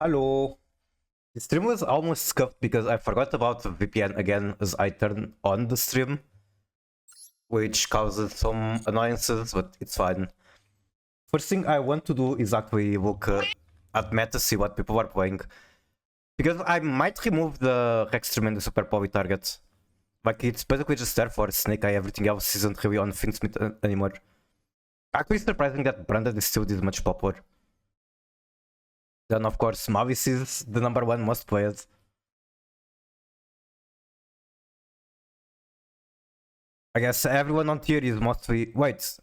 Hello. The stream was almost scuffed because I forgot about the VPN again as I turned on the stream, which causes some annoyances, but it's fine. First thing I want to do is actually look at meta, see what people are playing. Because I might remove the Hextream and the Super Poly target. Like, it's basically just there for Snake Eye, everything else isn't really on Finsmith anymore. Actually surprising that Branded is still this much popular. Then of course Mavis is the #1 most played. I guess everyone on tier is mostly... Wait,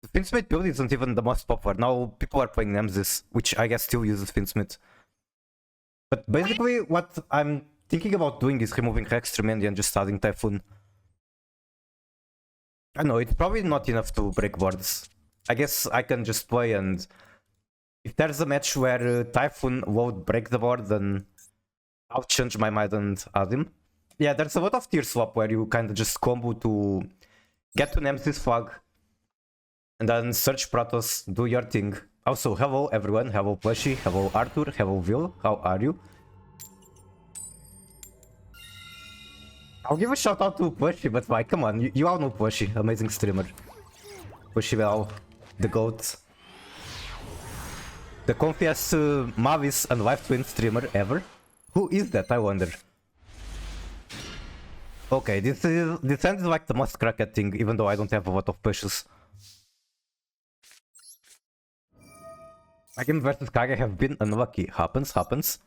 the Finsmith build isn't even the most popular. Now people are playing Nemesis, which I guess still uses Finsmith. But basically what I'm thinking about doing is removing Hextremendy and just adding Typhoon. I know, it's probably not enough to break boards. I guess I can just play, and if there's a match where Typhoon won't break the board, then I'll change my mind and add him. Yeah, there's a lot of tier swap where you kind of just combo to get to Nemesis flag and then search Protoss, do your thing. Also, hello everyone, hello Plushy, hello Arthur, hello Will, how are you? I'll give a shout out to Plushy, but why? Come on, you all know Plushy, amazing streamer. Plushy Well, the GOAT. The comfiest Mavis and Live Twin streamer ever. Who is that, I wonder? Okay, this ends like the most cracked thing, even though I don't have a lot of pushes. My game versus Kage have been unlucky. Happens.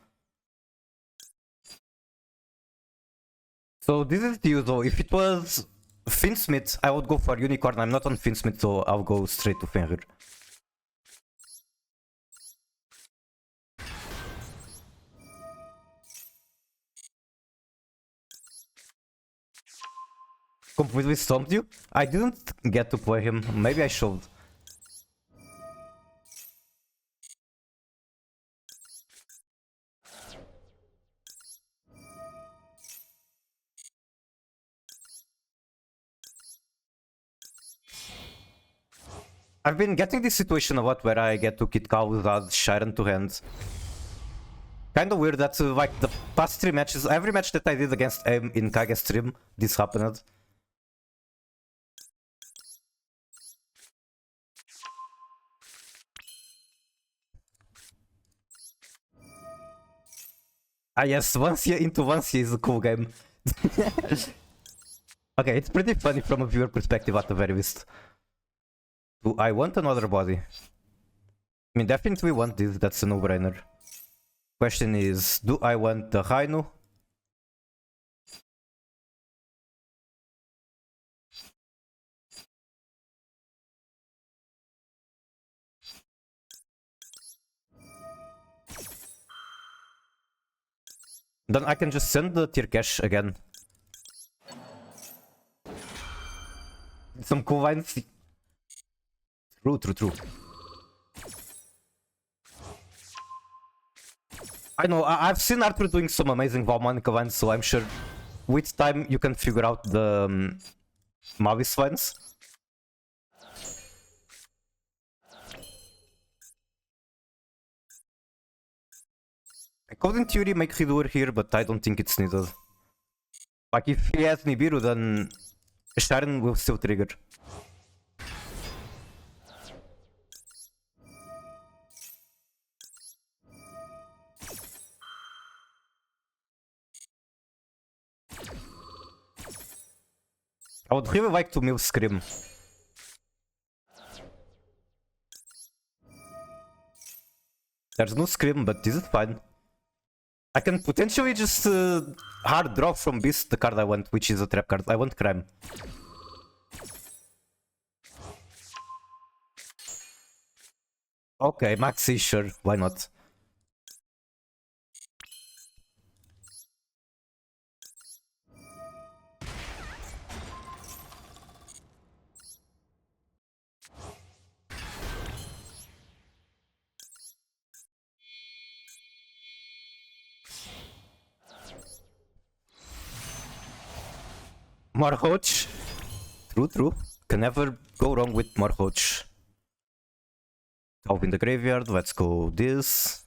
So this is the usual. If it was Finsmith, I would go for Unicorn. I'm not on Finsmith, so I'll go straight to Fenrir. Completely stumped you? I didn't get to play him. Maybe I should. I've been getting this situation a lot where I get to Kit Kat without Sharon to hand. Kinda weird that like the past 3 matches, every match that I did against AIM in Kage's stream, this happened. Ah yes, Vancia into Vancia is a cool game. Okay, it's pretty funny from a viewer perspective at the very least. Do I want another body? I mean, definitely want this, that's a no-brainer. Question is, do I want the Rainu? Then I can just send the tier cash again. Some cool lines. True. I know, I've seen Arthur doing some amazing Valmanica lines, so I'm sure with time you can figure out the Mavis lines. I could in theory make Hidur here, but I don't think it's needed. Like, if he has Nibiru, then Sharon will still trigger. I would really like to mill Scream. There's no Scream, but this is fine. I can potentially just hard draw from Beast the card I want, which is a trap card. I want Crime. Okay, Maxi, sure, why not? Marhoch. True. Can never go wrong with Marhoch. Out in the graveyard, let's go this.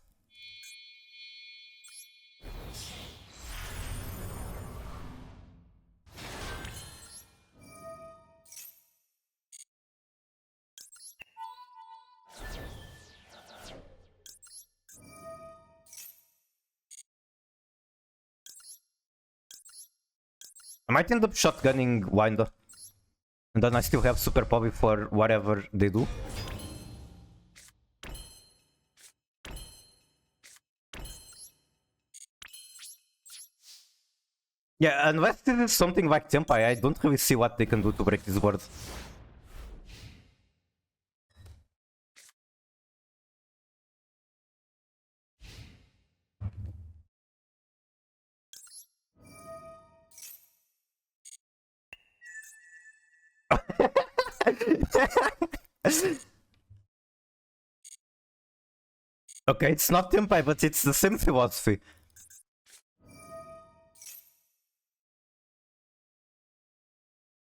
I might end up shotgunning Winder. And then I still have Super Poppy for whatever they do. Yeah, unless this is something like Tempai, I don't really see what they can do to break this board. Okay, it's not Tempai, but it's the same philosophy.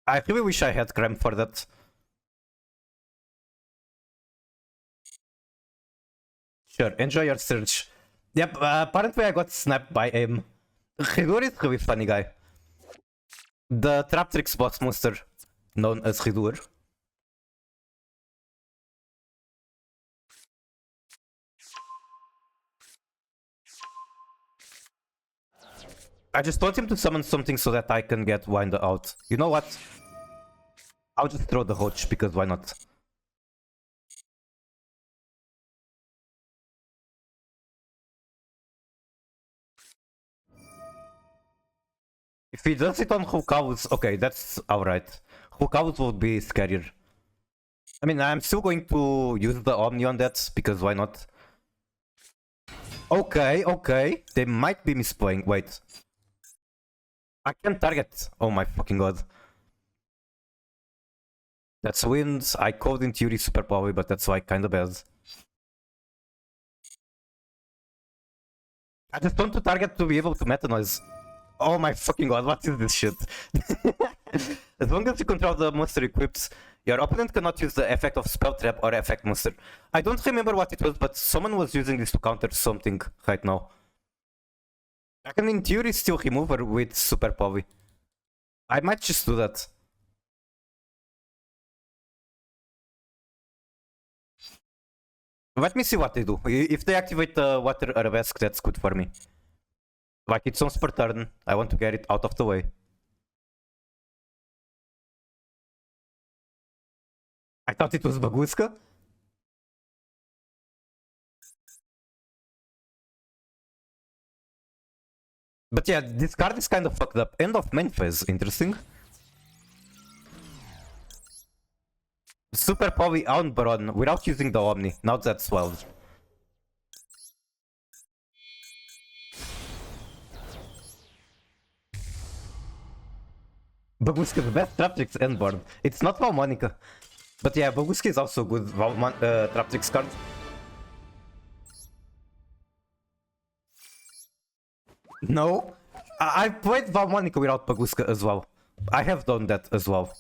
I really wish I had Cram for that. Sure, enjoy your search. Yep, apparently I got snapped by him. Ridur is really funny guy. The Traptrix boss monster, known as Ridur. I just want him to summon something so that I can get Winder out. You know what? I'll just throw the Hoach, because why not? If he does it on Hulkaus, okay, that's alright. Hulkaus would be scarier. I mean, I'm still going to use the Omni on that, because why not? Okay, okay. They might be misplaying. Wait. I can't target. Oh my fucking god. That's Wind. I called in theory Super Power, but that's like kinda bad. I just want to target to be able to Meta Noise. Oh my fucking god, what is this shit? As long as you control the monster equipped, your opponent cannot use the effect of Spell Trap or Effect Monster. I don't remember what it was, but someone was using this to counter something right now. I can in theory still remove her with Super Power. I might just do that. Let me see what they do. If they activate the Water Arabesque, that's good for me. Like, it's once per turn. I want to get it out of the way. I thought it was Baguska. But yeah, this card is kind of fucked up. End of main phase, interesting. Super Power on Baron without using the Omni. Now that's wild. Baguska's best Traptrix end board. It's not Valmonica. But yeah, Baguska is also good Traptrix card. No. I've played Valmonica without Baguska as well. I have done that as well.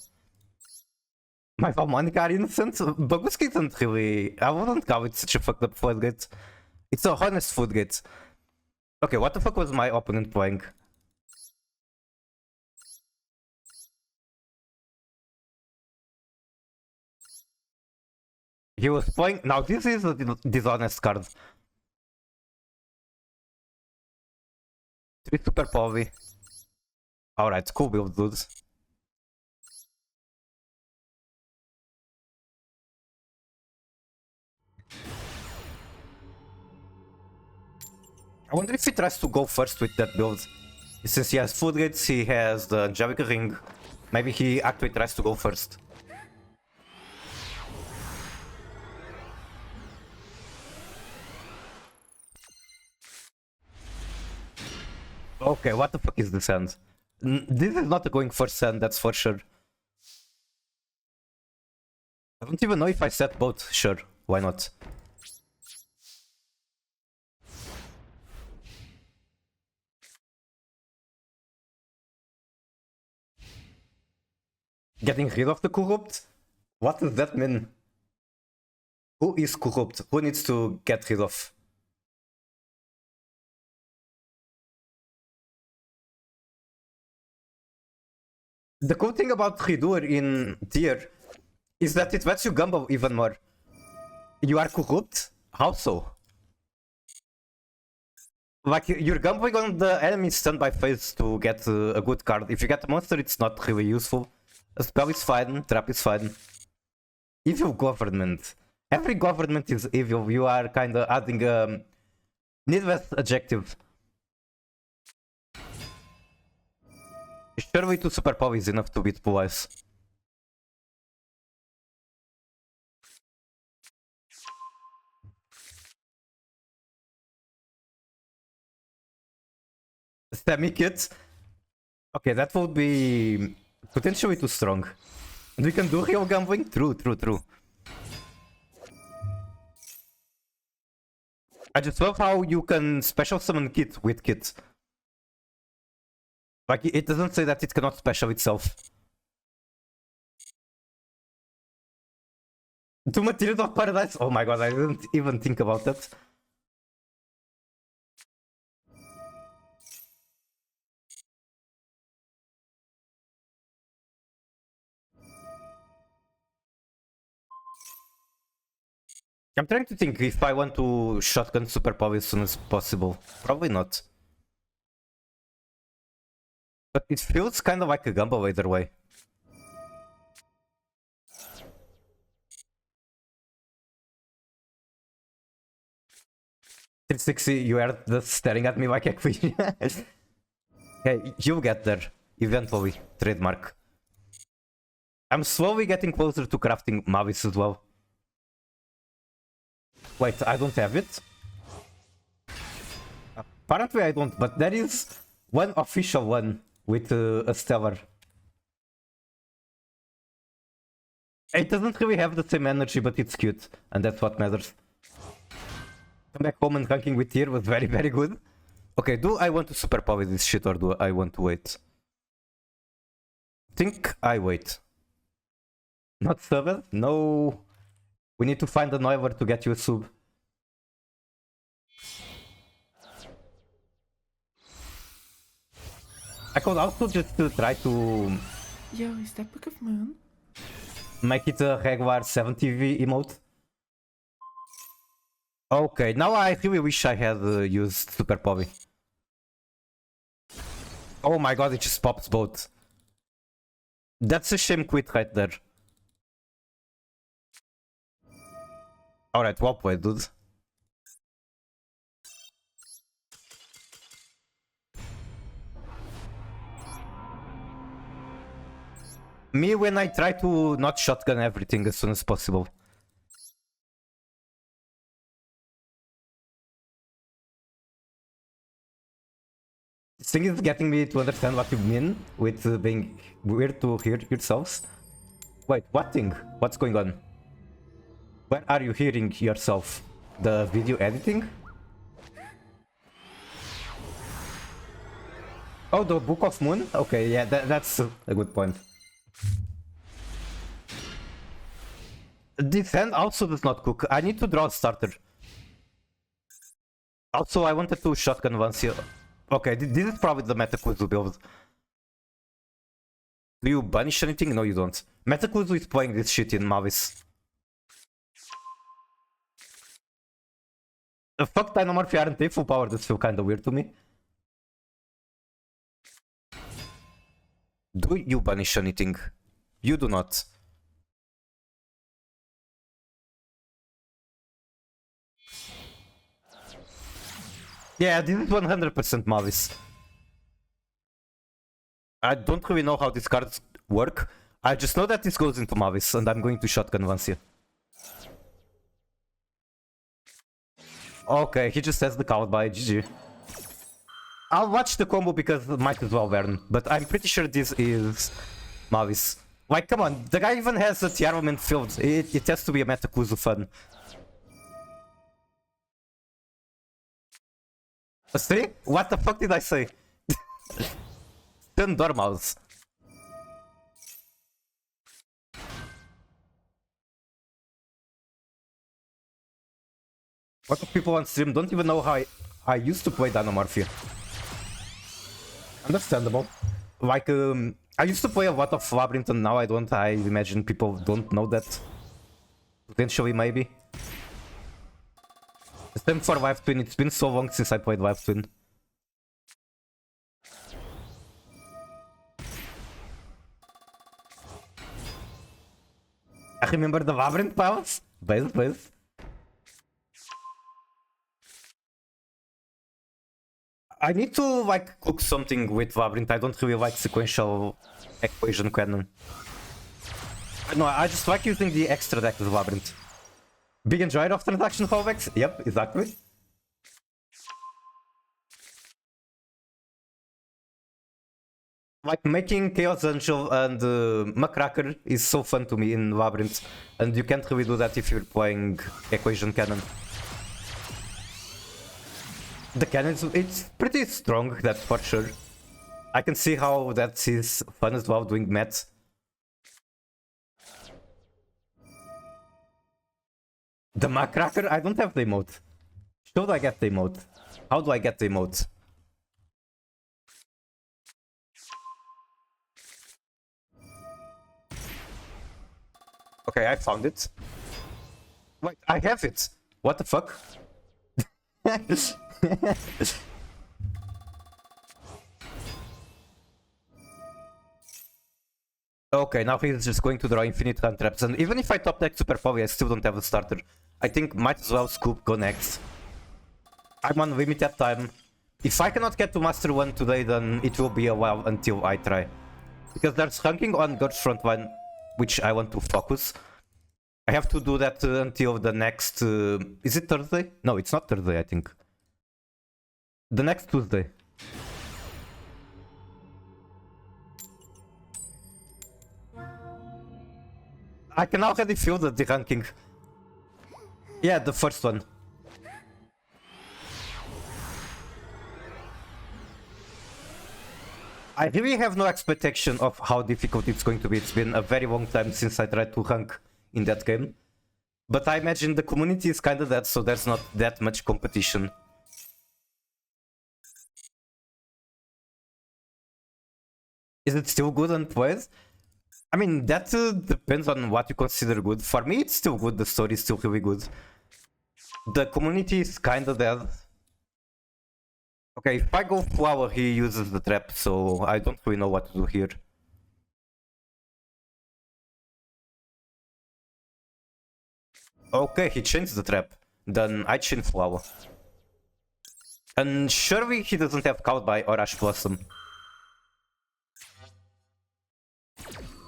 My Valmonica are innocent. Baguska isn't really... I wouldn't call it such a fucked up floodgate. It's a honest floodgate. Okay, what the fuck was my opponent playing? He was playing... Now this is a dishonest card. 3 Super Power. Alright, cool build, dudes. I wonder if he tries to go first with that build. Since he has Floodgates, he has the Angelica Ring. Maybe he actually tries to go first. Okay, what the fuck is this hand? This is not a going first hand, that's for sure. I don't even know if I set both. Sure, why not? Getting rid of the corrupt? What does that mean? Who is corrupt? Who needs to get rid of? The cool thing about Ridur in tier is that it lets you gamble even more. You are corrupt? How so? Like, you're gambling on the enemy's standby phase to get a good card. If you get a monster, it's not really useful. A spell is fine, trap is fine. Evil government. Every government is evil. You are kind of adding a needless adjective. Surely 2 superpower is enough to beat Blue Eyes. Semi-kit. Okay, that would be potentially too strong. And we can do real gambling? True. I just love how you can special summon Kit with Kit. Like, it doesn't say that it cannot special itself. 2 Materials of Paradise? Oh my god, I didn't even think about that. I'm trying to think if I want to shotgun superpower as soon as possible. Probably not. But it feels kind of like a gamble either way. You are just staring at me like a queen. Okay, you'll get there. Eventually. Trademark. I'm slowly getting closer to crafting Mavis as well. Wait, I don't have it? Apparently I don't, but there is one official one with a stellar. It doesn't really have the same energy, but it's cute, and that's what matters. Come back home and ranking with tier was very, very good. Okay, do I want to superpower this shit or do I want to wait? Think I wait. Not 7? No. We need to find a Noiver to get you a sub. I could also just try to... Yo, is that Book of Moon? Make it a regular 70V emote. Okay, now I really wish I had used Super Poppy. Oh my god, it just pops both. That's a shame quit right there. Alright, well played, dude. Me when I try to not shotgun everything as soon as possible. This thing is getting me to understand what you mean with being weird to hear yourselves. Wait, what thing? What's going on? Where are you hearing yourself? The video editing? Oh, the Book of Moon? Okay, yeah, that's a good point. This hand also does not cook. I need to draw a starter. Also, I wanted to shotgun once here. Okay, this is probably the Metakuzu build. Do you banish anything? No, you don't. Metakuzu is playing this shit in Mavis. The fuck Dynamorphy aren't they full power? That's feel kinda weird to me. Do you banish anything? You do not. Yeah, this is 100% Mavis. I don't really know how these cards work. I just know that this goes into Mavis, and I'm going to shotgun once here. Okay, he just has the coward by GG. I'll watch the combo because it might as well burn, but I'm pretty sure this is Mavis. Like, come on, the guy even has a Tiarament field. It has to be a Metakuzu fun. See? What the fuck did I say? Stun Dormouse. A lot of people on stream don't even know how I used to play Dynamorphia. Understandable. Like, I used to play a lot of Labyrinth and now I don't. I imagine people don't know that. Potentially, maybe. Same for Wife Twin, it's been so long since I played Wife Twin. I remember the Labyrinth Palace? Base. I need to like cook something with Labyrinth. I don't really like sequential equation cannon. No, I just like using the extra deck with Labyrinth. Big enjoyer of transaction fallbacks? Yep, exactly. Like making Chaos Angel and Muckracker is so fun to me in Labyrinth, and you can't really do that if you're playing Equation Cannon. The cannon, it's pretty strong, that's for sure. I can see how that is fun as well, doing mats. The Muckracker? I don't have the emote. Should I get the emote? How do I get the emote? Okay, I found it. Wait, I have it. What the fuck? Okay, now he's just going to draw infinite hand traps, and even if I top deck Super Power, I still don't have a starter. I think might as well Scoop go next. I'm on limited time. If I cannot get to Master 1 today, then it will be a while until I try. Because there's ranking on Gorge Frontline, which I want to focus. I have to do that until the next... is it Thursday? No, it's not Thursday, I think. The next Tuesday. I can already feel the ranking. Yeah, the first one. I really have no expectation of how difficult it's going to be. It's been a very long time since I tried to rank in that game. But I imagine the community is kinda dead, so there's not that much competition. Is it still good and played? I mean, that depends on what you consider good. For me, it's still good. The story is still really good. The community is kinda dead. Okay, if I go Flower, he uses the trap, so I don't really know what to do here. Okay, he changed the trap. Then I chain Flower. And surely he doesn't have Cowed or Ash Blossom.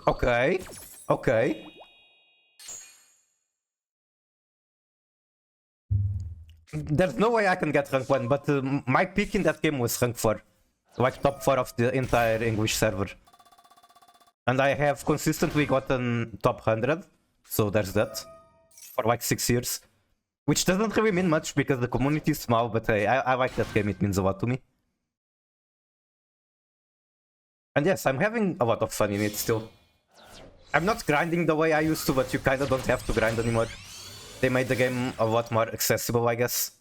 Okay, okay. There's no way I can get rank 1, but my pick in that game was rank 4. Like top 4 of the entire English server. And I have consistently gotten top 100, so there's that. For like 6 years. Which doesn't really mean much because the community is small, but hey, I like that game, it means a lot to me. And yes, I'm having a lot of fun in it still. I'm not grinding the way I used to, but you kinda don't have to grind anymore. They made the game a lot more accessible, I guess.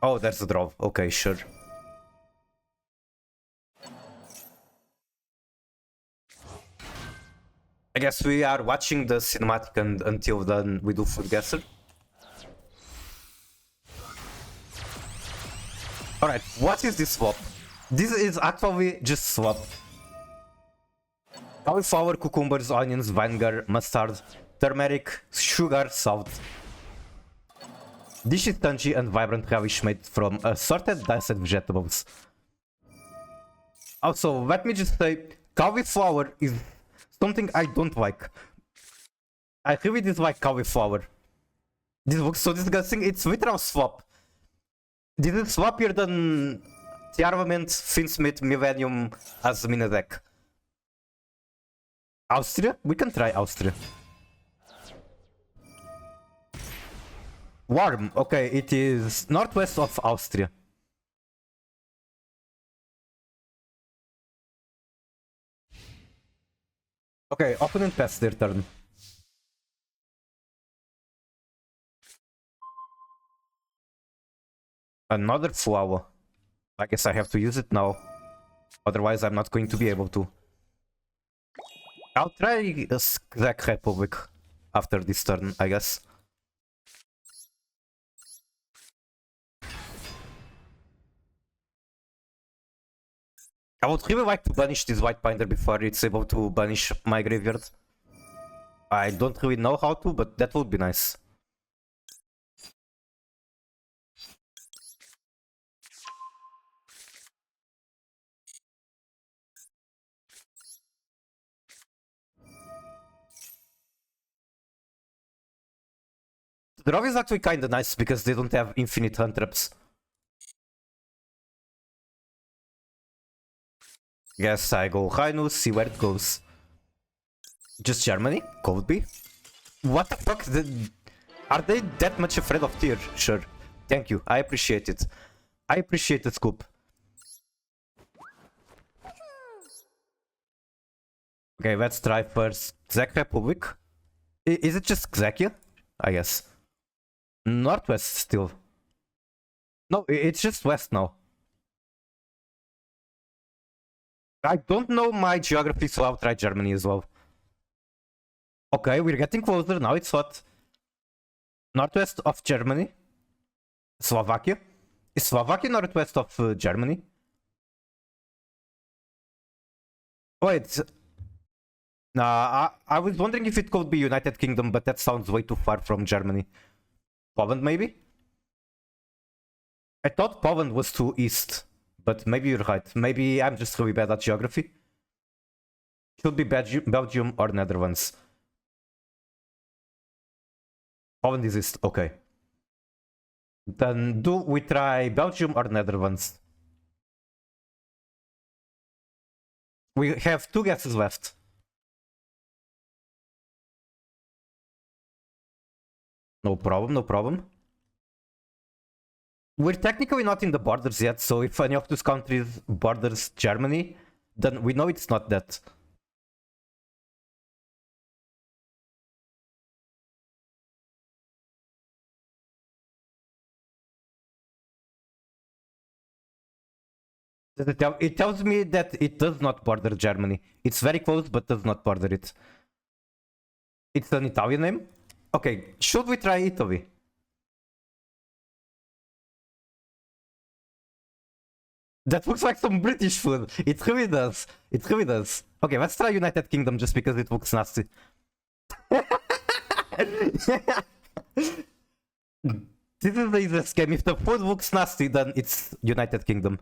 Oh, there's the draw. Okay, sure. I guess we are watching the cinematic and until then we do Food Guesser. Alright, what is this swap? This is actually just swap. Cauliflower, cucumbers, onions, vinegar, mustard, turmeric, sugar, salt. Dish is tangy and vibrant relish made from assorted diced vegetables. Also, let me just say, cauliflower is something I don't like. I really dislike cauliflower. This looks so disgusting, it's literal swap. This is swappier than the Armament, Finsmith, Millennium as mina deck. Austria? We can try Austria. Warm, okay, it is northwest of Austria. Okay, opponent passed their turn. Another flower. I guess I have to use it now. Otherwise I'm not going to be able to. I'll try Czech Republic after this turn, I guess. I would really like to banish this white binder before it's able to banish my graveyard. I don't really know how to, but that would be nice. The draw is actually kinda nice because they don't have infinite hand traps. Guess I go Rhino, see where it goes. Just Germany? Could be. What the fuck? Are they that much afraid of Tyr? Sure. Thank you. I appreciate it. I appreciate the scoop. Okay, let's try first Czech Republic. Is it just Czechia? I guess. Northwest still. No, it's just west now. I don't know my geography, so I'll try Germany as well. Okay, we're getting closer now. It's what? Northwest of Germany. Slovakia? Is Slovakia northwest of Germany? Wait. Nah, I was wondering if it could be United Kingdom, but that sounds way too far from Germany. Poland, maybe? I thought Poland was too east, but maybe you're right. Maybe I'm just really bad at geography. Should be Belgium or Netherlands. Poland is east, okay. Then do we try Belgium or Netherlands? We have 2 guesses left. No problem, no problem. We're technically not in the borders yet, so if any of those countries borders Germany, then we know it's not that. It tells me that it does not border Germany. It's very close, but does not border it. It's an Italian name? Okay, should we try Italy? That looks like some British food. It really does. It really does. Okay, let's try United Kingdom just because it looks nasty. This is the easiest game. If the food looks nasty, then it's United Kingdom.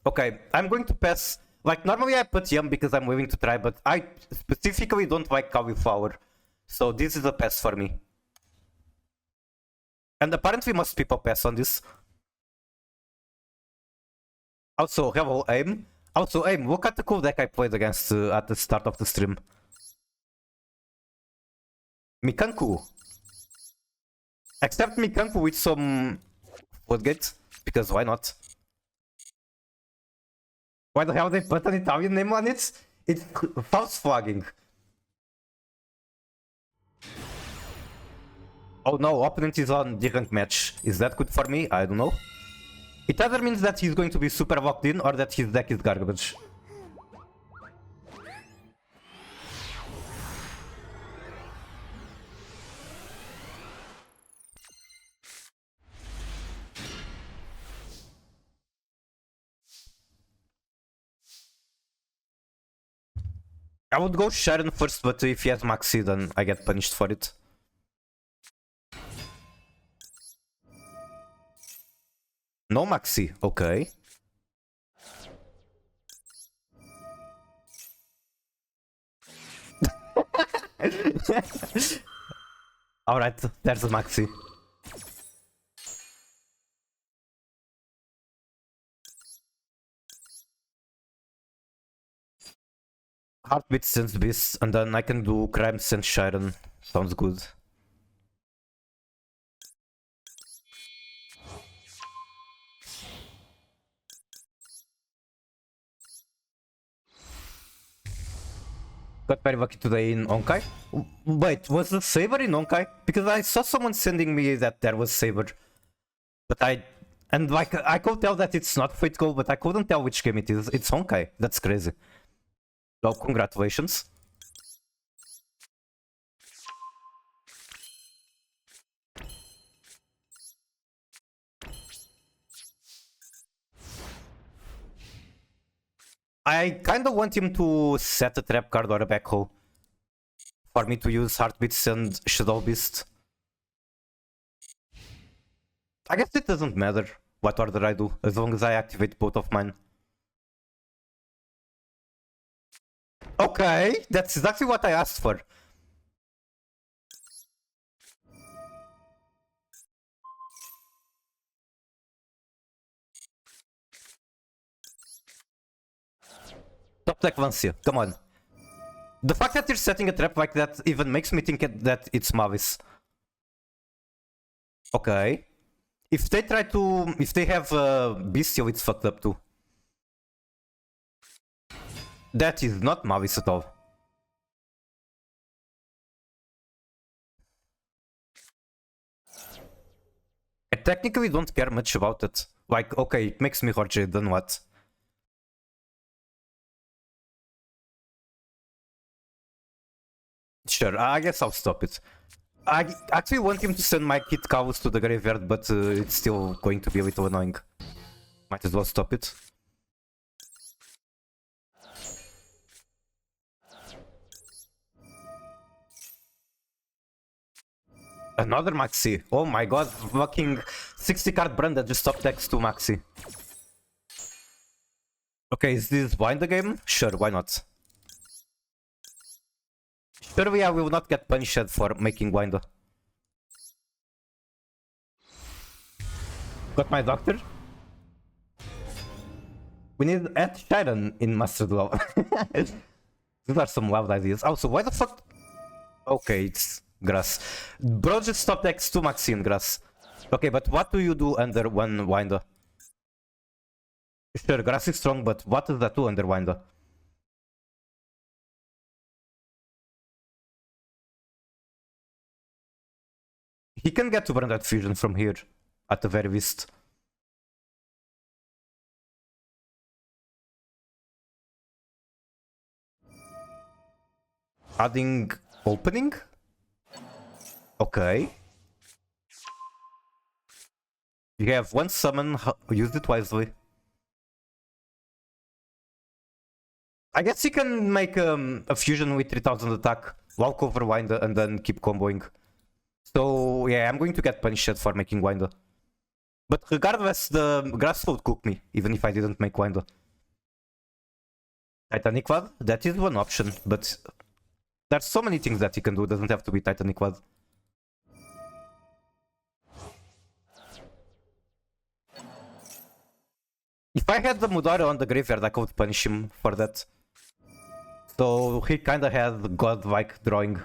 Okay, I'm going to pass. Like, normally I put yum because I'm willing to try, but I specifically don't like cauliflower. So this is a pass for me. And apparently most people pass on this. Also, hello, Aim. Also, Aim, look at the cool deck I played against at the start of the stream. Mikanku. Accept Mikanku with some Floodgate, because why not? Why the hell they put an Italian name on it? It's false flagging. Oh no, opponent is on different match. Is that good for me? I don't know. It either means that he's going to be super locked in or that his deck is garbage. I would go Sharon first, but if he has Maxi, then I get punished for it. No Maxi, okay. Alright, there's a Maxi. Heartbeat Sense Beast, and then I can do Crime Sense Sharon. Sounds good. Got very lucky today in Honkai. Wait, was the Saber in Honkai? Because I saw someone sending me that there was Saber. But and like, I could tell that it's not Fate Goal, but I couldn't tell which game it is. It's Honkai. That's crazy. Well, congratulations. I kinda want him to set a trap card or a backhoe for me to use Heartbeats and Shadow Beast. I guess it doesn't matter what order I do, as long as I activate both of mine. Okay, that's exactly what I asked for. Top deck Vancia, come on. The fact that you're setting a trap like that even makes me think that it's Mavis. Okay. If they try to... if they have Bestial, it's fucked up too. That is not Mavis at all. I technically don't care much about it. Like, okay, it makes me Jorge, then what? Sure, I guess I'll stop it. I actually want him to send my Kit Cows to the graveyard, but it's still going to be a little annoying. Might as well stop it. Another Maxi. Oh my god, fucking 60 card brand that just top decks to Maxi. Okay, is this blind the game? Sure, why not? Sure, yeah, we will not get punished for making blind. Got my doctor? We need Ed Sheeran in Master Duel. These are some wild ideas. Also, why the fuck? Okay, it's grass. Bro just top decks to Maxi in grass. Okay, but what do you do under one winder? Sure, grass is strong, but what does that do under winder? He can get to Branded Fusion from here, at the very least. Adding opening? Okay. You have one summon, use it wisely. I guess you can make a fusion with 3000 attack, walk over Winder, and then keep comboing. So yeah, I'm going to get punished for making Winder. But regardless, the grass would cook me, even if I didn't make Winder. Titanic Wad? That is one option, but there's so many things that you can do, it doesn't have to be Titanic Wad. If I had the Mudora on the graveyard, I could punish him for that. So he kinda had godlike drawing.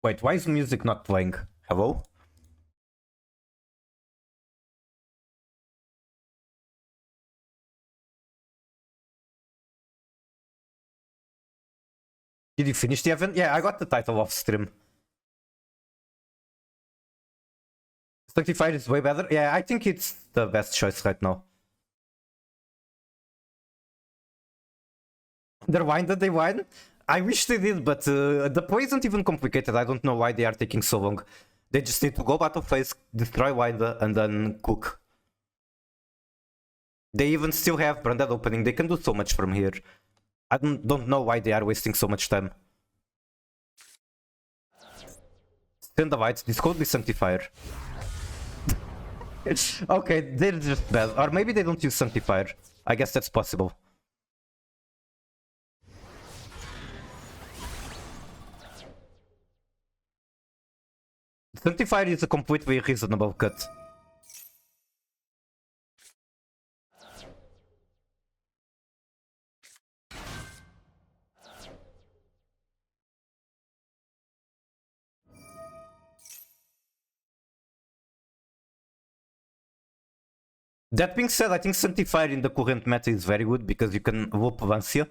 Wait, why is music not playing? Hello? Did you finish the event? Yeah, I got the title off stream. Sanctified is way better. Yeah, I think it's the best choice right now. They're wine that they wine? I wish they did, but the play isn't even complicated. I don't know why they are taking so long. They just need to go battle phase, destroy Winder, and then cook. They even still have branded opening. They can do so much from here. I don't know why they are wasting so much time. Send the whites. This could be Sanctifier. Okay, they're just bad. Or maybe they don't use Sanctifier. I guess that's possible. Sanctifier is a completely reasonable cut. That being said, I think Sanctifier in the current meta is very good because you can whoop Vancia.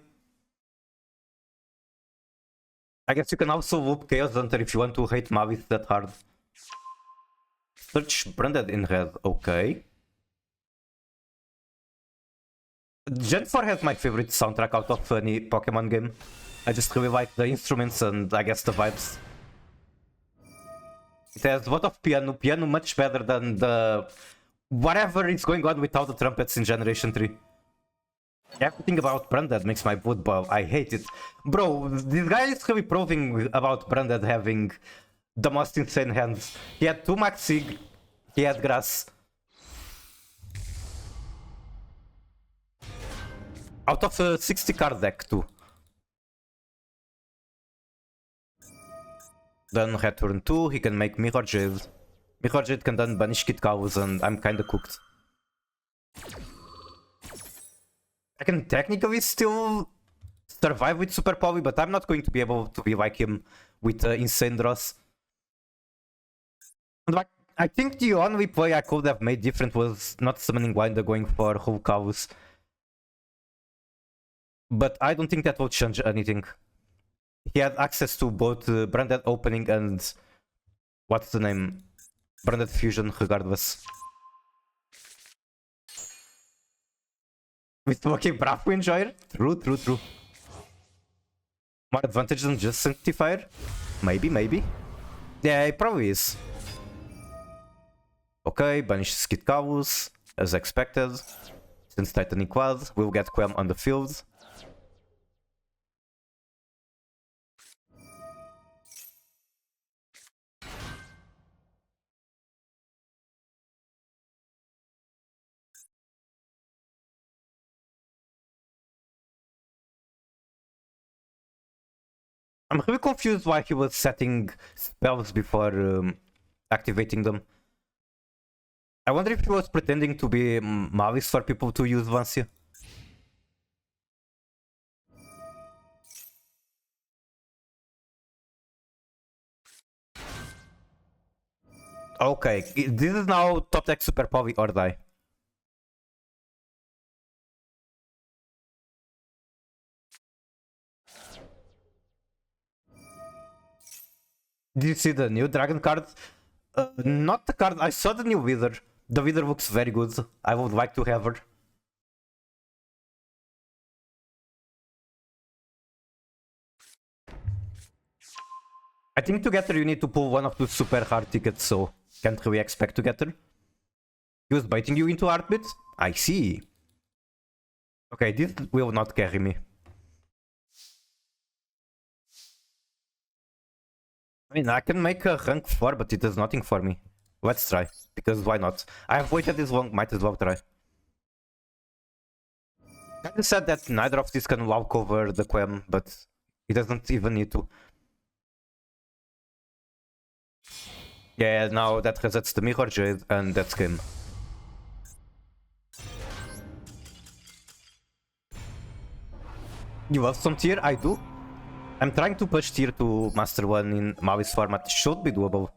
I guess you can also whoop Chaos Hunter if you want to hate Mavis that hard. Search branded in red, okay. Gen 4 has my favorite soundtrack out of any Pokemon game. I just really like the instruments and I guess the vibes. It has a lot of piano, piano much better than the whatever is going on without the trumpets in Generation 3. Everything about Branded makes my blood boil. I hate it. Bro, this guy is really proving about Branded having the most insane hands. He had 2 Max Sig, he had Grass. Out of a 60 card deck too. Then red turn 2, he can make Mirror Jade. Mirror Jade can then banish Kid Cows and I'm kinda cooked. I can technically still survive with Super Poly, but I'm not going to be able to be like him with insane draws. And like, I think the only play I could have made different was not summoning Winder, going for Whole Cows. But I don't think that will change anything. He had access to both Branded Opening and what's the name? Branded Fusion, regardless. With okay, Bravo Enjoyer? True. More advantage than just Sanctifier? Maybe. Yeah, it probably is. Okay, banishes Kid Cows, as expected. Since Titanic Quad, we'll get Quem on the field. I'm really confused why he was setting spells before activating them. I wonder if he was pretending to be Malice for people to use Vancia. Okay, this is now top deck Super Poly or die. Did you see the new Dragon card? Not the card, I saw the new Wither. The Wither looks very good. I would like to have her. I think to get her you need to pull one of those super hard tickets, so can't really expect to get her. He was baiting you into Heartbeat? I see. Okay, this will not carry me. I mean, I can make a rank 4, but it does nothing for me. Let's try, because why not? I have waited this long, might as well try. Kinda said that neither of these can walk over the Quem, but he doesn't even need to. Yeah, now that resets the Mirror Jade, and that's game. You have some tier? I do. I'm trying to push tier to Master 1 in Malice format. Should be doable.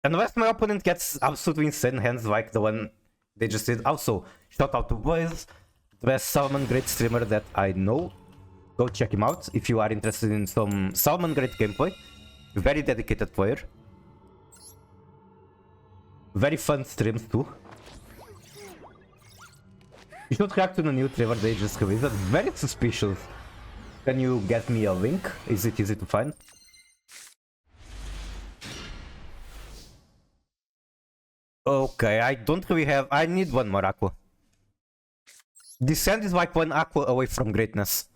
Unless my opponent gets absolutely insane hands like the one they just did. Also, shout out to Blaze, the best Salmon Great streamer that I know. Go check him out if you are interested in some Salmon Great gameplay. Very dedicated player. Very fun streams too. You should react to the new Trevor they just released. That's very suspicious. Can you get me a link? Is it easy to find? Okay, I don't really have... I need one more Aqua. Descent is like one Aqua away from greatness.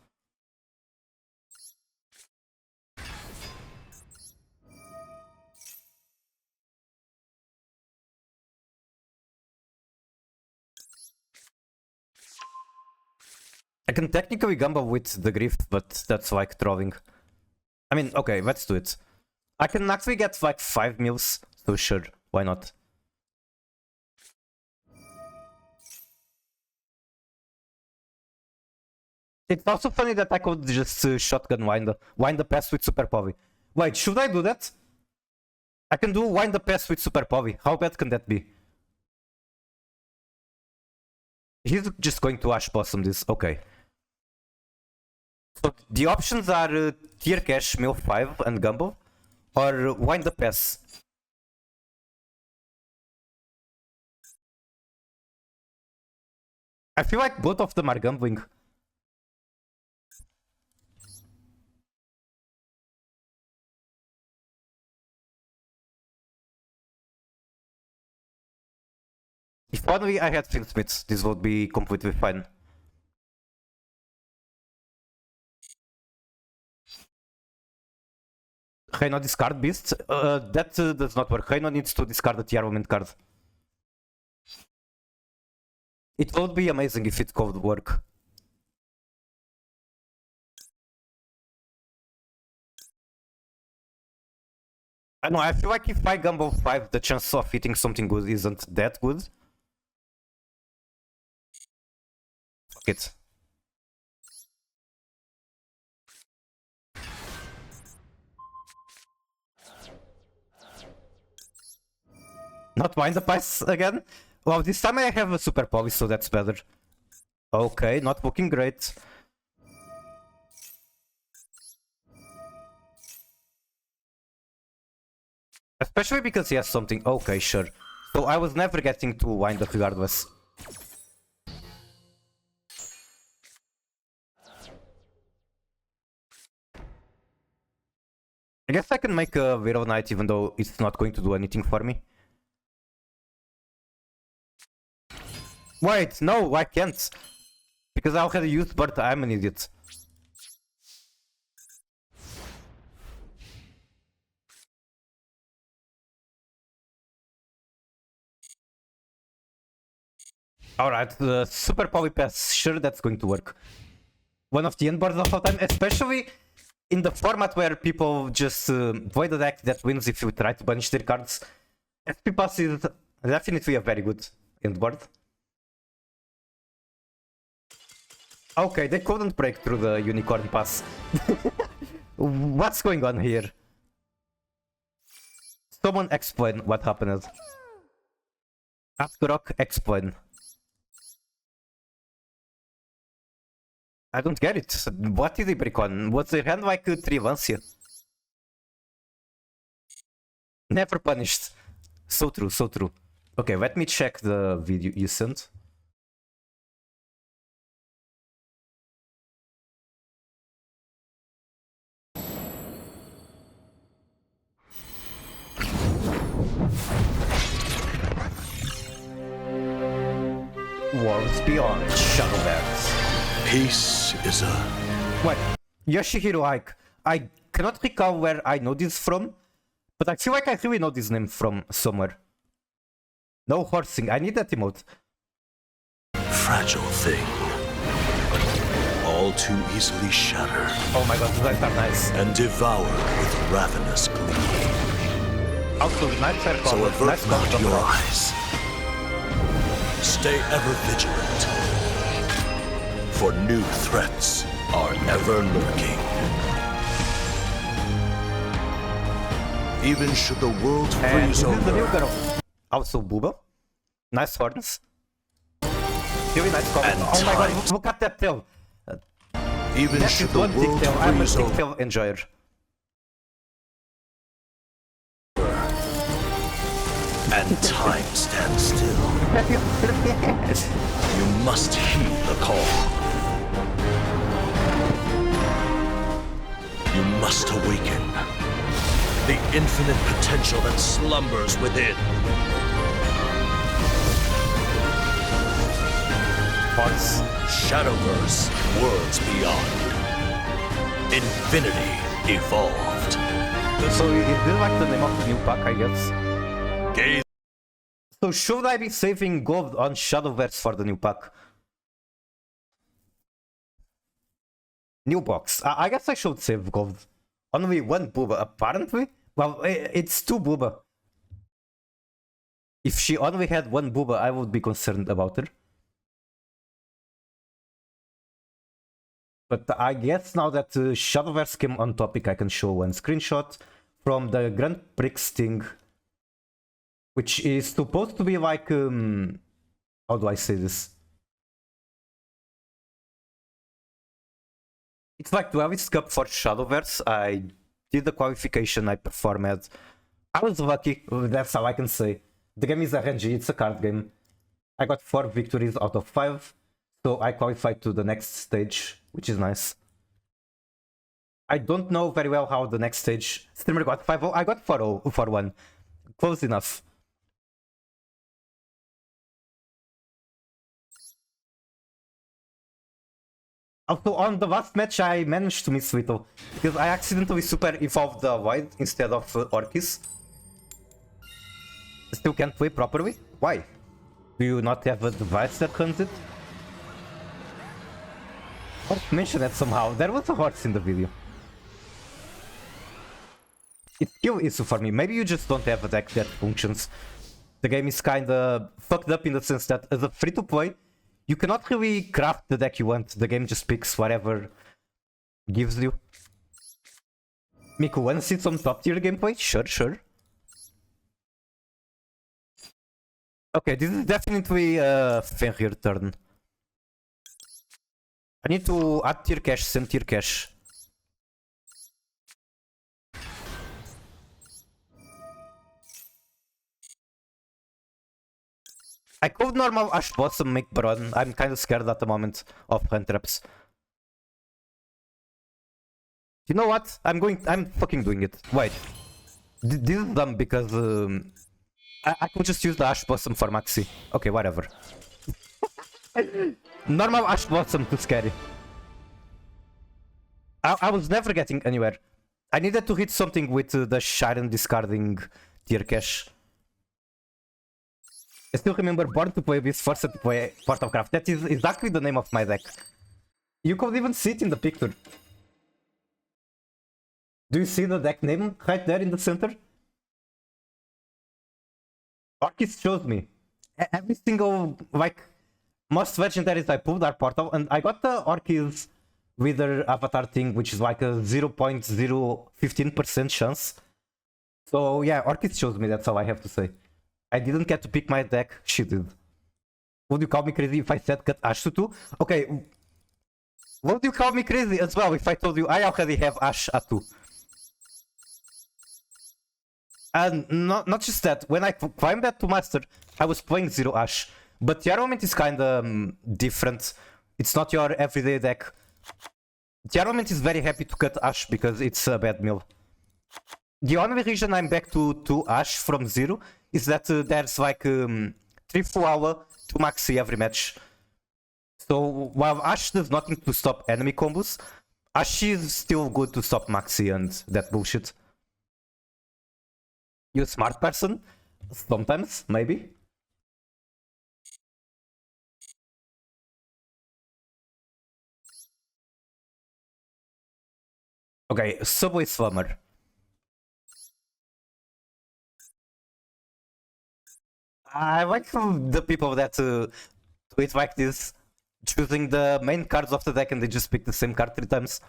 I can technically gamble with the Grief, but that's like trolling. I mean, okay, let's do it. I can actually get like 5 mils, so sure, why not? It's also funny that I could just shotgun wind the pass with Super Poly. Wait, should I do that? I can do wind the pass with Super Poly. How bad can that be? He's just going to Ash Blossom this, okay. So the options are Tier Cash, Mill 5 and Gumbo, or Wind the Pass. I feel like both of them are gambling. only I had Finsmith, this would be completely fine. Heino discard Beast? That does not work. Heino needs to discard the Armament card. It would be amazing if it could work. I don't know, I feel like if I gamble 5, the chance of hitting something good isn't that good. Fuck it. Not Wind Up Ice again? Well, this time I have a Super Poly, so that's better. Okay, not looking great. Especially because he has something. Okay, sure. So I was never getting to wind up regardless. I guess I can make a Widow Knight even though it's not going to do anything for me. Wait, no, I can't. Because I already used Bird, I'm an idiot. Alright, the Super Poly Pass, sure that's going to work. One of the end boards of all time, especially in the format where people just void the deck that wins if you try to banish their cards. SP Pass is definitely a very good end board. Okay, they couldn't break through the Unicorn Pass. What's going on here? Someone explain what happened. Rock, explain. I don't get it. What did he break on? Was their hand like 3 Lancia? Never punished. So true, so true. Okay, let me check the video you sent. Worlds Beyond Shadowlands. Peace is a... What? Yoshihiro Ike. I cannot recall where I know this from, but I feel like I really know this name from somewhere. No horsing, I need that emote. fragile thing. All too easily shattered. Oh my god, these are nice. And devoured with ravenous glee. Also, nice hair So color, avert nice not color. your eyes. Stay ever vigilant. For new threats are ever lurking. Even should the world And freeze this is the new over, girl. Also, Booba. Nice horns. Really nice color. And Oh my god, tight. look at that tail. even That should is the one world tail. I'm a freeze over, tail enjoyer. and time stands still, you must heed the call. You must awaken the infinite potential that slumbers within. Horns. Shadowverse, worlds beyond. Infinity evolved. So is this like the name of the new pack, I guess? Gaze So should I be saving gold on Shadowverse for the new pack? New box. I guess I should save gold. Only one Booba, apparently? Well, it's two Booba. If she only had one Booba, I would be concerned about her. But I guess now that Shadowverse came on topic, I can show one screenshot from the Grand Prix thing. Which is supposed to be like, how do I say this? It's like 12th Cup for Shadowverse. I did the qualification, I performed. I was lucky, that's how I can say. The game is RNG, it's a card game. I got 4 victories out of 5, so I qualified to the next stage, which is nice. I don't know very well how the next stage... Streamer got 5-0, I got 4-0 for 1. Close enough. Also, on the last match, I managed to miss Vito. Because I accidentally super evolved the Void instead of Orchis. Still can't play properly? Why? Do you not have a device that runs it? Let's mention it somehow. There was a horse in the video. It's still issue for me. Maybe you just don't have a deck that functions. The game is kinda fucked up in the sense that as a free-to-play, you cannot really craft the deck you want. The game just picks whatever gives you. Miku, wanna see some top tier gameplay? Sure, sure. Okay, this is definitely a Fenrir turn. I need to add tier cache, send tier cache. I could normal Ash Blossom make Baron. I'm kinda scared at the moment of hand traps. You know what? I'm fucking doing it. Wait. This is dumb because I could just use the Ash Blossom for Maxi. Okay, whatever. Normal Ash Blossom too scary. I was never getting anywhere. I needed to hit something with the Sharon discarding tier cache. I still remember Born to Play Abyss, forced to play Port of Craft. That is exactly the name of my deck. You could even see it in the picture. Do you see the deck name right there in the center? Orchis shows me. Every single, like, most legendaries I pulled are Portal, and I got the Orchis Wither avatar thing, which is like a 0.015% chance. So yeah, Orchis shows me, that's all I have to say. I didn't get to pick my deck, she did. Would you call me crazy if I said cut Ash to 2? Okay. Would you call me crazy as well if I told you I already have Ash at 2? And not just that, when I climbed that to Master, I was playing 0 Ash. But the Armament is kinda different. It's not your everyday deck. The Armament is very happy to cut Ash because it's a bad mill. The only reason I'm back to 2 Ash from 0 is that there's like 3 full hour to Maxi every match. So while Ash does nothing to stop enemy combos, Ash is still good to stop Maxi and that bullshit. You a smart person? Sometimes, maybe. Okay, Subway Slammer. I like the people that tweet like this, choosing the main cards of the deck and they just pick the same card 3 times.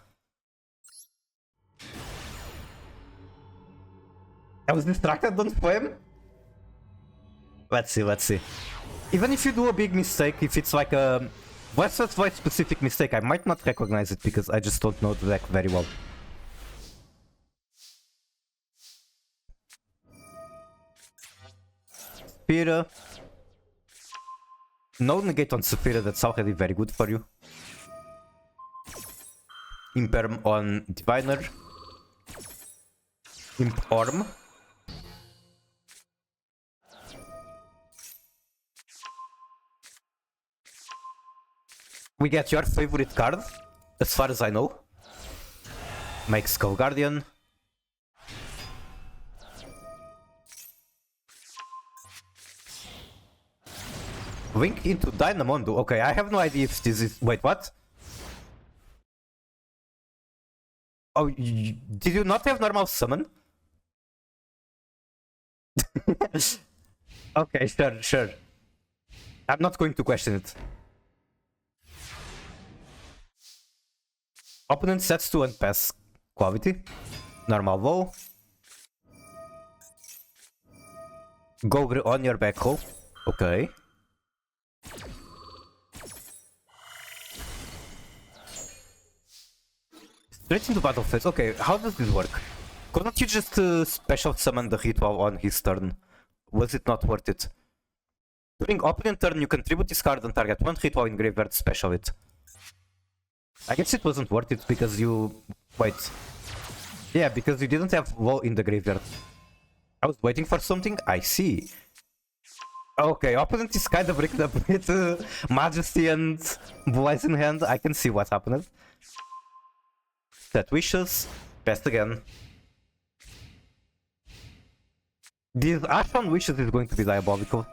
I was distracted, don't poem? Let's see. Even if you do a big mistake, if it's like a Westward Void specific mistake, I might not recognize it because I just don't know the deck very well. Saphira. No negate on Saphira, that's already very good for you. Imperm on Diviner. Imperm. We get your favorite card, as far as I know. Make Skull Guardian. Link into Dynamondo. Okay, I have no idea if this is... Wait, what? Oh, did you not have normal summon? Okay, sure. I'm not going to question it. Opponent sets to and pass quality. Normal low. Go on your back row. Okay. Straight into battle phase. Okay, how does this work? Couldn't you just special summon the ritual on his turn? Was it not worth it? During opponent turn, you contribute this card and target 1 ritual in graveyard, special it. I guess it wasn't worth it because you... Wait. Yeah, because you didn't have low in the graveyard. I was waiting for something? I see. Okay, opponent is kind of rigged up with Majesty and Blue Eyes in hand. I can see what happened. Set wishes. Best again. This Ashon wishes is going to be diabolical.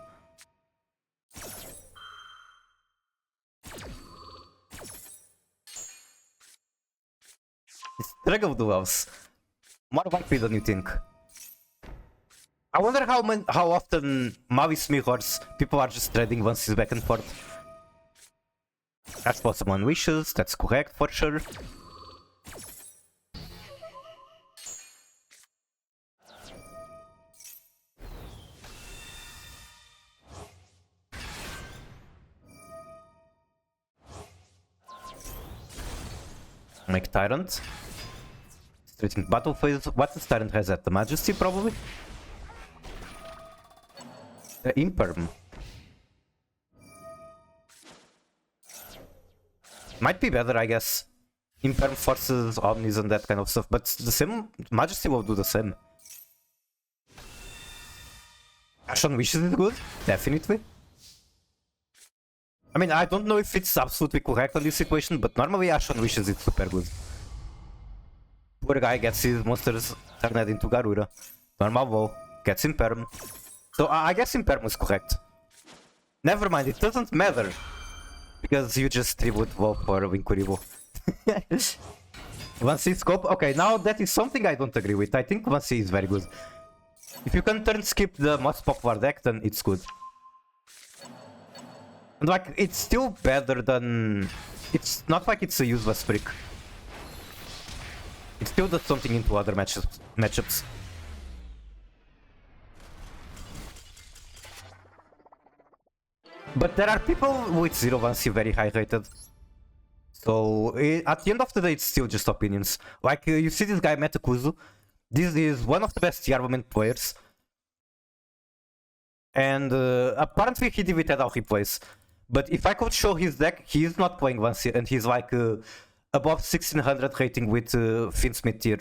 Struggle duels. More likely than you think. I wonder how often Mavis mirrors people are just trading once he's back and forth. That's possible on wishes, that's correct for sure. Make Tyrant. Streeting battle phase. What does Tyrant has at the Majesty probably? Imperm. Might be better, I guess. Imperm forces Omnis and that kind of stuff, but the same Majesty will do the same. Ashon wishes is good, definitely. I mean, I don't know if it's absolutely correct on this situation, but normally Ashon wishes is super good. Poor guy gets his monsters turned into Garura. Normal Woe, gets Imperm. So I guess Imperm was correct. Never mind, it doesn't matter. Because you just tribute Woe for Winkuribo. 1C scope? Okay, now that is something I don't agree with. I think 1C is very good. If you can turn skip the most popular deck, then it's good. And like, it's still better than... It's not like it's a useless trick. It still does something into other matchups. But there are people with 0-1C very high rated. So, at the end of the day, it's still just opinions. Like, you see this guy, Metakuzu. This is one of the best armament players. And apparently he deleted how he plays. But if I could show his deck, he is not playing 1C, and he's like above 1600 rating with Finsmith tier.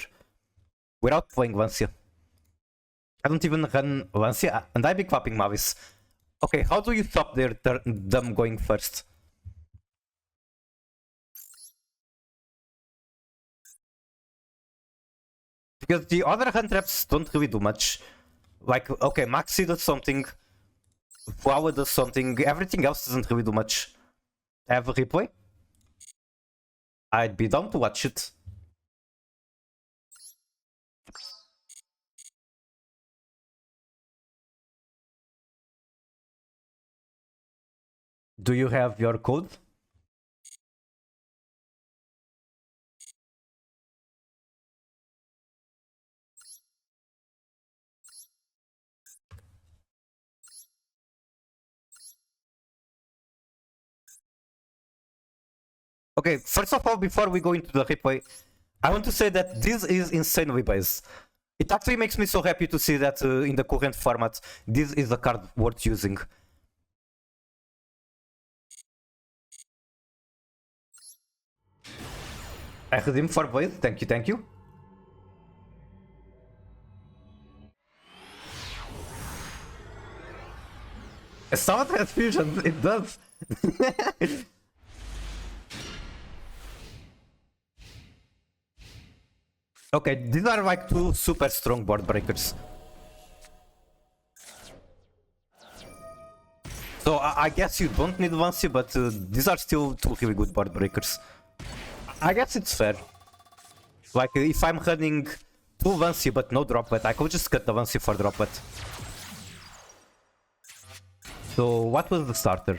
Without playing 1C. I don't even run 1C, and I be clapping Mavis. Okay, how do you stop them going first? Because the other hand traps don't really do much. Like, okay, Maxi does something, Flower does something, everything else doesn't really do much. Have a replay? I'd be down to watch it. Do you have your code? Okay, first of all, before we go into the replay, I want to say that this is insanely based. It actually makes me so happy to see that in the current format, this is a card worth using. I had him for Blade, thank you. Summon Transfusion, it does. Okay, these are like two super strong board breakers. So I guess you don't need 1C, but these are still two really good board breakers. I guess it's fair. Like, if I'm running 2 1C but no droplet, I could just cut the 1C for droplet. So, what was the starter?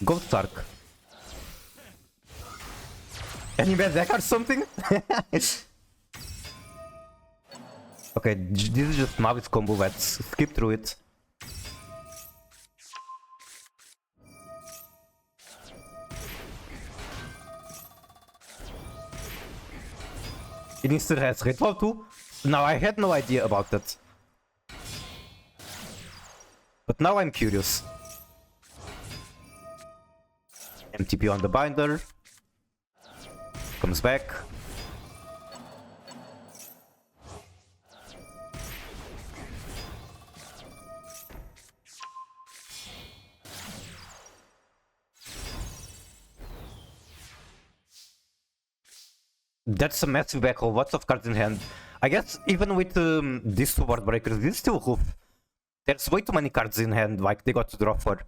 Ghost Arc. Any bad deck or something? Okay, this is just Mavis combo, let's skip through it. It instead has ritual too. Now I had no idea about that. But now I'm curious. MTP on the binder. Comes back. That's a massive back hole, lots of cards in hand. I guess even with these two board breakers, this still hoof. There's way too many cards in hand, like they got to draw for.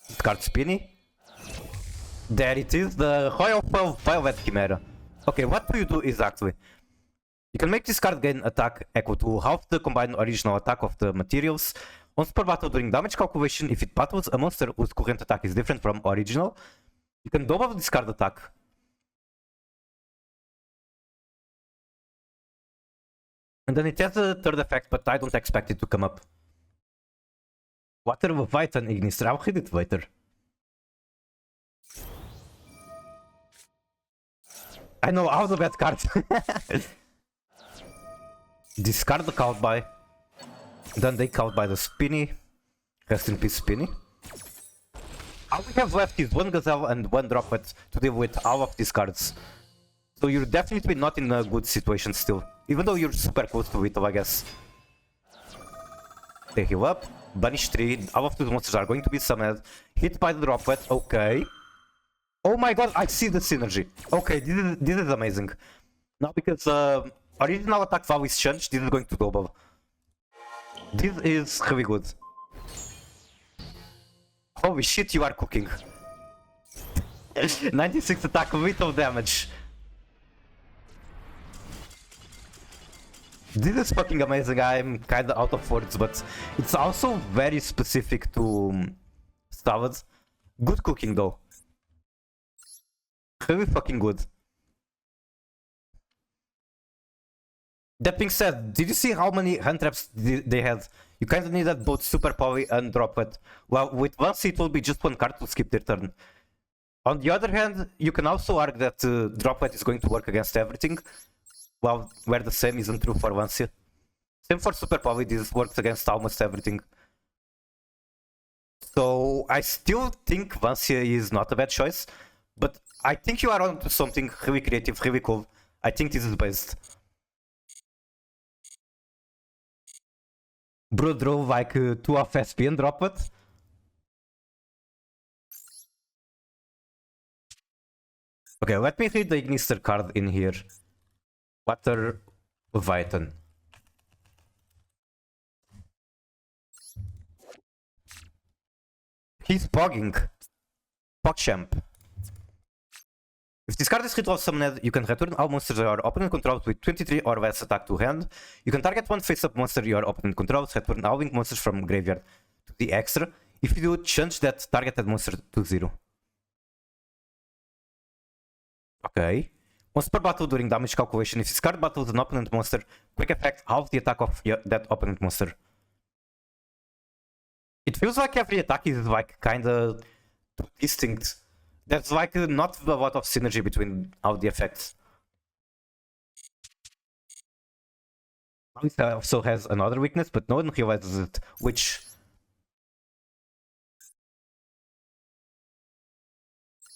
This card spinny. There it is, the Royal Violet Chimera. Okay, what do you do exactly? You can make this card gain attack equal to half the combined original attack of the materials. On super battle during damage calculation, if it battles a monster whose current attack is different from original, you can double this card attack. And then it has a third effect, but I don't expect it to come up. Water Leviathan Ignister, I'll read it later. I know, all the bad cards. Discard the called by. Then they called by the Spinny. Rest in peace, Spinny. All we have left is one Gazelle and one Droplet to deal with all of these cards. So you're definitely not in a good situation still. Even though you're super close to it, I guess. They heal up. Banish 3. All of those monsters are going to be summoned. Hit by the Droplet. Okay. Oh my god, I see the synergy. Okay, this is amazing. Now because original attack value is changed, this is going to double. This is really good. Holy shit, you are cooking. 96 attack, little damage. This is fucking amazing. I'm kinda out of words, but it's also very specific to salads. Good cooking though. Really fucking good. That being said, did you see how many hand traps they had? You kinda needed both Super Poly and Droplet. Well, with once it will be just one card to skip their turn. On the other hand, you can also argue that Droplet is going to work against everything. Well, where the same isn't true for Vancia. Same for Super Poly, this works against almost everything. So I still think Vancia is not a bad choice. But I think you are onto something really creative, really cool. I think this is best. Bro drove like 2 of SP and drop it. Okay, let me read the Ignister card in here. Water Leviathan. He's pogging. PogChamp. If this card is ritual summoned, you can return all monsters your opponent controls with 23 or less attack to hand. You can target one face-up monster your opponent controls, return all winged monsters from graveyard to the extra. If you do, change that targeted monster to 0. Okay. Once per battle during damage calculation, if this card battles an opponent monster, quick effect half the attack of that opponent monster. It feels like every attack is like kinda too distinct. There's like not a lot of synergy between all the effects. It also has another weakness, but no one realizes it, which...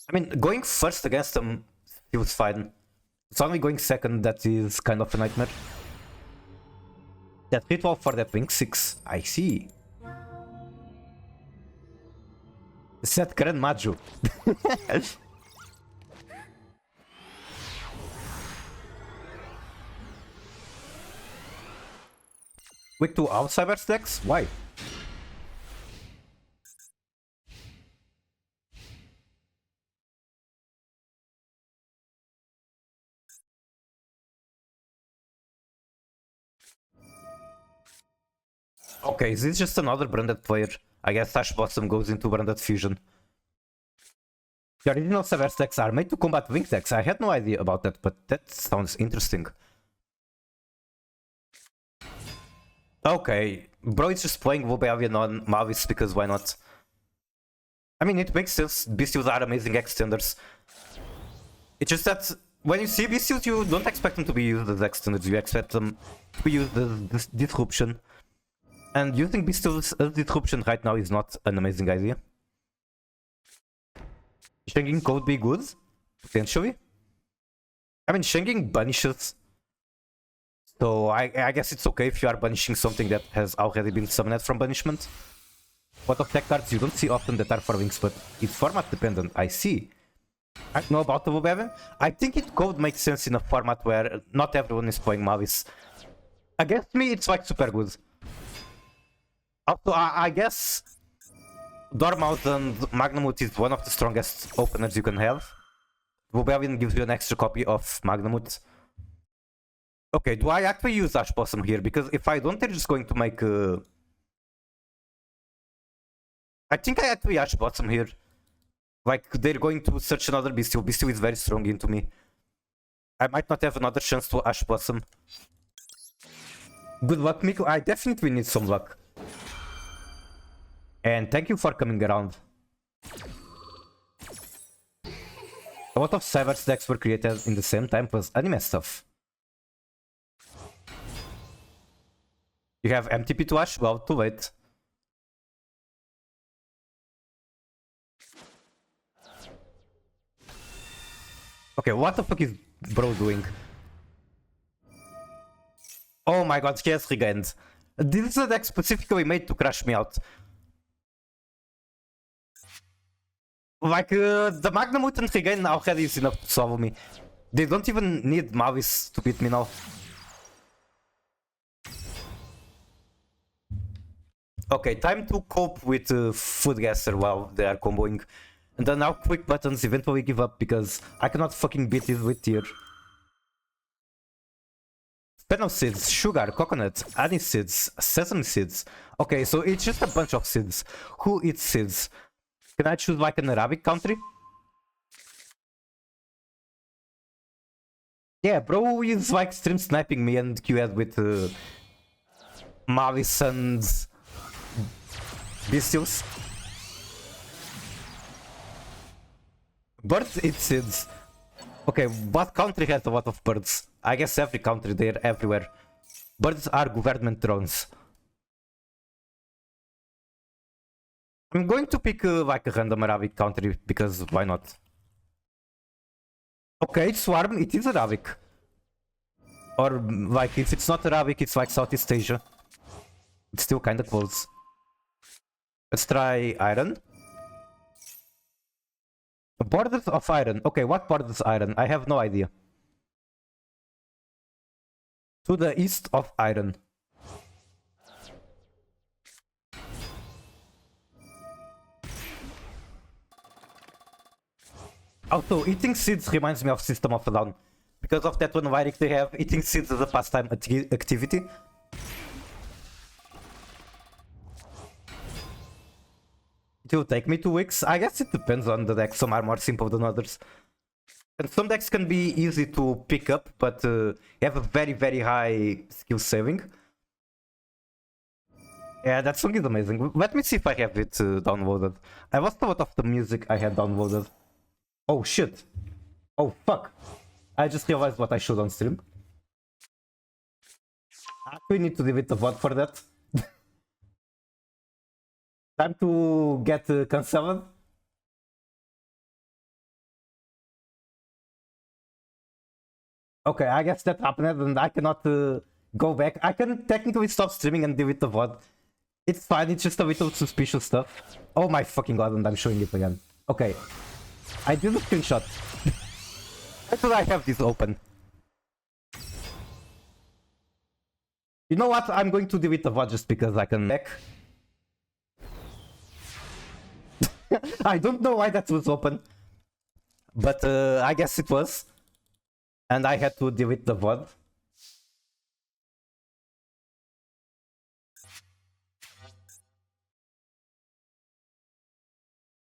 I mean, going first against them feels fine. It's only going second that is kind of a nightmare. That ritual for that wing 6, I see. Set Gran Maju. Weak to all Cyber decks? Why? Okay, is this just another branded player? I guess Ash Blossom goes into branded fusion. The original Cyber decks are made to combat wing decks. I had no idea about that, but that sounds interesting. Okay, bro, it's just playing Wolberian on Mavis because why not? I mean, it makes sense. Bestials are amazing extenders. It's just that when you see Bestials, you don't expect them to be used as extenders. You expect them to be used as disruption. And using Bestials as disruption right now is not an amazing idea. Shenging could be good, potentially. I mean, Shenging banishes. So I guess it's okay if you are banishing something that has already been summoned from banishment. What of tech cards you don't see often that are for wings, but it's format dependent, I see. I don't know about the Wobeben. I think it could make sense in a format where not everyone is playing Mavis. Against me, it's like super good. Also, I guess Dormouse and Magnamut is one of the strongest openers you can have. Wobeben gives you an extra copy of Magnamut. Okay, do I actually use Ash Blossom here? Because if I don't, they're just going to make... I think I actually Ash Blossom here. Like, they're going to search another Bestial. Bestial is very strong into me. I might not have another chance to Ash Blossom. Good luck, Miko. I definitely need some luck. And thank you for coming around. A lot of Cyber's decks were created in the same time as anime stuff. You have MTP to Ash? Well, too late. Okay, what the fuck is bro doing? Oh my god, he has regained. This is a deck specifically made to crash me out. Like, the Magnamut and Regain already is enough to solve me. They don't even need Mavis to beat me now. Okay, time to cope with Food Gasser while they are comboing. And then now quick buttons eventually give up because I cannot fucking beat it with tier. Fennel seeds, sugar, coconut, anise seeds, sesame seeds. Okay, so it's just a bunch of seeds. Who eats seeds? Can I choose like an Arabic country? Yeah, bro is like stream sniping me and QS with Mavis and Bestials. Birds eat seeds. Okay, what country has a lot of birds? I guess every country, they're everywhere. Birds are government drones. I'm going to pick like a random Arabic country because why not? Okay, Swarm, it is Arabic. Or like if it's not Arabic, it's like Southeast Asia. It's still kinda close. Let's try Iron. Borders of Iron. Okay, what borders Iron? I have no idea. To the east of Iron. Also, eating seeds reminds me of System of a Down. Because of that one lyric they have, eating seeds as a pastime activity. It will take me 2 weeks. I guess it depends on the deck. Some are more simple than others. And some decks can be easy to pick up, but have a very, very high skill saving. Yeah, that song is amazing. Let me see if I have it downloaded. I lost a lot of the music I had downloaded. Oh shit. Oh fuck. I just realized what I should on stream. We need to delete the VOD for that. Time to get cancelled. Okay, I guess that happened and I cannot go back. I can technically stop streaming and delete the VOD. It's fine, it's just a little suspicious stuff. Oh my fucking god, and I'm showing it again. Okay. I did a screenshot. Why do I have this open? You know what? I'm going to delete the VOD just because I can back. I don't know why that was open. But I guess it was. And I had to delete the VOD.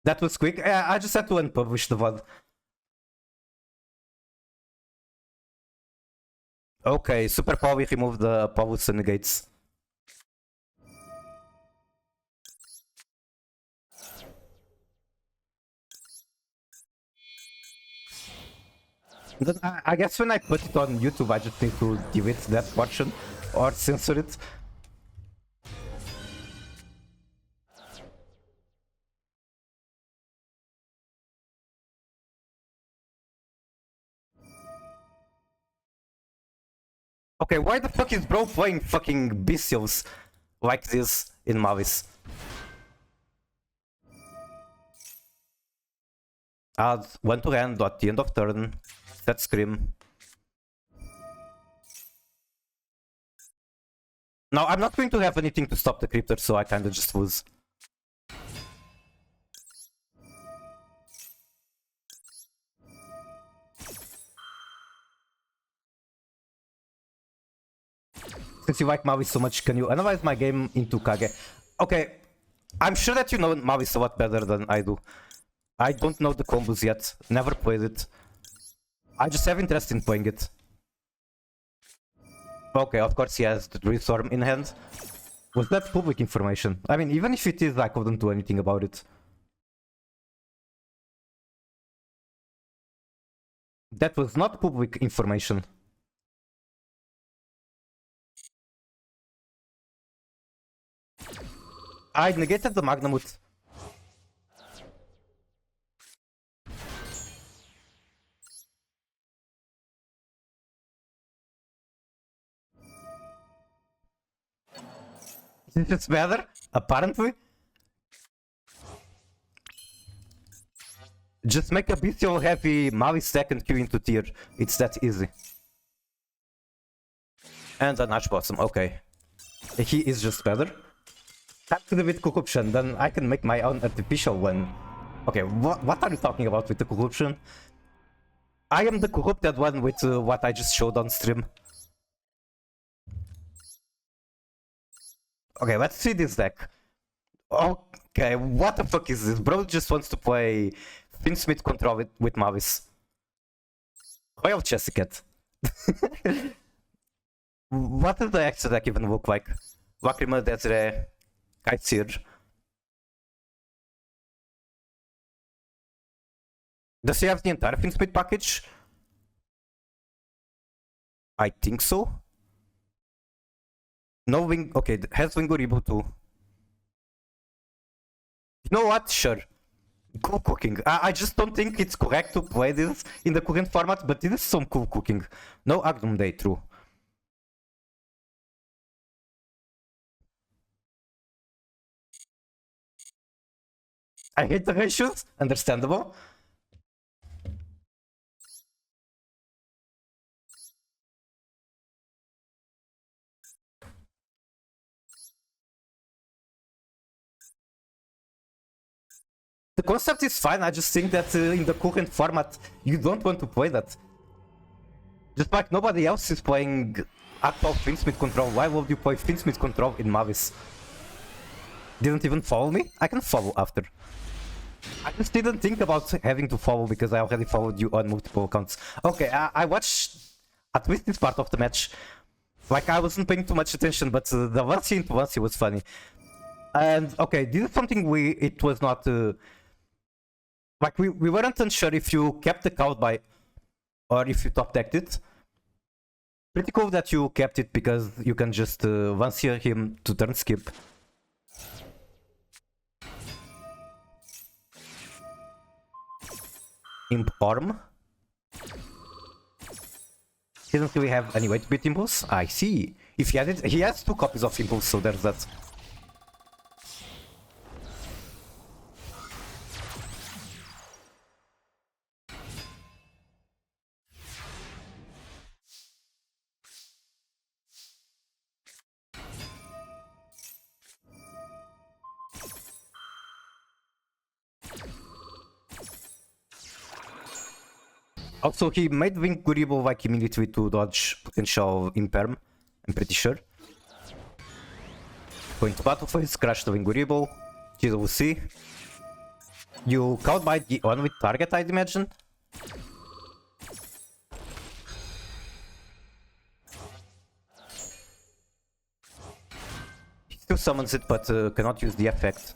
That was quick. I just had to unpublish the VOD. Okay, Super Power, we remove the Paulus and negates. Then I guess when I put it on YouTube, I just need to delete that portion or censor it. Okay, why the fuck is bro playing fucking Bestials like this in Mavis? Add 1 to hand at the end of turn. Set Scream. Now, I'm not going to have anything to stop the Cryptor, so I kinda just lose. Since you like Mavi so much, can you analyze my game into Kage? Okay, I'm sure that you know Mavi a lot better than I do. I don't know the combos yet, never played it. I just have interest in playing it. Okay, of course he has the Storm in hand. Was that public information? I mean, even if it is, I couldn't do anything about it. That was not public information. I negated the Magnamut. It's better, apparently. Just make a bestial heavy Mavi second Q into tier. It's that easy. And an Archblossom, okay. He is just better. Tap to the with corruption, then I can make my own artificial one. Okay, what are you talking about with the corruption? I am the corrupted one with what I just showed on stream. Okay, let's see this deck. Okay, what the fuck is this? Bro just wants to play Finsmith control with Mavis. Royal Chessicat. What does the extra deck even look like? Lacrima, Desiree, Kiteseer. Does he have the entire Finsmith package? I think so. No wing. Okay, has Wingoribo too. You know what? Sure. Cool cooking. I just don't think it's correct to play this in the current format, but this is some cool cooking. No Agnum Day, true. I hate the ratios, understandable. The concept is fine, I just think that in the current format, you don't want to play that. Just like nobody else is playing actual Finsmith control, why would you play Finsmith control in Mavis? Didn't even follow me? I can follow after. I just didn't think about having to follow because I already followed you on multiple accounts. Okay, I watched at least this part of the match. Like, I wasn't paying too much attention, but the Versi into Versi was funny. And, okay, this is something it was not... like, we weren't unsure if you kept the count by... or if you top decked it. Pretty cool that you kept it because you can just Vanseer him to turn skip. Imp Orm. He doesn't really have any way to beat Impulse. I see. If he had it, he has 2 copies of Impulse, so there's that. Also, he made Wingoribo like immediately to dodge potential Imperm, I'm pretty sure. Going to battle phase, crash the Wingoribo, GWC. You count by the on with target, I'd imagine. He still summons it, but cannot use the effect.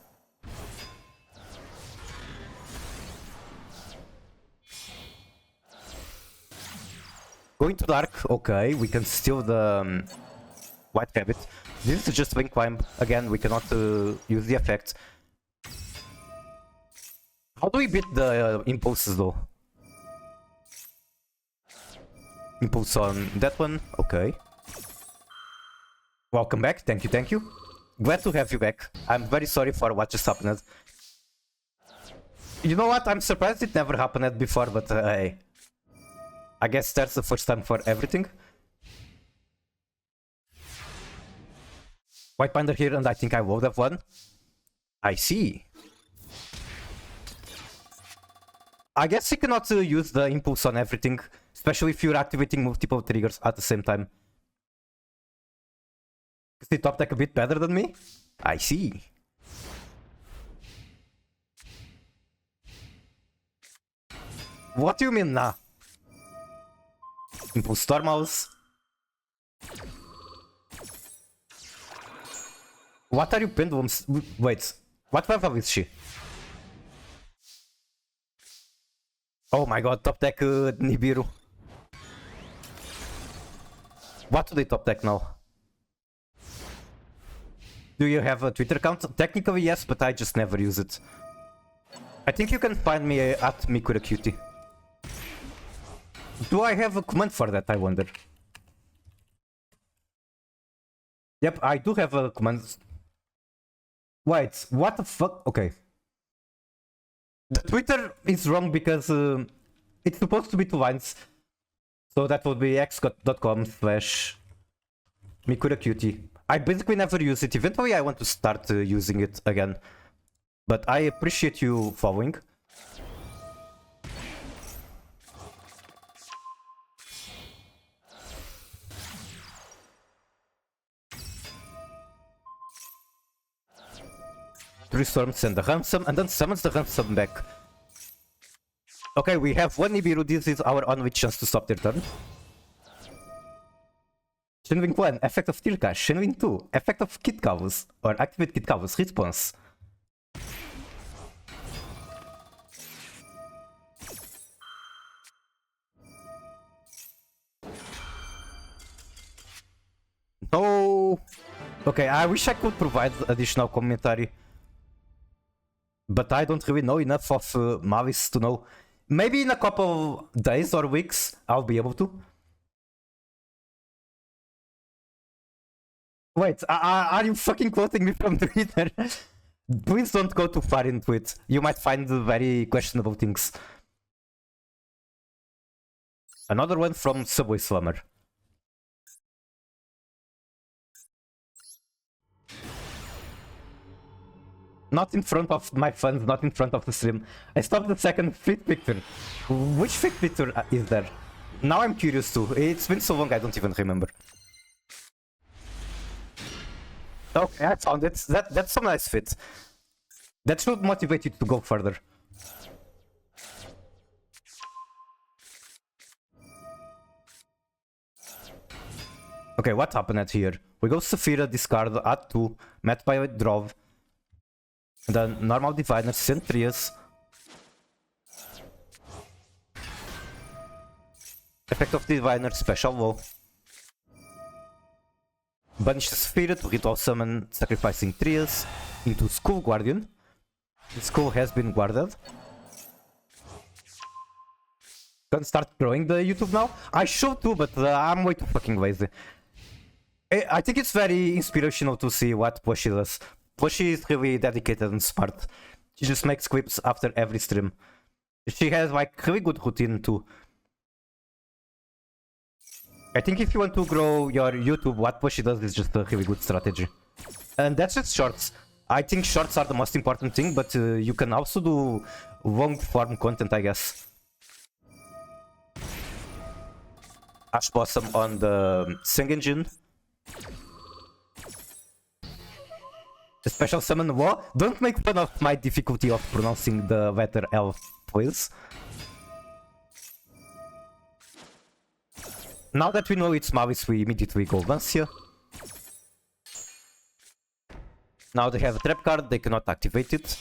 Going to dark, okay, we can steal the White Rabbit. This is just Wing Climb, again, we cannot use the effect. How do we beat the impulses though? Impulse on that one, okay. Welcome back, thank you. Glad to have you back. I'm very sorry for what just happened. You know what? I'm surprised it never happened before, but hey. I guess that's the first time for everything. White Panda here, and I think I would have won. I see. I guess you cannot use the impulse on everything, especially if you're activating multiple triggers at the same time. Is the top deck a bit better than me? I see. What do you mean, nah? Impulse Stormhouse. What are you pendulums? Wait, what level is she? Oh my god, top deck Nibiru. What do they top deck now? Do you have a Twitter account? Technically yes, but I just never use it. I think you can find me at Mikuracutie. Do I have a command for that, I wonder? Yep, I do have a command. Wait, what the fuck? Okay. The Twitter is wrong because it's supposed to be 2 lines. So that would be x.com/Mikuracutie. I basically never use it. Eventually I want to start using it again. But I appreciate you following. Three storms and the ransom, and then summons the ransom back. Okay, we have one Nibiru. This is our only chance to stop their turn. Shenwing 1, effect of Tirkash. Shenwing 2, effect of Kitkaus, or activate Kitkaus response. No. Okay, I wish I could provide additional commentary. But I don't really know enough of Mavis to know. Maybe in a couple days or weeks I'll be able to. Wait, are you fucking quoting me from Twitter? Please don't go too far into it. You might find very questionable things. Another one from Subway Slammer. Not in front of my fans, not in front of the stream. I stopped the second fit picture. Which fit picture is there? Now I'm curious too. It's been so long I don't even remember. Okay, I found it. That's some nice fit. That should motivate you to go further. Okay, what happened here? We go Saphira, discard, add 2, met by a Drov. Then normal diviner, Centrius. Effect of diviner, special low. Banish the spirit, ritual summon, sacrificing Trias into Skull Guardian. The skull has been guarded. Gonna start growing the YouTube now. I should too, but I'm way too fucking lazy. I think it's very inspirational to see what Plushie does. Plushie is really dedicated and smart. She just makes clips after every stream. She has like really good routine too. I think if you want to grow your YouTube, what Plushie does is just a really good strategy. And that's just shorts. I think shorts are the most important thing, but you can also do long form content, I guess. Ash Blossom on the Sing Engine. The special summon Wo? Don't make fun of my difficulty of pronouncing the letter L, please. Now that we know it's Mavis, we immediately go Lancia. Now they have a trap card, they cannot activate it.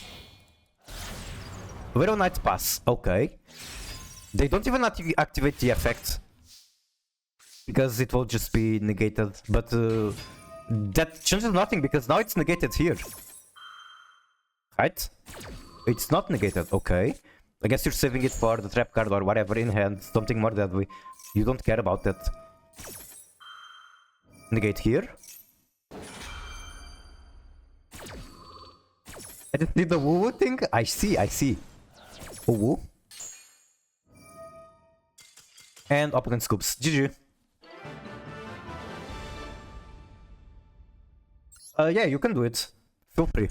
Widow Knight pass, okay. They don't even activate the effect. Because it will just be negated, but that changes nothing because now it's negated here. Right? It's not negated, okay. I guess you're saving it for the trap card or whatever in hand, something more deadly. You don't care about that. Negate here. I just did the woo-woo thing? I see, I see. Ooh. And opponent scoops. GG. Yeah, you can do it. Feel free.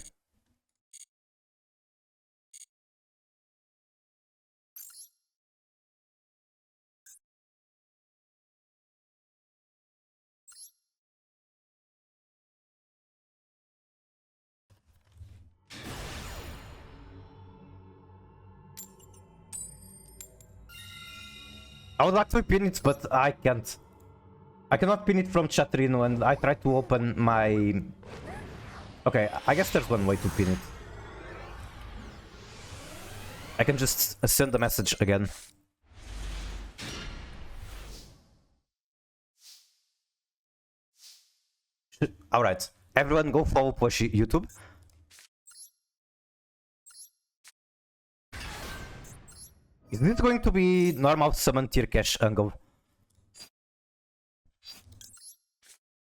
I would like to pin it, but I can't. I cannot pin it from Chatrino, and I tried to open my... Okay, I guess there's one way to pin it. I can just send the message again. Alright, everyone go follow Poshi YouTube. Is this going to be normal summon tier cash angle?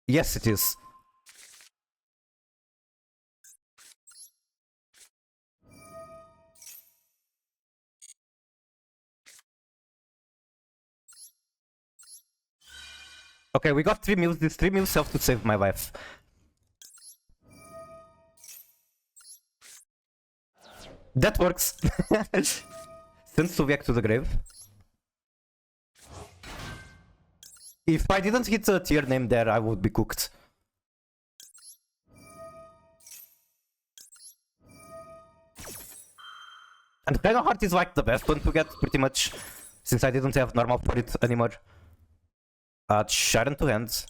Yes, it is. Okay, we got 3 meals. These 3 meals have to save my life. That works. Send Suviak to the grave. If I didn't hit a tier name there, I would be cooked. And Heart is like the best one to get, pretty much, since I didn't have normal for it anymore. Sharon to hands.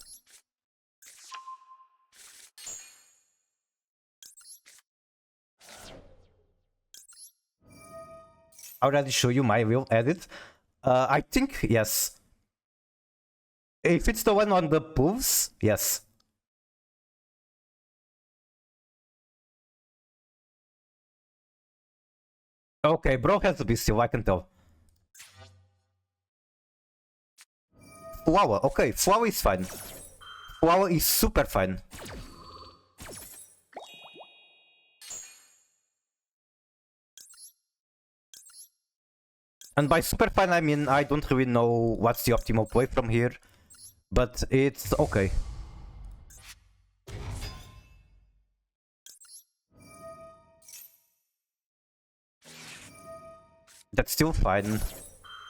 I already show you my real edit. I think yes. If it's the one on the poofs, yes. Okay, bro has to be still, I can tell. Flower, okay, Flower is fine. Flower is super fine. And by super fine, I mean I don't really know what's the optimal play from here, but it's okay. That's still fine,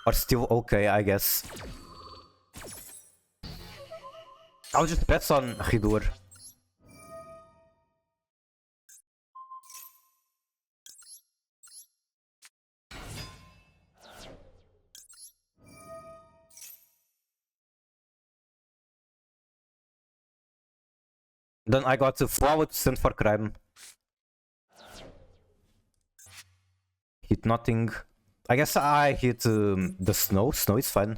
or still okay, I guess. I'll just press on Hidur. Then I got to Flower to send for crime. Hit nothing. I guess I hit the snow. Snow is fine.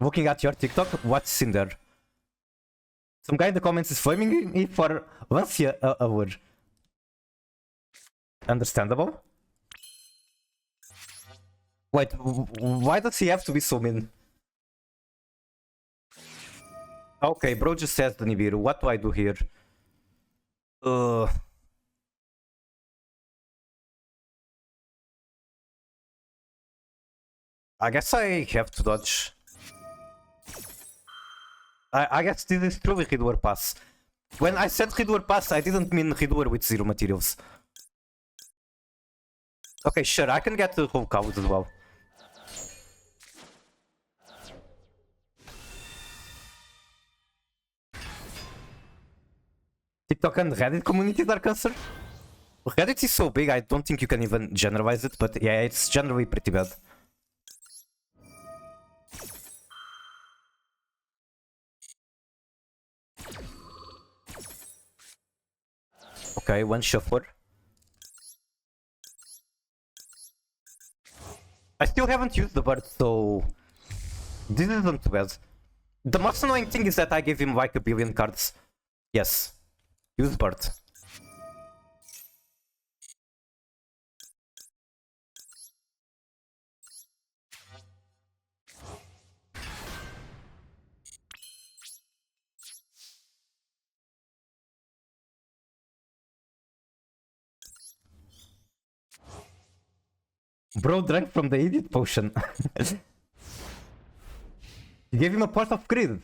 Looking at your TikTok, what's in there? Some guy in the comments is flaming me for once a word. Understandable. Wait, why does he have to be so mean? Okay, bro just says the Nibiru. What do I do here? I guess I have to dodge. I guess this is truly Hidur Pass. When I said Hidur Pass, I didn't mean Hidur with 0 materials. Okay, sure, I can get the whole cows as well. TikTok and Reddit communities are concerned? Reddit is so big, I don't think you can even generalize it, but yeah, it's generally pretty bad. Okay, one shuffler. I still haven't used the bird, so this isn't too bad. The most annoying thing is that I gave him like 1 billion cards. Yes. Use bird. Bro drank from the idiot potion. You gave him a pot of greed.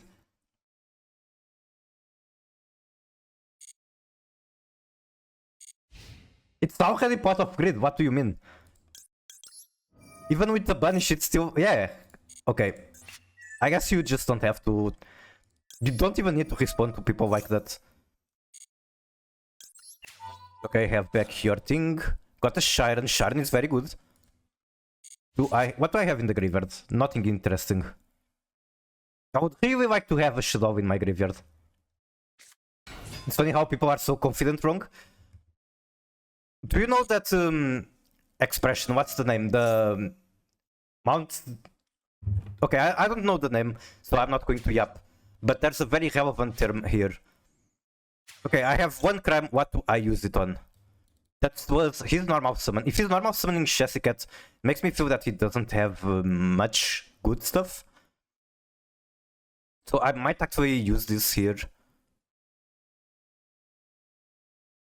It's already pot of greed, what do you mean? Even with the banish, it's still... Yeah. Okay. I guess you just don't have to... You don't even need to respond to people like that. Okay, have back your thing. Got a Shiren. Shiren is very good. What do I have in the graveyard? Nothing interesting. I would really like to have a Shadow in my graveyard. It's funny how people are so confident wrong. Do you know that expression? What's the name? The Mount... Okay, I don't know the name, so I'm not going to yap. But there's a very relevant term here. Okay, I have one crime. What do I use it on? That was his normal summon. If he's normal summoning Chessicat, makes me feel that he doesn't have much good stuff. So I might actually use this here.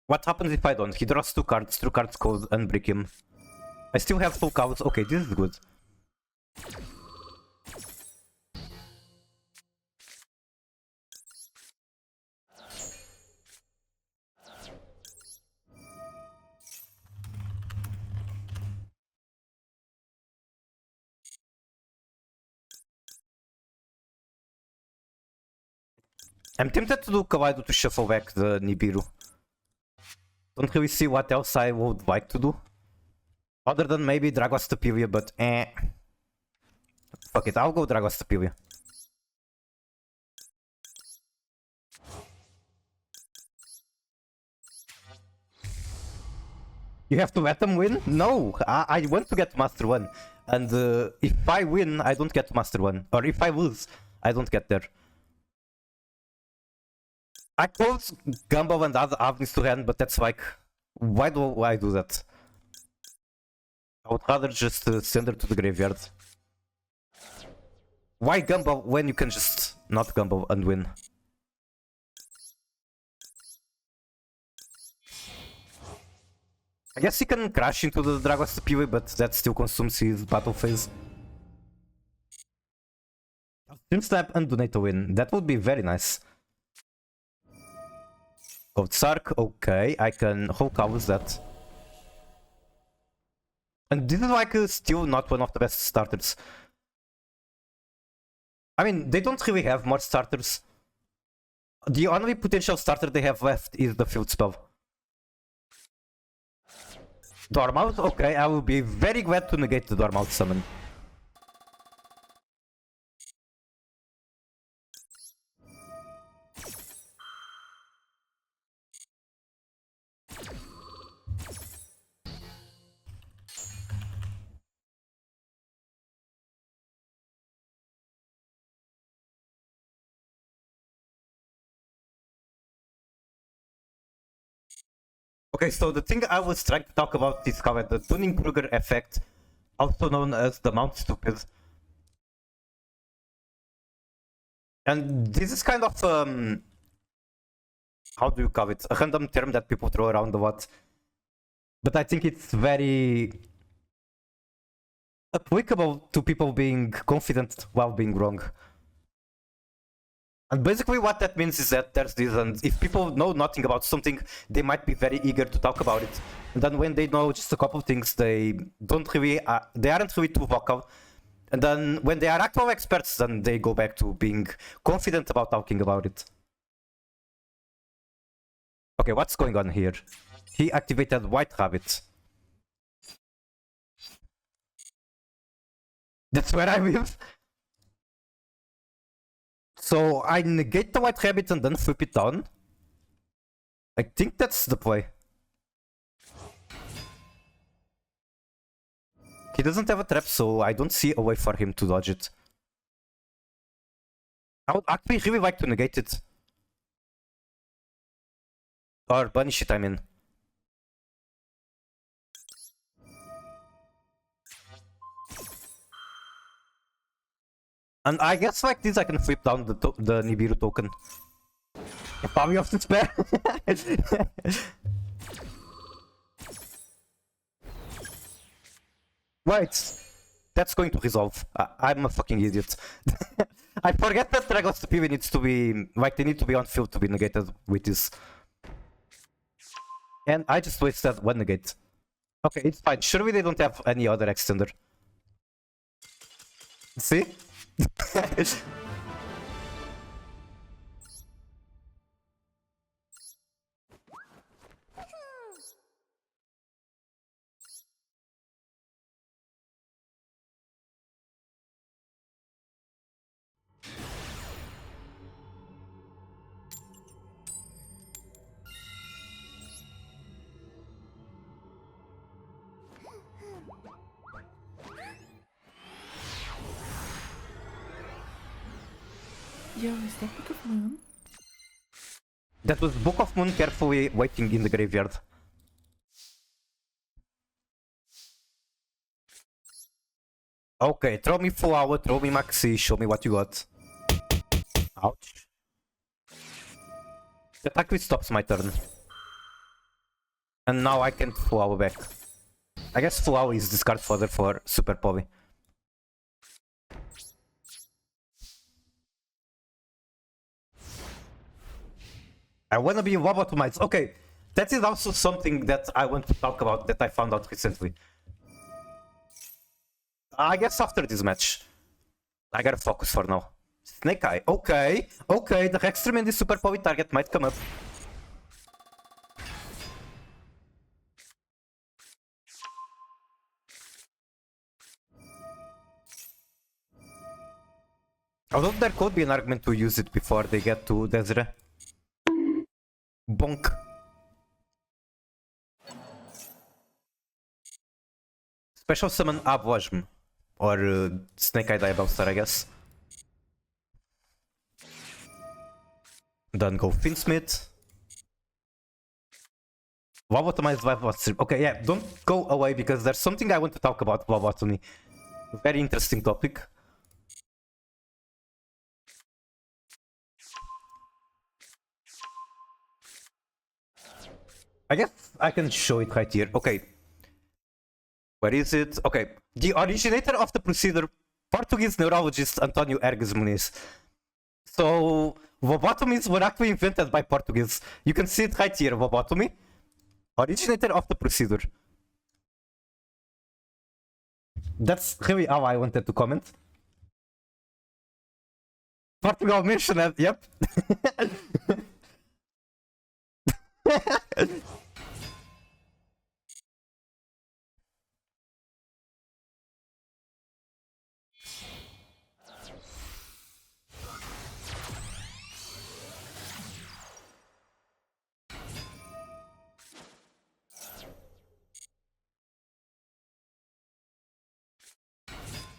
What happens if I don't? He draws 2 cards cold, unbrick him. I still have full cows. Okay, this is good. I'm tempted to do Kaleido to shuffle back the Nibiru. Don't really see what else I would like to do. Other than maybe Dragostapelia, but fuck it, I'll go Dragostapelia. You have to let them win? No, I want to get Master 1. And if I win, I don't get Master 1. Or if I lose, I don't get there. I close Gumball and other avenues to hand, but that's like... Why do I do that? I would rather just send her to the graveyard. Why Gumball when you can just not Gumball and win? I guess he can crash into the Dragostapelia, but that still consumes his battle phase. Stream Snap and donate to win. That would be very nice. Code Sark, okay, I can... How covers that? And this is like still not one of the best starters. I mean, they don't really have much starters. The only potential starter they have left is the field spell. Dormouse, okay, I will be very glad to negate the Dormouse summon. Okay, so the thing I was trying to talk about is called the Dunning-Kruger effect, also known as the Mount Stupid. And this is kind of, how do you call it? A random term that people throw around a lot. But I think it's very applicable to people being confident while being wrong. And basically what that means is that there's this, and if people know nothing about something, they might be very eager to talk about it. And then when they know just a couple of things, they aren't really too vocal. And then when they are actual experts, then they go back to being confident about talking about it. Okay, what's going on here? He activated White Rabbit. That's where I live. So I negate the White Rabbit and then flip it down. I think that's the play. He doesn't have a trap, so I don't see a way for him to dodge it. I would actually really like to negate it. Or banish it, I mean. And I guess like this I can flip down the Nibiru token. Power of the spare. Wait, that's going to resolve. I'm a fucking idiot. I forget that Dragos PV needs to be, like, they need to be on field to be negated with this. And I just wasted one negate. Okay, it's fine. Surely they don't have any other extender. See? Yo, is that Book of Moon? That was Book of Moon carefully waiting in the graveyard. Okay, throw me full hour, throw me Maxi, show me what you got. Ouch. The attack which stops my turn. And now I can full hour back. I guess full hour is discard fodder for Super Poly. I wanna be lobotomized. Okay, that is also something that I want to talk about that I found out recently. I guess after this match. I gotta focus for now. Snake Eye. Okay, okay, the Hextream and the Super Poly target might come up. Although there could be an argument to use it before they get to Desiree. Bonk. Special summon Abwajm. Or Snake Eye Diabellstar, I guess. Then go Finsmith. Lobotomize Lobotomy. Okay, yeah, don't go away because there's something I want to talk about Lobotomy. Very interesting topic. I guess I can show it right here. Okay. Where is it? Okay. The originator of the procedure, Portuguese neurologist Antonio Ergues Muniz. So, lobotomies were actually invented by Portuguese. You can see it right here, lobotomy. Originator of the procedure. That's really how I wanted to comment. Portugal mentioned it, yep.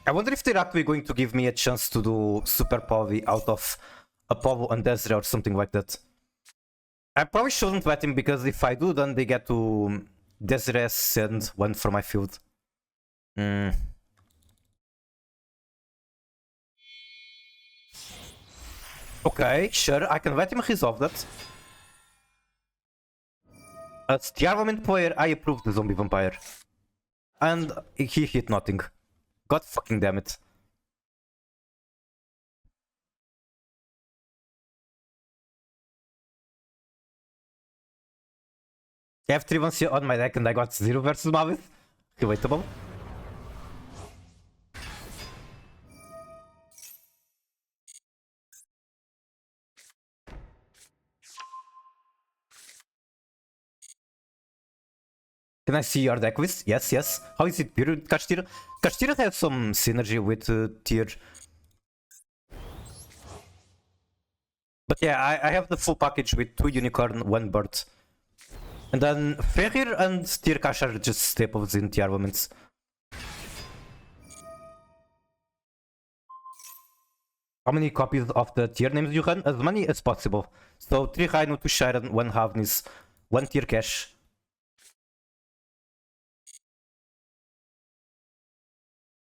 I wonder if they're actually going to give me a chance to do Super Poly out of Apollo and Desiree or something like that. I probably shouldn't let him because if I do, then they get to Desiree send one for my field. Okay, sure, I can let him resolve that. As the armament player, I approve the zombie vampire. And he hit nothing. God fucking damn it. I have Trivancia on my deck and I got 0 versus Mavis. Relatable. Can I see your deck list? Yes, yes. How is it pure with Kashtira? Kashtira has some synergy with tier. But yeah, I have the full package with 2 unicorn, 1 bird. And then Fenrir and tier Kash are just staples in the armaments. How many copies of the tier names you run? As many as possible. So 3 Rhino, 2 Sharon, 1 Havnis, 1 tier Cash.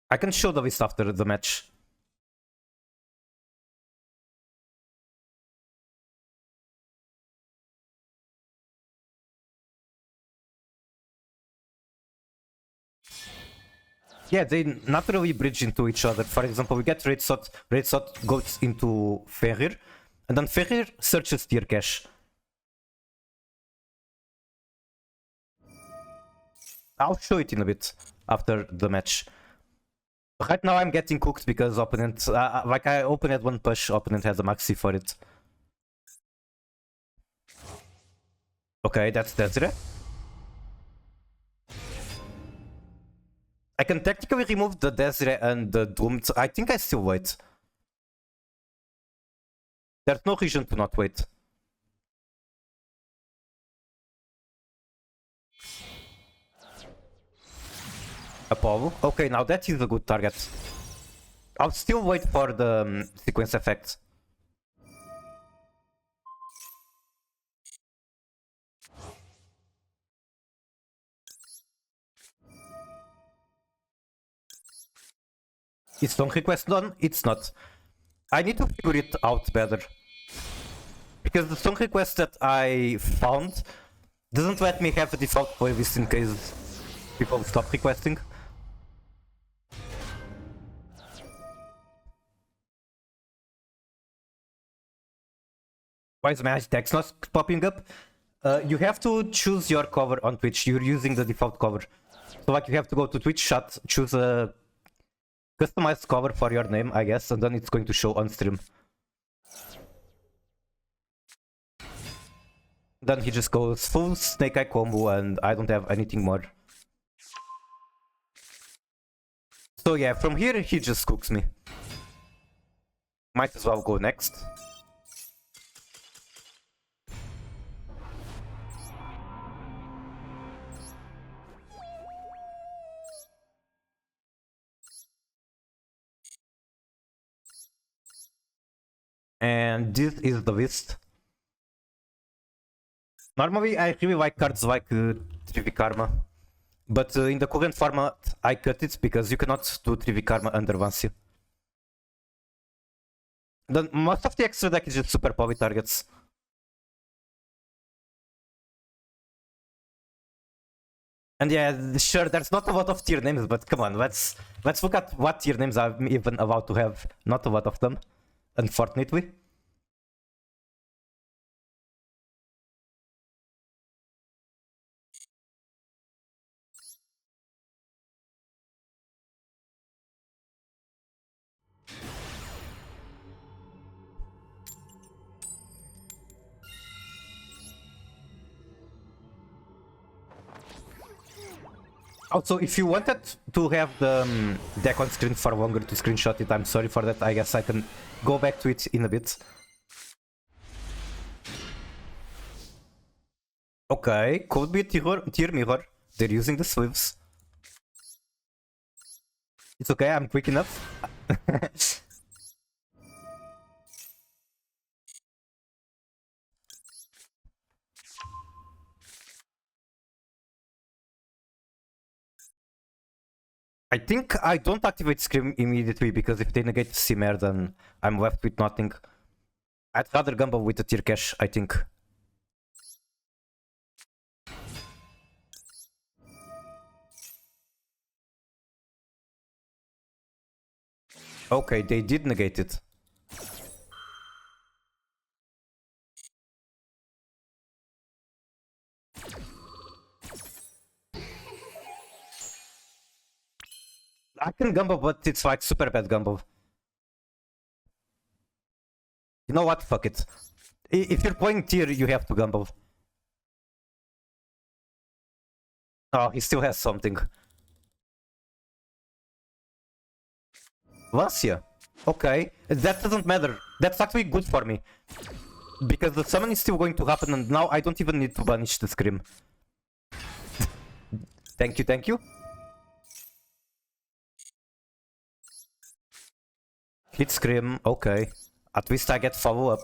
I can show the list after the match. Yeah, they naturally bridge into each other. For example, we get Red Sot goes into Ferrir, and then Ferrir searches tier cache. I'll show it in a bit after the match. Right now I'm getting cooked because opponent, like I open at one push, opponent has a maxi for it. Okay, that's Desiree. I can technically remove the Desiree and the Doomed. I think I still wait. There's no reason to not wait. Apollo. Okay, now that is a good target. I'll still wait for the sequence effect. Is Song Request done? It's not. I need to figure it out better. Because the Song Request that I found doesn't let me have a default playlist in case people stop requesting. Why is my text not popping up? You have to choose your cover on Twitch. You're using the default cover. So like you have to go to Twitch chat, choose a customized cover for your name, I guess, and then it's going to show on stream. Then he just goes full Snake Eye combo and I don't have anything more. So yeah, from here he just cooks me. Might as well go next. And this is the list. Normally I really like cards like Trivikarma. But in the current format I cut it because you cannot do Trivikarma under Vansia. Then most of the extra deck is just super poly targets. And yeah, sure, there's not a lot of tier names, but come on, let's look at what tier names I'm even about to have. Not a lot of them, unfortunately. Also, if you wanted to have the deck on screen for longer to screenshot it, I'm sorry for that. I guess I can go back to it in a bit. Okay, could be a tier mirror. They're using the sleeves. It's okay, I'm quick enough. I think I don't activate Scream immediately because if they negate Simmer, then I'm left with nothing. I'd rather gamble with the tier cache, I think. Okay, they did negate it. I can gamble, but it's like super bad gamble. You know what? Fuck it. If you're playing tier, you have to gamble. Oh, he still has something. Lancia. Okay, that doesn't matter. That's actually good for me. Because the summon is still going to happen and now I don't even need to banish the Scream. Thank you, thank you. Hit Scream, okay. At least I get follow-up.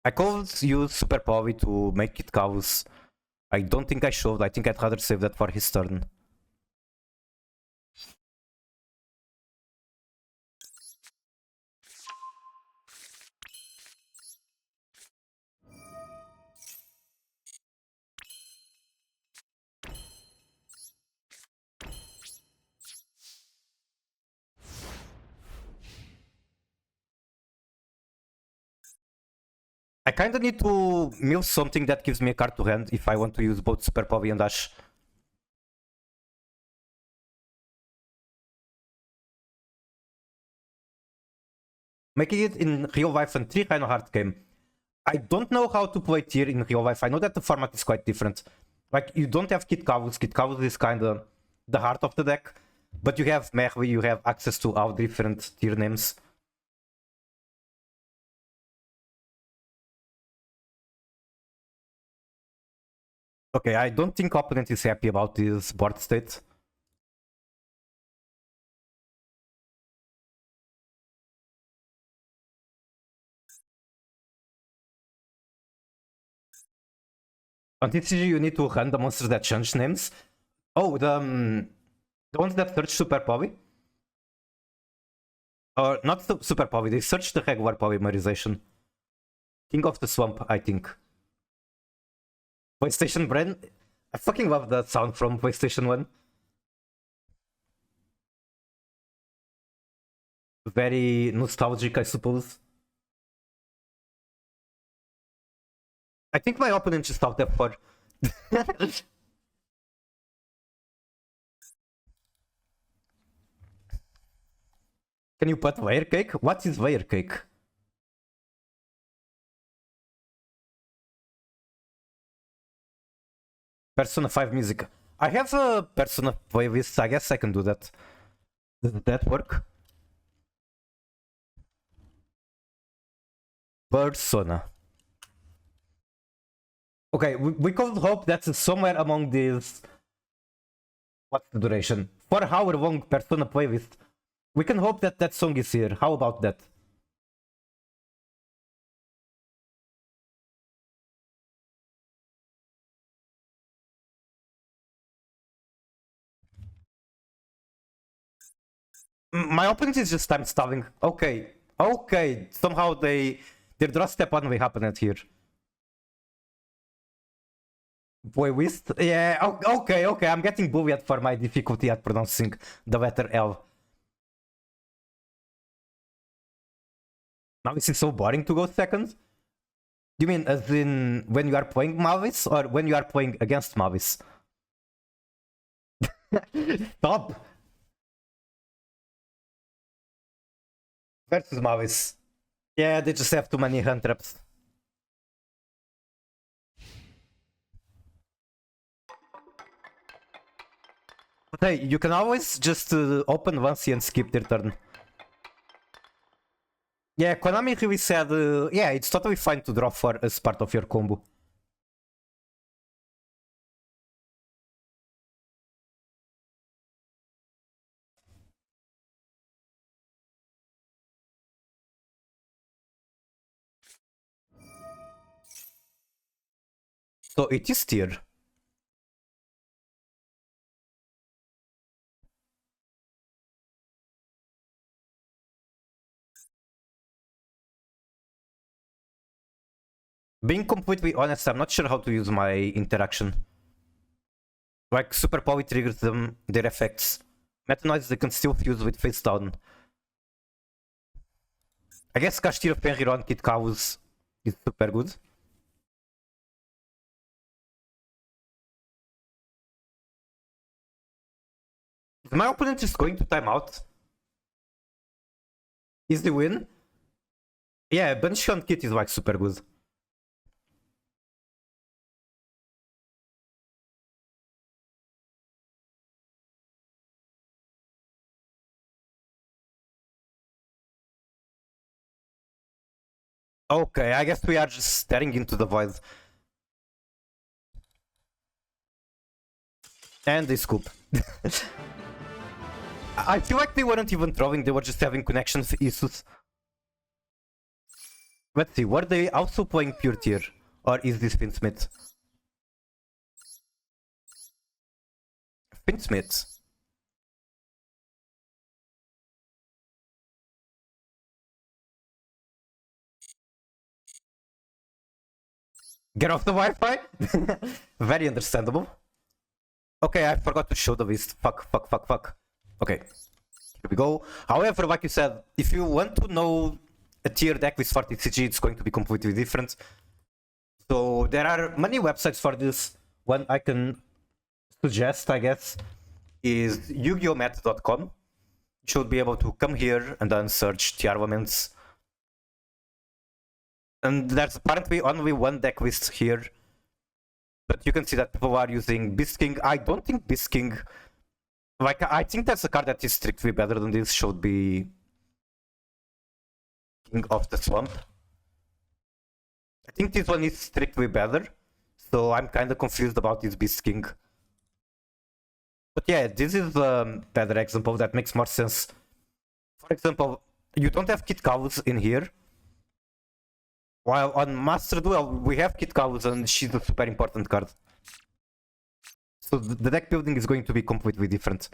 I could use Super Power to make it Chaos. I don't think I should. I think I'd rather save that for his turn. I kinda need to mill something that gives me a card to hand if I want to use both Super Povi and Dash. Making it in real life and 3 kinda hard game. I don't know how to play tier in real life. I know that the format is quite different. Like, you don't have Kit Kavus. Kit Kavus is kinda the heart of the deck. But you have Mehwi, you have access to all different tier names. Okay, I don't think opponent is happy about this board state. On TCG you need to run the monsters that change names. Oh, the ones that search Super Povi? Or not Super Povi, they search the regular polymerization. King of the Swamp, I think. PlayStation brand? I fucking love that sound from PlayStation 1. Very nostalgic, I suppose. I think my opponent just out F4. Can you put layer cake? What is layer cake? Persona 5 music. I have a Persona playlist, I guess I can do that. Does that work? Persona. Okay, we could hope that's somewhere among these. What's the duration? 4-hour long Persona playlist. We can hope that that song is here. How about that? My opponent is just time stalling. Okay, okay. Somehow their draw step one will happen here. Playlist? Yeah, okay, okay. I'm getting bullied for my difficulty at pronouncing the letter L. Now this is so boring to go second. You mean as in when you are playing Mavis or when you are playing against Mavis? Stop! Versus Mavis. Yeah, they just have too many hand traps. But hey, you can always just open once and skip their turn. Yeah, Konami really said, yeah, it's totally fine to draw 4 as part of your combo. So it is tier. Being completely honest, I'm not sure how to use my interaction. Like, Super Poly triggers them, their effects. Meta Noise they can still fuse with face down. I guess Castillo Penriron Kit Kavus is super good. Is my opponent just going to timeout? Is the win? Yeah, Banshee on Kit is like super good. Okay, I guess we are just staring into the void. And they scoop. I feel like they weren't even throwing, they were just having connection issues. Let's see, were they also playing pure tier? Or is this Finsmith? Finsmith. Get off the Wi-Fi? Very understandable. Okay, I forgot to show the list. Fuck. Okay. Here we go. However, like you said, if you want to know a tier deck with 40 CG, it's going to be completely different. So there are many websites for this. One I can suggest, I guess, is YugiOhMet.com. You should be able to come here and then search tier armaments. And there's apparently only one deck list here. But you can see that people are using Beast King. I don't think Beast King... Like, I think that's a card that is strictly better than this. Should be King of the Swamp. I think this one is strictly better. So I'm kind of confused about this Beast King. But yeah, this is a better example that makes more sense. For example, you don't have Kitkalus in here. While on Master Duel, we have Kitkalus and she's a super important card. So the deck building is going to be completely different.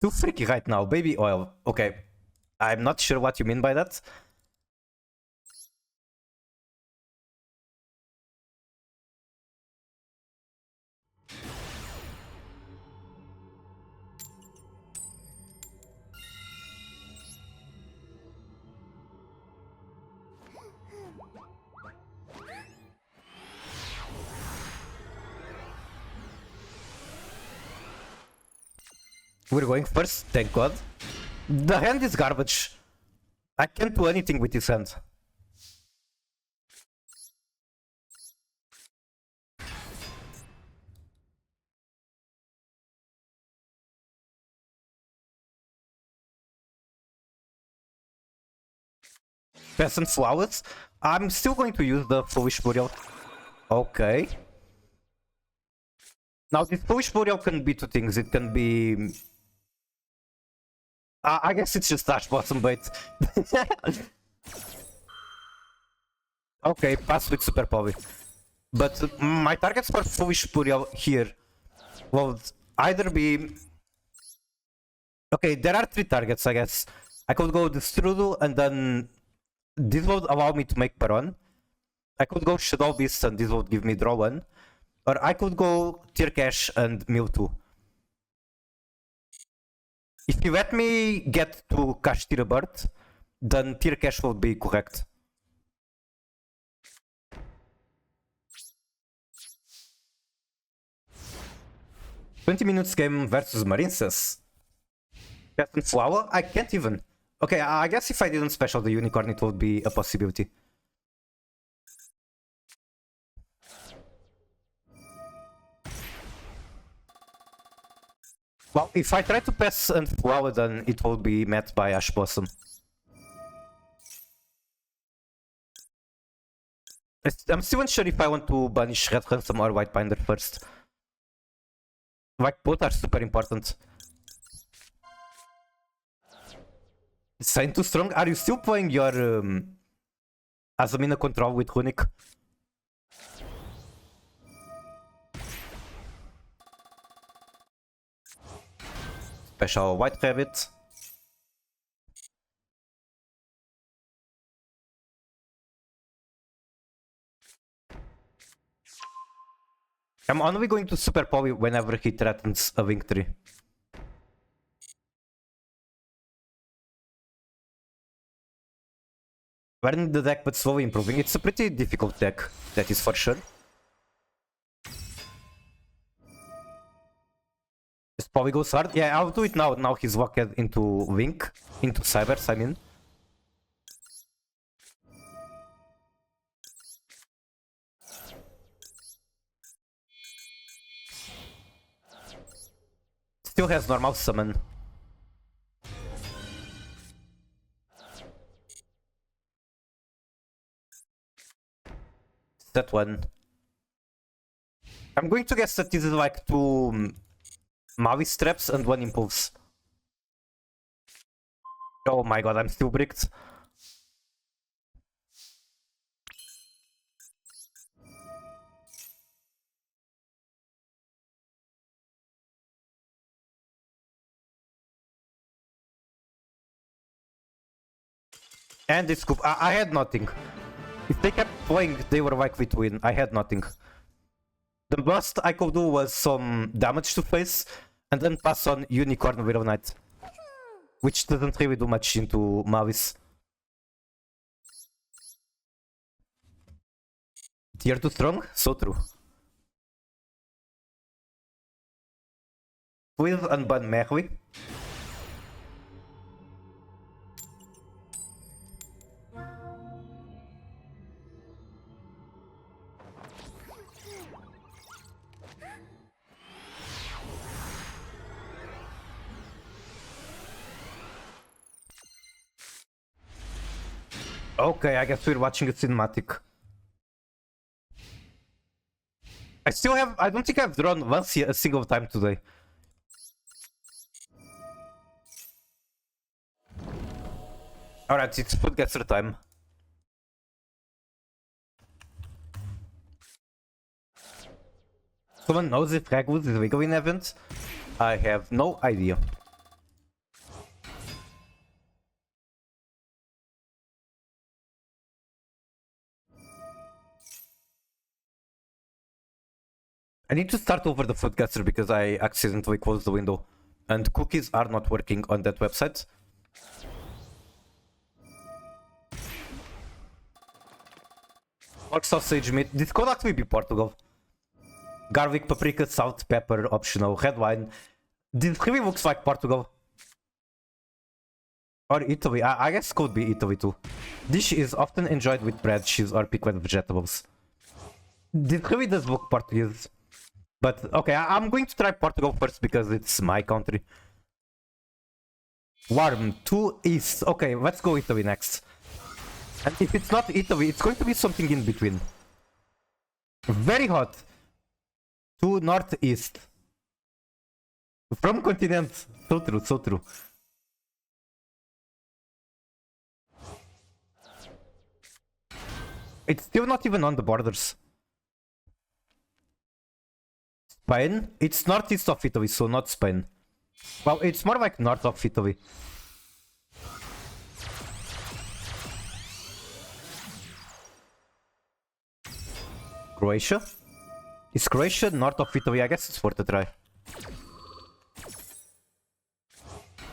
Too freaky right now, baby oil. Okay, I'm not sure what you mean by that. We're going first, thank god. The hand is garbage. I can't do anything with this hand. Peasant Flowers. I'm still going to use the Foolish Burial. Okay. Now this Foolish Burial can be two things. It can be... I guess it's just Ash Blossom bait. Okay, pass with Super Poly. But my targets for Foolish Burial here will either be... Okay, there are three targets, I guess. I could go the Strudel and then this would allow me to make Baron. I could go Shadow Beast and this would give me draw 1. Or I could go Tirkash and Mewtwo. If you let me get to Kashtira Bird, then Tirkash will be correct. "20 minutes game versus Marincess. Peasant Flower? I can't even. Okay, I guess if I didn't special the Unicorn, it would be a possibility. Well, if I try to pass and Flower, then it will be met by Ash Blossom. I'm still unsure if I want to banish Red Ransom or White Binder first. Like, both are super important. Saint too strong? Are you still playing your Azamina control with Runic? Special White Rabbit. I'm only going to Super Poly whenever he threatens a victory. Learning the deck but slowly improving. It's a pretty difficult deck, that is for sure. Is Poly goes hard? Yeah, I'll do it now. Now he's locked into Link, into Cybers, I mean. Still has normal summon. That one. I'm going to guess that this is like two Mavis traps and one impulse. Oh my god, I'm still bricked. And this scoop. I had nothing. If they kept playing, they were likely to win. I had nothing. The most I could do was some damage to face, and then pass on Unicorn Willow Knight. which doesn't really do much into Mavis. Tier 2 strong? So true. Please unban Mehwi. Okay, I guess we're watching a cinematic. I don't think I've drawn once a single time today. Alright, it's Footcaster time. Someone knows if Ragwood is legal in events? I have no idea. I need to start over the Footcaster because I accidentally closed the window. And cookies are not working on that website. Pork sausage meat. This could actually be Portugal. Garlic, paprika, salt, pepper, optional, red wine. This really looks like Portugal. Or Italy. I guess could be Italy too. Dish is often enjoyed with bread, cheese, or pickled vegetables. This really does look Portuguese. But okay, I'm going to try Portugal first because it's my country. Warm, 2 east. Okay, let's go Italy next. And if it's not Italy, it's going to be something in between. Very hot. 2 northeast. From continent. So true, so true. It's still not even on the borders. Spain? It's northeast of Italy, so not Spain. Well, it's more like north of Italy. Croatia? Is Croatia north of Italy? I guess it's worth a try.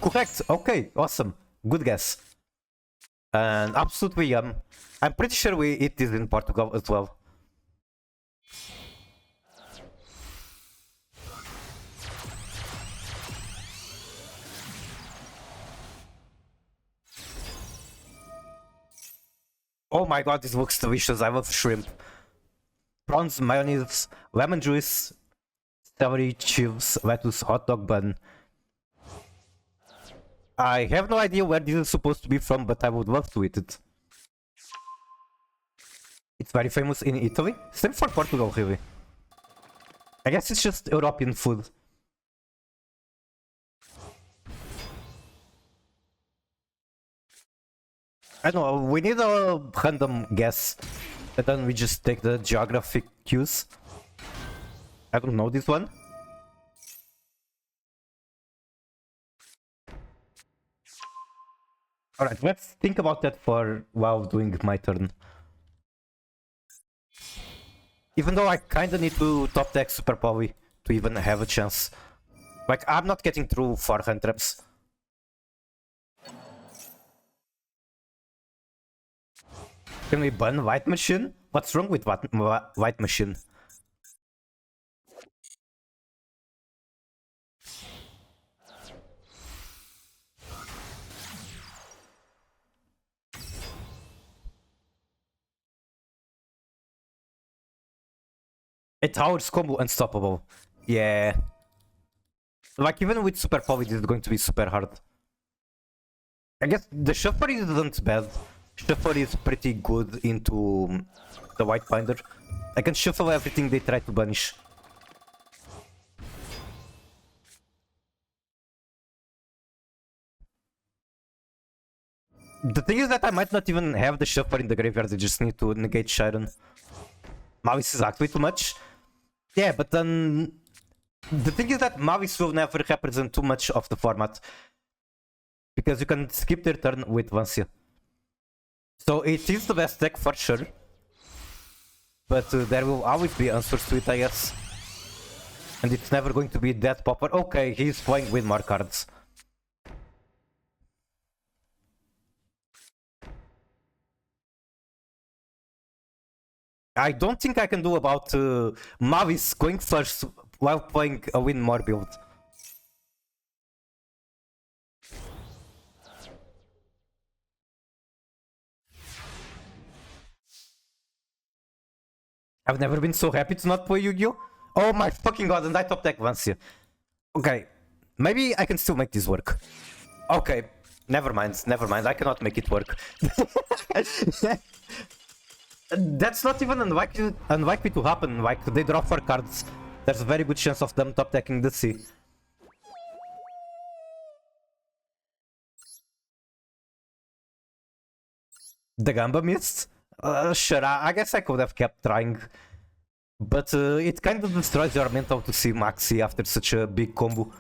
Correct! Okay, awesome. Good guess. And absolutely yum. I'm pretty sure we eat this in Portugal as well. Oh my god, this looks delicious. I love shrimp. Prawns, mayonnaise, lemon juice, celery, chives, lettuce, hot dog bun. I have no idea where this is supposed to be from, but I would love to eat it. It's very famous in Italy. Same for Portugal, really. I guess it's just European food. I don't know, we need a random guess. And then we just take the geographic cues. I don't know this one. Alright, let's think about that for while doing my turn. Even though I kinda need to top deck Super Poly to even have a chance. Like, I'm not getting through 4 hand traps. Can we ban White Machine? What's wrong with White Machine? A tower's combo unstoppable. Yeah. Like, even with Super Poly, this is going to be super hard. I guess the Shuffler isn't bad. Shuffler is pretty good into the White Binder. I can shuffle everything they try to banish. The thing is that I might not even have the Shuffler in the graveyard, I just need to negate Chiron. Mavis is actually too much. Yeah, but then... The thing is that Mavis will never represent too much of the format. Because you can skip their turn with Vancia. So it is the best deck for sure. But there will always be answers to it, I guess. And it's never going to be that popular. Okay, he's playing with more cards. I don't think I can do about Mavis going first while playing a win more build. I've never been so happy to not play Yu-Gi-Oh! Oh my fucking god, and I top deck Vancia. Okay, maybe I can still make this work. Okay, never mind, I cannot make it work. That's not even unlikely to happen, like they draw 4 cards. There's a very good chance of them top decking the sea. The Gamba missed? Sure, I guess I could have kept trying. But it kind of destroys your mental to see Maxi after such a big combo.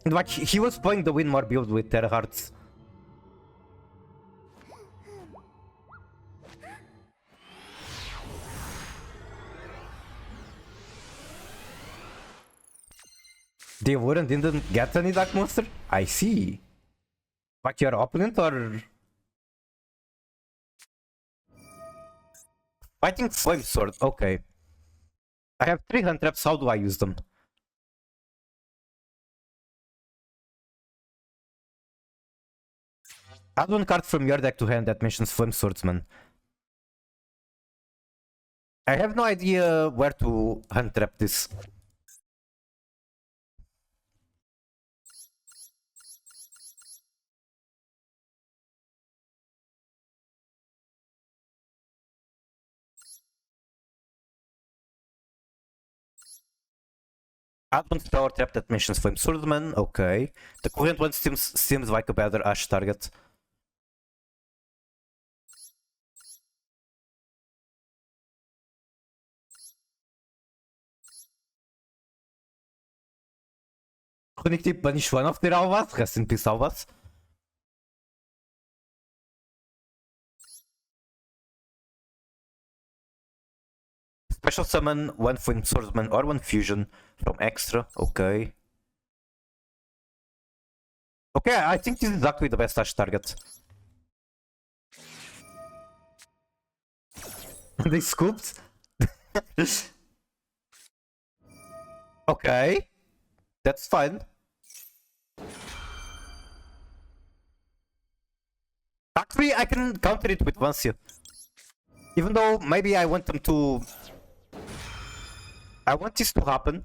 Like, he was playing the Winmore build with Terra Hearts. They weren't didn't get any Dark Monster? I see. Like your opponent or... Fighting Flame Sword, okay. I have 3 hand traps, how do I use them? Add 1 card from your deck to hand that mentions Flame Swordsman. I have no idea where to hand trap this. Add 1 power trap that mentions Flame Swordsman, okay. The current one seems like a better Ash target. Chronic Tip banish one of their Alvas, rest in peace Alvas. Special summon 1 Flame Swordsman or 1 Fusion from extra, okay. Okay, I think this is actually the best Ash target. They scooped? Okay, that's fine. Actually, I can counter it with Vancia. Even though maybe I want them to... I want this to happen.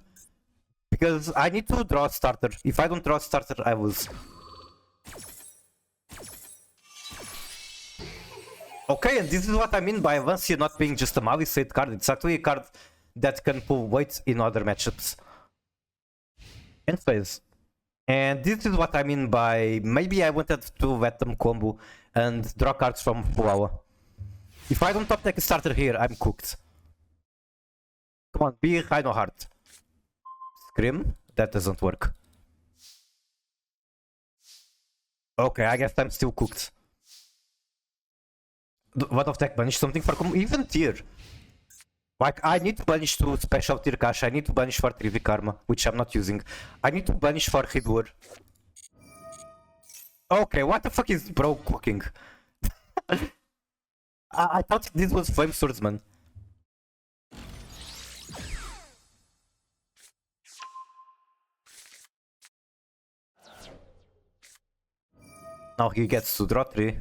Because I need to draw a starter. If I don't draw a starter, I lose. Okay, and this is what I mean by Vancia not being just a Malisade card. It's actually a card that can pull weight in other matchups. End phase. And this is what I mean by maybe I wanted to let them combo and draw cards from Fuawa. If I don't top deck a starter here, I'm cooked. Come on, be Rhino Heart. Scream? That doesn't work. Okay, I guess I'm still cooked. What of deck banish something for combo? Even tier. Like, I need to banish to special tier cash, I need to banish for 3v Karma, which I'm not using. I need to banish for Hidwar. Okay, what the fuck is bro cooking? I thought this was Flame Swordsman. Now he gets to draw 3.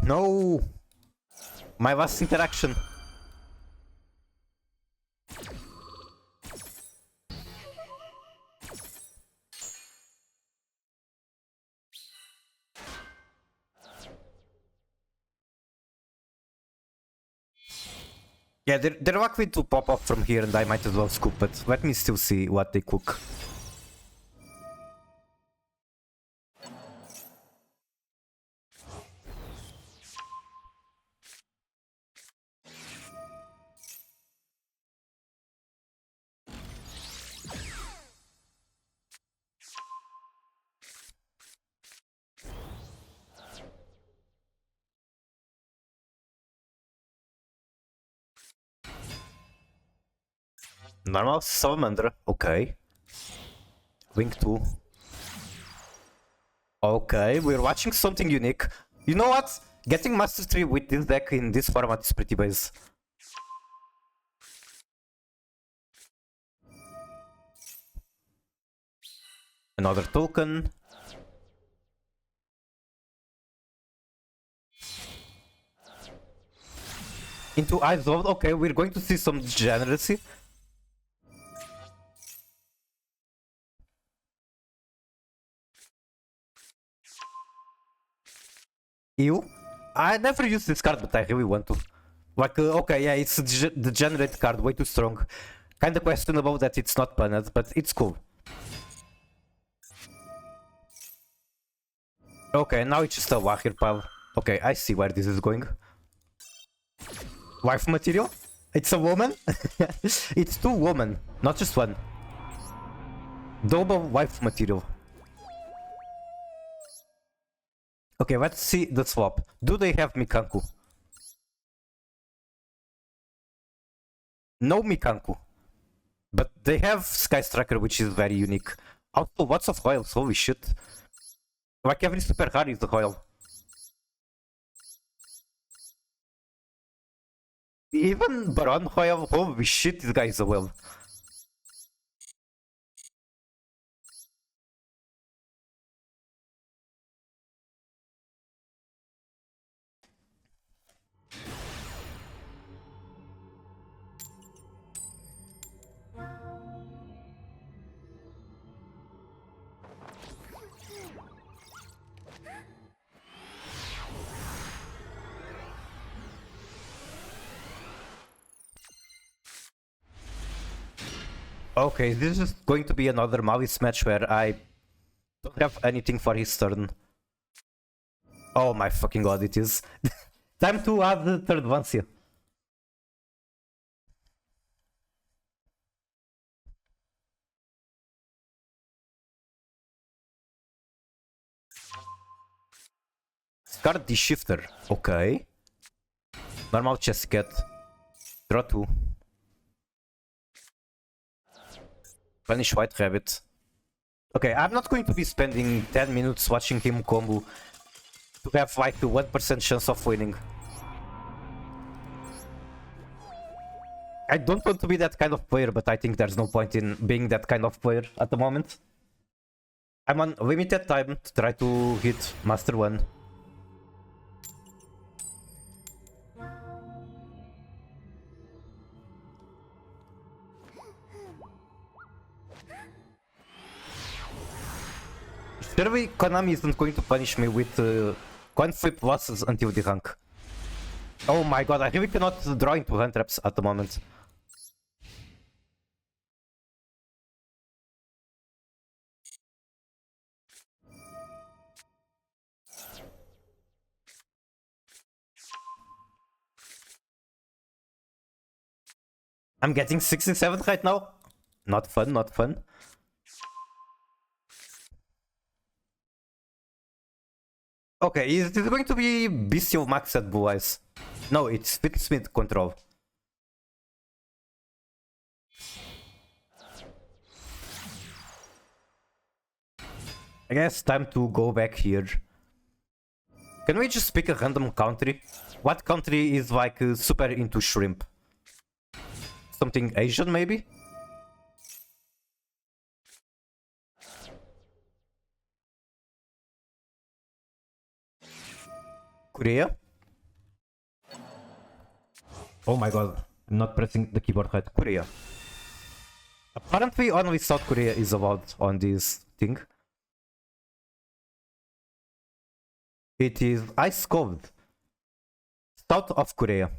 No! My last interaction. Yeah, they're likely to pop up from here and I might as well scoop it. Let me still see what they cook. Normal Salamander, okay. Wing 2. Okay, we're watching something unique. You know what? Getting Master 3 with this deck in this format is pretty base. Another token. Into Eyes of... Okay, we're going to see some degeneracy. Ew. I never used this card, but I really want to. Like, okay, yeah, it's a degenerate card, way too strong. Kinda questionable that it's not banned, but it's cool. Okay, now it's just a Wahir pile. Okay, I see where this is going. Wife material? It's a woman? It's two women, not just one. Double wife material. Okay, let's see the swap. Do they have Mikanku? No Mikanku. But they have Sky Striker, which is very unique. Also, lots of Hoyles, holy shit. Like every super card is the Hoyle. Even Baron Hoyle, holy shit, this guy is a whale. Okay, this is going to be another Malice match where I don't have anything for his turn. Oh my fucking god, it is. Time to add the third Vancia. Discard the Shifter. Okay. Normal Chesscat. Draw 2. Punish White Rabbit. Okay, I'm not going to be spending 10 minutes watching him combo to have like the 1% chance of winning. I don't want to be that kind of player, but I think there's no point in being that kind of player at the moment. I'm on limited time to try to hit Master 1. Surely Konami isn't going to punish me with coin flip losses until the rank. Oh my god, I really cannot draw into hand traps at the moment. I'm getting 67 right now. Not fun, not fun. Okay, is this going to be Bestial Max at Blue Eyes? No, it's Smith control. I guess time to go back here. Can we just pick a random country? What country is like super into shrimp? Something Asian maybe? Korea? Oh my god, I'm not pressing the keyboard right. Korea. Apparently only South Korea is allowed on this thing. It is ice cold. South of Korea.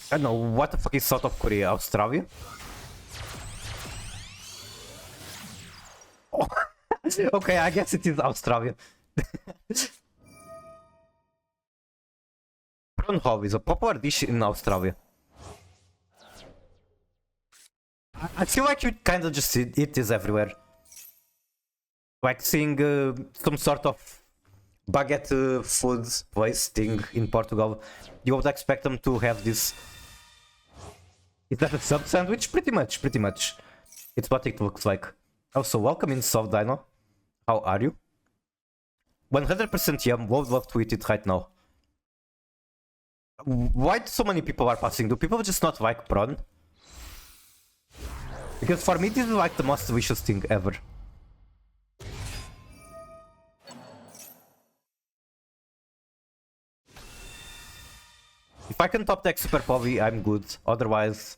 I don't know, what the fuck is South of Korea? Australia? Oh. Okay, I guess it is Australia. Prawn Hall is a popular dish in Australia. I feel like you kinda just eat this everywhere. Like seeing some sort of baguette food place thing in Portugal. You would expect them to have this. Is that a sub sandwich? Pretty much, pretty much. It's what it looks like. Also, welcome in Soft Dino. How are you? 100% yum, would love to eat it right now. Why so many people are passing? Do people just not like prawn? Because for me this is like the most delicious thing ever. If I can top deck Super Povey, I'm good. Otherwise,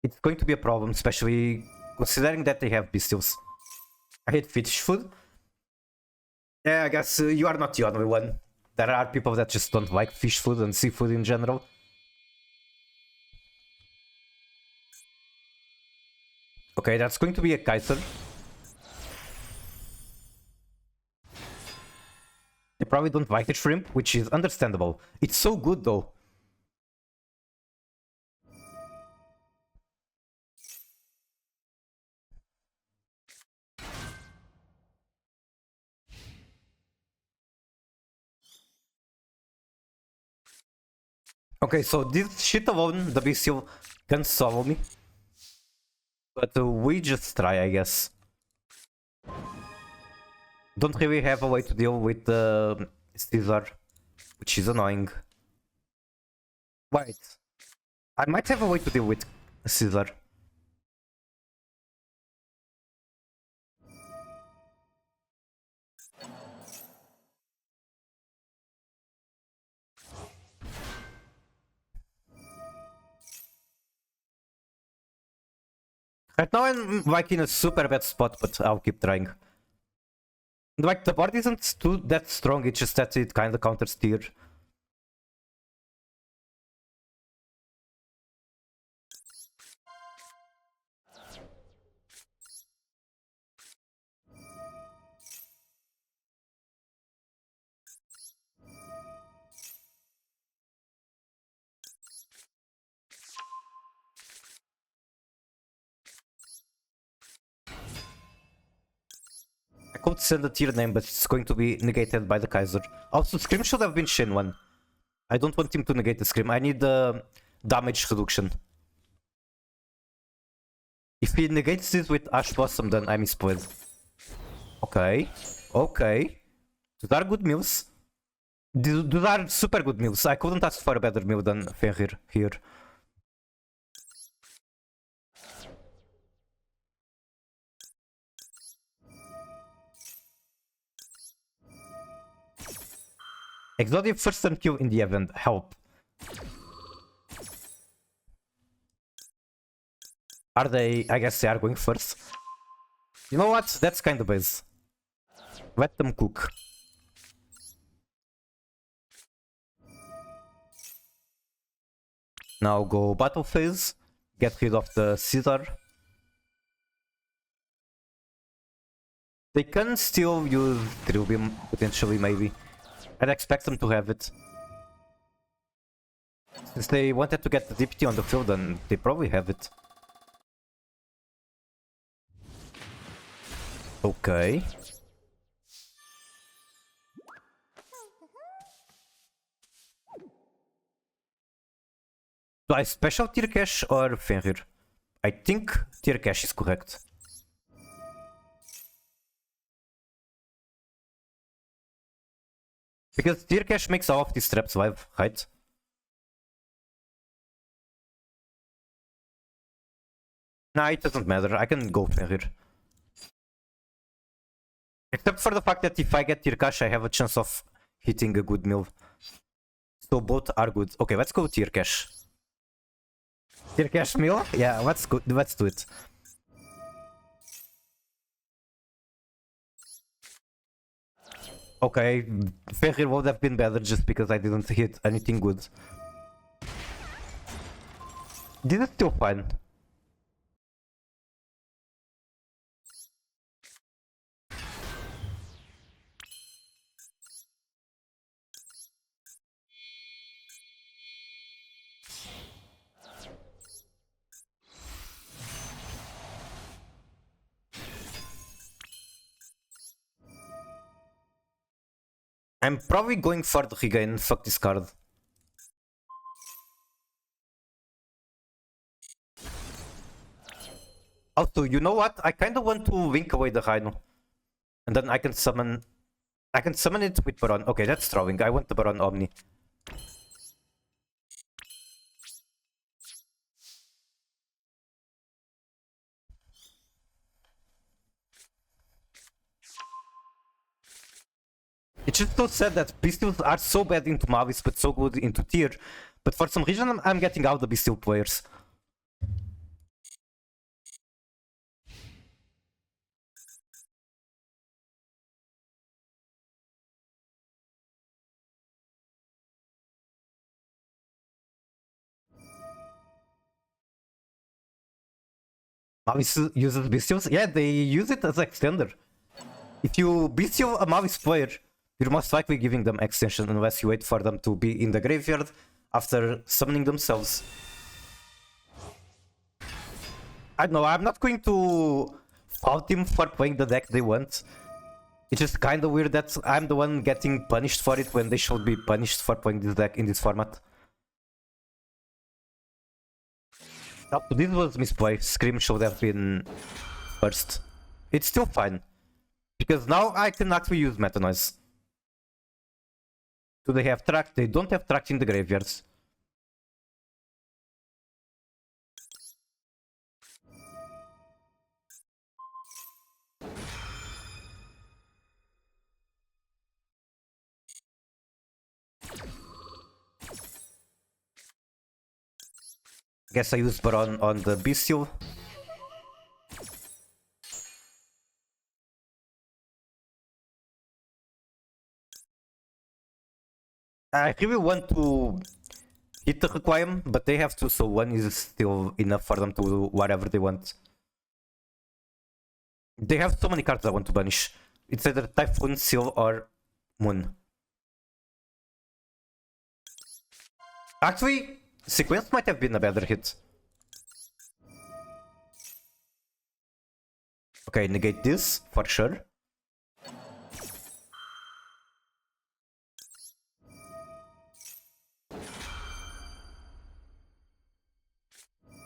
it's going to be a problem, especially considering that they have Bestials. I hate fish food. Yeah, I guess you are not the only one. There are people that just don't like fish food and seafood in general. Okay, that's going to be a Kaiser. They probably don't like the shrimp, which is understandable. It's so good though. Okay, so this shit alone, the Bestial can solo me. But we just try, I guess. Don't really have a way to deal with the Caesar, which is annoying. Wait. I might have a way to deal with Caesar. Right now I'm like in a super bad spot, but I'll keep trying. Like the board isn't too that strong, it's just that it kinda counters tier. I could send a tier name, but it's going to be negated by the Kaiser. Also, Scream should have been Shin 1. I don't want him to negate the Scream. I need the damage reduction. If he negates this with Ash Blossom, then I'm spoiled. Okay. Okay. Those are good meals. Those are super good meals. I couldn't ask for a better meal than Fenrir here. Exodia first turn kill in the event. Help. Are they? I guess they are going first. You know what? That's kind of base. Let them cook. Now go battle phase. Get rid of the Caesar. They can still use Trilbium potentially, maybe. I'd expect them to have it. Since they wanted to get the DPT on the field, then they probably have it. Okay. Do I special tier cash or Fenrir? I think tier cash is correct. Because tier cash makes all of these traps live, right? Nah, it doesn't matter. I can go Fenrir. Except for the fact that if I get tier cash, I have a chance of hitting a good mill. So both are good. Okay, let's go tier cash. Tier cash mill? Yeah, let's go. Let's do it. Okay, Fenrir would have been better just because I didn't hit anything good. This is still fine. I'm probably going for the regain. Fuck this card. Also, you know what? I kind of want to wink away the Rhino. And then I can summon... I can summon it with Baron. Okay, that's throwing. I want the Baron Omni. It's just so sad that Beastials are so bad into Mavis, but so good into tier. But for some reason, I'm getting out the Bestial players. Mavis uses Bestials? Yeah, they use it as extender. If you Bestial a Mavis player, you're most likely giving them extension unless you wait for them to be in the graveyard after summoning themselves. I don't know, I'm not going to fault him for playing the deck they want. It's just kinda weird that I'm the one getting punished for it when they should be punished for playing this deck in this format. Oh, this was misplay. Scream should have been first. It's still fine. Because now I can actually use Meta Noise. Do they have track? They don't have track in the graveyards. Guess I used Baron on the Bestial. I really want to hit the Requiem, but they have to, so one is still enough for them to do whatever they want. They have so many cards I want to banish. It's either Typhoon, Seal, or Moon. Actually, Sequence might have been a better hit. Okay, negate this, for sure.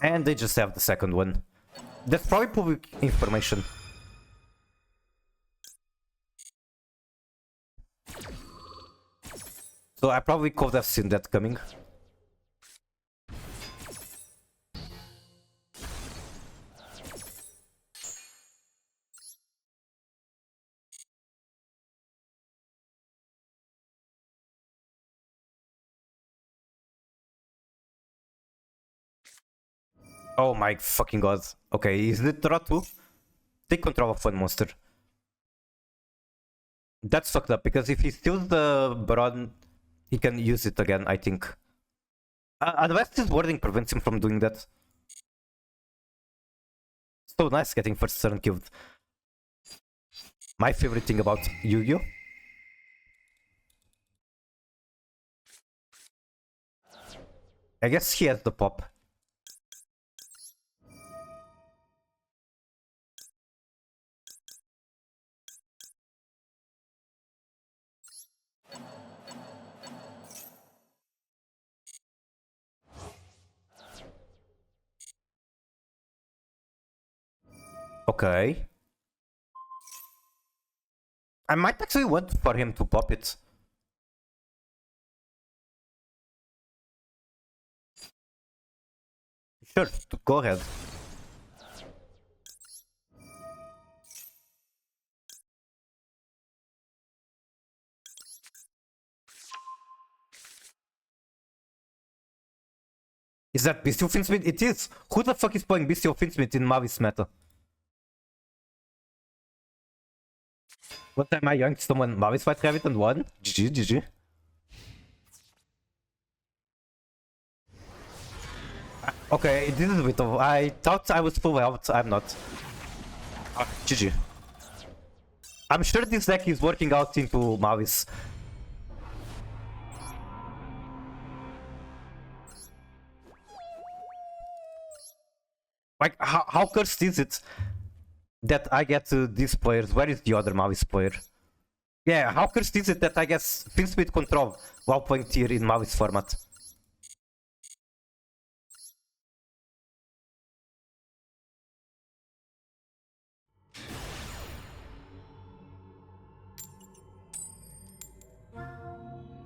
And they just have the second one. That's probably public information. So I probably could have seen that coming. Oh my fucking god. Okay, is it draw 2? Take control of one monster. That's fucked up, because if he steals the Baron, he can use it again, I think. Unless his wording prevents him from doing that. So nice getting first turn killed. My favorite thing about Yu-Gi-Oh! I guess he has the pop. Okay. I might actually want for him to pop it. Sure, go ahead. Is that Bestial Finsmith? It is! Who the fuck is playing Bestial Finsmith in Mavis meta? What time I young someone Mavis White Rabbit and won? GG, GG. Okay, this is a bit of... I thought I was full health, I'm not. GG. I'm sure this deck is working out into Mavis. Like, how cursed is it that I get these players? Where is the other Mavis player? Yeah, how cursed is it that I get Finsmith control while playing tier in Mavis format?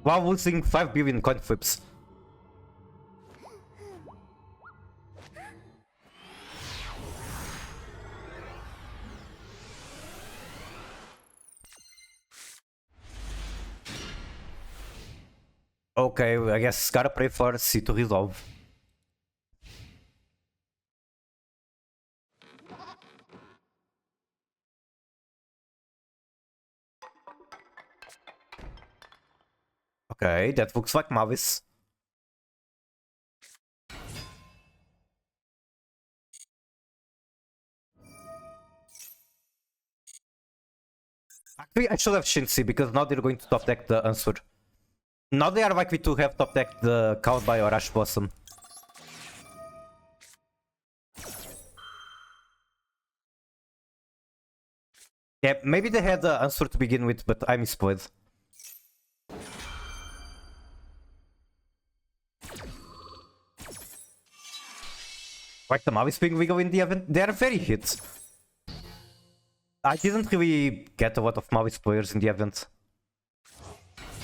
while losing 5 billion coin flips. Okay, I guess gotta pray for C to resolve. Okay, that looks like Mavis. Actually, I should have Shinsi because now they're going to top deck the answer. Now they are likely to have top deck the Cowboy or Ash Blossom. Yeah, maybe they had the answer to begin with, but I misplayed. Like the Mavis being legal in the event, they are very hit. I didn't really get a lot of Mavis players in the event.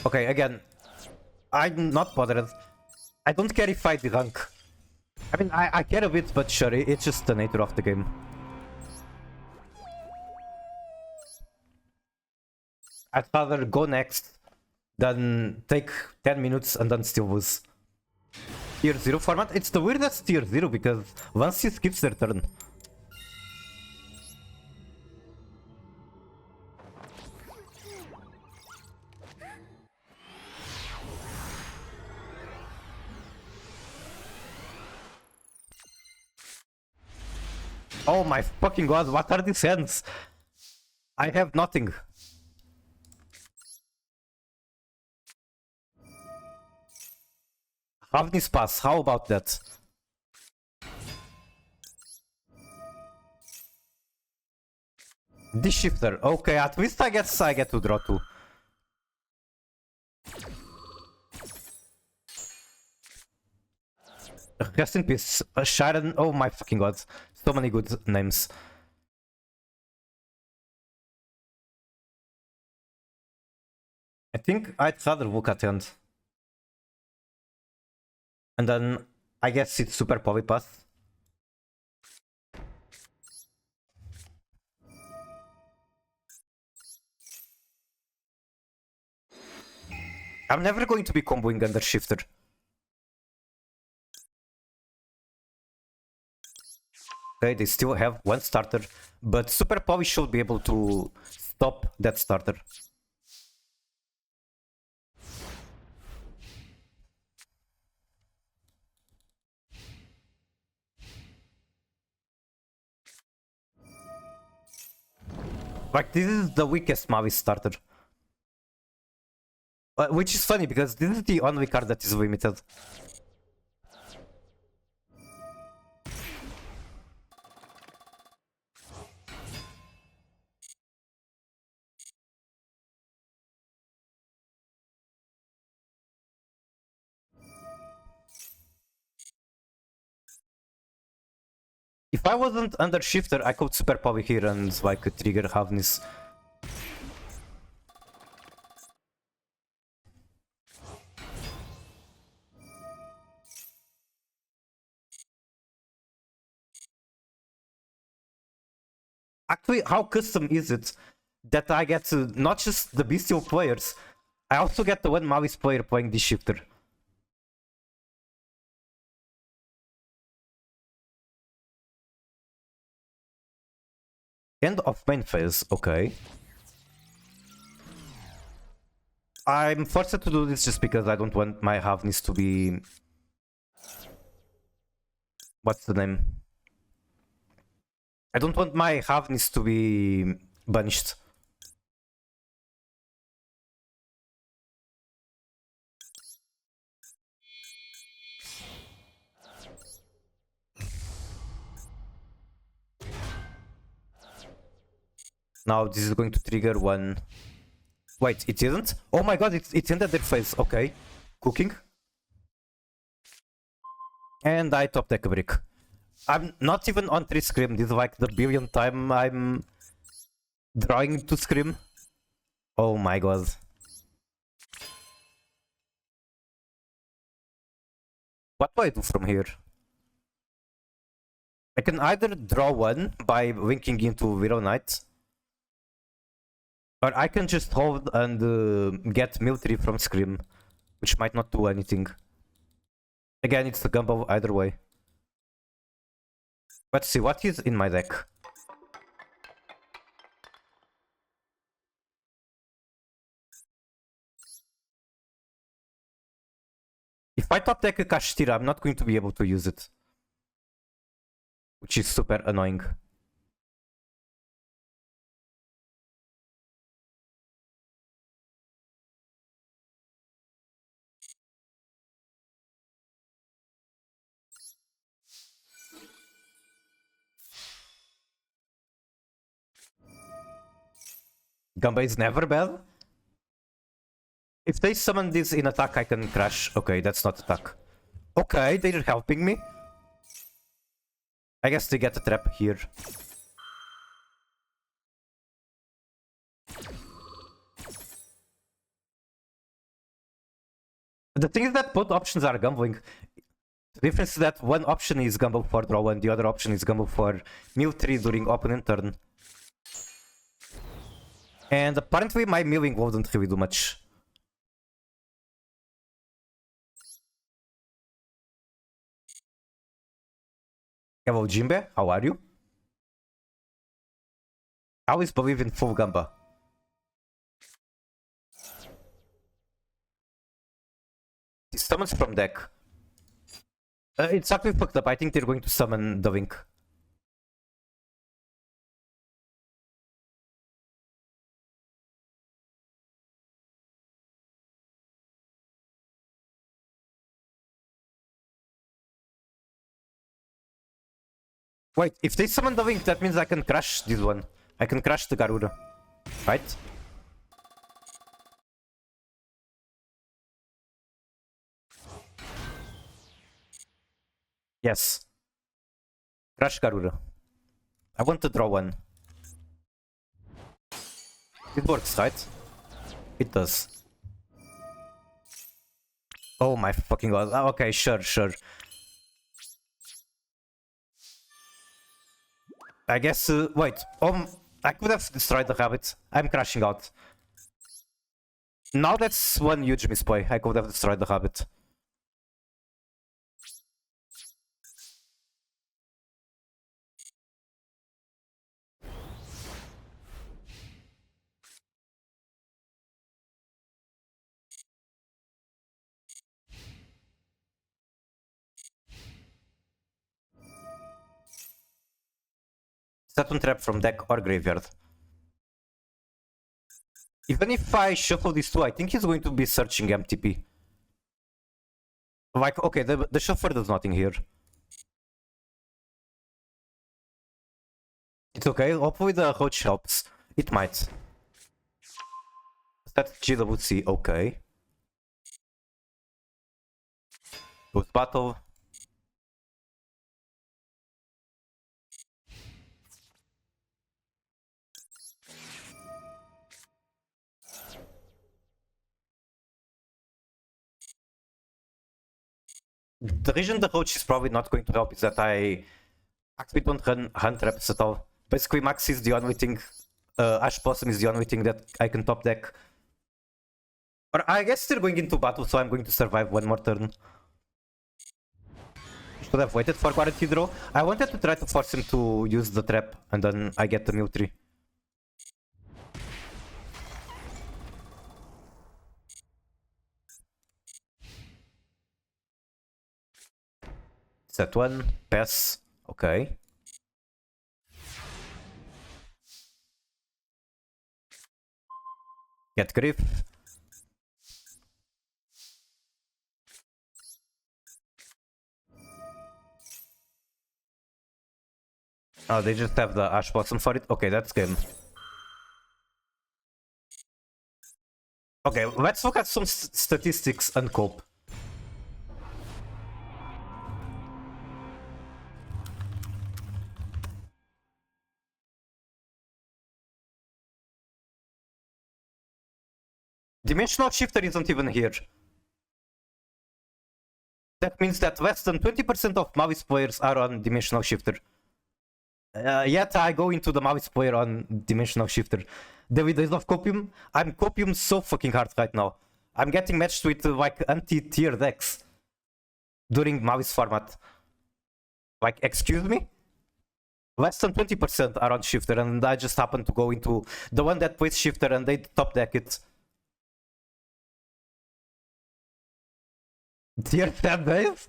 Okay, again, I'm not bothered. I don't care if I rank. I mean, I care a bit, but sure, it's just the nature of the game. I'd rather go next than take 10 minutes and then still lose. Tier 0 format? It's the weirdest tier 0 because once he skips their turn. Oh my fucking god, what are these hands? I have nothing. Havnis pass, how about that? This shifter, okay, at least I guess I get to draw 2. Rest in peace, Sharon, oh my fucking god, so many good names. I think I'd rather look at hand. And then I guess it's super polypath. I'm never going to be comboing under shifter. Okay, they still have one starter, but Super Poly should be able to stop that starter. Like, this is the weakest Mavis starter. Which is funny, because this is the only card that is limited. If I wasn't under shifter, I could super power here and like trigger Havnis. Actually, how custom is it that I get to not just the bestial players, I also get the one Mavis player playing this shifter. End of main phase, okay. I'm forced to do this just because I don't want my Havnis to be... What's the name? I don't want my Havnis to be banished. Now this is going to trigger one... Wait, it isn't? Oh my god, it ended their phase, okay. Cooking. And I top deck a brick. I'm not even on 3 Scream, this is like the billionth time I'm drawing to Scream. Oh my god. What do I do from here? I can either draw one by winking into Widow Knight, or I can just hold and get Military from Scream, which might not do anything. Again, it's the gamble either way. Let's see, what is in my deck? If I top deck a Kashtira, I'm not going to be able to use it. Which is super annoying. Gamba is never bad. If they summon this in attack, I can crash. Okay, that's not attack. Okay, they're helping me. I guess they get a trap here. The thing is that both options are gambling. The difference is that one option is gamble for draw and the other option is gamble for mill 3 during opponent turn. And apparently my milling wouldn't really do much. Hello Jimbe, how are you? I always believe in full Gamba. He summons from deck. It's actually fucked up. I think they're going to summon the Link. Wait, if they summon the Link, that means I can crash this one. I can crash the Garuda. Right? Yes. Crash Garuda. I want to draw one. It works, right? It does. Oh my fucking god. Okay, sure. I guess, wait. I could have destroyed the rabbit. I'm crashing out. Now that's one huge misplay. I could have destroyed the rabbit. Saturn trap from deck or graveyard. Even if I shuffle these two, I think he's going to be searching MTP. Like, okay, the shuffler does nothing here. It's okay, hopefully the Roach helps. It might. That GWC, okay. Good battle. The reason the Roach is probably not going to help is that I actually don't run hand traps at all. Basically, Max is the only thing, Ash Possum is the only thing that I can top deck. Or I guess they're going into battle, so I'm going to survive one more turn. Should have waited for Guarantee Draw. I wanted to try to force him to use the trap, and then I get the mill 3. Set 1, pass, okay. Get Griff. Oh, they just have the Ash Blossom for it? Okay, that's game. Okay, let's look at some statistics and cope. Dimensional Shifter isn't even here. That means that less than 20% of Mavis players are on Dimensional Shifter. Yet I go into the Mavis player on Dimensional Shifter. David Days of Copium. I'm Copium so fucking hard right now. I'm getting matched with like anti-tier decks during Mavis format. Like, excuse me? Less than 20% are on Shifter, and I just happen to go into the one that plays Shifter and they top deck it. Tier 10 days?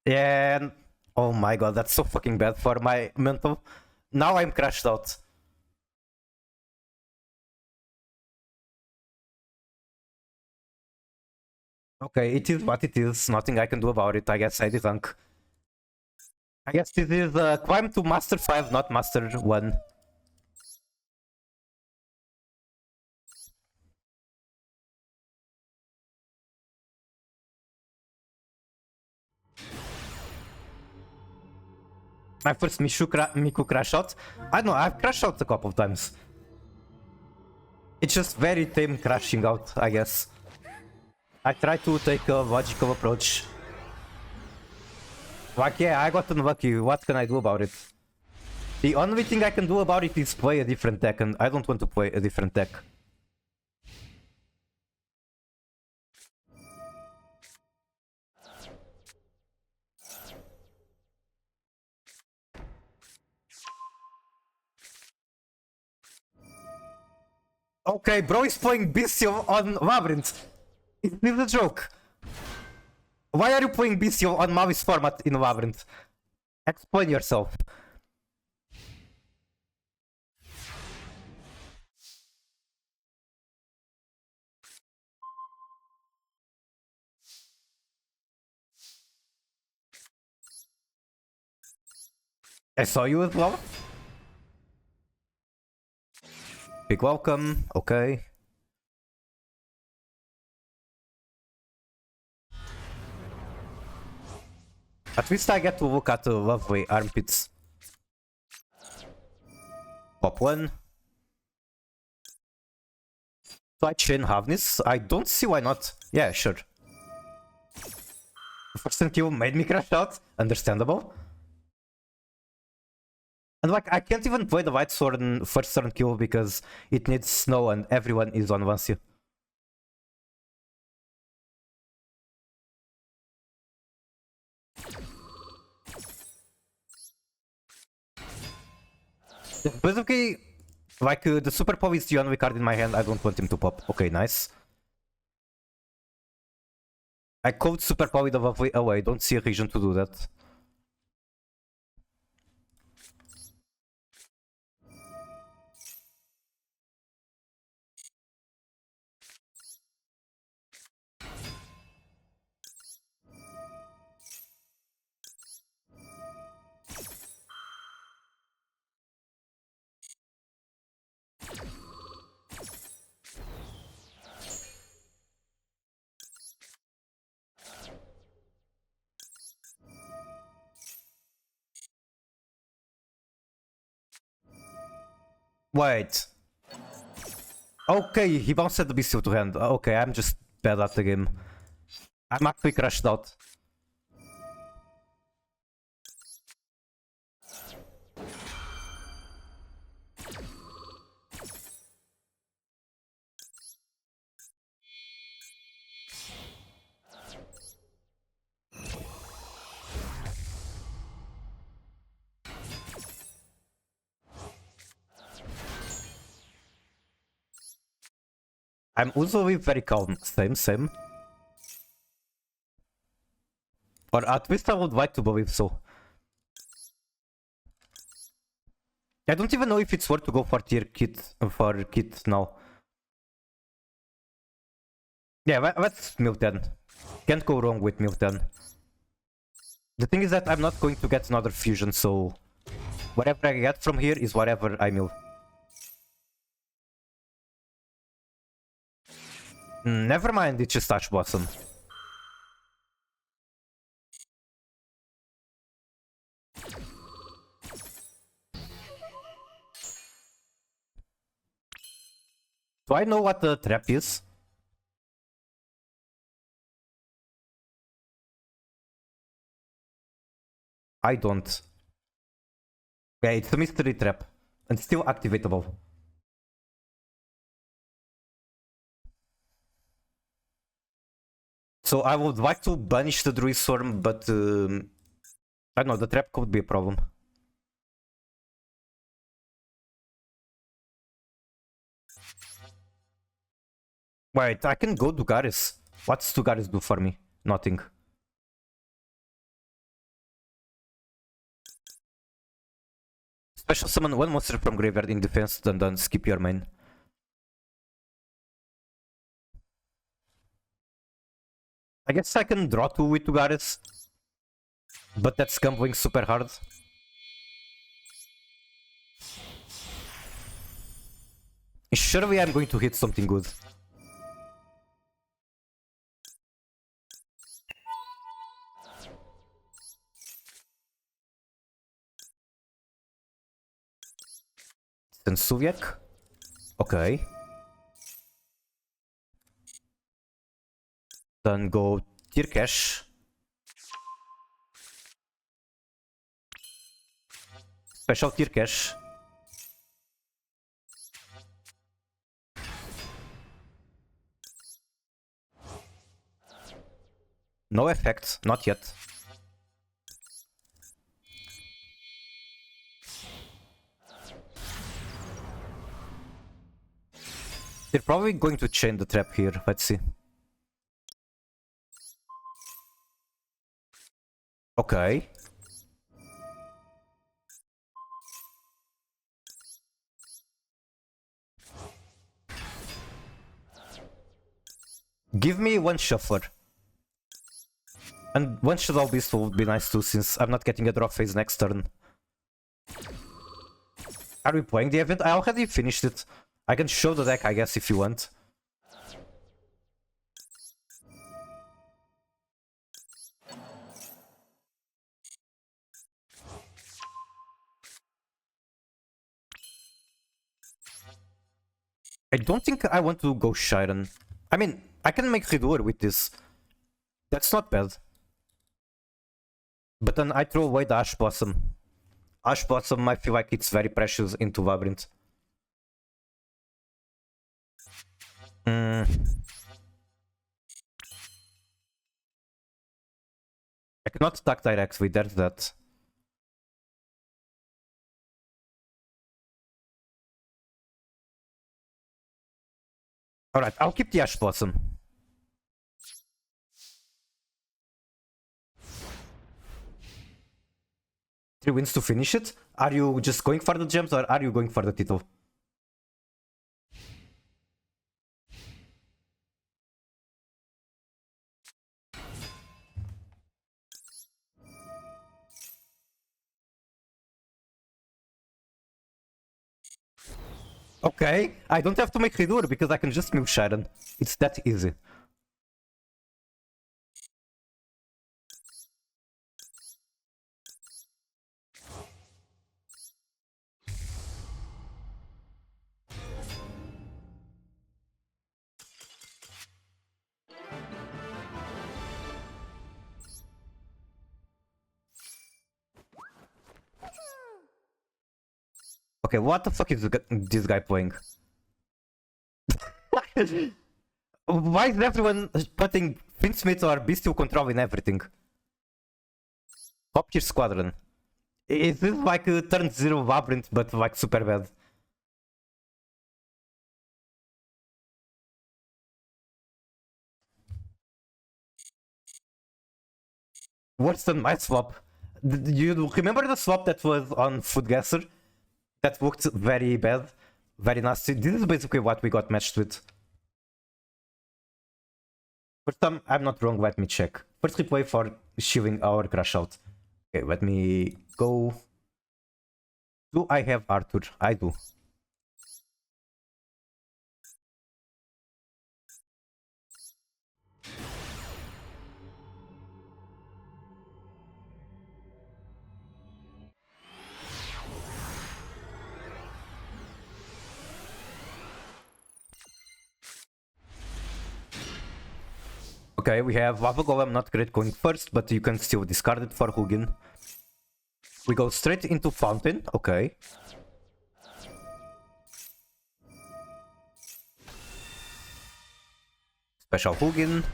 Yeah. And oh my god, that's so fucking bad for my mental. Now I'm crashed out. Okay, it is what it is. Nothing I can do about it. I guess I didn't. I guess this is climb to Master 5, not Master 1. My first Miku crash out. I know, I've crashed out a couple of times. It's just very tame crashing out, I guess. I try to take a logical approach. Like, yeah, I got unlucky. What can I do about it? The only thing I can do about it is play a different deck, and I don't want to play a different deck. Okay, bro is playing Bestial on Labyrinth. Is this a joke? Why are you playing Bestial on Mavis format in Labyrinth? Explain yourself. I saw you as well. Big welcome, okay. At least I get to look at the lovely armpits. Pop one. Do I chain Havnis? I don't see why not. Yeah, sure. The first kill made me crash out. Understandable. And like, I can't even play the White Sword in first turn kill because it needs snow and everyone is on Vancia. Basically, like, the Super Pop is the only card in my hand. I don't want him to pop. Okay, nice. I code Super Pop with a Lovely away. Don't see a reason to do that. Wait. Okay, he bounced the Bestial to hand. Okay, I'm just bad at the game. I'm actually crashed out. I'm usually very calm. Same. Or at least I would like to believe so. I don't even know if it's worth to go for tier kit for kit now. Yeah, let's milk 10. Can't go wrong with milk 10. The thing is that I'm not going to get another fusion, so whatever I get from here is whatever I mill. Never mind, it's just Touch Blossom. Do I know what the trap is? I don't. Yeah, it's a mystery trap. And still activatable. So I would like to banish the Druid Swarm, but I don't know, the trap could be a problem. Wait, I can go Dugaris. What's Dugaris do for me? Nothing. Special summon one monster from graveyard in defense, then skip your main. I guess I can draw 2 with Dugaris, but that's gambling super hard. Surely I'm going to hit something good. Then Soviet. Okay. Then go Tirkesh. Special Tirkesh. No effect, not yet. They're probably going to chain the trap here, let's see. Okay. Give me one shuffler. And one Shadow Beast would be nice too, since I'm not getting a draw phase next turn. Are we playing the event? I already finished it. I can show the deck, I guess, if you want. I don't think I want to go Shiren. I mean, I can make Ridur with this. That's not bad. But then I throw away the Ash Blossom. Ash Blossom, I feel like it's very precious into Labyrinth. I cannot attack directly, there's that. Alright, I'll keep the Ash Blossom. 3 wins to finish it? Are you just going for the gems or are you going for the title? Okay, I don't have to make Ridur because I can just move Shiren. It's that easy. Okay, what the fuck is this guy playing? Why is everyone putting Finsmith or Bestial Control in everything? Top tier Squadron. Is this like a turn 0 Labyrinth but like super bad? Worse than my swap. You remember the swap that was on Foodgasser? That looked very bad, very nasty. This is basically what we got matched with. First time, I'm not wrong, let me check. First replay for shielding our crash out. Okay, let me go. Do I have Arthur? I do. Okay, we have Lava Golem, not great going first, but you can still discard it for Hugin. We go straight into Fountain, okay. Special Hugin.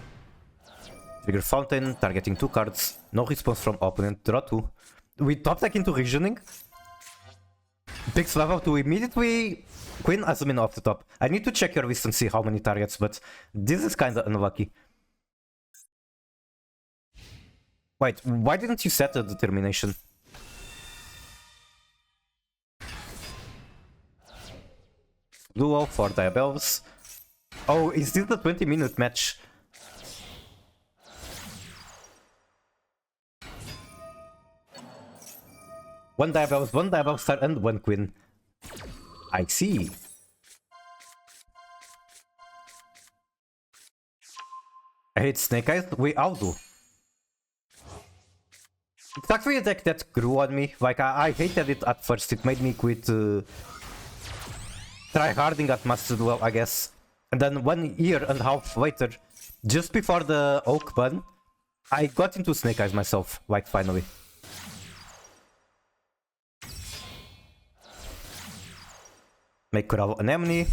Trigger Fountain, targeting 2 cards. No response from opponent, draw 2. We top deck into Reasoning. Picks level 2 immediately. Queen Asmin off the top. I need to check your list and see how many targets, but this is kinda unlucky. Wait, why didn't you set a determination? Duo for Diabells. Oh, is this the 20-minute match? One Diabells star, and 1 Queen. I see. I hate Snake Eyes. We all do. It's actually a deck that grew on me. Like, I hated it at first. It made me quit tryharding at Master Duel, I guess. And then 1 year and a half later, just before the Oak ban, I got into Snake Eyes myself, like, finally. Make Coral Anemone.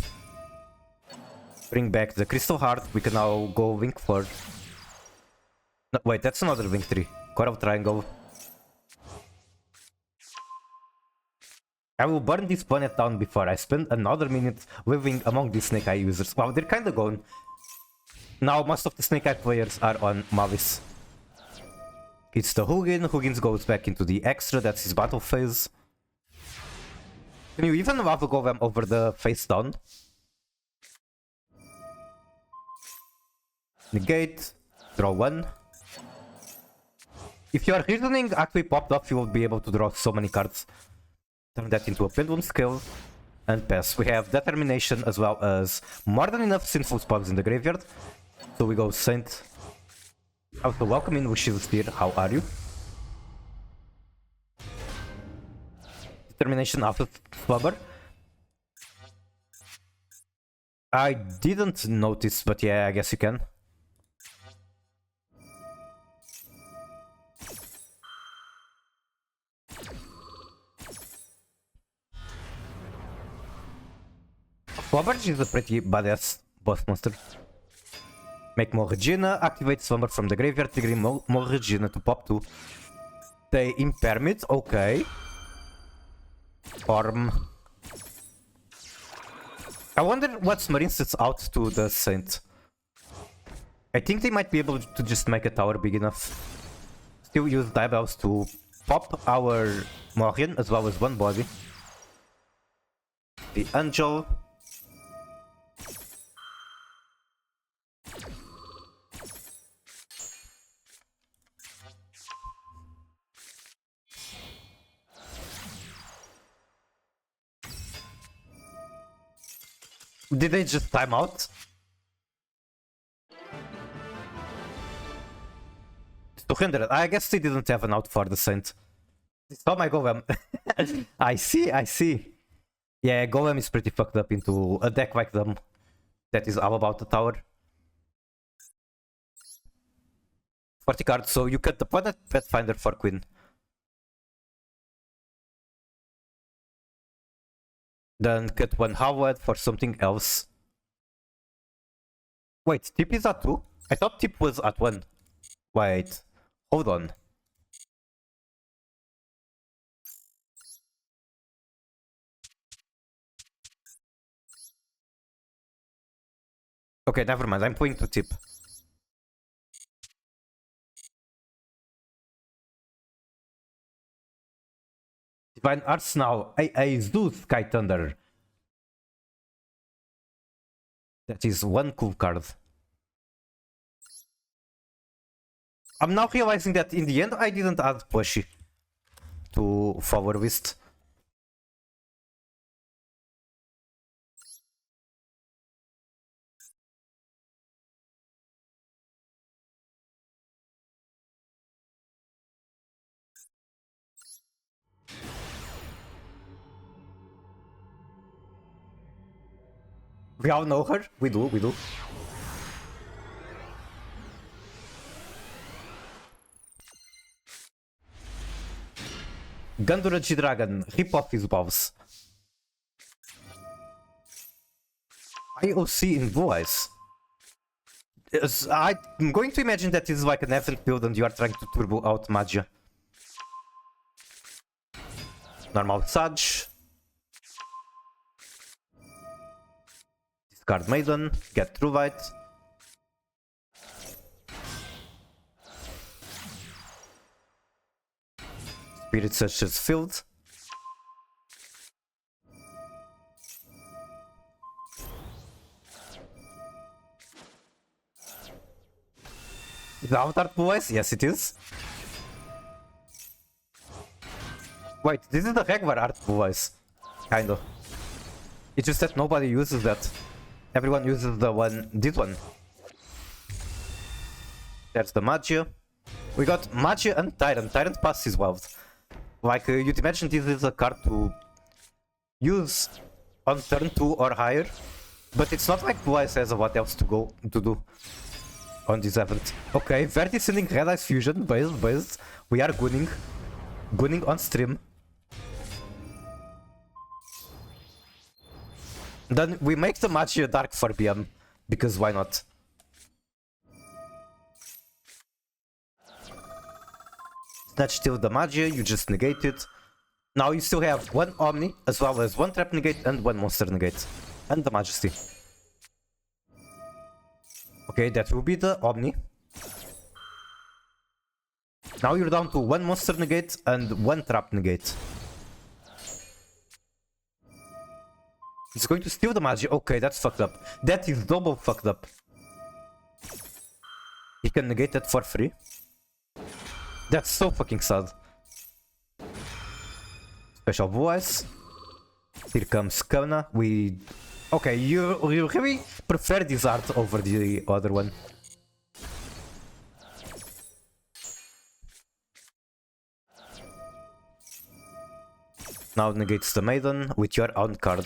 Bring back the Crystal Heart. We can now go Wing 4. No, wait, that's another Wing 3. Coral Triangle. I will burn this planet down before I spend another minute living among these Snake Eye users. Wow, they're kinda gone. Now most of the Snake Eye players are on Mavis. It's the Hugin. Hugin goes back into the extra, that's his battle phase. Can you even lava golem over the face down? Negate. Draw 1. If your reasoning actually popped up, you will be able to draw so many cards. Turn that into a Pendulum Scale and pass. We have Determination as well as more than enough Sinful Spawns in the graveyard. So we go Saint. Also, welcome in Wishes Spear. How are you? Determination after Slumber. I didn't notice, but yeah, I guess you can. Slumberge is a pretty badass boss monster. Make more Regina, activate Slumber from the graveyard, triggering more Regina to pop 2. They Impermit, okay. Form. I wonder what Marine sets out to the Saint. I think they might be able to just make a tower big enough. Still use Diabells to pop our Morian as well as 1 body. The Angel. Did they just time out? 200. I guess they didn't have an out for the Saint. Oh my Golem. I see. Yeah, Golem is pretty fucked up into a deck like them. That is all about the tower. 40 cards, so you cut the Planet Pathfinder for Queen. Then cut 1 Howard for something else. Wait, Tip is at 2? I thought Tip was at 1. Wait, hold on. Okay, never mind, I'm playing to Tip. Divine Arts now. I Zeus Sky Thunder. That is 1 cool card. I'm now realizing that in the end I didn't add Plushy to Flower List. We all know her. We do. Gandura G-Dragon, rip off his balls. IOC in Blue Eyes. I'm going to imagine that this is like an event build and you are trying to turbo out Magia. Normal Sage. Discard Maiden, get True Light. Spirit Searcher's Field. Is the Avatar Blue Eyes? Yes, it is. Wait, this is the regular art Blue Eyes. Kinda. It's just that nobody uses that. Everyone uses the one, this one. There's the Magia. We got Magia and Tyrant. Tyrant passes well. Like, you'd imagine this is a card to use on turn 2 or higher. But it's not like Blue Eyes has what else to do on this event. Okay, very descending Red Eyes Fusion, based. We are gunning on stream. Then we make the Magia Dark for BM, because why not? Snatch Steal the Magia, you just negate it. Now you still have one Omni, as well as one Trap Negate and one Monster Negate. And the Majesty. Okay, that will be the Omni. Now you're down to one Monster Negate and one Trap Negate. He's going to steal the Magia. Okay, that's fucked up. That is double fucked up. He can negate that for free. That's so fucking sad. Special Blue Eyes. Here comes Kana. Okay, you really prefer this art over the other one. Now negates the Maiden with your own card.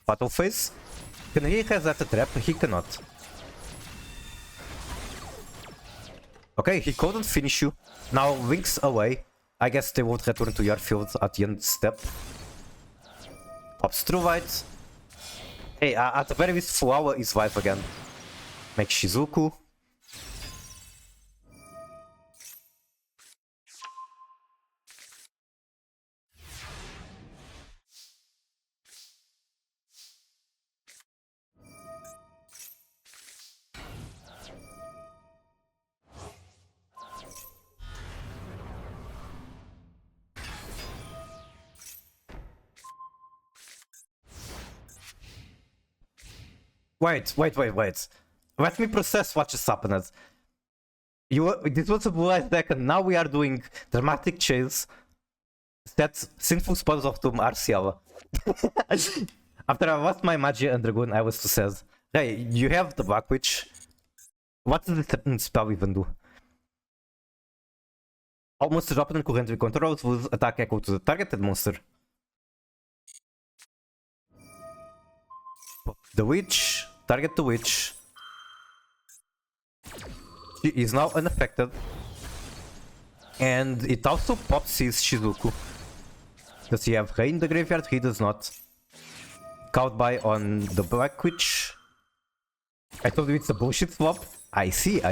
Fatal Phase. Can he has that a trap? He cannot. Okay, he couldn't finish you. Now Link's away. I guess they won't return to your field at the end step. Pops True Light. Hey, at the very least Fuawa is live again. Make Shizuku. Wait. Let me process what just happened. This was a Blue Eyes deck and now we are doing Dramatic Chase. That's Sinful Spells of Doom RCL. After I lost my Magia and Dragoon, I was to say, hey, you have the Black Witch. What does this spell even do? All monsters opponent currently controls will attack equal to the targeted monster. The Witch. Target the Witch. She is now unaffected. And it also pops his Shizuku. Does he have Rei in the graveyard? He does not. Cowed on the Black Witch. I told you it's a bullshit swap. I see.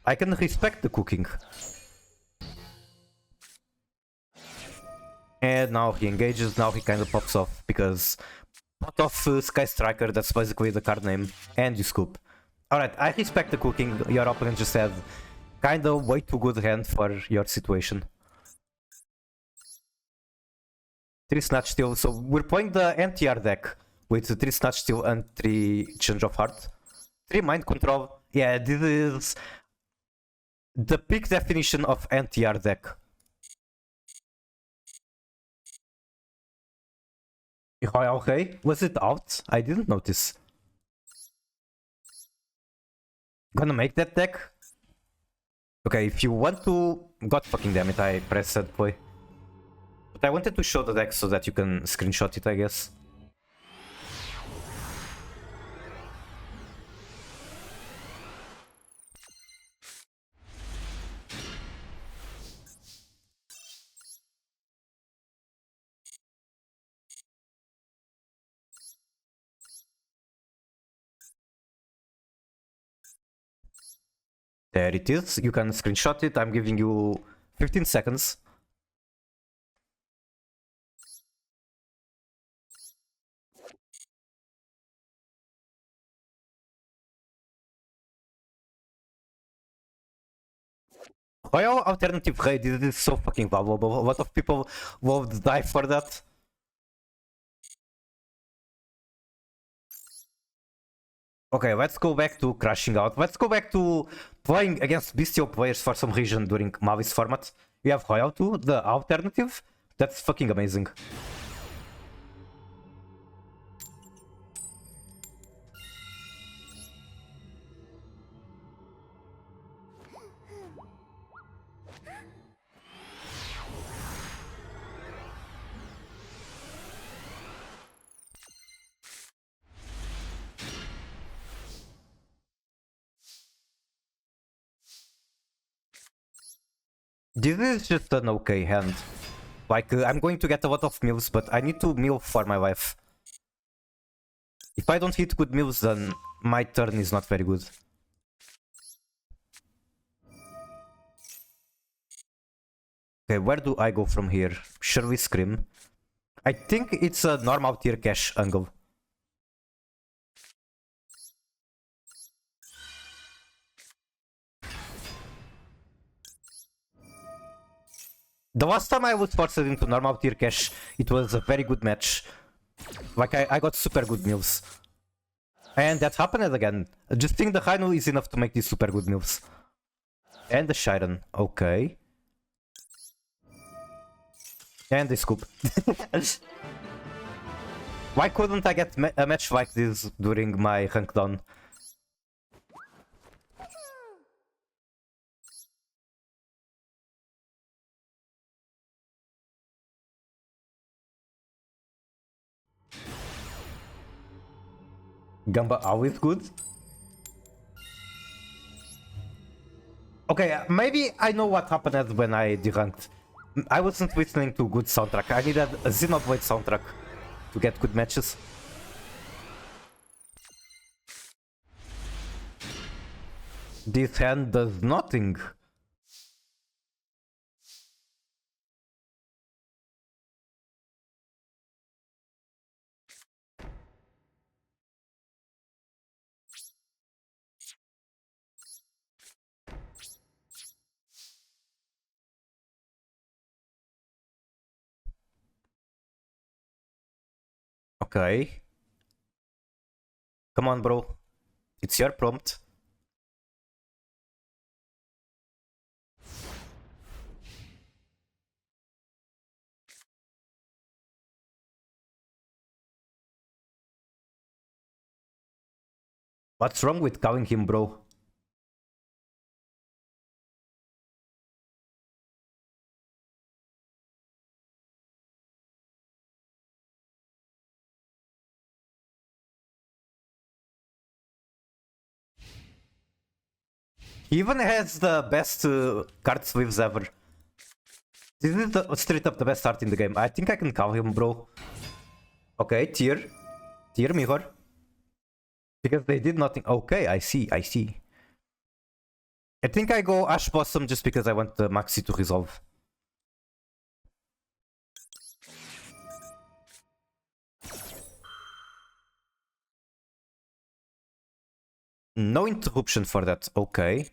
I can respect the cooking. And now he engages, now he kind of pops off because pot off Sky Striker, that's basically the card name, and you scoop. Alright, I respect the cooking, your opponent just had kinda way too good hand for your situation. 3 Snatch Steal, so we're playing the NTR deck with 3 Snatch Steal and 3 Change of Heart. 3 Mind Control, yeah, this is the peak definition of NTR deck. Okay, was it out? I didn't notice. Gonna make that deck? Okay, if you want to... God fucking damn it, I pressed that play. But I wanted to show the deck so that you can screenshot it, I guess. There it is. You can screenshot it. I'm giving you 15 seconds. Royal alternative raid, this is so fucking valuable. A lot of people would die for that. Okay, let's go back to crashing out. Let's go back to playing against bestial players for some reason during Mavi's format. We have Royal too, the alternative. That's fucking amazing. This is just an okay hand. Like, I'm going to get a lot of mills, but I need to mill for my life. If I don't hit good mills, then my turn is not very good. Okay, where do I go from here? Shall we scream? I think it's a normal tier cash angle. The last time I was forced into normal tier cash, it was a very good match. Like, I got super good mills. And that happened again. Just think the Hainu is enough to make these super good mills. And the Shiren, okay. And the scoop. Why couldn't I get a match like this during my rank down? Gamba always good. Okay, maybe I know what happened when I deranked. I wasn't listening to good soundtrack. I needed a Xenoblade soundtrack to get good matches. This hand does nothing. Okay. Come on, bro. It's your prompt. What's wrong with calling him bro? He even has the best card sleeves ever. This is straight up the best art in the game. I think I can call him bro. Okay, tier. Tier mirror. Because they did nothing. Okay, I see, I see. I think I go Ash Blossom just because I want the Maxi to resolve. No interruption for that, okay.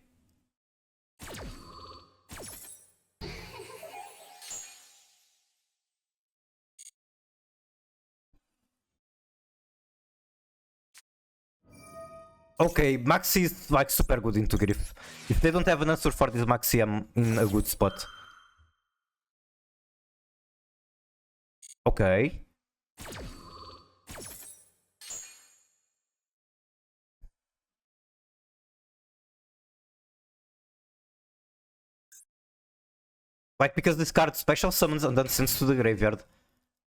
Okay, Maxi is like super good into Griff. If they don't have an answer for this Maxi, I'm in a good spot. Okay. Like, because this card special summons and then sends to the graveyard.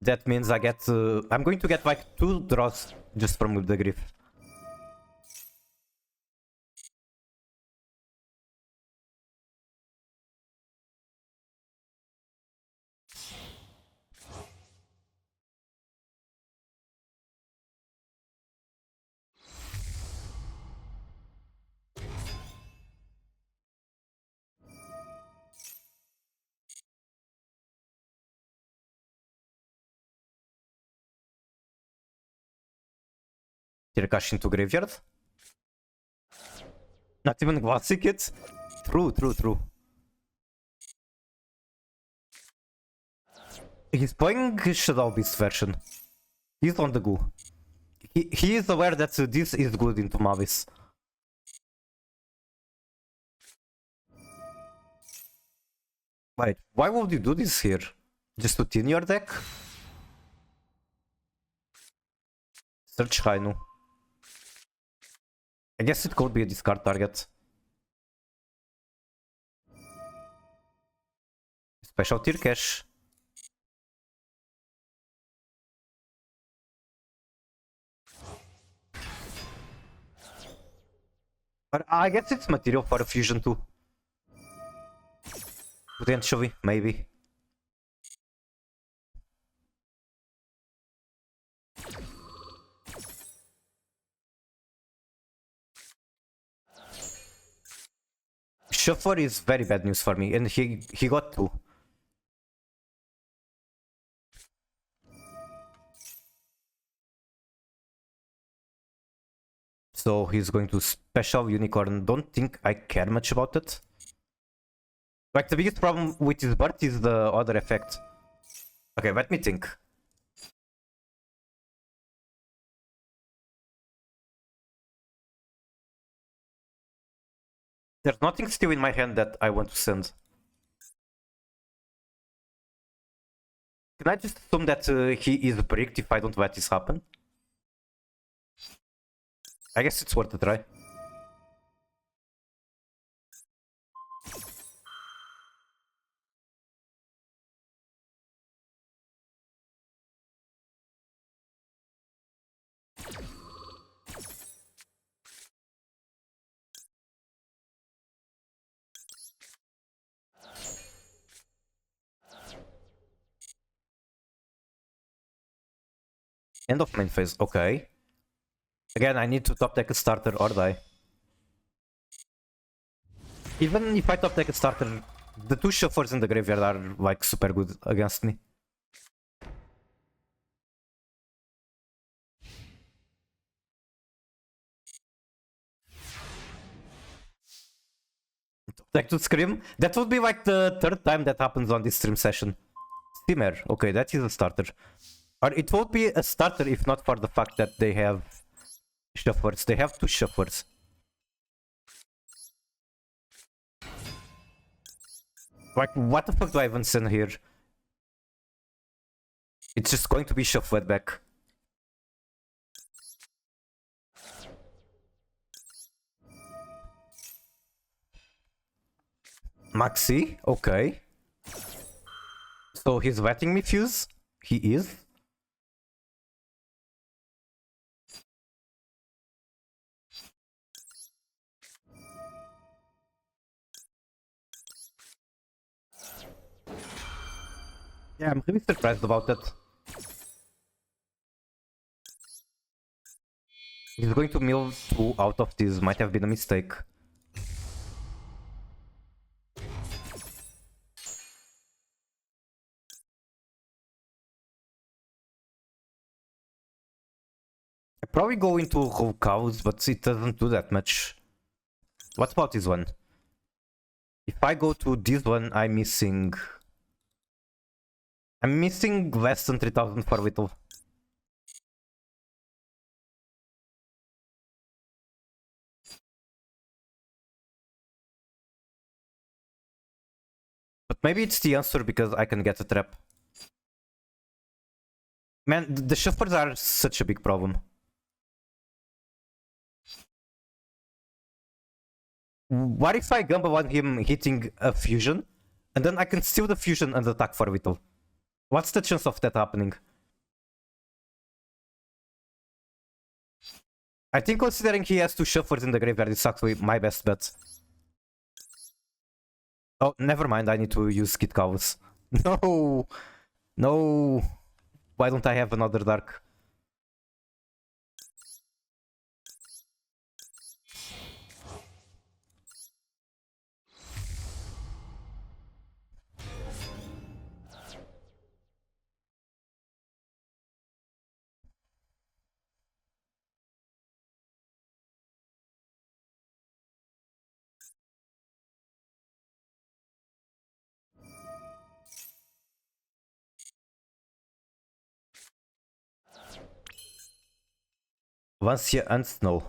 That means I get... I'm going to get like 2 draws just from the Griff. Kirkash into graveyard. Not even glassing it. True. He's playing Shadow Beast version. He's on the go. He is aware that this is good into Mavis. Wait, why would you do this here? Just to thin your deck? Search Rainu. I guess it could be a discard target. Special tier cash. But I guess it's material for a fusion too. Potentially, maybe. Shuffler is very bad news for me, and he got 2. So he's going to special unicorn. Don't think I care much about it. Like, the biggest problem with his birth is the other effect. Okay, let me think. There's nothing still in my hand that I want to send. Can I just assume that he is bricked if I don't let this happen? I guess it's worth a try. End of main phase, okay. Again, I need to top deck a starter or die. Even if I top deck a starter, the 2 shufflers in the graveyard are like super good against me. Top deck to Scream. That would be like the 3rd time that happens on this stream session. Steamer, okay, that is a starter. Or it would be a starter if not for the fact that they have shufflers. They have 2 shufflers. Like, what the fuck do I even send here? It's just going to be shuffled back. Maxi, okay. So he's letting me fuse? He is? Yeah, I'm really surprised about that. He's going to mill 2 out of this, might have been a mistake. I probably go into whole cows, but it doesn't do that much. What about this one? If I go to this one, I'm missing less than 3000 for Whittle. But maybe it's the answer because I can get a trap. Man, the shufflers are such a big problem. What if I gamble on him hitting a fusion, and then I can steal the fusion and attack for Whittle? What's the chance of that happening? I think considering he has 2 shufflers in the graveyard, it's actually my best bet. Oh, never mind, I need to use Kid Cows. No! No! Why don't I have another dark? Vancia and Snow.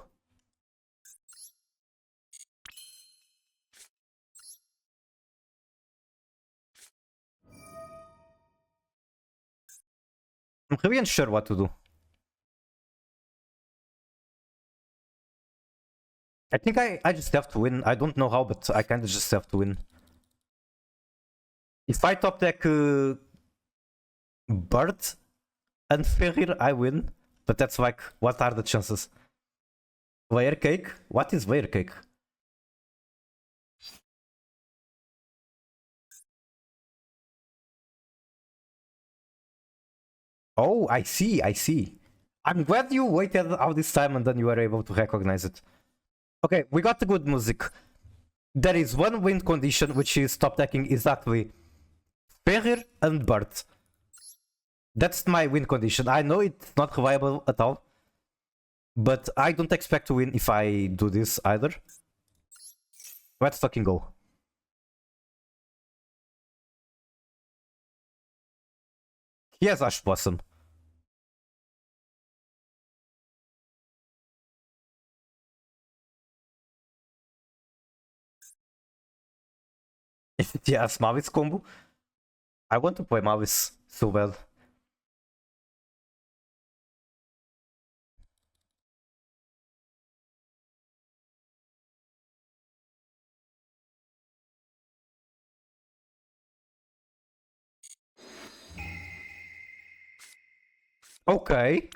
I'm really unsure what to do. I think I just have to win. I don't know how, but I kinda just have to win. If I top deck Bird and Ferrir, I win. But that's like, what are the chances? Layer Cake? What is Layer Cake? Oh, I see, I see. I'm glad you waited all this time and then you were able to recognize it. Okay, we got the good music. There is one win condition, which is top decking exactly Ferrir and Bird. That's my win condition. I know it's not reliable at all, but I don't expect to win if I do this either. Let's fucking go. He has Ash Blossom. If it has Mavis combo, I want to play Mavis so bad. Okay.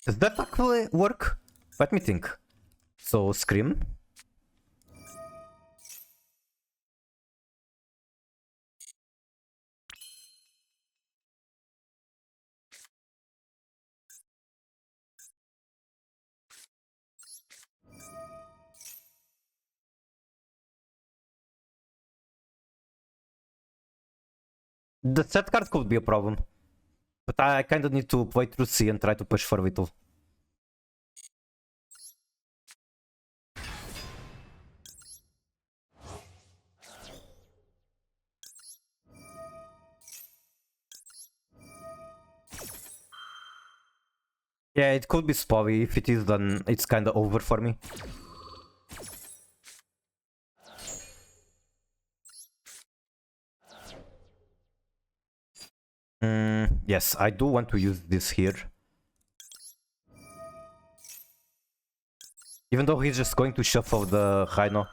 Does that actually work? Let me think. So, Scream. The set card could be a problem. But I kinda need to play through C and try to push for Whittle. Yeah, it could be Spobby. If it is, then it's kinda over for me. Yes, I do want to use this here. Even though he's just going to shuffle the Rhino.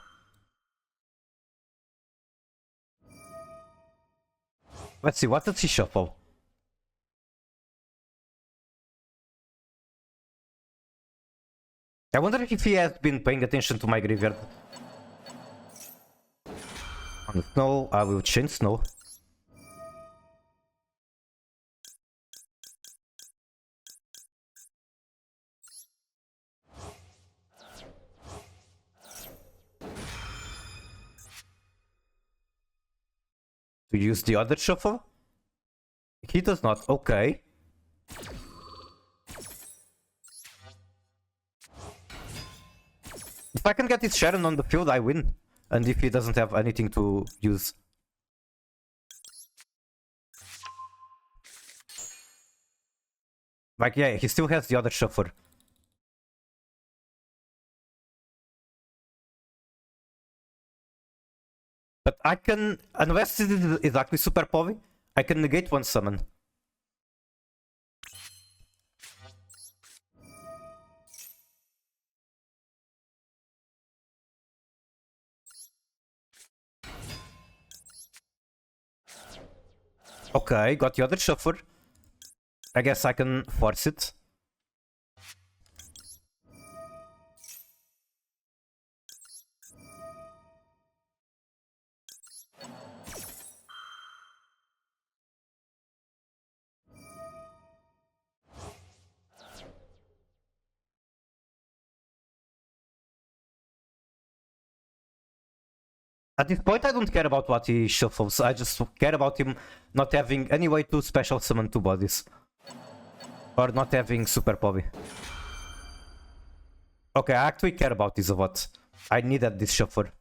Let's see, what does he shuffle? I wonder if he has been paying attention to my graveyard. On the Snow, I will change Snow. To use the other shuffle? He does not, okay. If I can get his Sharon on the field, I win. And if he doesn't have anything to use. Like, yeah, he still has the other shuffler. But I can, unless this is exactly super poly, I can negate one summon. Okay, got the other shuffler. I guess I can force it. At this point, I don't care about what he shuffles. I just care about him not having any way to special summon two bodies. Or not having super poly. Okay, I actually care about this a lot. I needed this shuffler.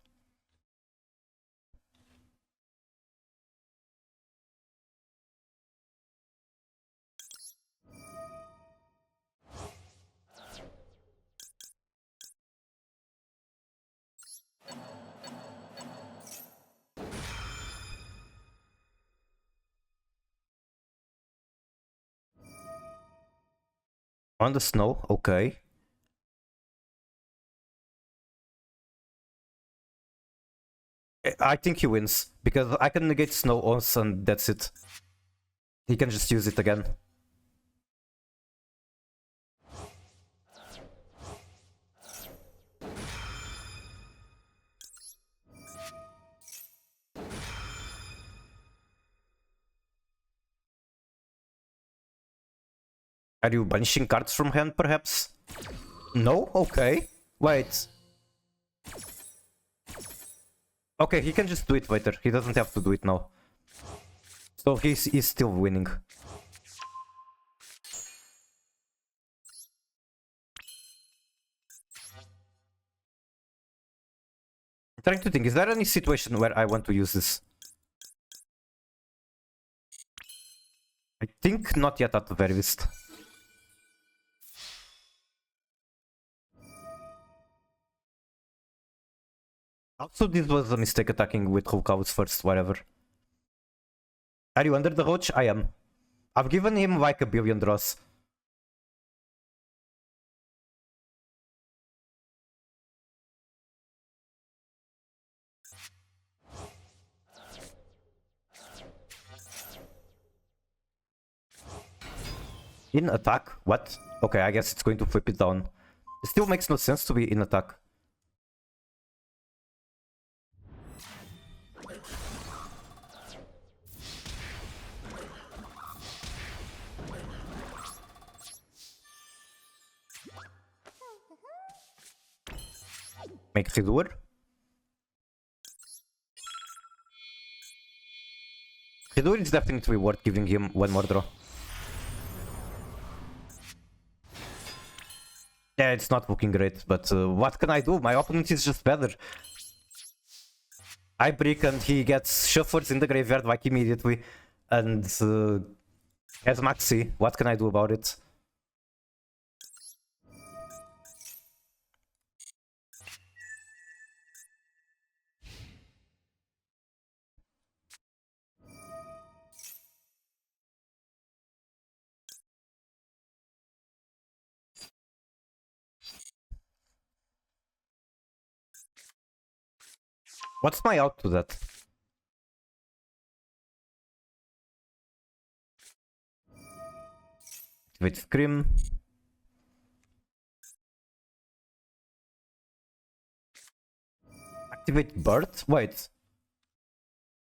On the snow, okay. I think he wins, because I can negate snow once and that's it. He can just use it again. Are you banishing cards from hand, perhaps? No? Okay. Wait. Okay, he can just do it later. He doesn't have to do it now. So he's still winning. I'm trying to think, is there any situation where I want to use this? I think not yet at the very least. Also, this was a mistake attacking with Hulkaus first, whatever. Are you under the roach? I am. I've given him like a billion draws. In attack? What? Okay, I guess it's going to flip it down. It still makes no sense to be in attack. Make Hidur. Hidur is definitely worth giving him one more draw. Yeah, it's not looking great, but what can I do? My opponent is just better. I brick and he gets shuffles in the graveyard like immediately. And has Maxi. What can I do about it? What's my out to that? Activate Scream. Activate Bird? Wait.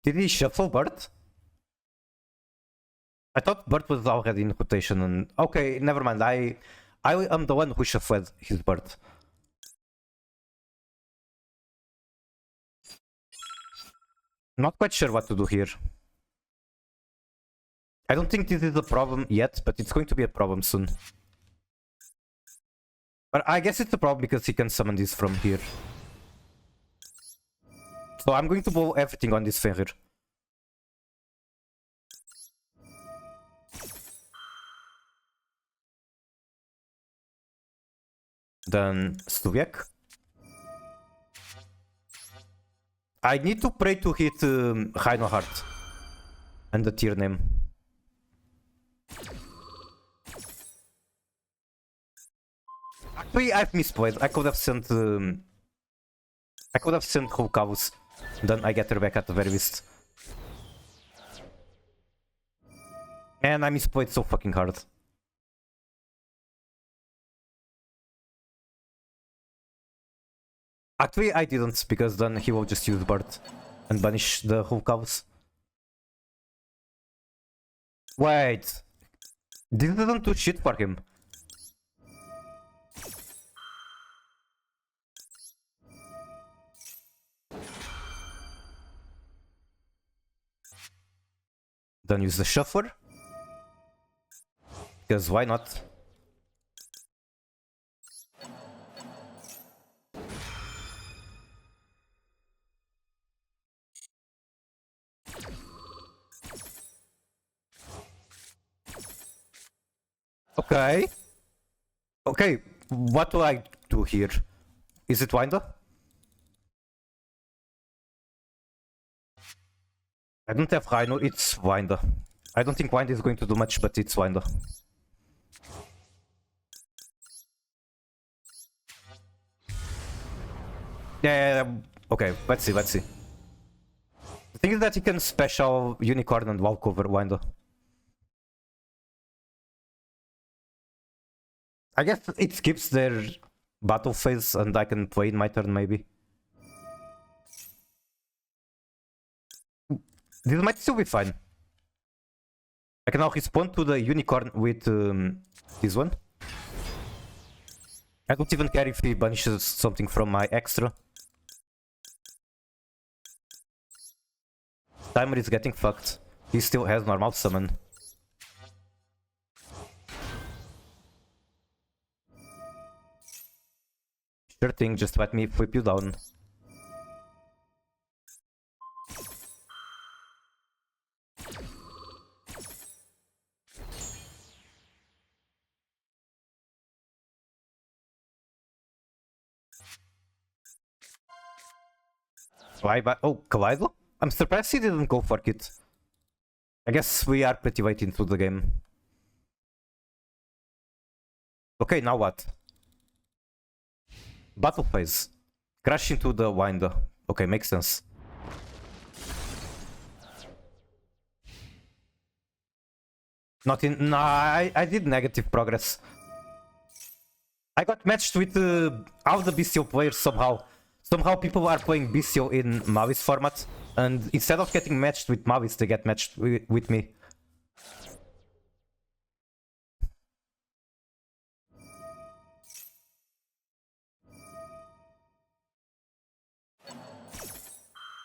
Did he shuffle Bird? I thought Bird was already in rotation and... Okay, never mind. I am the one who shuffled his Bird. Not quite sure what to do here. I don't think this is a problem yet, but it's going to be a problem soon. But I guess it's a problem because he can summon this from here. So I'm going to blow everything on this Fenrir. Then Stuviek. I need to pray to hit Rhino Heart and the tier name. Actually, I've misplayed. I could have sent Hulkaus. Then I get her back at the very least. And I misplayed so fucking hard. Actually, I didn't, because then he will just use Bird and banish the Hulkaus. Wait. This doesn't do shit for him. Then use the Shuffler. Because why not? Okay. Okay, what do I do here? Is it Winder? I don't have Rhino, it's Winder. I don't think Winder is going to do much, but it's Winder. Yeah, okay, let's see, let's see. The thing is that you can special Unicorn and walk over Windo. I guess it skips their battle phase and I can play in my turn maybe. This might still be fine. I can now respond to the Unicorn with this one. I don't even care if he banishes something from my extra. Timer is getting fucked. He still has normal summon. Sure thing, just let me flip you down. Why? Oh, Kaleido? I'm surprised he didn't go for it. I guess we are pretty late into the game. Okay, now what? Battle phase. Crash into the Winder. Okay, makes sense. Not in... Nah, I did negative progress. I got matched with all the Bestial players somehow. Somehow people are playing Bestial in Mavis format, and instead of getting matched with Mavis, they get matched with me.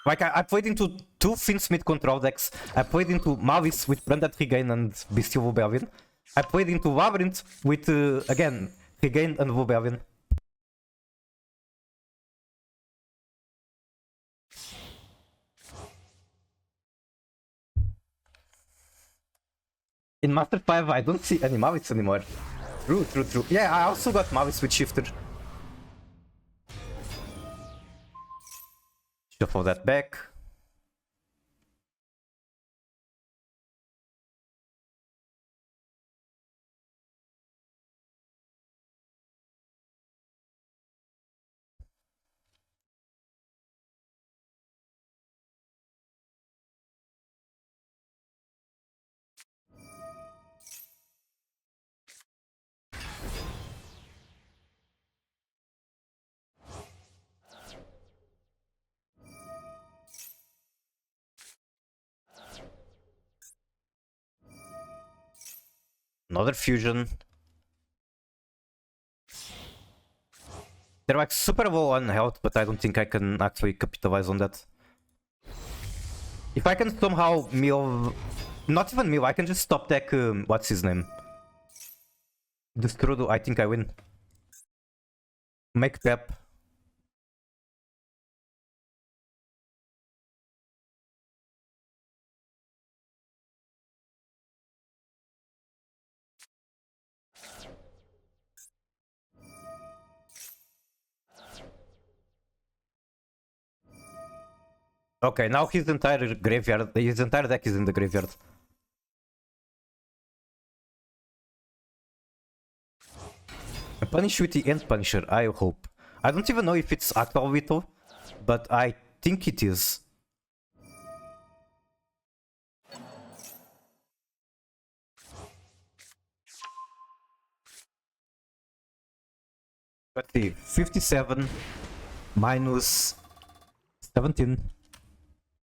Like, I played into two Finsmith control decks. I played into Mavis with Branded Regain and Bestial Rebellion. I played into Labyrinth with, again, Regain and Rebellion. In Master 5, I don't see any Mavis anymore. True. Yeah, I also got Mavis with Shifter. Shuffle that back. Another fusion. They're like super low on health, but I don't think I can actually capitalize on that. If I can somehow mill... Not even mill, I can just stop deck... what's his name? Descrudo, I think I win. Make Pep. Okay, now his entire graveyard, his entire deck is in the graveyard. Punish with the End Punisher, I hope. I don't even know if it's actual Vito, but I think it is. Let's see, 57 minus 17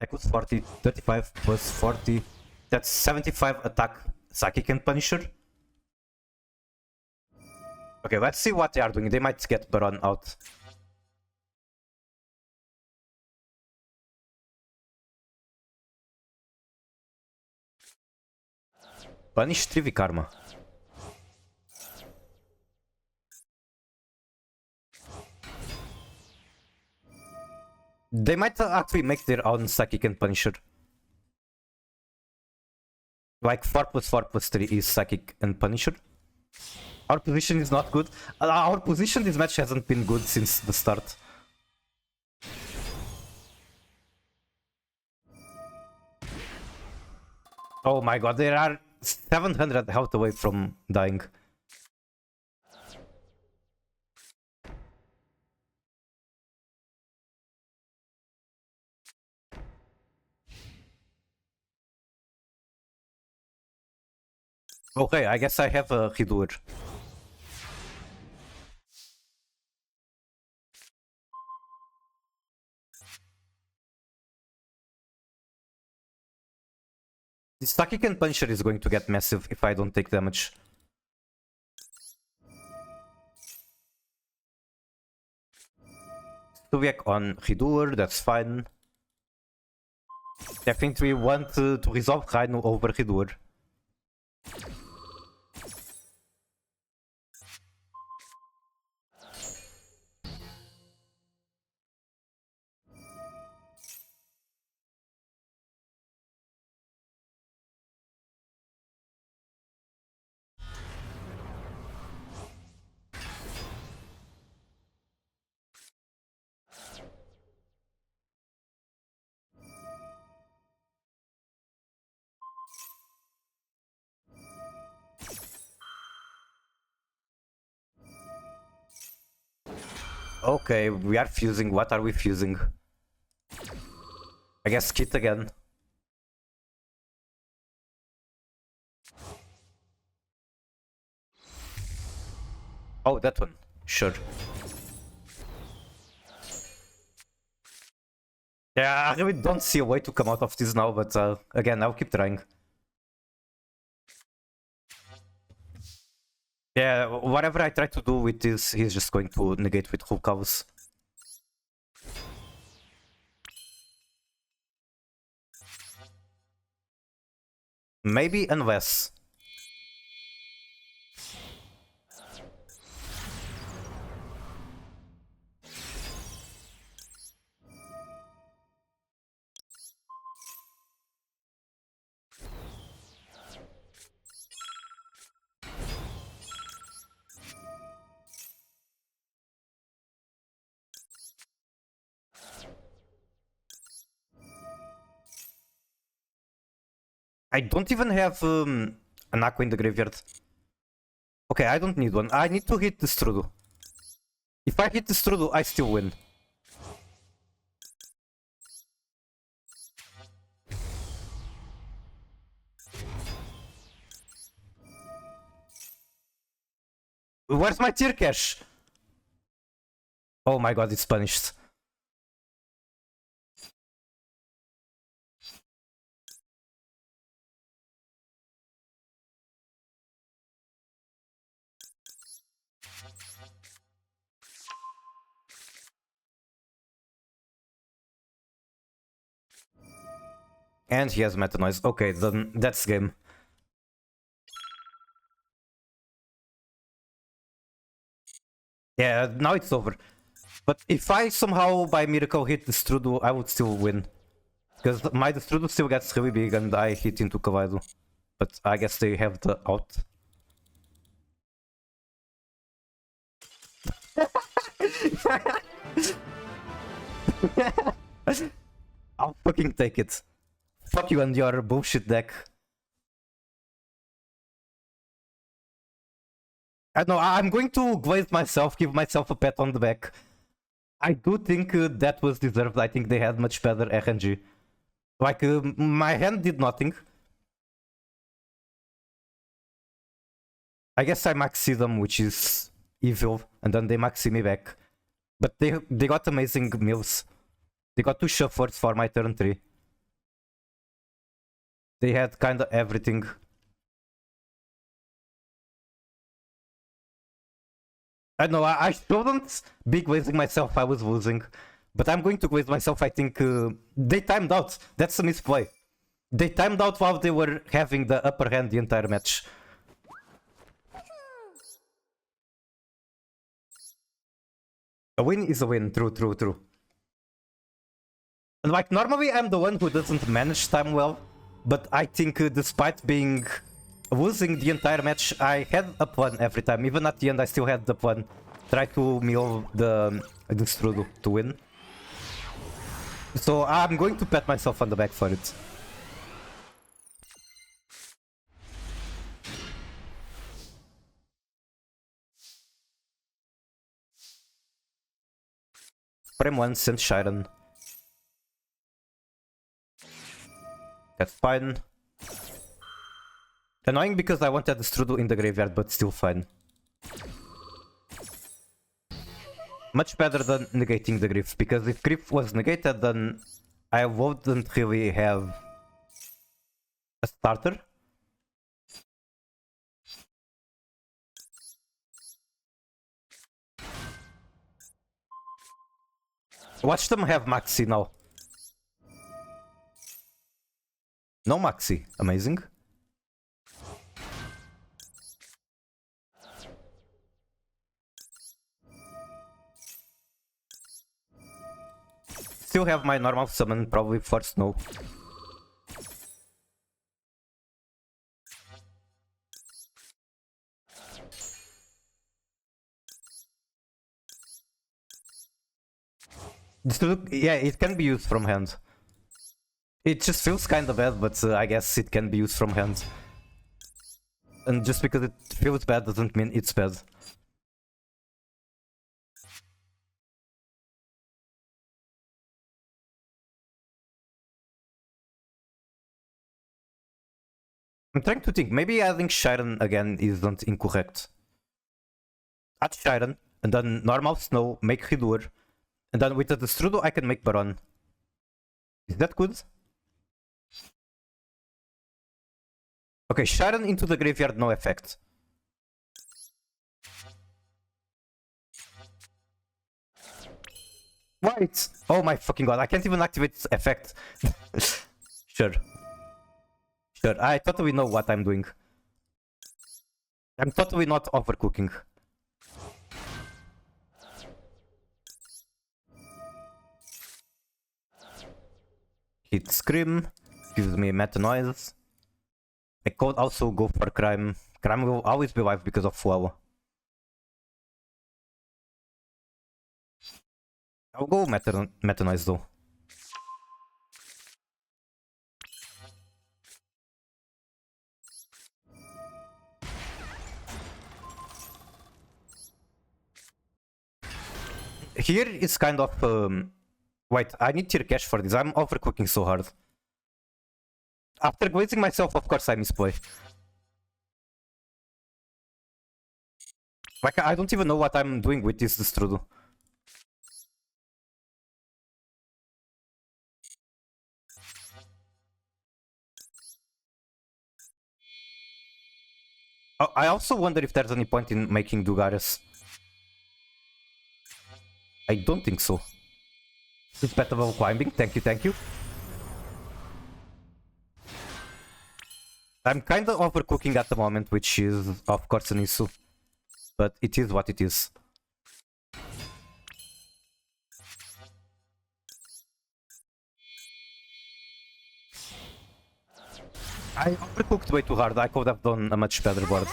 equals 40, 35 plus 40, that's 75 attack Psychic and Punisher. Okay, let's see what they are doing. They might get Baron out. Punish Trivikarma. They might actually make their own Psychic and Punisher. Like 4 plus 4 plus 3 is Psychic and Punisher. Our position is not good. Our position this match hasn't been good since the start. Oh my god, they are 700 health away from dying. Okay, I guess I have a Hidur. This Takiken Punisher is going to get massive if I don't take damage. Stuviak on Hidur, that's fine. I think we want to resolve Rhino over Hidur. Okay, we are fusing. What are we fusing? I guess Kit again. Oh, that one. Sure. Yeah, I really don't see a way to come out of this now, but again, I'll keep trying. Yeah, whatever I try to do with this, he's just going to negate with Hulkavus. Maybe unless. I don't even have an Aqua in the graveyard. Okay, I don't need one. I need to hit the Strudu. If I hit the Strudu, I still win. Where's my tier cash? Oh my god, it's punished. And he has Meta Noise. Okay, then that's game. Yeah, now it's over. But if I somehow by miracle hit the Strudu, I would still win. Because my Strudu still gets really big and I hit into Kavaido. But I guess they have the out. I'll fucking take it. Fuck you and your bullshit deck. I know, I'm going to glaze myself, give myself a pat on the back. I do think that was deserved. I think they had much better RNG. Like, my hand did nothing. I guess I maxi them, which is evil, and then they maxi me back. But they got amazing mills. They got 2 shufflers for my turn 3. They had kinda everything. I know, I shouldn't be glazing myself, I was losing. But I'm going to glaze myself, I think they timed out. That's a misplay. They timed out while they were having the upper hand the entire match. A win is a win, true. And like, normally I'm the one who doesn't manage time well. But I think despite being losing the entire match, I had a plan every time. Even at the end, I still had the plan. Try to mill the Strudu to win. So I'm going to pat myself on the back for it. Frame 1 sent Shiren. That's fine. Annoying because I wanted the Strudel in the graveyard, but still fine. Much better than negating the Griff, because if Griff was negated, then I wouldn't really have a starter. Watch them have Maxi now. No Maxi. Amazing. Still have my normal summon, probably for Snow. Yeah, it can be used from hand. It just feels kind of bad, but I guess it can be used from hand. And just because it feels bad doesn't mean it's bad. I'm trying to think, maybe adding Shiren again isn't incorrect. Add Shiren, and then normal Snow, make Hildur, and then with the Strudel I can make Baron. Is that good? Okay, Shiren into the graveyard, no effect. What? Oh my fucking god, I can't even activate its effect. Sure. Sure, I totally know what I'm doing. I'm totally not overcooking. Hit Scream, gives me Meta Noise. I could also go for Crime. Crime will always be alive because of Flower. I'll go Meta Noise though. Here is kind of... wait, I need tier cash for this. I'm overcooking so hard. After glazing myself, of course I misplay. Like, I don't even know what I'm doing with this Strudel. Oh, I also wonder if there's any point in making Dugares. I don't think so. Respectable climbing, thank you, thank you. I'm kinda overcooking at the moment, which is of course an issue. But it is what it is. I overcooked way too hard, I could have done a much better board.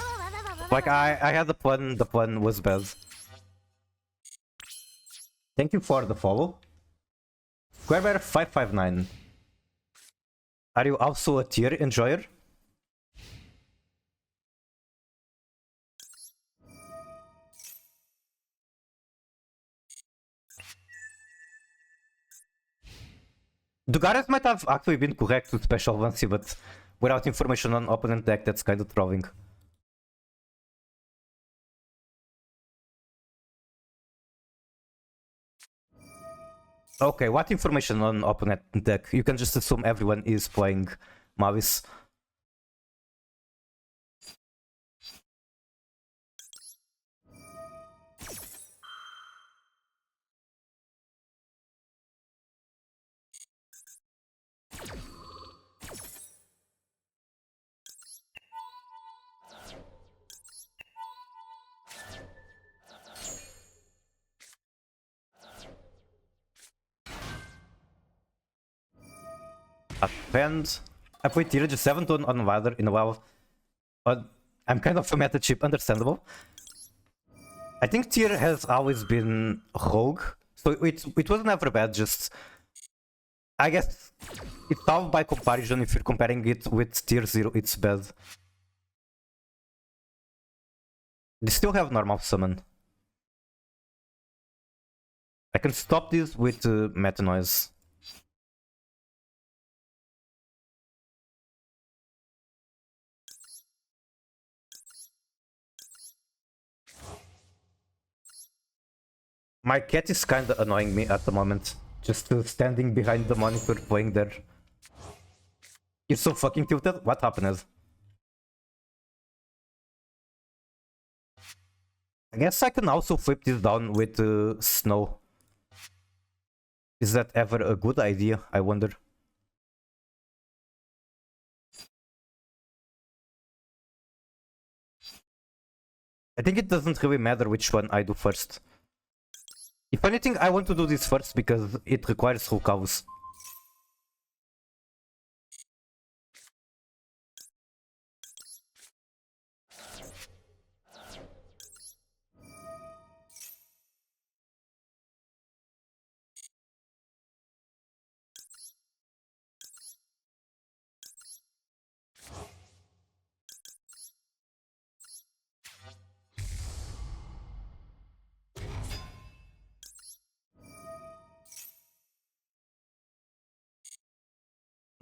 Like, I had the plan was bad. Thank you for the follow. Squarebear559. Are you also a tier enjoyer? Dugares might have actually been correct with Special Vancy, but without information on opponent deck, that's kind of trolling. Okay, what information on opponent deck? You can just assume everyone is playing Mavis. Append. I played tier just 7 on Wilder in a while. But I'm kind of a meta chip, understandable. I think tier has always been rogue, so it was never bad, just... I guess it's tough by comparison. If you're comparing it with tier 0, it's bad. They still have normal summon. I can stop this with Meta Noise. My cat is kinda annoying me at the moment. Just standing behind the monitor playing there. He's so fucking tilted. What happened? I guess I can also flip this down with snow. Is that ever a good idea? I wonder. I think it doesn't really matter which one I do first. If anything, I want to do this first because it requires full cows.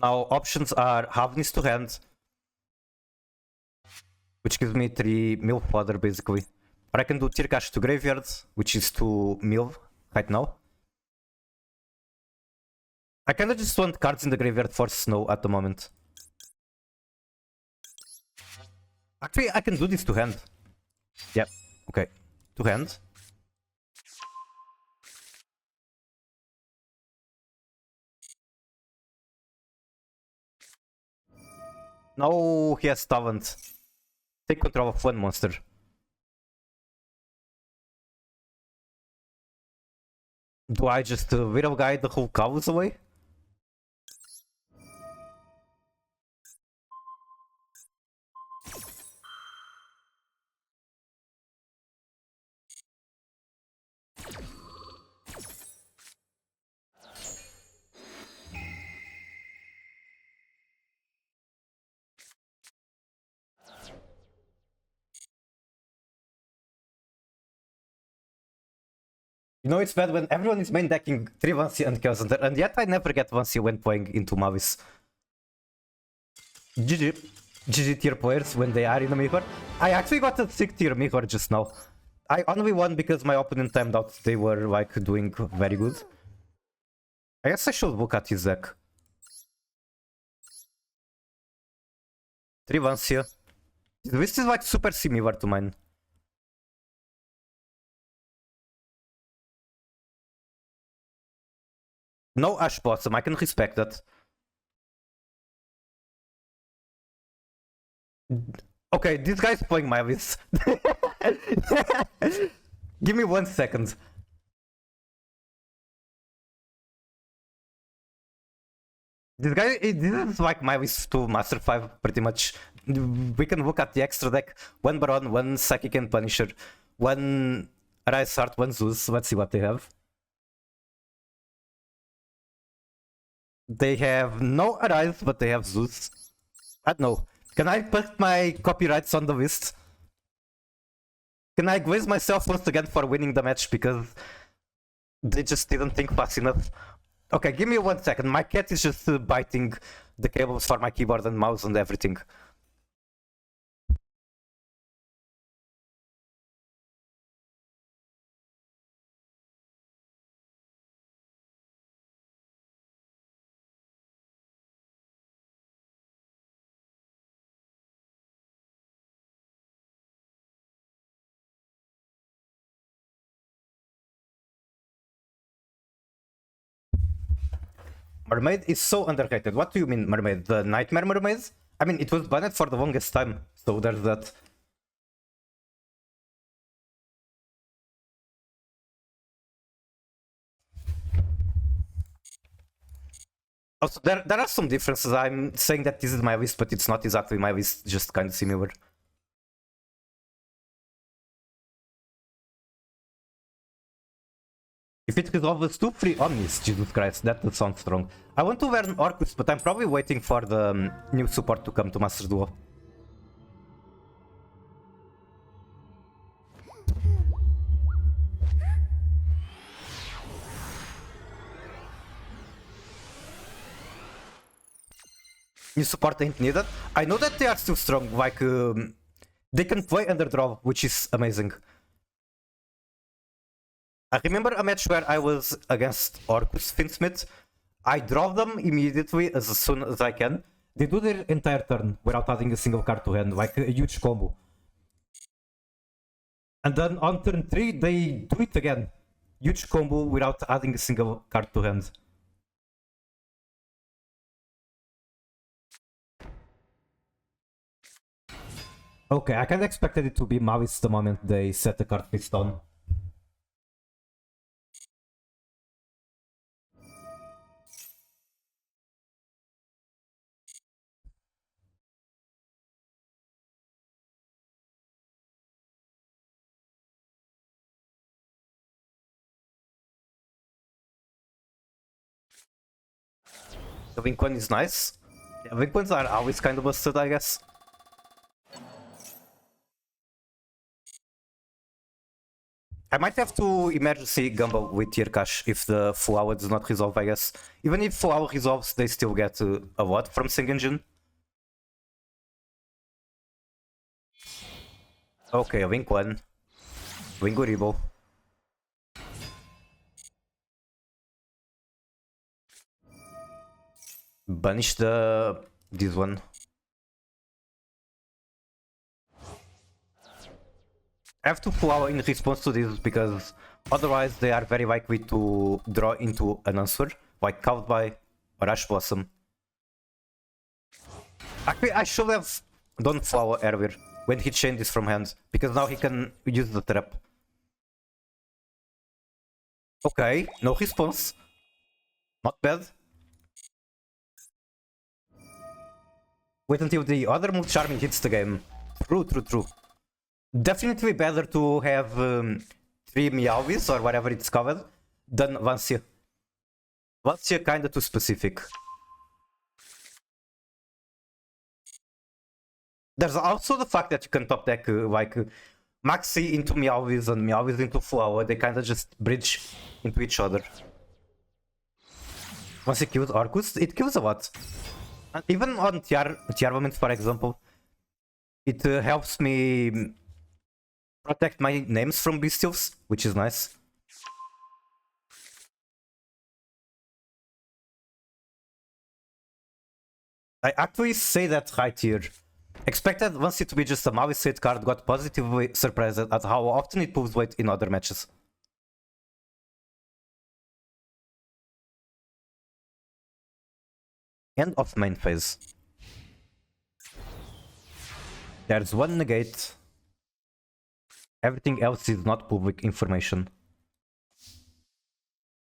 Now options are Havnis to hand, which gives me 3 milk fodder basically. Or I can do Tirkash to graveyard, which is 2 milk right now. I kinda just want cards in the graveyard for snow at the moment. Actually, I can do this to hand. Yep, okay. To hand. No, he has talent. Take control of one monster. Do I just Widow Guide the whole cows away? You know, it's bad when everyone is main decking 3 Vansi and Chaos Hunter, and yet I never get Vansi when playing into Mavis. GG. GG tier players when they are in a mirror. I actually got a 6 tier mirror just now. I only won because my opponent timed out. They were like doing very good. I guess I should look at his deck. 3 Vansi. This is like super similar to mine. No Ash Blossom, I can respect that. Okay, this guy's playing Mavis. Give me 1 second. This is like Mavis to Master 5, pretty much. We can look at the extra deck. 1 Baron, 1 Psychic and Punisher, 1 Rise Heart, 1 Zeus. Let's see what they have. They have no Arise, but they have Zeus. I don't know. Can I put my copyrights on the list? Can I glaze myself once again for winning the match because they just didn't think fast enough? Okay, give me 1 second. My cat is just biting the cables for my keyboard and mouse and everything. Mermaid is so underrated. What do you mean, Mermaid? The Nightmare Mermaid? I mean, it was banned for the longest time, so there's that. Also, there are some differences. I'm saying that this is my list, but it's not exactly my list, just kind of similar. If it resolves 2 free Omnis, Jesus Christ, that would sound strong. I want to learn Orcus, but I'm probably waiting for the new support to come to Master Duo. New support ain't needed. I know that they are still strong, like they can play Underdraw, which is amazing. I remember a match where I was against Orcus Finsmith. I draw them immediately as soon as I can. They do their entire turn without adding a single card to hand, like a huge combo. And then on turn 3, they do it again. Huge combo without adding a single card to hand. Okay, I kinda expected it to be Mavis the moment they set the card face down. The Wink one is nice. Yeah, Wink ones are always kind of busted, I guess. I might have to emergency Gumball with Tier Cash if the full hour does not resolve, I guess. Even if full hour resolves, they still get a lot from Sing Engine. Okay, Wink 1. Wink Uribo. Banish this one. I have to full hour in response to this because otherwise they are very likely to draw into an answer, like Cowed by or Ash Blossom. Actually, I should have done Flower earlier when he changed this from hand, because now he can use the trap. Okay, no response. Not bad. Wait until the other move Charming hits the game. True. Definitely better to have 3 Meowvis or whatever it's covered than Vancia. Vancia kinda too specific. There's also the fact that you can top deck like Maxi into Meowvis and Meowvis into Flower. They kinda just bridge into each other. Once it kills Orcus, it kills a lot. And even on Tiarvament, for example, it helps me protect my names from Bestials, which is nice. I actually say that right here. Expected once it to be just a Mavis set card, got positively surprised at how often it pulls weight in other matches. End of main phase. There's one negate. Everything else is not public information.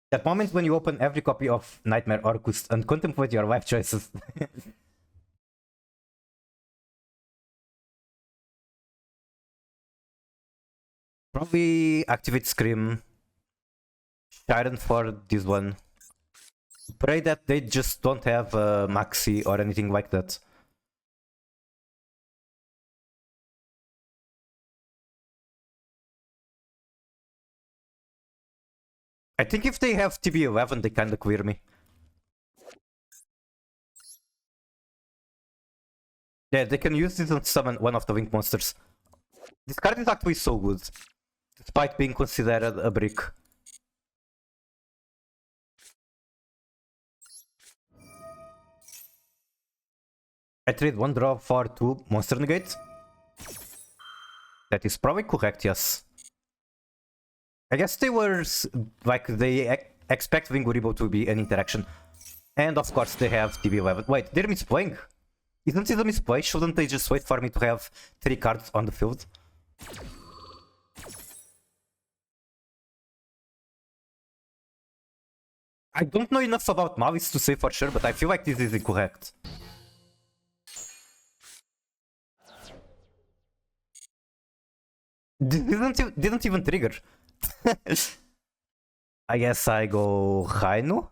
That moment when you open every copy of Nightmare Orcus and contemplate your life choices. Probably activate Scream. Siren for this one. Pray that they just don't have Maxi or anything like that. I think if they have TB11, they kinda clear me. Yeah, they can use this and summon one of the Wink monsters. This card is actually so good, despite being considered a brick. I trade 1 draw for 2 monster negate. That is probably correct, yes. I guess they were like they expect Winguribo to be an interaction. And of course they have TB11. Wait, they're misplaying? Isn't it a misplay? Shouldn't they just wait for me to have 3 cards on the field? I don't know enough about Mavis to say for sure, but I feel like this is incorrect. Didn't even trigger. I guess I go Raino.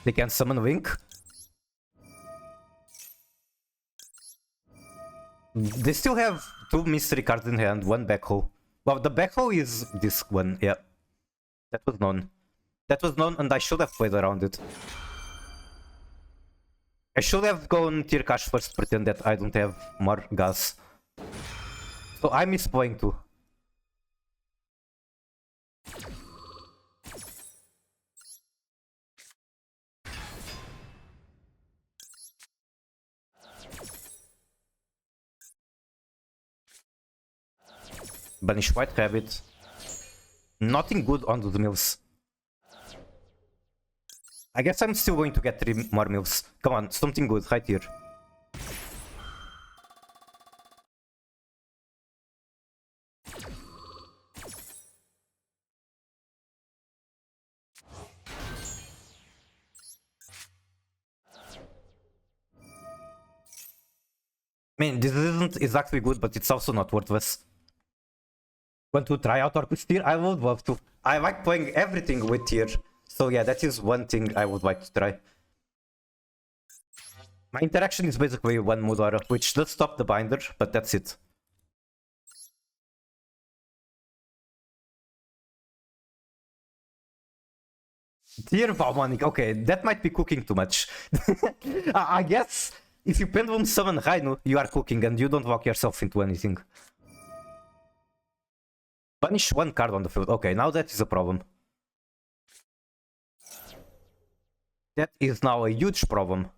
They can summon Wink. They still have 2 mystery cards in hand, 1 backhoe. Well, the backhoe is this one, yeah. That was known. That was known and I should have played around it. I should have gone Tier Cash first, pretend that I don't have more gas. So I miss playing too. Banish White Rabbit. Nothing good on the mills. I guess I'm still going to get 3 more mills. Come on, something good right here. I mean, this isn't exactly good, but it's also not worthless. Want to try out Orcus tier? I would love to. I like playing everything with tier. So yeah, that is one thing I would like to try. My interaction is basically one Mudora, which does stop the binder, but that's it. Tier Valmonic, okay, that might be cooking too much. I guess if you Pendulum Summon Rainu, you are cooking and you don't walk yourself into anything. Punish one card on the field. Okay, now that is a problem. That is now a huge problem.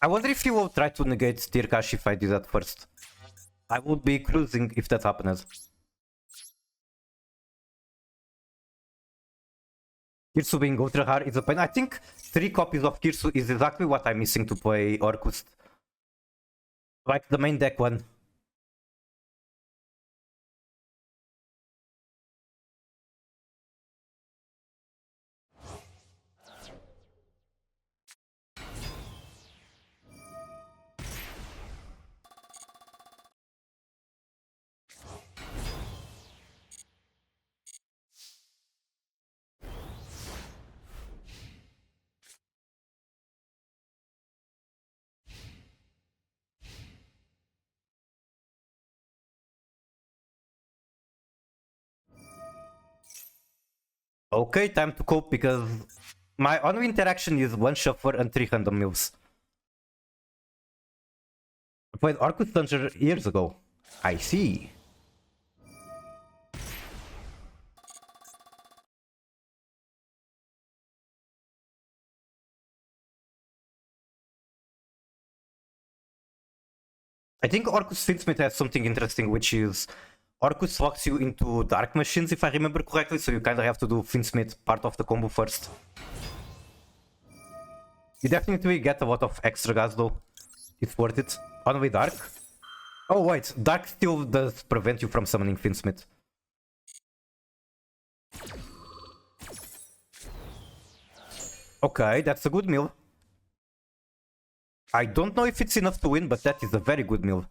I wonder if he will try to negate Tirkash if I do that first. I would be cruising if that happened. Kirsu being ultra hard is a pain. I think 3 copies of Kirsu is exactly what I'm missing to play Orcust. Like the main deck one. Okay, time to cope because my only interaction is 1 Shuffler and 3 random mills. I played Orcus Dungeon years ago. I see. I think Orcus Finsmith has something interesting, which is Orcus locks you into Dark Machines, if I remember correctly, so you kind of have to do Finsmith part of the combo first. You definitely get a lot of extra gas though. It's worth it. Only Dark? Oh wait, Dark still does prevent you from summoning Finsmith. Okay, that's a good mill. I don't know if it's enough to win, but that is a very good mill.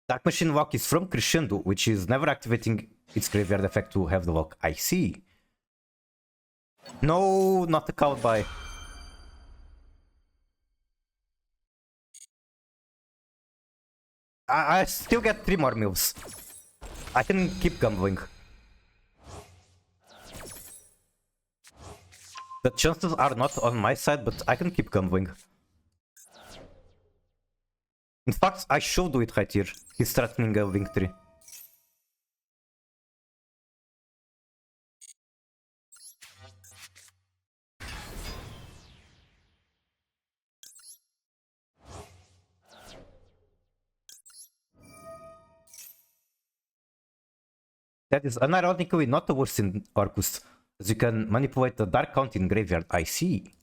Dark Machine Lock is from Crescendo, which is never activating its graveyard effect to have the lock. I see. No, not the Cowboy. I still get 3 more mills. I can keep gambling. The chances are not on my side, but I can keep gambling. In fact, I should do it right here. He's threatening a victory. That is unironically not the worst in Orcus, as you can manipulate the Dark Count in graveyard. I see.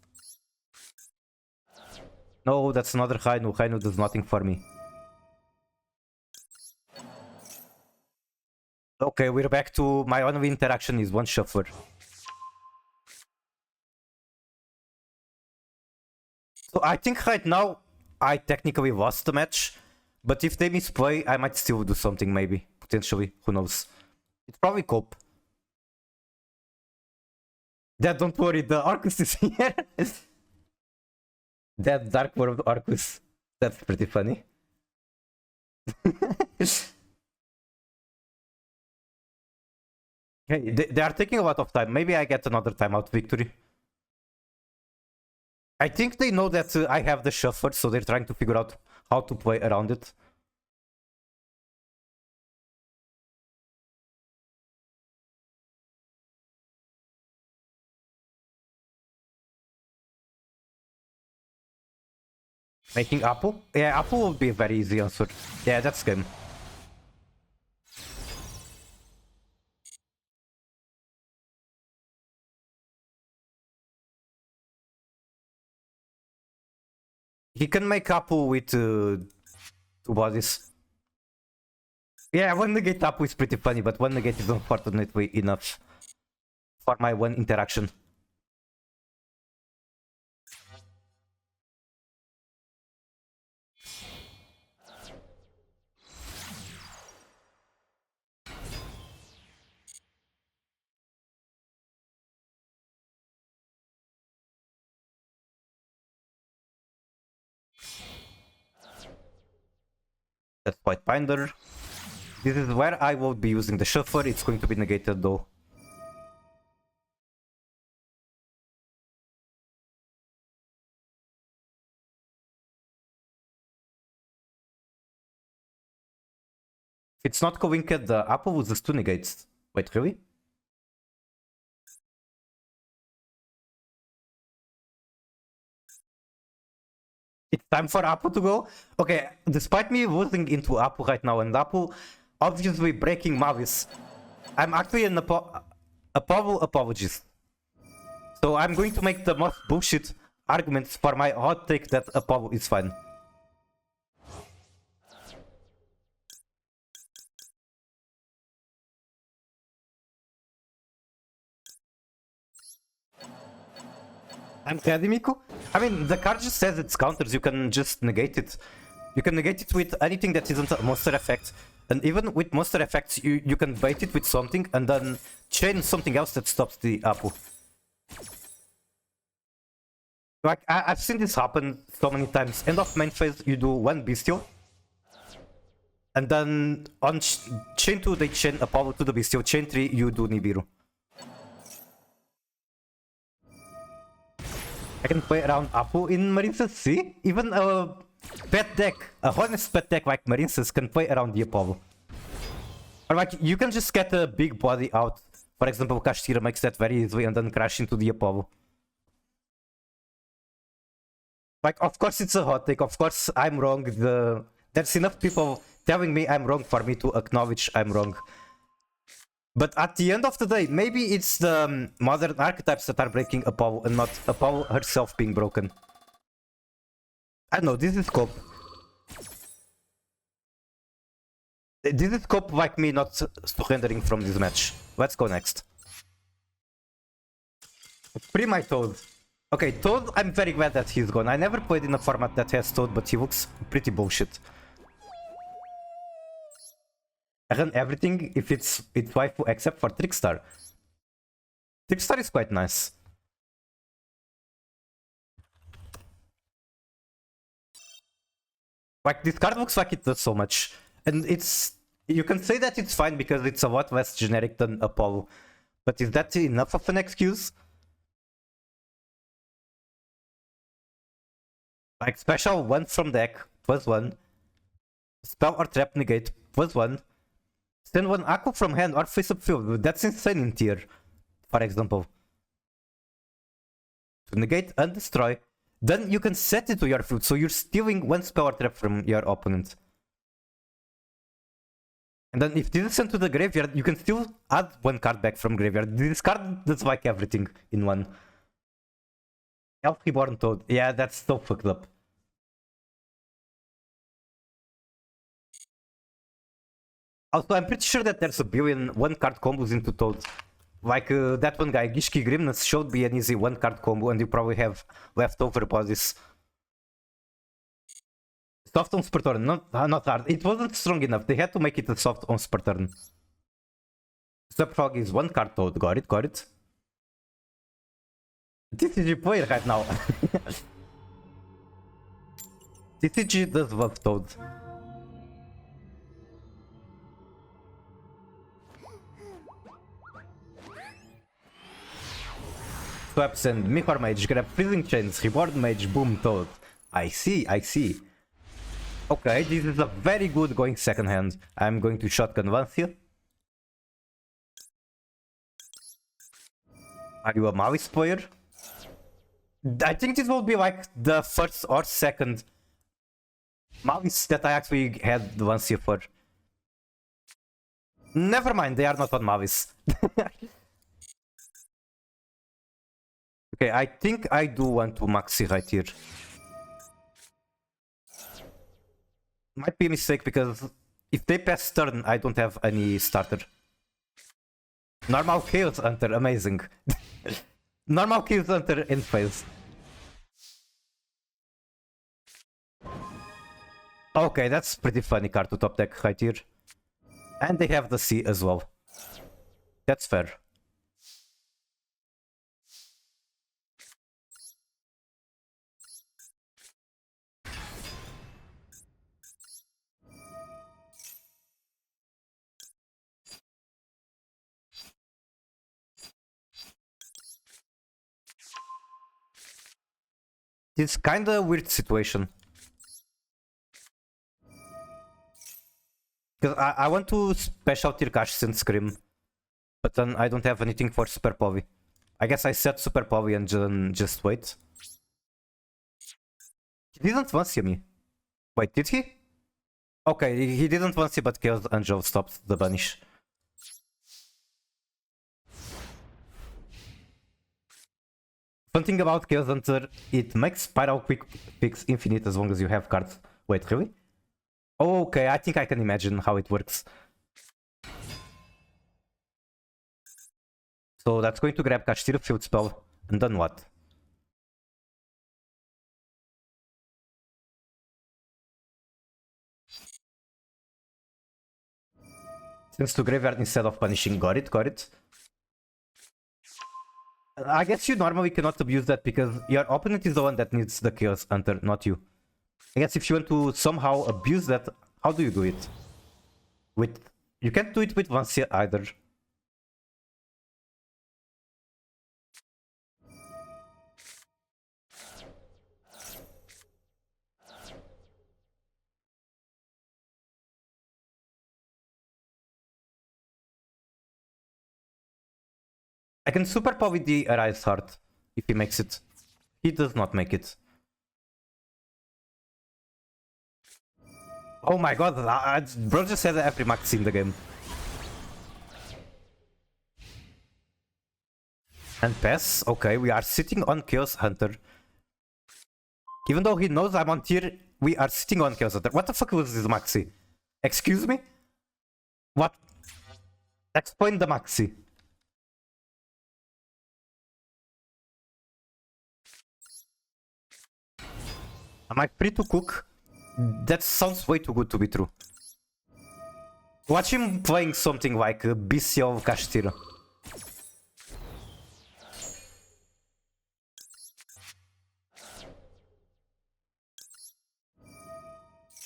No, that's another Hainu. Hainu does nothing for me. Okay, we're back to my only interaction is 1 Shuffler. So I think right now I technically lost the match, but if they misplay, I might still do something maybe. potentially. Who knows? It's probably Cope. Dad, don't worry, the Arcus is here. That Dark World Arcus. That's pretty funny. Hey, they are taking a lot of time. Maybe I get another timeout victory. I think they know that I have the shuffler, so they're trying to figure out how to play around it. Making Apple? Yeah, Apple would be a very easy answer. Yeah, that's game. He can make Apple with 2 bodies. Yeah, one negate Apple is pretty funny, but one negate is unfortunately enough for my one interaction. That's White Binder. This is where I will be using the shuffler. It's going to be negated though. If it's not Kowinked, the Apple was just 2 negates. Wait, really? It's time for Apple to go? Okay, despite me losing into Apple right now, and Apple obviously breaking Mavis, I'm actually an Apollo apologist. So I'm going to make the most bullshit arguments for my hot take that Apollo is fine. I'm ready, Miku. I mean, the card just says it's counters, you can just negate it. You can negate it with anything that isn't a monster effect. And even with monster effects, you can bait it with something and then chain something else that stops the Apple. Like, I've seen this happen so many times. End of main phase, you do 1 Bestial. And then on chain 2, they chain Apollo to the Bestial. Chain 3, you do Nibiru. I can play around Apple in Marincess, see? Even a pet deck, a honest pet deck like Marincess can play around the Apollo. Or like, you can just get a big body out. For example, Kashtira makes that very easily and then crash into the Apollo. Like, of course it's a hot take, of course I'm wrong. There's enough people telling me I'm wrong for me to acknowledge I'm wrong. But at the end of the day, maybe it's the modern archetypes that are breaking Apollo and not Apollo herself being broken. I don't know, this is Cope. This is Cope like me not surrendering from this match. Let's go next. Free my Toad. Okay, Toad, I'm very glad that he's gone. I never played in a format that has Toad, but he looks pretty bullshit. I run everything if it's waifu except for Trickstar. Trickstar is quite nice. Like, this card looks like it does so much. And you can say that it's fine because it's a lot less generic than Apollo. But is that enough of an excuse? Like, special 1 from deck, +1. Spell or trap negate, +1. Send 1 Aqua from hand or face up field. That's insane in tier, for example. To negate and destroy. Then you can set it to your field, so you're stealing 1 spell or trap from your opponent. And then if this is sent to the graveyard, you can still add 1 card back from graveyard. This card does like everything in one. Elf Reborn Toad. Yeah, that's so fucked up. Also, I'm pretty sure that there's a billion 1-card combos into Toad. Like that one guy, Gishki Grimness, showed me an easy 1-card combo and you probably have leftover bodies. Soft on super turn, not hard. It wasn't strong enough. They had to make it a soft on super turn. Subfrog is one card Toad. Got it, got it. TCG player right now. TCG does love Toad. Swaps and Mihor Mage, grab Freezing Chains, Reborn Mage, boom, Toad. I see, I see. Okay, this is a very good going second hand. I'm going to shotgun once here. Are you a Mavis player? I think this will be like the first or second Mavis that I actually had once here for. Never mind, they are not on Mavis. Okay, I think I do want to maxi right here. Might be a mistake because if they pass turn, I don't have any starter. Normal Chaos Hunter, amazing. Normal Chaos Hunter in phase. Okay, that's pretty funny card to top deck right here. And they have the C as well. That's fair. It's kinda a weird situation. Because I want to special tier Cash and Scream, but then I don't have anything for Super Povey. I guess I set Super Povey and then just wait. He didn't one-see me. Wait, did he? Okay, he didn't one-see, but Chaos Angel stopped the banish. Fun thing about Chaos Hunter, it makes Spiral Quick Fix infinite as long as you have cards. Wait, really? Okay, I think I can imagine how it works. So that's going to grab Kashtira Field Spell, and then what? Sends to graveyard instead of punishing. Got it, got it. I guess you normally cannot abuse that because your opponent is the one that needs the Chaos Hunter, not you. I guess if you want to somehow abuse that, how do you do it? You can't do it with Vancia either. I can super power the Arise Heart if he makes it. He does not make it. Oh my god, bro just said every max in the game. And pass, okay, we are sitting on Chaos Hunter. Even though he knows I'm on tier, we are sitting on Chaos Hunter. What the fuck was this maxi? Excuse me? What? Explain the maxi. Am I free to cook? That sounds way too good to be true. Watch him playing something like BCO Kashtira.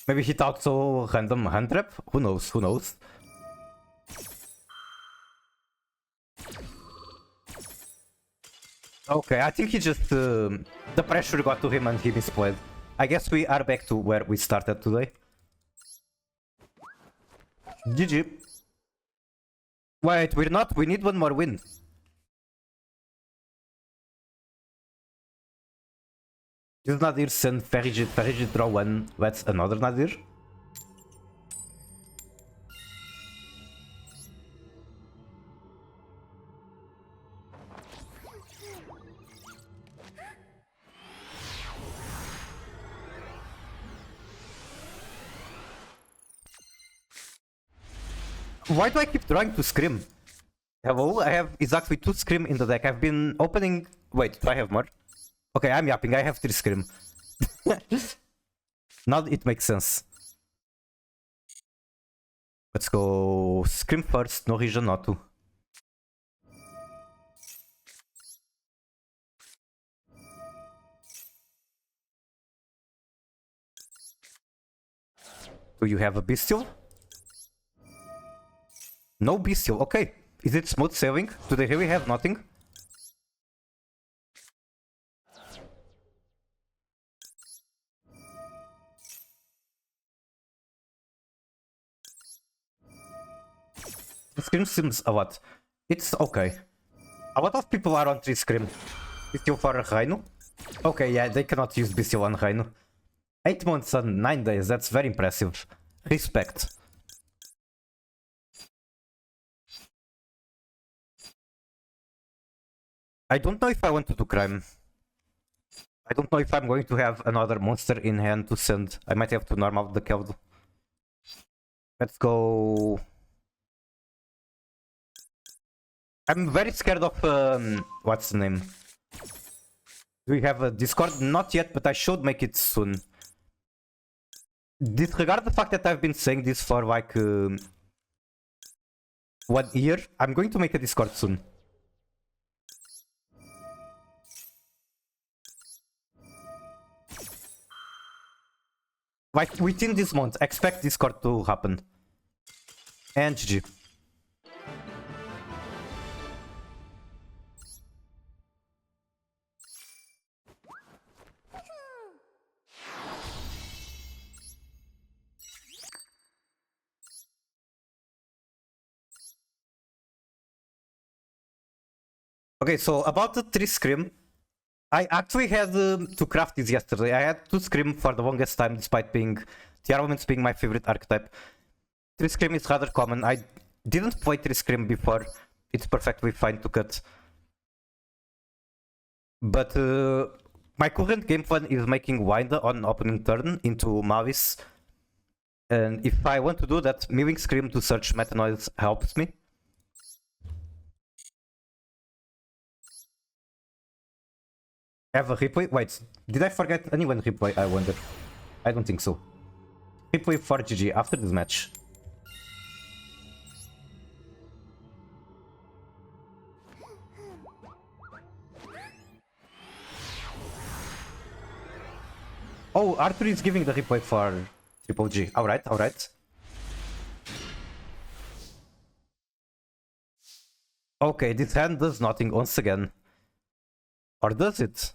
Maybe he thought so random hand trap? Who knows, who knows? Okay, I think he just... the pressure got to him and he misplayed. I guess we are back to where we started today. GG. Wait, we're not. We need one more win. This is Nadir send Ferrigid. Ferrigid draw one. That's another Nadir. Why do I keep trying to scream? Hello, I have exactly 2 scream in the deck. I've been opening... Wait, do I have more? Okay, I'm yapping. I have 3 scream. Now it makes sense. Let's go Scream first, no reason not to. Do you have a Bestial? No Bestial, okay. Is it smooth sailing? Do they really have nothing? The Scream seems a lot. It's okay. A lot of people are on 3 Scream. Bestial for Rhino? Okay, yeah, they cannot use Bestial on Rhino. 8 months and 9 days, that's very impressive. Respect. I don't know if I want to do crime. I don't know if I'm going to have another monster in hand to send. I might have to normal the Kevd. Let's go. I'm very scared of what's the name? Do we have a Discord? Not yet, but I should make it soon. Disregard the fact that I've been saying this for like 1 year. I'm going to make a Discord soon. Like within this month, expect Discord to happen. And GG. Okay, so about the 3 Scream, I actually had to craft this yesterday. I had 2 Scream for the longest time, despite being the Armaments being my favorite archetype. 3 Scream is rather common. I didn't play 3 Scream before. It's perfectly fine to cut. But my current game plan is making Winder on opening turn into Malice. And if I want to do that, milling Scream to search Meta Noise helps me. Have a replay? Wait, did I forget anyone replay? I wonder. I don't think so. Replay for GG after this match. Oh, Arthur is giving the replay for Triple G. Alright, alright. Okay, this hand does nothing once again. Or does it?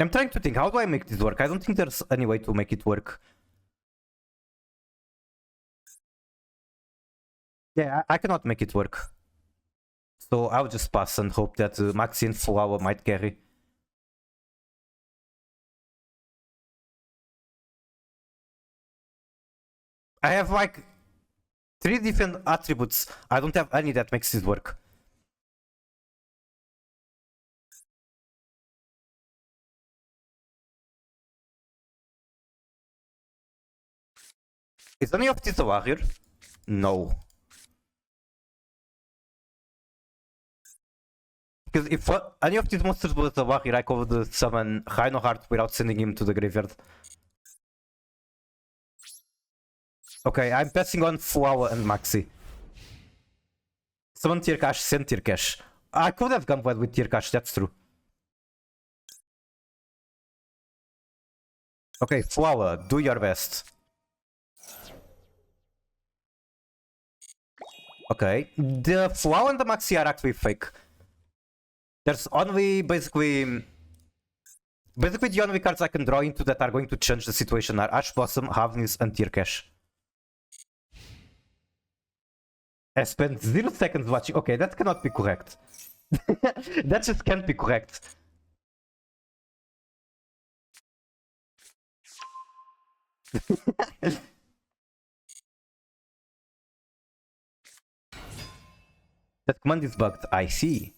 I'm trying to think, how do I make this work? I don't think there's any way to make it work. Yeah, I cannot make it work. So I'll just pass and hope that Maxi and Flower might carry. I have like 3 different attributes. I don't have any that makes this work. Is any of this a warrior? No. Because if any of these monsters was a warrior, I could summon Rhinoheart without sending him to the graveyard. Okay, I'm passing on Flower and Maxi. Summon Tierkash, send Tierkash. I could have gunplayed with Tierkash, that's true. Okay, Flower, do your best. Okay, the Flower and the Maxi are actually fake. There's only basically the only cards I can draw into that are going to change the situation are Ash Blossom, Havnis, and Tierkash. I spent 0 seconds watching. Okay, that cannot be correct. That just can't be correct. That command is bugged. I see.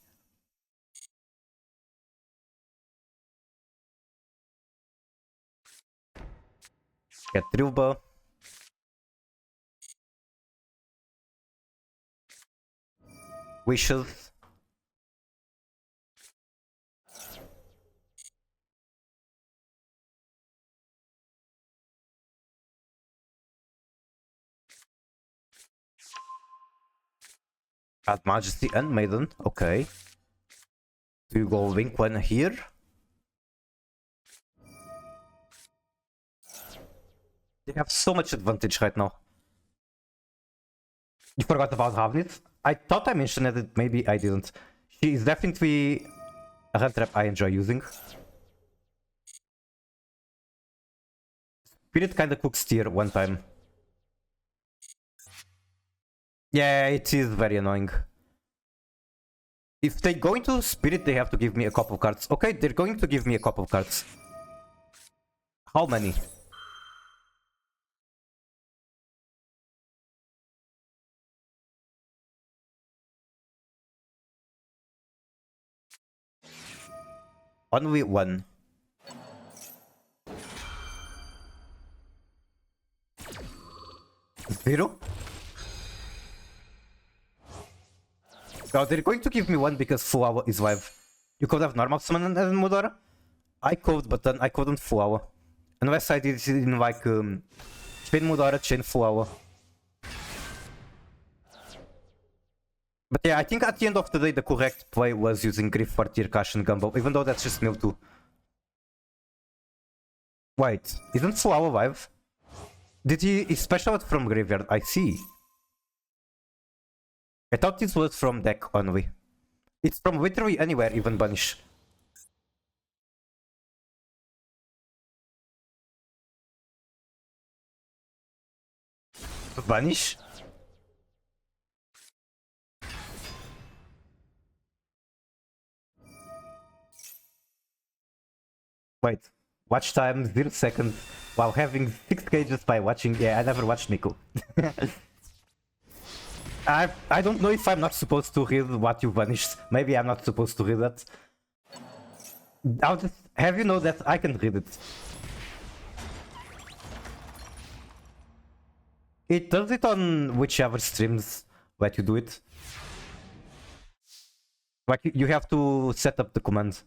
Get Drillba. Wishes. At Majesty and Maiden, okay. Do you go Wink one here? They have so much advantage right now. You forgot about Ravnit? I thought I mentioned it, maybe I didn't. She is definitely a hand trap I enjoy using. Spirit kinda cooks tier one time. Yeah, it is very annoying. If they go into Spirit, they have to give me a couple cards. Okay, they're going to give me a couple cards. How many? Only one. Zero? Oh, they're going to give me one because Fuawa is live. You could have normal summon and Mudora. I could, but then I couldn't Fuawa. Unless I did it in like chain Mudora, chain Fuawa. But yeah, I think at the end of the day the correct play was using Griff for tier Cash and Gumball, even though that's just Mill 2. Wait, isn't Fuawa live? Did he special it from Graveyard? I see. I thought this was from deck only. It's from literally anywhere, even Banish. Banish? Wait, watch time 0 seconds while having 6 cages by watching. Yeah, I never watched Miku. I don't know if I'm not supposed to read what you vanished. Maybe I'm not supposed to read that. I'll just have you know that I can read it. It does it on whichever streams let you do it. Like you have to set up the command.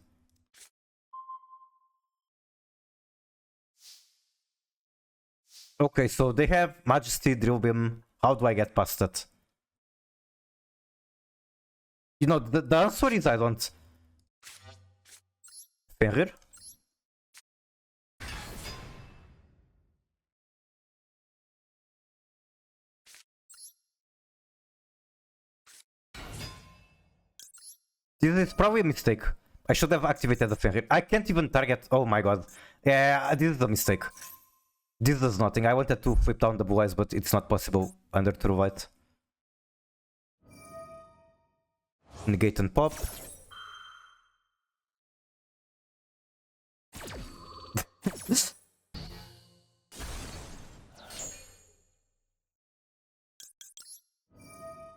Okay, so they have Majesty, Drill Beam. How do I get past that? You know, the answer is I don't. Fenrir? This is probably a mistake. I should have activated the Fenrir. I can't even target. Oh my god. Yeah, this is a mistake. This does nothing. I wanted to flip down the blue eyes, but it's not possible under True Light. Negate and pop.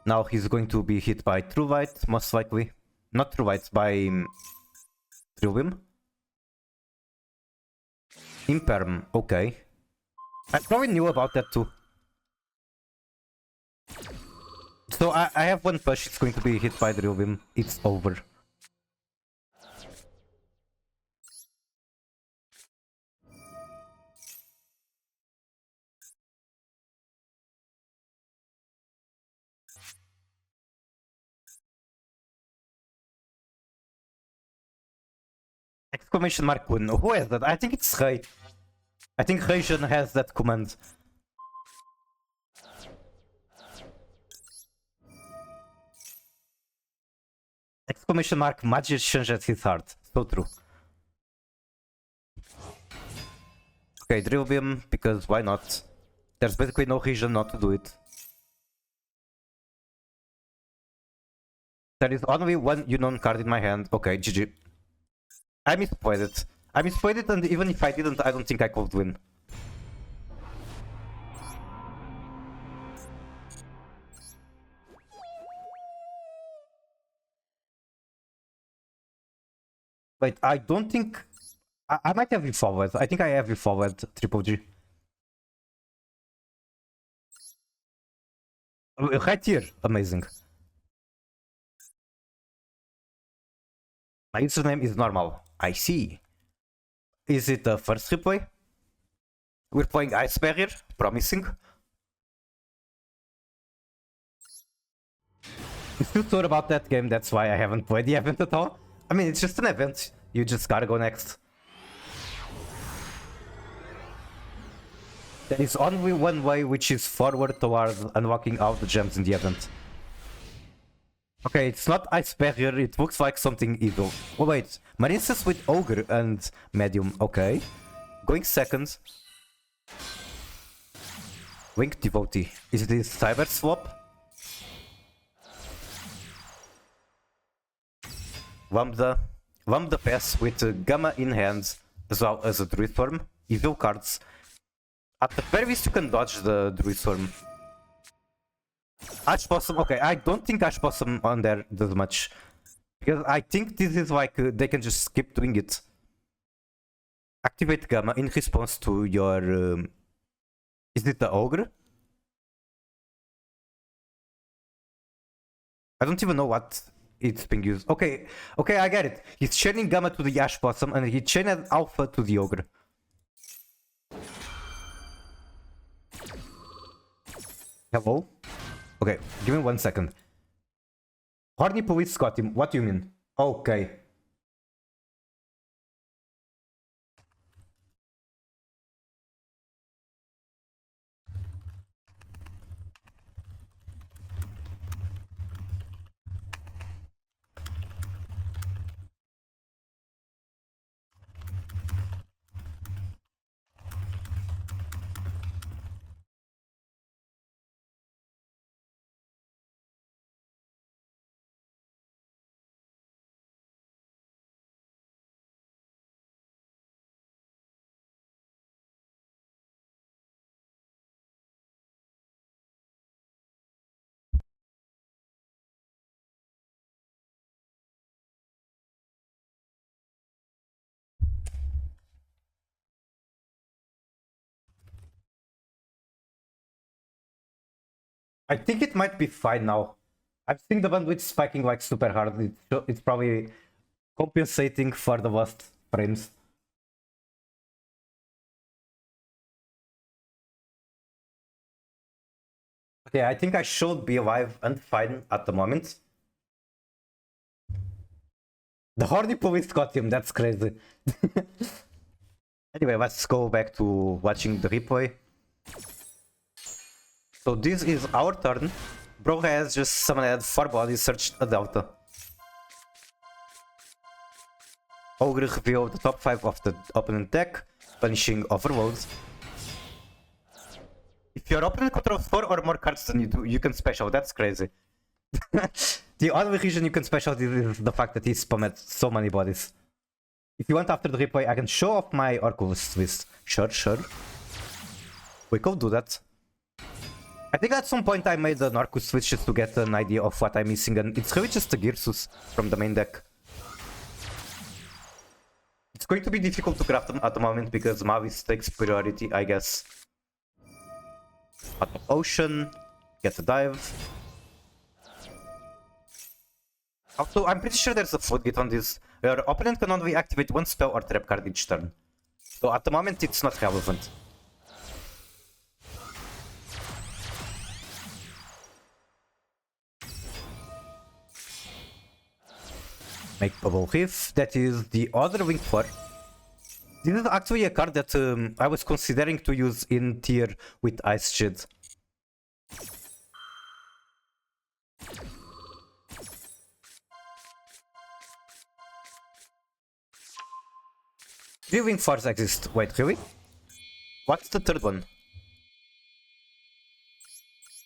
Now he's going to be hit by True Light, most likely. Not True Light, by True Beam. Imperm, okay. I probably knew about that too. So I have one push, it's going to be hit by Drill Beam. It's over. Exclamation mark 1. Who has that? I think it's Rei. I think Raijin has that command. Exclamation mark magician at his heart. So true. Okay, Drill Beam, because why not? There's basically no reason not to do it. There is only one unknown card in my hand. Okay, GG. I misplayed it. I misplayed it, and even if I didn't, I don't think I could win. Wait, I don't think... I might have you forward. I think I have you forward, Triple G. Right here. Amazing. My username is normal. I see. Is it the first replay? We're playing Ice Barrier. Promising. still sure about that game, that's why I haven't played the event at all. I mean, it's just an event. You just gotta go next. There is only one way, which is forward towards unlocking all the gems in the event. Okay, it's not Ice Barrier, it looks like something evil. Oh wait, Marincess with Ogre and Medium, okay. Going second. Winged Devotee. Is this Cyber Swap? Lambda Pass with Gamma in hand, as well as a Druid form. Evil cards. At the very least you can dodge the Druid form. Ash Possum, okay, I don't think Ash Possum on there does much. Because I think this is like, they can just skip doing it. Activate Gamma in response to your... is it the Ogre? I don't even know what it's being used. Okay, I get it. He's chaining Gamma to the Ash Possum and he chained Alpha to the Ogre. Hello? Okay, give me 1 second. Horny Police got him. What do you mean? Okay. I think it might be fine now. I've seen the bandwidth spiking like super hard. It's probably compensating for the lost frames. Okay, I think I should be alive and fine at the moment. The Horny Police got him, that's crazy. Anyway, let's go back to watching the replay. So this is our turn. Bro has just summoned 4 bodies, searched a delta. Ogre revealed the top 5 of the opponent deck, punishing overloads. If your opponent controls 4 or more cards than you do, you can special. That's crazy. The only reason you can special is the fact that he spammed so many bodies. If you want after the replay, I can show off my Orculus twist. Sure. We could do that. I think at some point I made an Orcus switch just to get an idea of what I'm missing, and it's really just a Girsus from the main deck. It's going to be difficult to craft them at the moment because Mavis takes priority, I guess. Out of Ocean, get a dive. Also, I'm pretty sure there's a floodgate on this. Your opponent can only activate 1 spell or trap card each turn. So at the moment it's not relevant. Make Bubble Reef, that is the other Winged Fur. This is actually a card that I was considering to use in tier with Ice Shid. Three Winged Furs exist. Wait, really? What's the third one?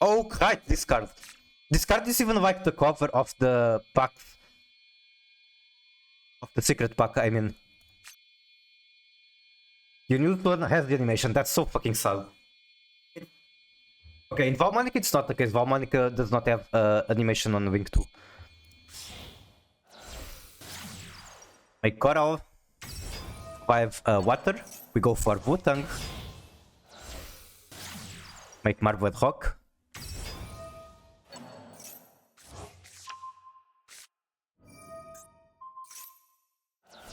Oh, right, this card. This card is even like the cover of the pack. Of the secret pack, I mean. Your new one has the animation, that's so fucking sad. Okay, in Valmonic it's not the case. Valmonic does not have animation on Wing 2. Make Coral. 5 water. We go for Wutang. Make Marbled Rock.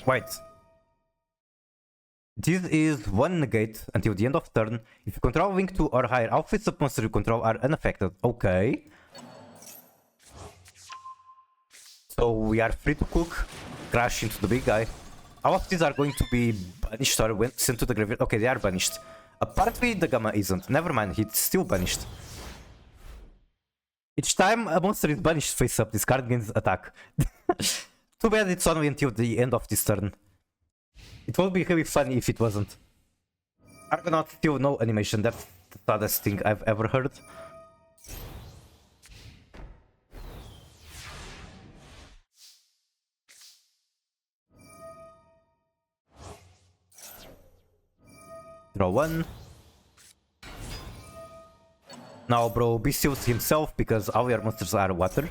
Wait. This is 1 negate until the end of turn. If you control Wing 2 or higher, all faces of monster you control are unaffected. Okay. So we are free to cook, crash into the big guy. All of these are going to be banished or sent to the graveyard. Okay, they are banished. Apparently the Gamma isn't. Never mind, he's still banished. Each time a monster is banished face up, this card gains attack. Too bad it's only until the end of this turn. It would be really funny if it wasn't. Argonaut still no animation, that's the saddest thing I've ever heard. Draw one. Now bro Bestials himself because all your monsters are water.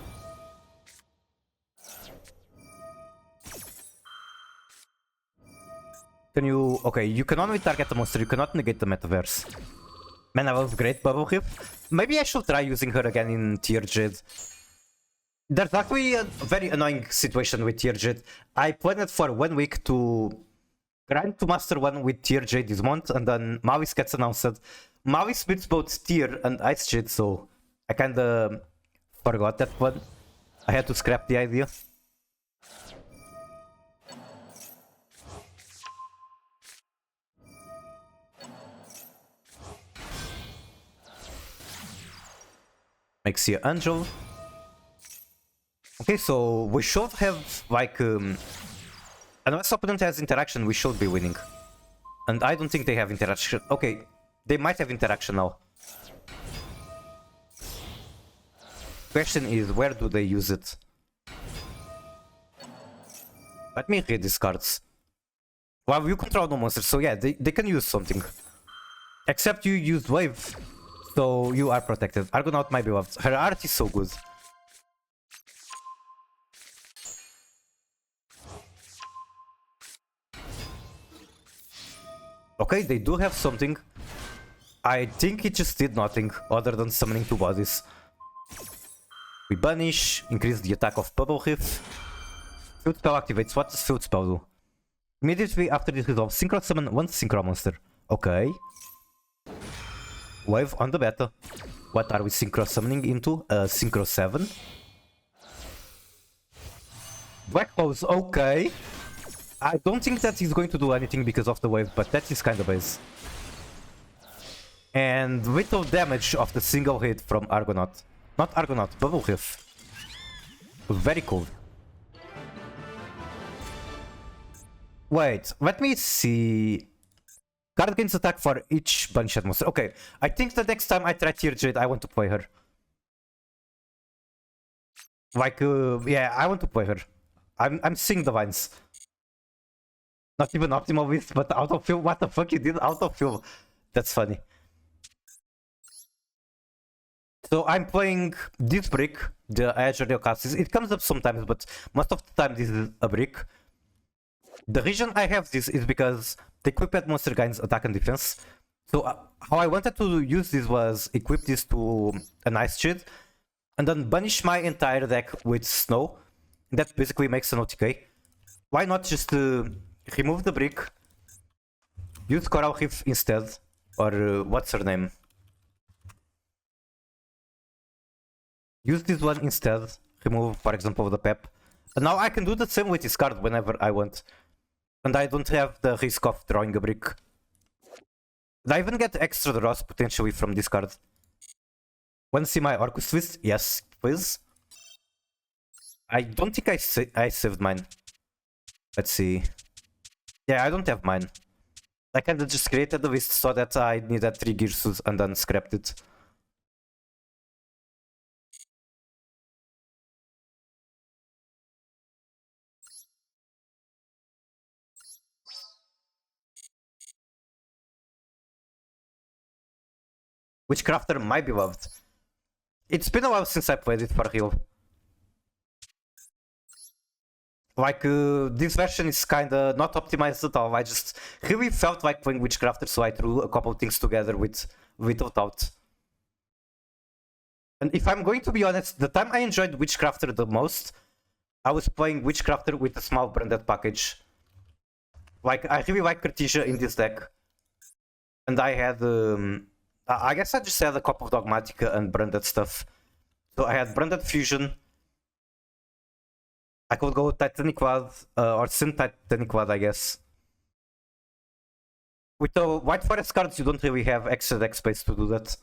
Can you... Okay, you can only target the monster, you cannot negate the metaverse. Man, that was great, Bubble Hip. Maybe I should try using her again in Tier Jade. There's actually a very annoying situation with Tier Jade. I planned for 1 week to grind to Master 1 with Tier Jade this month, and then Mavis gets announced. Mavis beats both Tier and Ice Jade, so I kinda forgot that one. I had to scrap the idea. Maxia Angel. Okay, so we should have like unless opponent has interaction, we should be winning. And I don't think they have interaction. Okay, they might have interaction now. Question is, where do they use it? Let me read these cards. Well, you control no monsters, so yeah, they can use something. Except you used wave, so you are protected. Argonaut might be loved. Her art is so good. Okay, they do have something. I think it just did nothing other than summoning 2 bodies. We banish, increase the attack of Bubble Riff. Field spell activates. What does field spell do? Immediately after this resolve, synchro summon 1 synchro monster. Okay. Wave on the beta. What are we synchro summoning into? Synchro 7. Black Hose, okay. I don't think that he's going to do anything because of the wave, but that is kind of base. And little damage of the single hit from Argonaut. Not Argonaut, Bubble Riff. Very cool. Wait, let me see. Card gains attack for each Banished monster. Okay, I think the next time I try Tier Jade, I want to play her. Like, yeah, I want to play her. I'm seeing the vines. Not even optimal with, but autofill. What the fuck, you did autofill? That's funny. So I'm playing this brick, the Azure Cassis. It comes up sometimes, but most of the time this is a brick. The reason I have this is because the equipped monster gains attack and defense. So how I wanted to use this was equip this to an Ice Jade, and then banish my entire deck with Snow. That basically makes an OTK. Why not just remove the brick, use Coral Reef instead, or what's her name? Use this one instead, remove for example the Pep. And now I can do the same with this card whenever I want. And I don't have the risk of drawing a brick. I even get extra draws potentially from this card. Wanna see my Orcus Twist? Yes, please. I don't think I saved mine. Let's see. Yeah, I don't have mine. I kinda just created the list so that I needed 3 Girsus and then scrapped it. Witchcrafter might be loved. It's been a while since I played it for real. Like, this version is kinda not optimized at all. I just really felt like playing Witchcrafter, so I threw a couple things together with without. And if I'm going to be honest, the time I enjoyed Witchcrafter the most, I was playing Witchcrafter with a small branded package. Like, I really like Cartesia in this deck. And I had, I guess I just had a couple of Dogmatica and branded stuff. So I had branded Fusion. I could go Titanic Quad or Sin Titanic Quad, I guess. With the White Forest cards, you don't really have extra deck space to do that.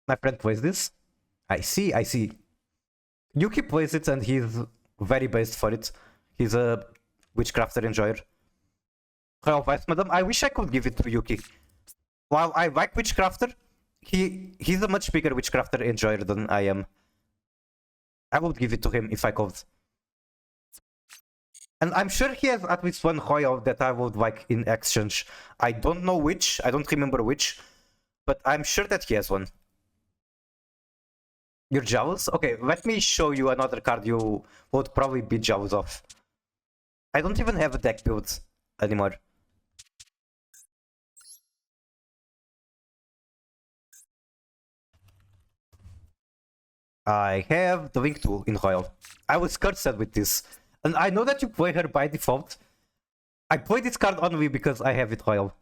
My friend plays this. I see. Yuki plays it and he's very based for it. He's a Witchcrafter enjoyer. Royal Vice Madam, I wish I could give it to Yuki. While I like Witchcrafter, he's a much bigger Witchcrafter enjoyer than I am. I would give it to him if I could. And I'm sure he has at least one Royal that I would like in exchange. I don't know which, I don't remember which, but I'm sure that he has one. You're jealous? Okay, let me show you another card you would probably be jealous of. I don't even have a deck build anymore. I have the Link Tool in Royal. I was cursed with this. And I know that you play her by default. I play this card only because I have it Royal.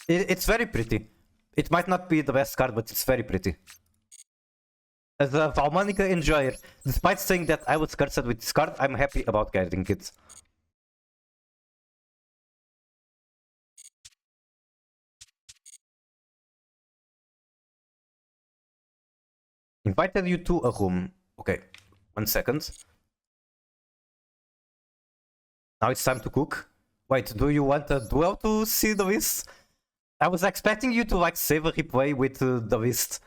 It's very pretty. It might not be the best card, but it's very pretty. As a Valmanica enjoyer, despite saying that I was cursed with this card, I'm happy about getting it. Invited you to a room. Okay, 1 second. Now it's time to cook. Wait, do you want a duel to see the list? I was expecting you to like save a replay with the list.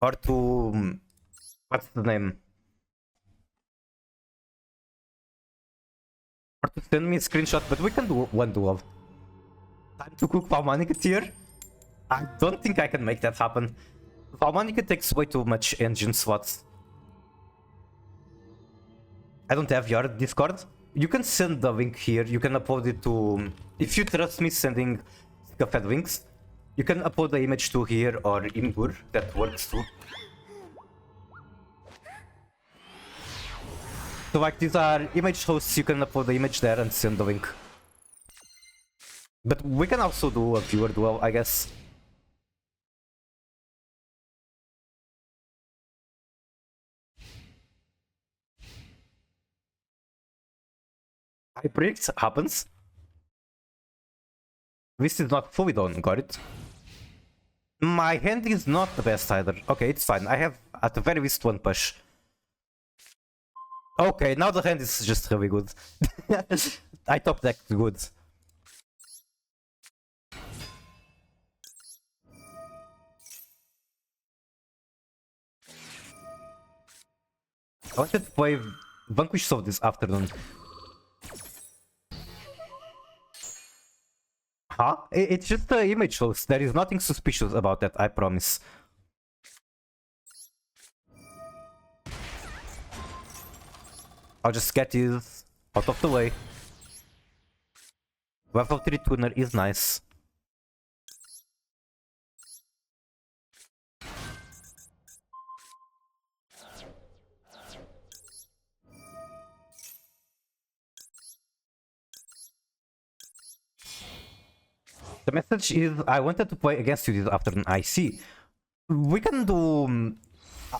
Or to... what's the name? Or to send me a screenshot, but we can do one duel. Time to cook Valmanica tier? I don't think I can make that happen. Valmanica takes way too much engine slots. I don't have your Discord. You can send the link here. You can upload it to... if you trust me sending Scuffed links, you can upload the image to here or Imgur. That works too. So like these are image hosts, you can upload the image there and send the link. But we can also do a viewer duel, I guess. I predict happens. This is not fully done, got it? My hand is not the best either. Okay, it's fine. I have at the very least one push. Okay, now the hand is just really good. I top decked good. I wanted to play Vanquish Soul this afternoon. Huh? It's just the image host. There is nothing suspicious about that, I promise. I'll just get this out of the way. Level 3 tuner is nice. The message is, I wanted to play against you this afternoon. I see. We can do...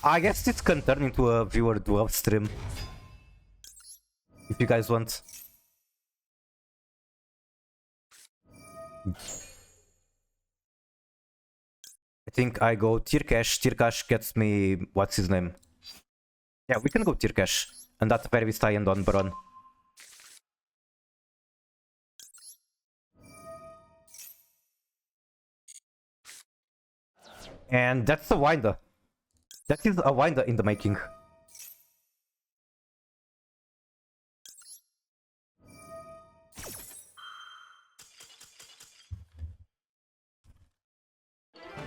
I guess this can turn into a viewer duel stream. If you guys want. I think I go Tirkash. Tirkash gets me... what's his name? Yeah, we can go Tirkash. And at the very least I end on Baron. And that's a winder. That is a winder in the making.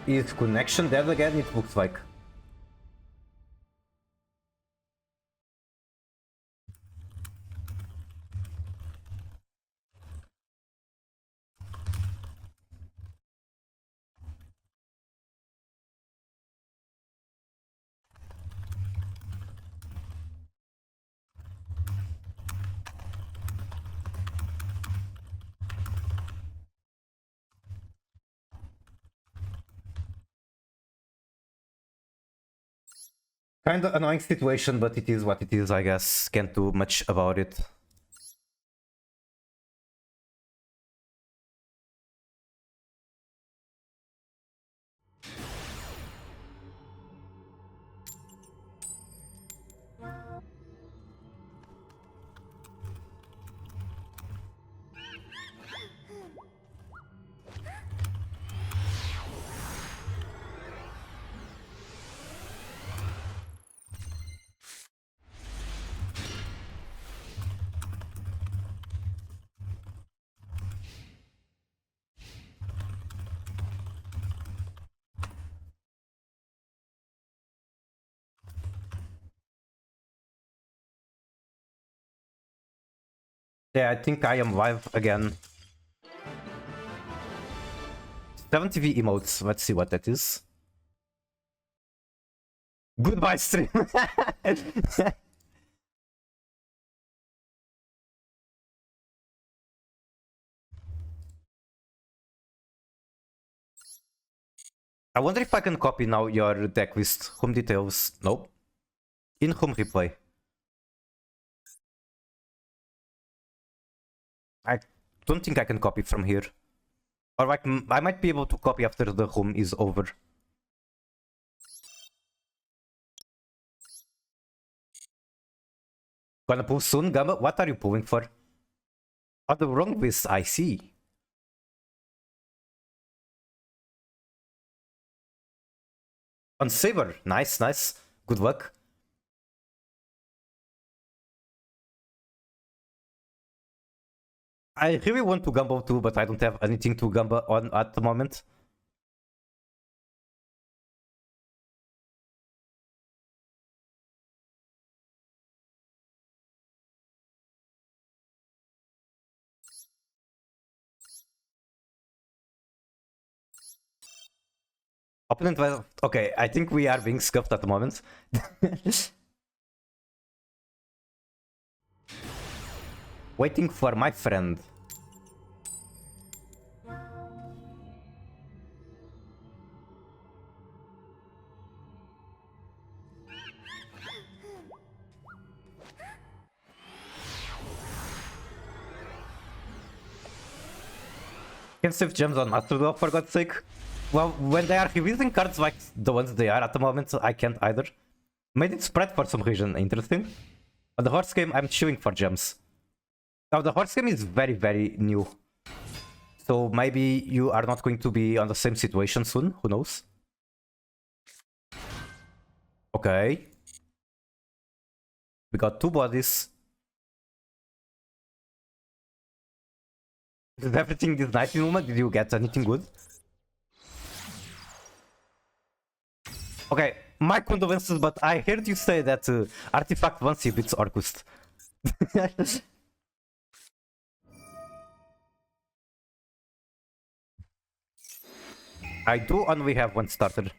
Is connection dead again? It looks like. Kind of annoying situation, but it is what it is, I guess. Can't do much about it. Yeah, I think I am live again. 7TV emotes. Let's see what that is. Goodbye, stream. I wonder if I can copy now your deck list. Home details. Nope. In home replay. I don't think I can copy from here. Or like, I might be able to copy after the home is over. Gonna pull soon, Gamba? What are you pulling for? Oh, the wrong list, I see. On Saber. Nice, nice. Good luck. I really want to Gumbo too, but I don't have anything to Gumbo on at the moment. Opponent was... Okay, I think we are being scuffed at the moment. Waiting for my friend. Can save gems on Master Duel for God's sake. Well, when they are releasing cards like the ones they are at the moment, I can't either. Made it spread for some reason, interesting. On the horse game, I'm chewing for gems. Now, the horse game is very, very new. So maybe you are not going to be on the same situation soon, who knows? Okay. We got two bodies. Is everything this night, Numa? Did you get anything good? Okay, my condolences, but I heard you say that Artifact once he beats Orcust. I do only have one starter.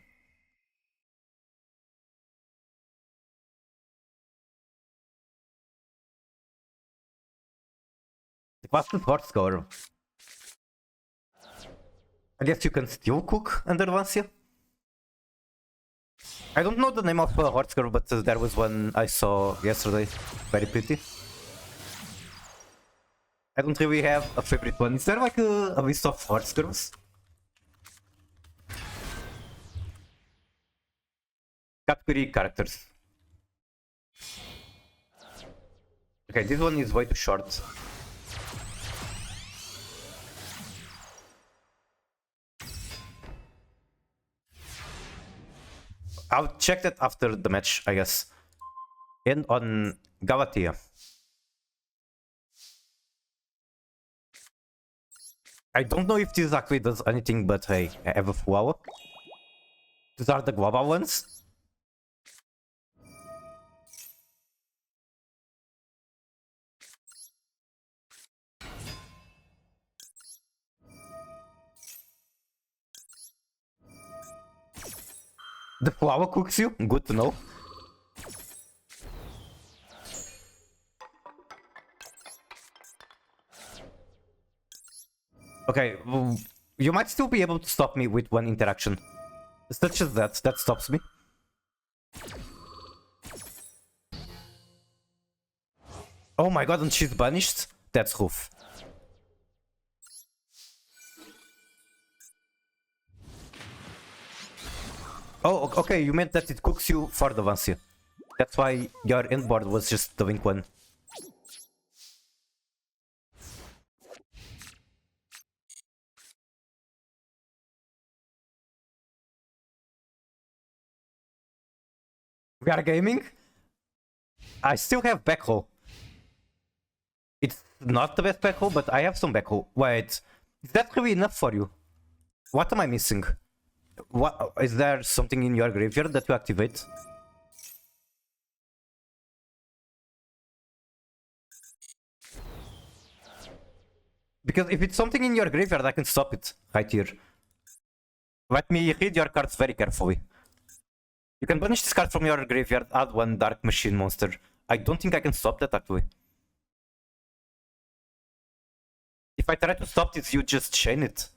What's the horse score? I guess you can still cook under Vancia. I don't know the name of a horse girl, but there was one I saw yesterday. Very pretty. I don't really have a favorite one. Is there like a list of horse girls? Category characters. Okay, this one is way too short. I'll check that after the match, I guess. And on Galatia. I don't know if this actually does anything, but hey, I have a flower. These are the global ones. The flower cooks you? Good to know. Okay, you might still be able to stop me with one interaction. Such as that stops me. Oh my god, and she's banished? That's roof. Oh, okay, you meant that it cooks you for the Vancia. That's why your end board was just the Wink one. We are gaming? I still have backrow. It's not the best backrow, but I have some backrow. Wait, is that really enough for you? What am I missing? What is there something in your graveyard that you activate? Because if it's something in your graveyard, I can stop it right here. Let me read your cards very carefully. You can banish this card from your graveyard, add one Dark Machine monster. I don't think I can stop that actually. If I try to stop this, you just chain it.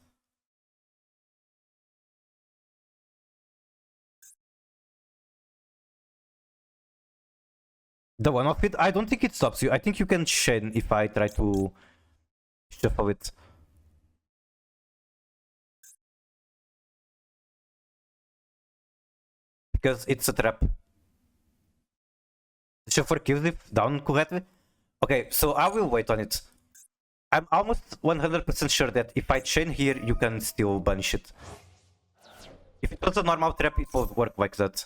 The one of it, I don't think it stops you. I think you can chain if I try to shuffle it. Because it's a trap. The shuffler kills it down correctly. Okay, so I will wait on it. I'm almost 100% sure that if I chain here, you can still banish it. If it was a normal trap, it would work like that.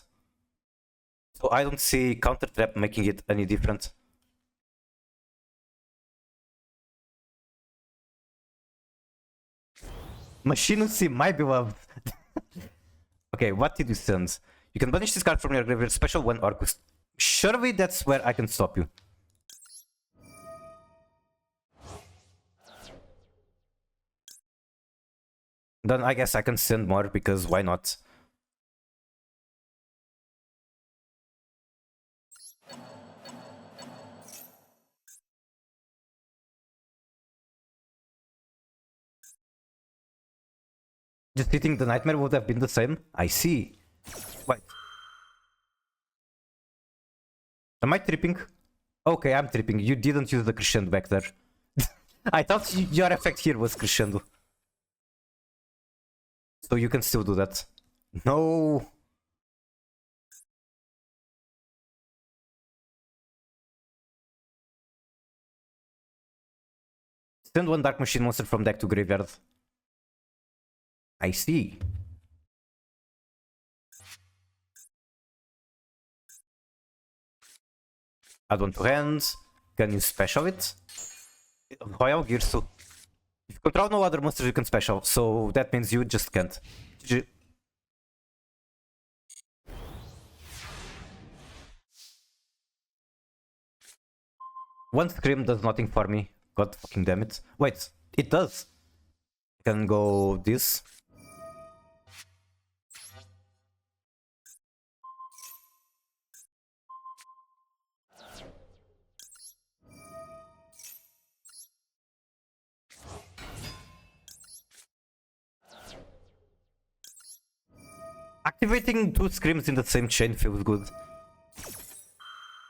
So I don't see counter trap making it any different. Machinancy, my beloved. Okay, what did you send? You can banish this card from your graveyard, special one Orcus. Surely that's where I can stop you. Then I guess I can send more, because why not? Just hitting the nightmare would have been the same? I see. Wait. Am I tripping? Okay, I'm tripping. You didn't use the crescendo back there. I thought your effect here was crescendo. So you can still do that. No. Send one Dark Machine monster from deck to graveyard. I see. Add one to hand. Can you special it? Royal Girsu. If you control no other monsters, you can special. So that means you just can't. One Scream does nothing for me. God fucking damn it. Wait, it does. I can go this. Activating two Screams in the same chain feels good.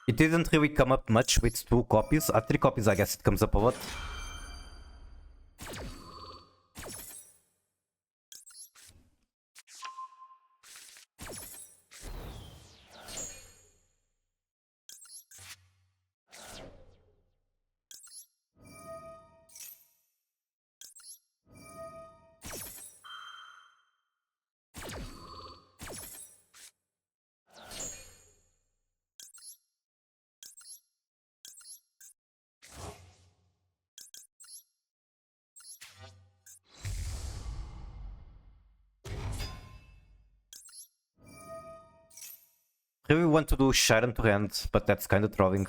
It didn't really come up much with two copies. At three copies, I guess it comes up a lot. I really want to do Sharon to hand, but that's kind of trolling.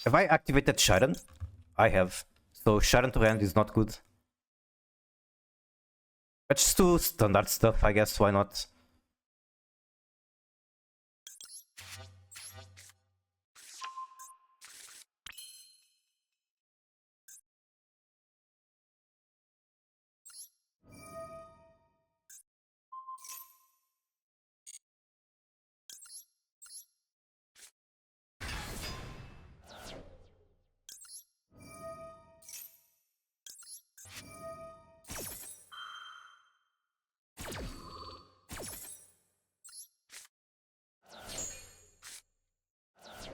Have I activated Sharon? I have. So Sharon to hand is not good. Let's just do standard stuff, I guess, why not?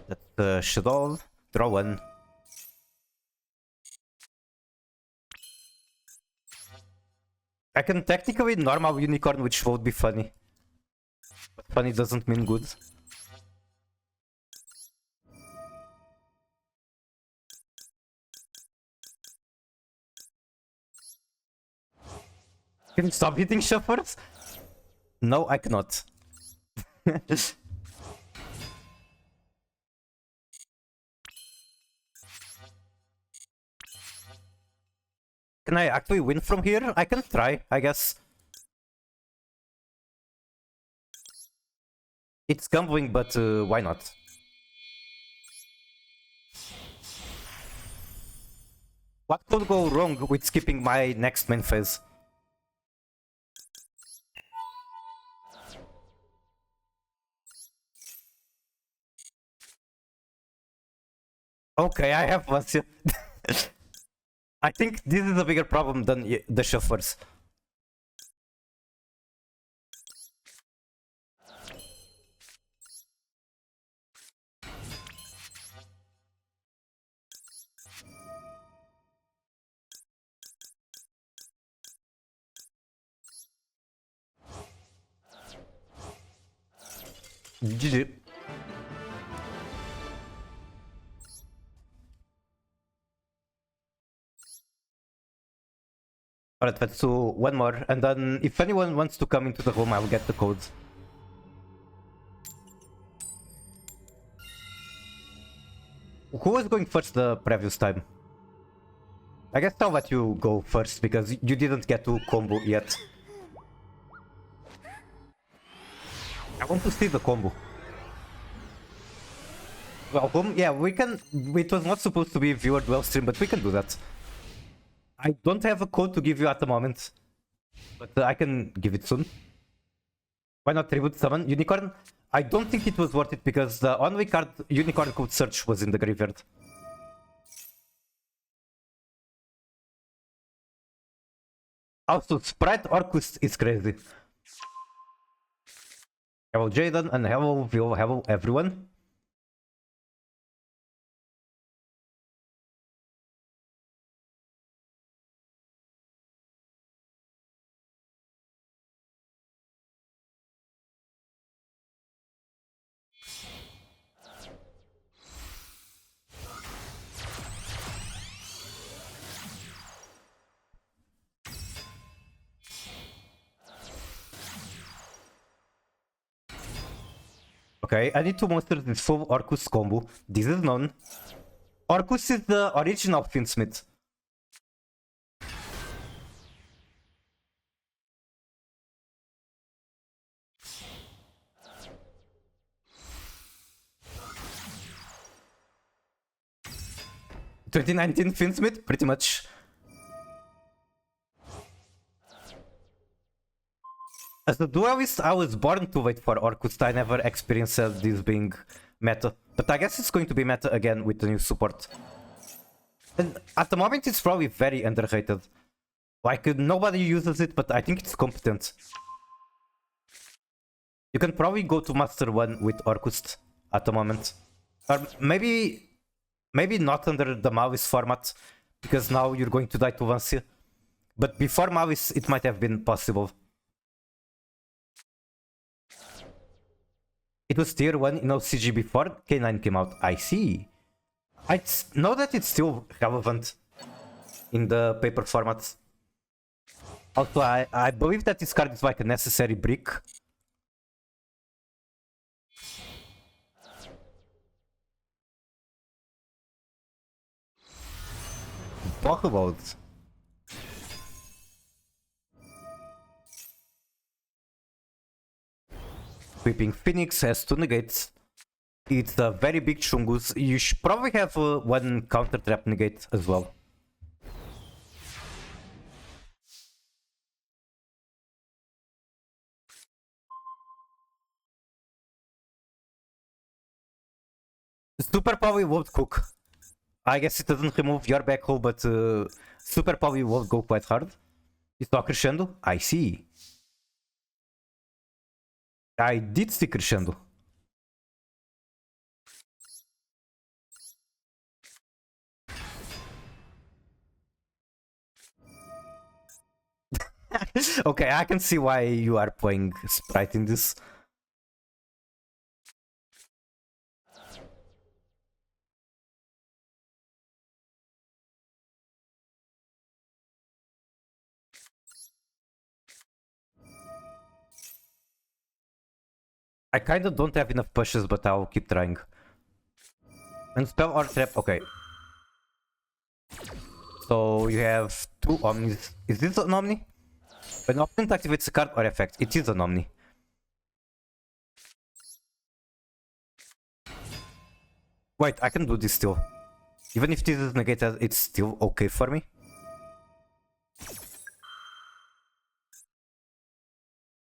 That's Shadow. Draw one. I can technically normal unicorn, which would be funny. But funny doesn't mean good. Can you stop hitting shuffers? No, I cannot. Can I actually win from here? I can try, I guess. It's gambling, but why not? What could go wrong with skipping my next main phase? Okay, I have one. I think this is a bigger problem than the shufflers. GG. Alright, let's do one more, and then if anyone wants to come into the room, I'll get the codes. Who was going first the previous time? I guess I'll let you go first, because you didn't get to combo yet. I want to see the combo. Welcome. Yeah, we can... It was not supposed to be viewer duel stream, but we can do that. I don't have a code to give you at the moment, but I can give it soon. Why not tribute summon unicorn? I don't think it was worth it because the only card unicorn could search was in the graveyard. Also, Sprite Orcus is crazy. Hello Jaden and hello everyone. Okay, I need to monster this full Orcus combo. This is known. Orcus is the original Finsmith. (2019) Finsmith, pretty much. As a duelist, I was born to wait for Orcus. I never experienced this being meta. But I guess it's going to be meta again with the new support. And at the moment, it's probably very underrated. Like, nobody uses it, but I think it's competent. You can probably go to Master 1 with Orcus at the moment. Or maybe not under the Mavis format, because now you're going to die to Vancia. But before Mavis, it might have been possible. It was tier 1 in OCG before K9 came out. I see. I know that it's still relevant in the paper formats. Also, I believe that this card is like a necessary brick. Talk about it. Sweeping Phoenix has 2 negates. It's a very big Chungus. You should probably have one counter trap negate as well. Super Power won't cook. I guess it doesn't remove your back hole, but Super Power won't go quite hard. You saw Crescendo? I see. I did see Crescendo. Okay, I can see why you are playing Sprite in this. I kind of don't have enough pushes, but I'll keep trying. And spell or trap, okay. So you have two Omnis. Is this an Omni? When opponent activates a card or effect, it is an Omni. Wait, I can do this still. Even if this is negated, it's still okay for me.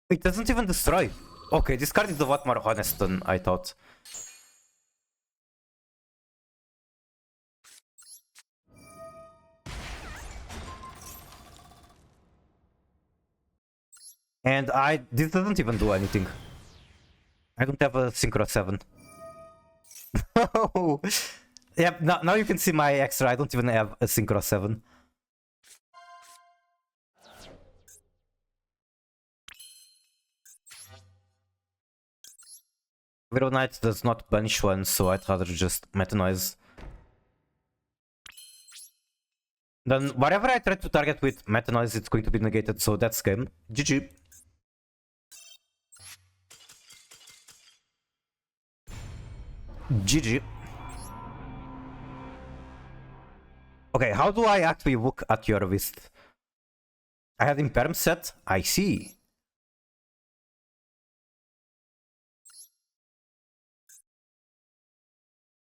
It doesn't even destroy. Okay, this card is a lot more honest than I thought. And this doesn't even do anything. I don't have a Synchro 7. No! Yep, now you can see my extra. I don't even have a Synchro 7. Widow Knight does not punish one, so I'd rather just Meta Noise. Then whatever I try to target with Meta Noise, it's going to be negated, so that's game. GG. GG. Okay, how do I actually look at your list? I had Imperm set? I see.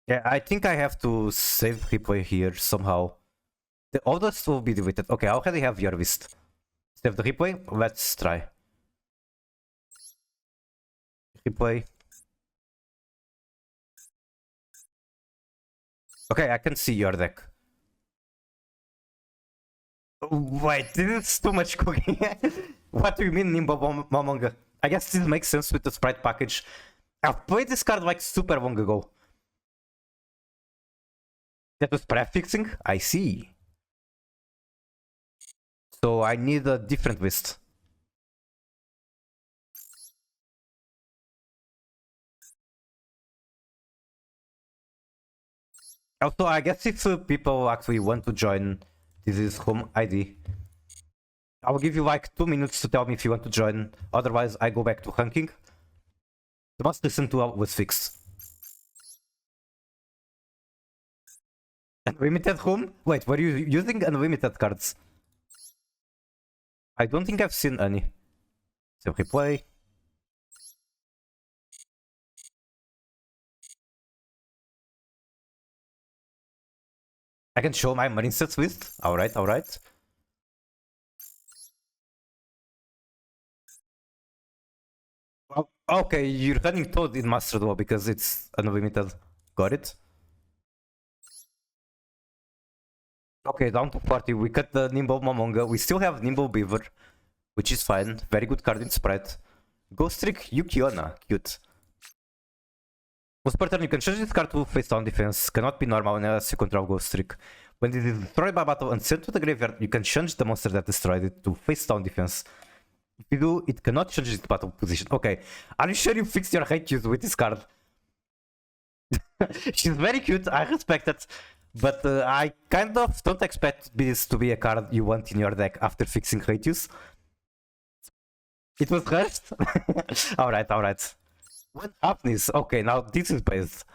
Yeah, I think I have to save replay here somehow. The others will be deleted. Okay, I already have your list. Save the replay. Let's try. Replay. Okay, I can see your deck. Wait, this is too much cooking. What do you mean, Nimbo Momonga? I guess this makes sense with the sprite package. I've played this card like super long ago. That was prefixing? I see. So I need a different list. Also, I guess if people actually want to join, this is home ID. I'll give you like 2 minutes to tell me if you want to join. Otherwise, I go back to hunking. The most recent tool was fixed. Unlimited home? Wait, were you using unlimited cards? I don't think I've seen any. So replay. I can show my marine sets list. Alright, alright. Oh, okay, you're running Toad in Master Duel because it's unlimited. Got it. Okay, down to 40. We cut the Nimble Momonga. We still have Nimble Beaver, which is fine. Very good card in Sprite. Ghost Trick Yukiona. Cute. Most per turn, you can change this card to face down defense. Cannot be normal unless you control Ghost Trick. When it is destroyed by battle and sent to the graveyard, you can change the monster that destroyed it to face down defense. If you do, it cannot change its battle position. Okay, are you sure you fixed your hate use with this card? She's very cute, I respect it. But I kind of don't expect this to be a card you want in your deck after fixing hate use. It was cursed? Alright, alright. One Hafnis. Okay, now this is based.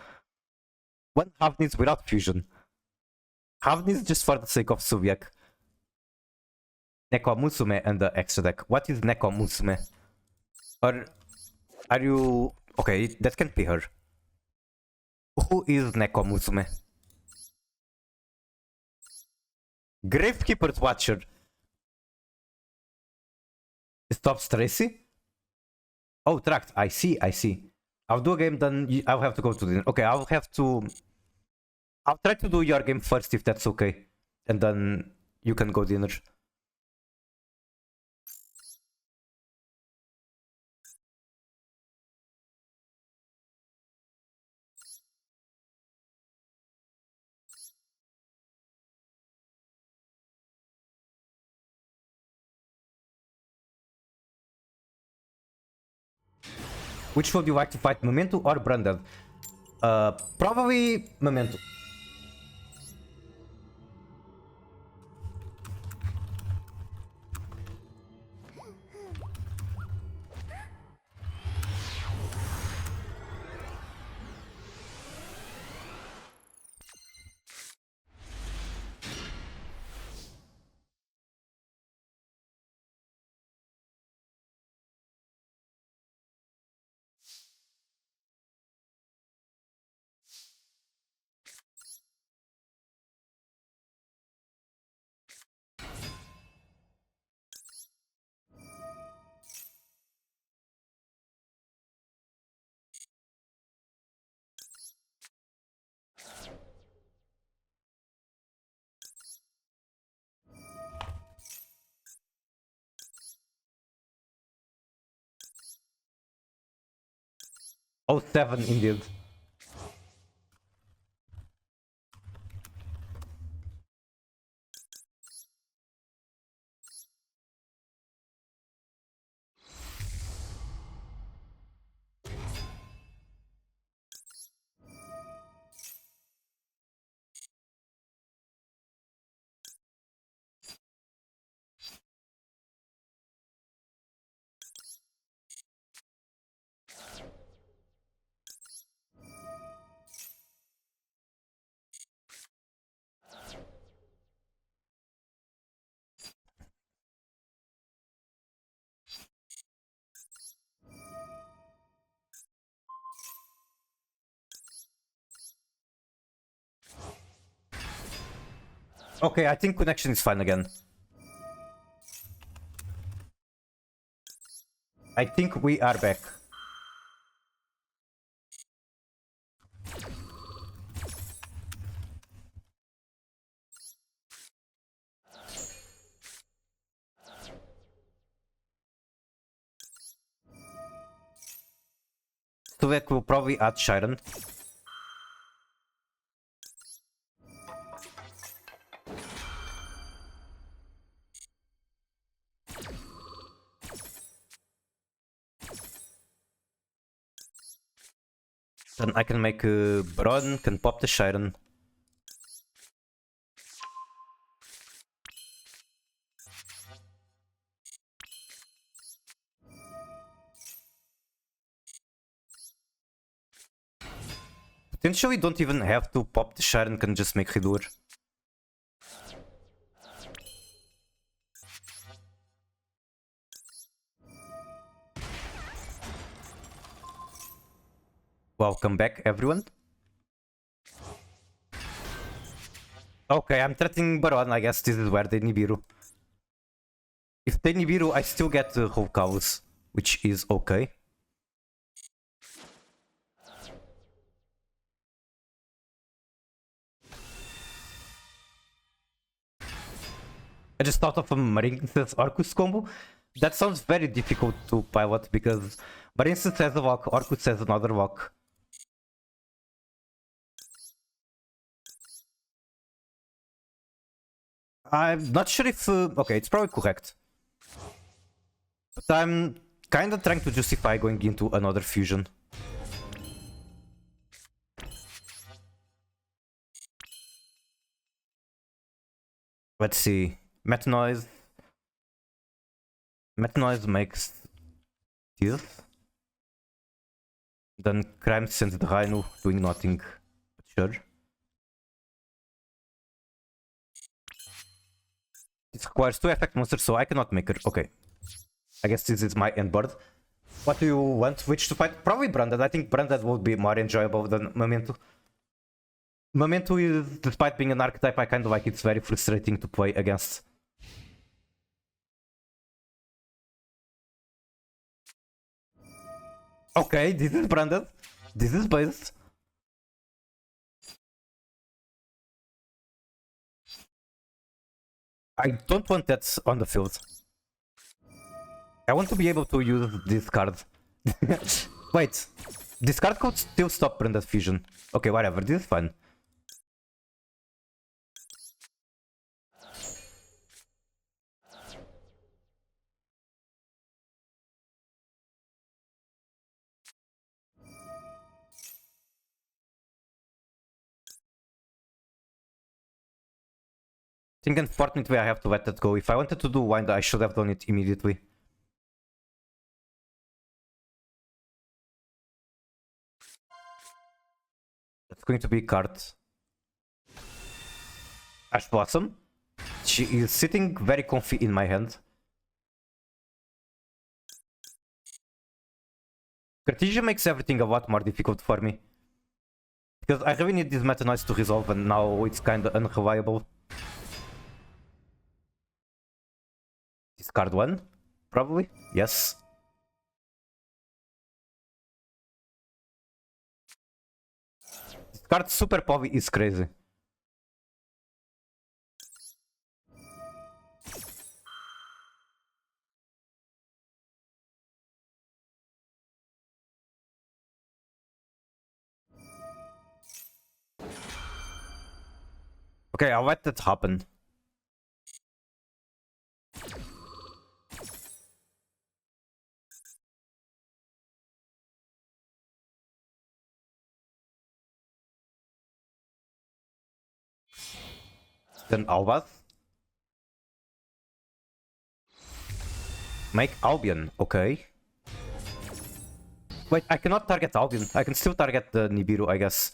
One Hafnis without fusion. Hafnis just for the sake of Subiak. Neko Musume and the extra deck. What is Neko Musume? Or are you... Okay, that can't be her. Who is Neko Musume? Gravekeeper's Watcher. Stops Tracy? Oh, Tract. I see, I see. I'll do a game, then I'll have to go to dinner. Okay, I'll have to... I'll try to do your game first if that's okay. And then you can go dinner. Which would you like to fight, Memento or Branded? Probably Memento. Oh, 7 indeed. Okay, I think connection is fine again. I think we are back. Tuvek will probably add Shiren. Then I can make a Baron, can pop the Shiren. Potentially don't even have to pop the Shiren, can just make Hidur. Welcome back, everyone. Okay, I'm threatening Baron, I guess this is where they Nibiru. If they Nibiru, I still get the whole cows, which is okay. I just thought of a Marinx's Orcus combo. That sounds very difficult to pilot because Marinx's has a walk, Orcus has another walk. I'm not sure if... okay, it's probably correct. But I'm kinda trying to justify going into another fusion. Let's see. Metanoise. Metanoise makes this. Then Crime sends the Rhino doing nothing. But sure. This requires 2 effect monsters, so I cannot make it. Okay. I guess this is my end board. What do you want? Which to fight? Probably Branded. I think Branded would be more enjoyable than Memento. Memento is, despite being an archetype, I kind of like it's very frustrating to play against. Okay, this is Branded. This is based. I don't want that on the field. I want to be able to use this card. Wait, this card could still stop Branded Fusion. Okay, whatever, this is fine. think unfortunately I have to let that go. If I wanted to do wind, I should have done it immediately. It's going to be card. Ash Blossom. She is sitting very comfy in my hand. Cartesia makes everything a lot more difficult for me. Because I really need this Meta Noise to resolve, and now it's kinda unreliable. Discard one? Probably? Yes. Discard Super Povey is crazy. Okay, I'll let that happen. Then Albath. Make Albion, okay. Wait, I cannot target Albion. I can still target the Nibiru, I guess.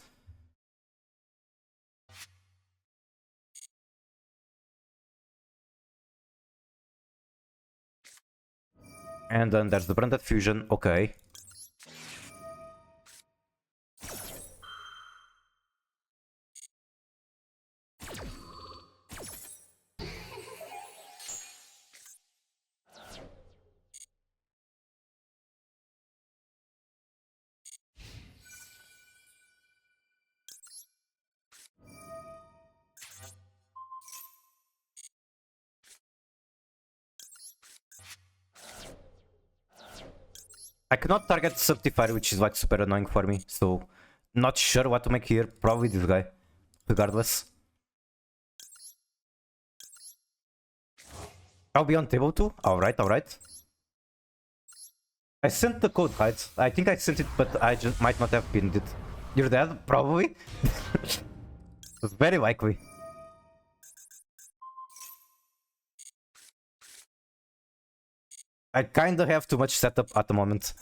And then there's the Branded Fusion, okay. I cannot target Subtifire, which is like super annoying for me, so not sure what to make here. Probably this guy, regardless. I'll be on table 2. Alright, alright. I sent the code, right? I think I sent it, but I just might not have pinned it. You're dead? Probably. Very likely. I kinda have too much setup at the moment.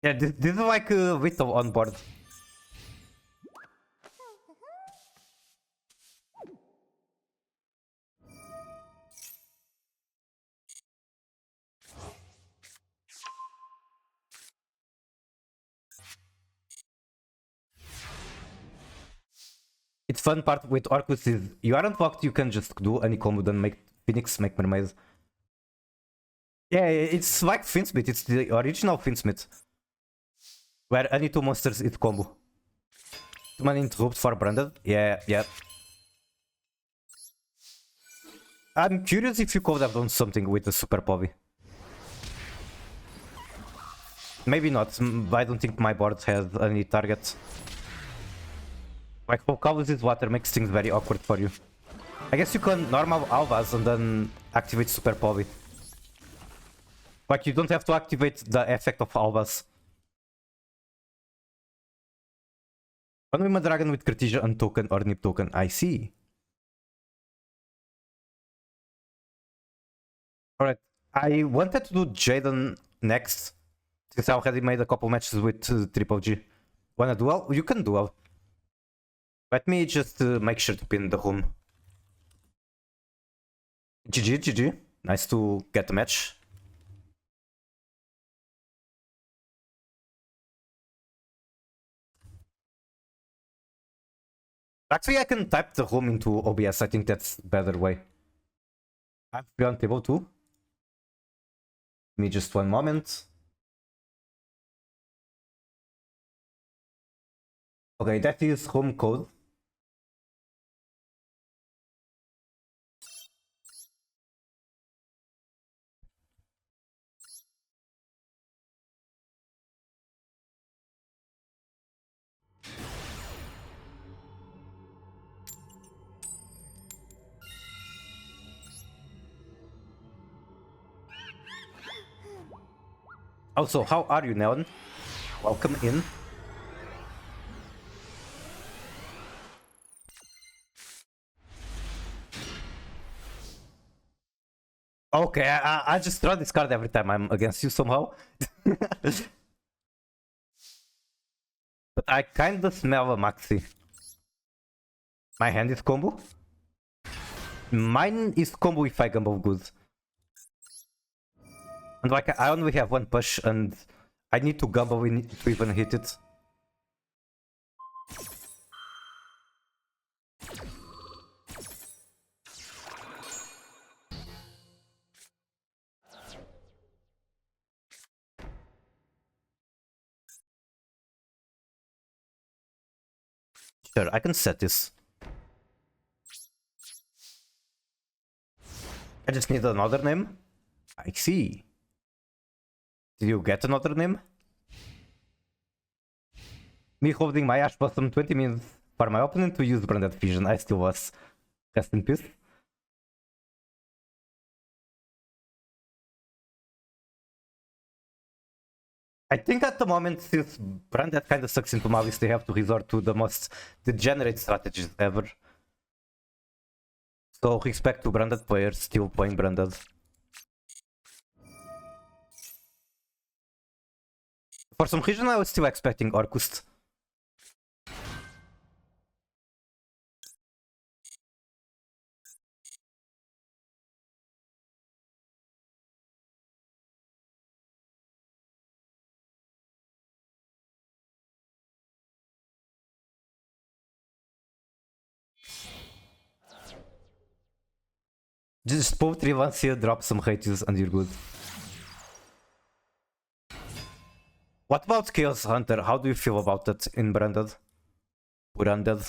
Yeah, this is like a Vito on board. It's fun part with Orcus is you aren't locked, you can just do any combo, then make Phoenix, make Mermaid. Yeah, it's like Finsmith, it's the original Finsmith. Where any two monsters hit combo. Too many interrupt for Branded? Yeah, yeah. I'm curious if you could have done something with the Super Povey. Maybe not, I don't think my board has any targets. Like, how covers this water makes things very awkward for you. I guess you can normal Alvas and then activate Super Povey. Like, you don't have to activate the effect of Alvas. One Women Dragon with Cartesia Untoken or Nip Token, I see. Alright, I wanted to do Jaden next, since I already made a couple matches with Triple G. Wanna duel? You can duel. Let me just make sure to pin the home. GG, GG. Nice to get the match. Actually, I can type the home into OBS. I think that's a better way. I've been table 2. Give me just one moment. Okay, that is home code. Also, how are you, Neon? Welcome in. Okay, I just draw this card every time I'm against you somehow. But I kinda smell a maxi. My hand is combo. Mine is combo if I gamble good. And like I only have one push and I need to gamble in to even hit it. Sure, I can set this. I just need another name. I see. Did you get another name? Me holding my Ash Blossom 20 minutes for my opponent to use Branded Vision. I still was. Rest in peace. I think at the moment, since Branded kinda sucks into Mavis, they have to resort to the most degenerate strategies ever. So respect to Branded players still playing Branded. For some reason I was still expecting Orcust. Just poetry once here, drop some hates and you're good. What about Chaos Hunter? How do you feel about that in Branded? Branded.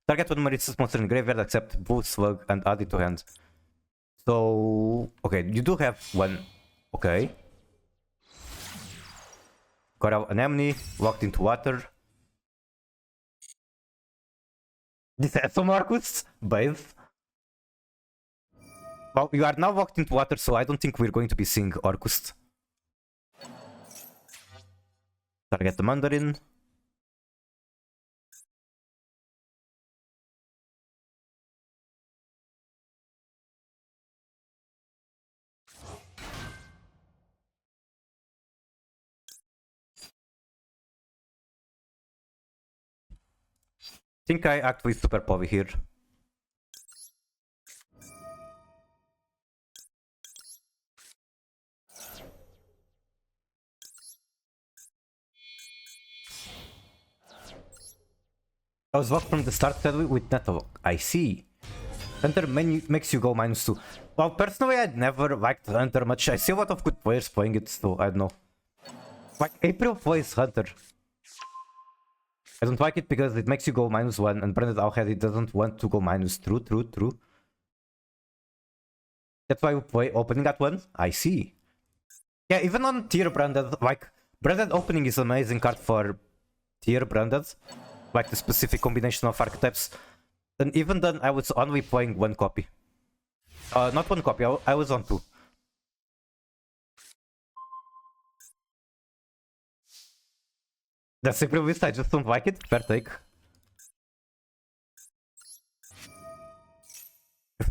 Target one Marissa's monster in graveyard except Bull, Slug, and add it to hand. So... okay, you do have one. Okay. Got out Anemone, walked into water. This has some Orcust? Bathe. Well, you are now walked into water, so I don't think we're going to be seeing Orcust. Target the Mandarin. Think I act with Super Povey here. I was walked from the start sadly with Netawalk. I see. Hunter makes you go -2. Well, personally, I'd never liked Hunter much. I see a lot of good players playing it, so I don't know. Like, April plays Hunter. I don't like it because it makes you go -1, and Branded Alhead it doesn't want to go -2. True. That's why we play opening at 1. I see. Yeah, even on tier Branded, like, Branded opening is an amazing card for tier Branded. Like the specific combination of archetypes. And even then, I was only playing one copy. Not one copy, I was on 2. That's April list, I just don't like it. Fair take.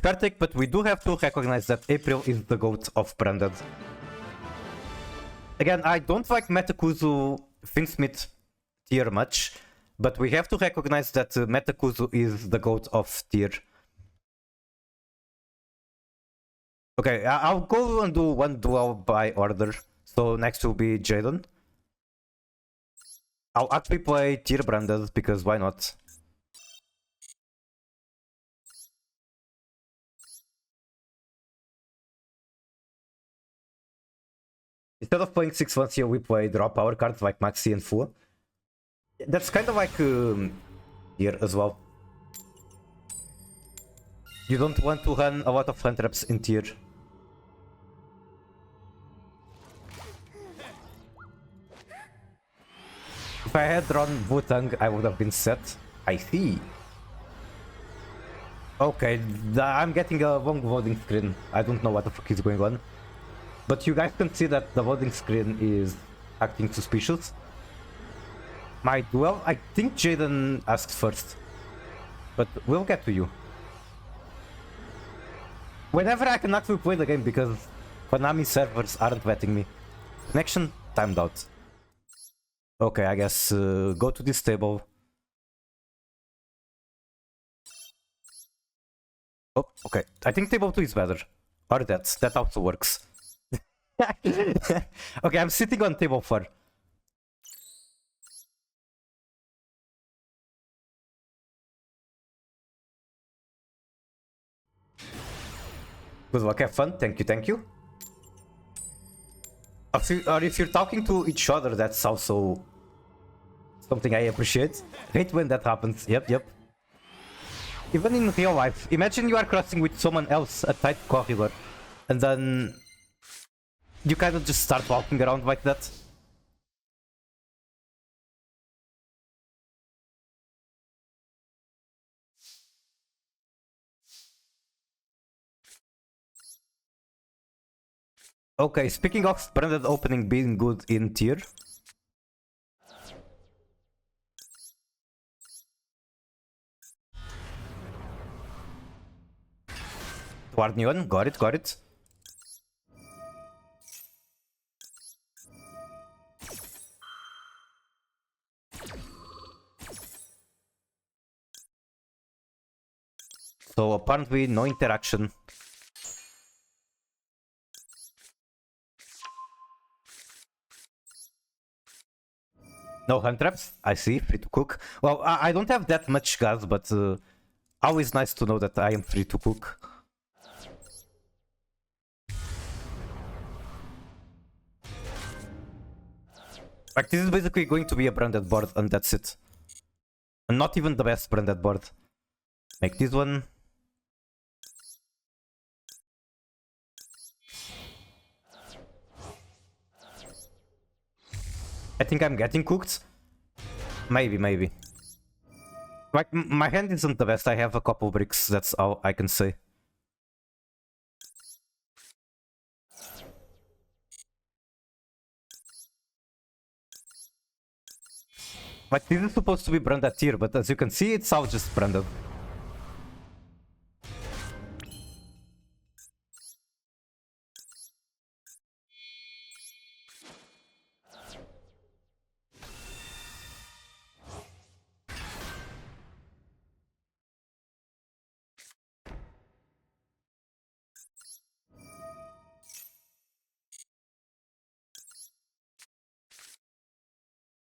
Fair take, but we do have to recognize that April is the GOAT of Branded. Again, I don't like Metakuzu Finsmith tier much. But we have to recognize that Metakuzu is the GOAT of tier. Okay, I'll go and do one duel by order. So next will be Jaden. I'll actually play tier Branded because why not? Instead of playing 6-1 here, we play draw power cards like Maxi and Fu. That's kind of like here as well. You don't want to run a lot of hand traps in tier. If I had drawn Wu-Tang, I would have been set. I see. Okay, I'm getting a long loading screen. I don't know what the fuck is going on. But you guys can see that the loading screen is acting suspicious. My duel? I think Jaden asked first. But we'll get to you. Whenever I can actually play the game because Konami servers aren't vetting me. Connection timed out. Okay, I guess go to this table. Oh, okay. I think table 2 is better. Or that also works. Okay, I'm sitting on table 4. Good luck, have fun. Thank you, thank you. Or if you're talking to each other, that's also something I appreciate. Hate when that happens. Yep. Even in real life, imagine you are crossing with someone else a tight corridor, and then you kind of just start walking around like that. Okay, speaking of branded opening being good in tier. Guardian, got it. So apparently no interaction. No hand traps, I see, free to cook. Well, I don't have that much gas, but always nice to know that I am free to cook. Like, this is basically going to be a branded board, and that's it. And not even the best branded board. Make this one. I think I'm getting cooked. Maybe. Like, my hand isn't the best, I have a couple bricks, that's all I can say. Like, this is supposed to be branded tier, but as you can see, it's all just branded.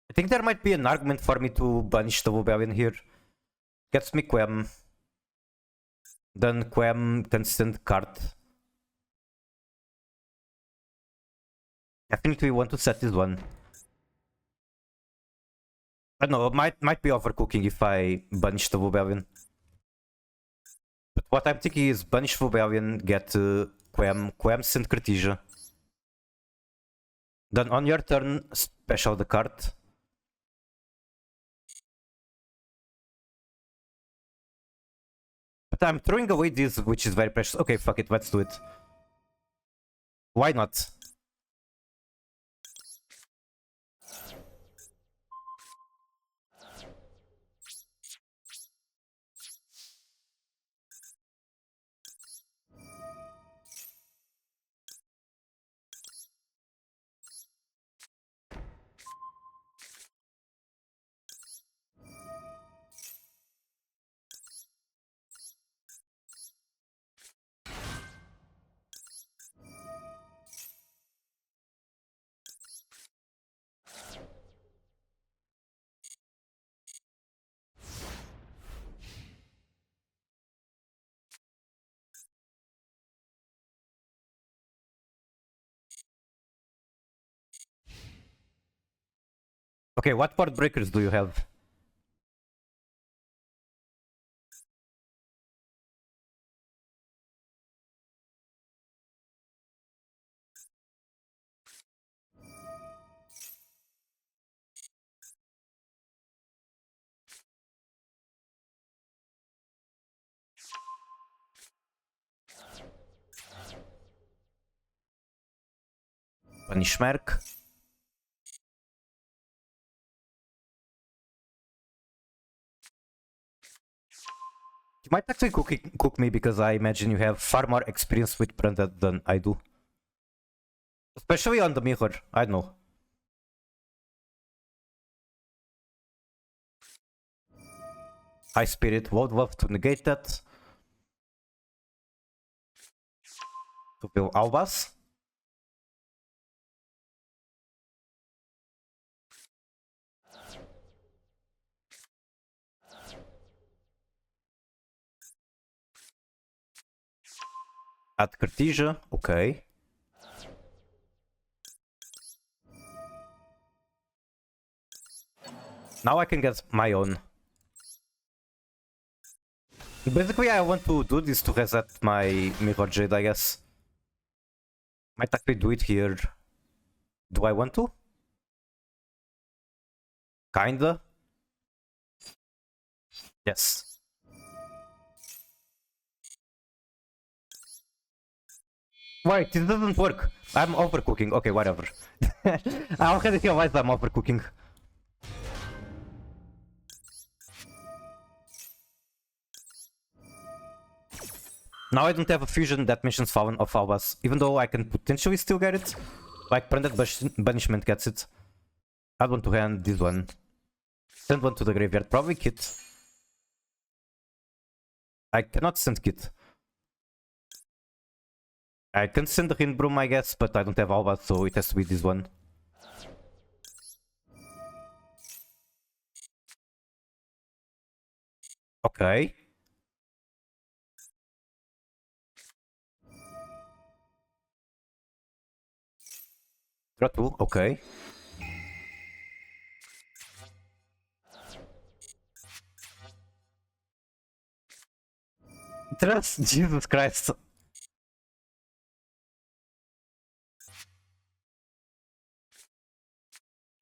I think there might be an argument for me to banish the Rebellion here. Gets me Quem. Then Quem can send card. Definitely want to set this one. I don't know, it might be overcooking if I banish the Rebellion. But what I'm thinking is banish Rebellion, get Quem send Cartesia. Then on your turn, special the card. But I'm throwing away this, which is very precious. Okay, fuck it, let's do it. Why not? Okay, what board breakers do you have? Punishmerk. You might actually cook me because I imagine you have far more experience with Branded than I do. Especially on the mirror, I don't know. High Spirit, would love to negate that. To kill Albas. At Cartesia, okay. Now I can get my own. Basically, I want to do this to reset my Mirror Jade, I guess. Might actually do it here. Do I want to? Kinda. Yes. Wait, this doesn't work. I'm overcooking. Okay, whatever. I already realized I'm overcooking. Now I don't have a fusion that missions Fallen of Albas, even though I can potentially still get it. Like Branded Banishment gets it. I want to hand this one. Send one to the graveyard, probably Kit. I cannot send Kit. I can send the Hindbroom, I guess, but I don't have Albas, so it has to be this one. Okay. Draw 2, okay. Trust, Jesus Christ.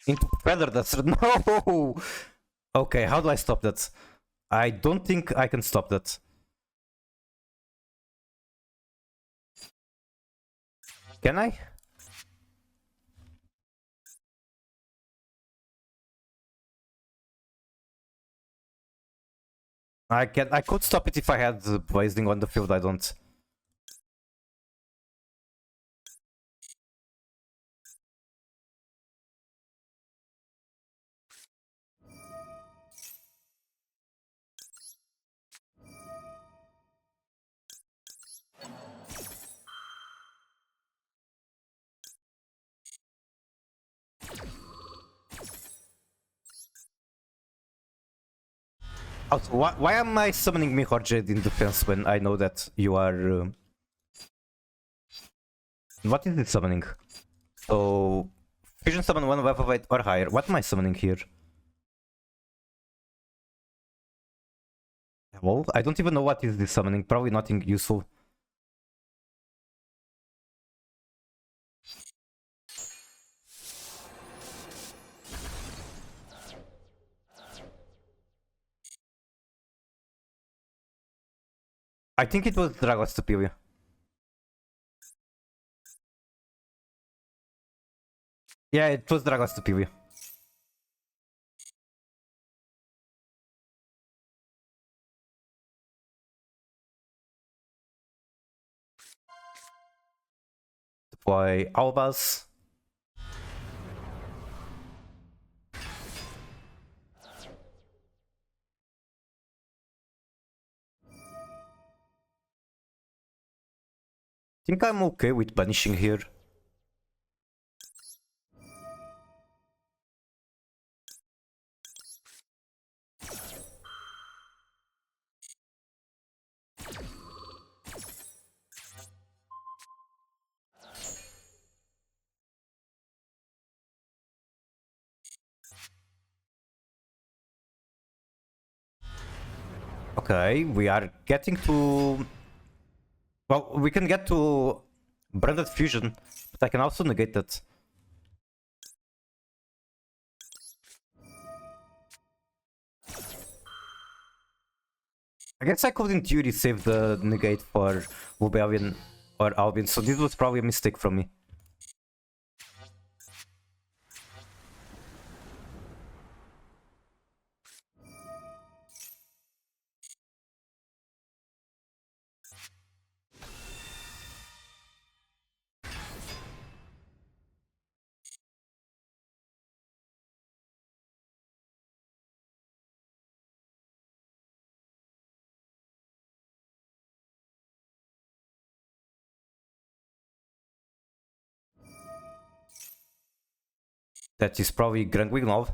Into Feather Duster, no! Okay, how do I stop that? I don't think I can stop that. Can I? I could stop it if I had the Blazing on the field, I don't. Also, why am I summoning Mirror Jade in defense when I know that you are... What is it summoning? So... Fusion summon 1 level 8 or higher. What am I summoning here? Well, I don't even know what is this summoning. Probably nothing useful. I think it was Dragos Superior. Yeah, it was Dragos Superior. Deploy Albas. I think I'm okay with banishing here. Okay, we are getting to... Well, we can get to Branded Fusion, but I can also negate that. I guess I could in theory save the negate for Rebellion or Albion, so this was probably a mistake from me. That is probably Grangwignov.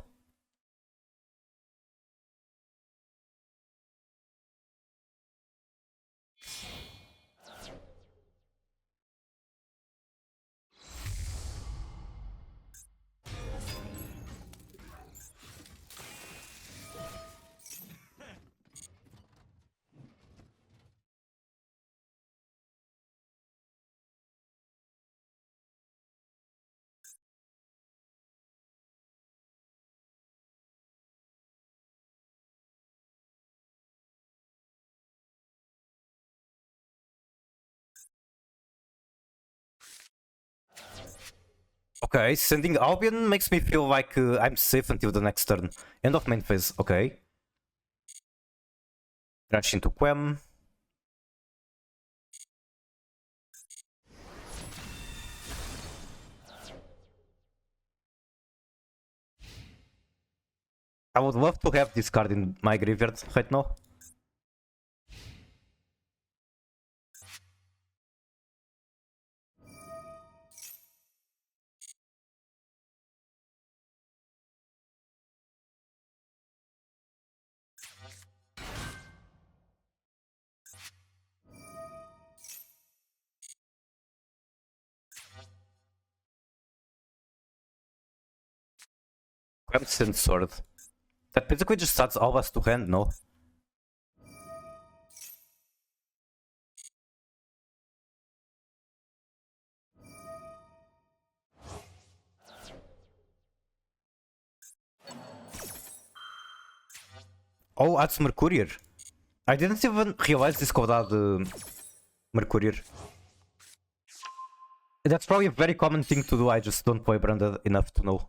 Okay, sending Albion makes me feel like I'm safe until the next turn. End of main phase, okay. Crash into Quem. I would love to have this card in my graveyard right now. Crimson Sword. That basically just adds all us to hand, no? Oh, adds Mercurier. I didn't even realize this could add Mercurier. That's probably a very common thing to do, I just don't play Branded enough to know.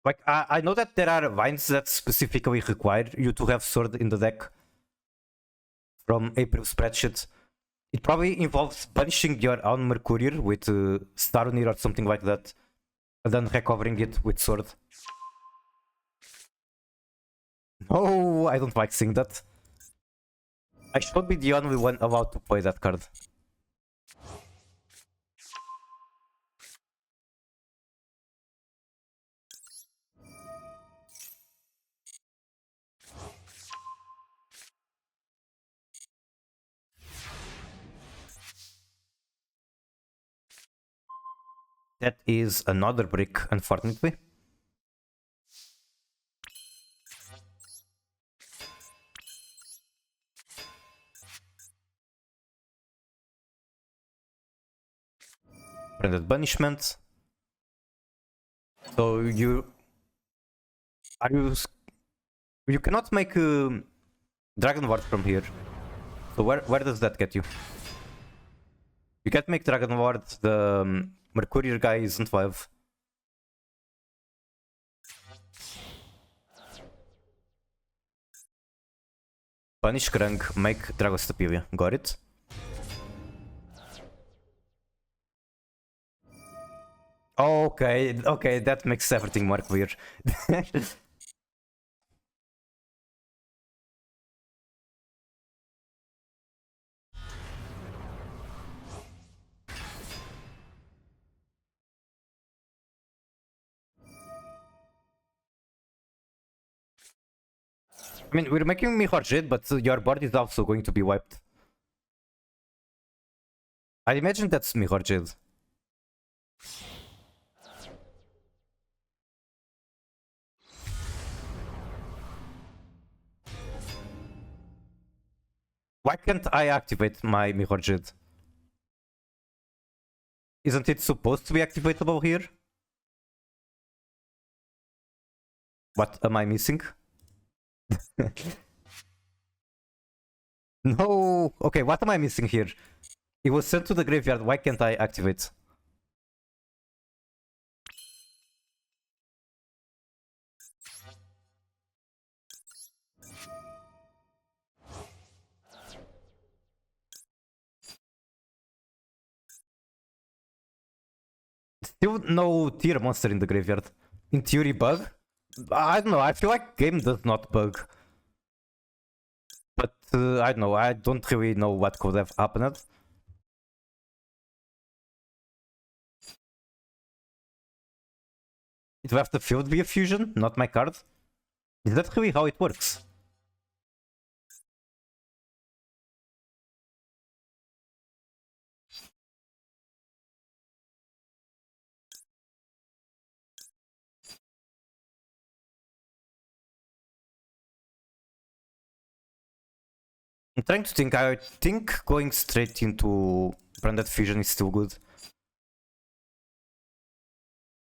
Like, I know that there are vines that specifically require you to have Sword in the deck from April spreadsheet. It probably involves punishing your own Mercurier with Starunir or something like that, and then recovering it with Sword. Oh, I don't like seeing that. I should be the only one allowed to play that card. That is another brick, unfortunately. Branded Banishment. So you cannot make Dragon Ward from here. So where does that get you? You can't make Dragon Ward. The Mercurier guy isn't live. Punish Krang, make Dragostapelia. Got it? Okay, that makes everything more clear. I mean, we're making Mihor Jade, but your board is also going to be wiped. I imagine that's Mihor Jade. Why can't I activate my Mihor Jade? Isn't it supposed to be activatable here? What am I missing? No! Okay, what am I missing here? It was sent to the graveyard, why can't I activate? Still no tier monster in the graveyard. In theory, bug? I don't know, I feel like game does not bug. But I don't know, I don't really know what could have happened. It will have the field via fusion, not my card. Is that really how it works? I'm trying to think. I think going straight into Branded Fusion is still good.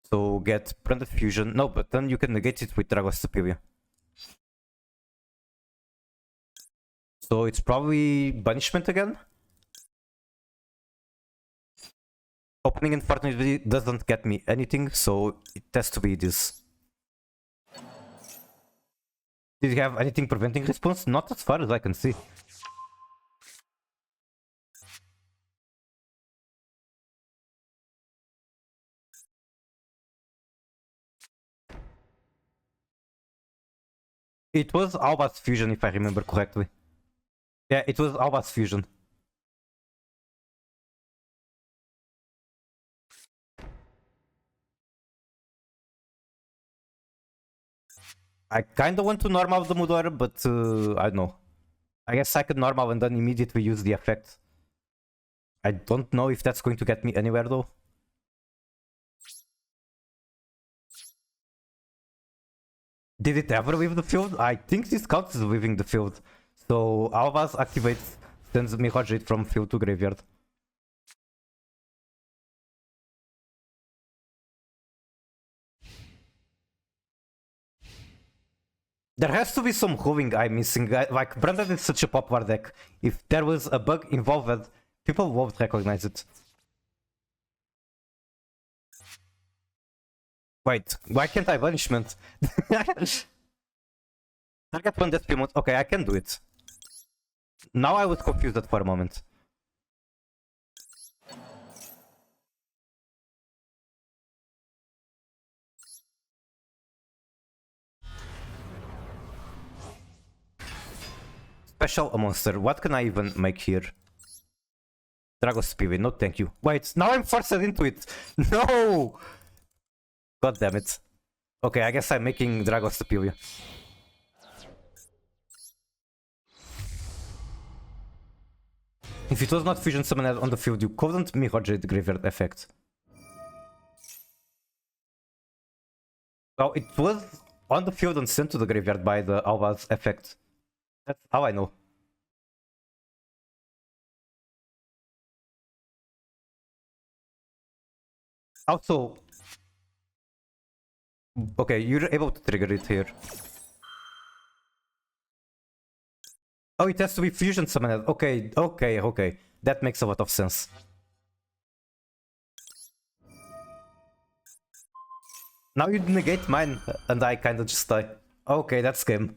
So get Branded Fusion. No, but then you can negate it with Dragos Superior. So it's probably Banishment again. Opening unfortunately doesn't get me anything, so it has to be this. Did you have anything preventing response? Not as far as I can see. It was Alba's Fusion, if I remember correctly. Yeah, it was Alba's Fusion. I kinda want to normal the Mudor, but I don't know. I guess I could normal and then immediately use the effect. I don't know if that's going to get me anywhere though. Did it ever leave the field? I think this counts as leaving the field. So Alvas activates, sends Mirage from field to graveyard. There has to be some ruling I'm missing. Like, Branded is such a popular deck. If there was a bug involved, people won't recognize it. Wait, why can't I Banishment? Target one death remote. Okay, I can do it. Now I was confused for a moment. Special a monster. What can I even make here? Dragos Spirit. No, thank you. Wait, now I'm forced into it. No! God damn it. Okay, I guess I'm making Dragos Superior. If it was not Fusion Summoned on the field, you couldn't Mirage the Graveyard effect. Oh, it was on the field and sent to the graveyard by the Alva's effect. That's how I know. Also, okay, you're able to trigger it here. Oh, it has to be Fusion Summoned. Okay, okay, okay. That makes a lot of sense. Now you negate mine, and I kinda just die. Okay, that's game.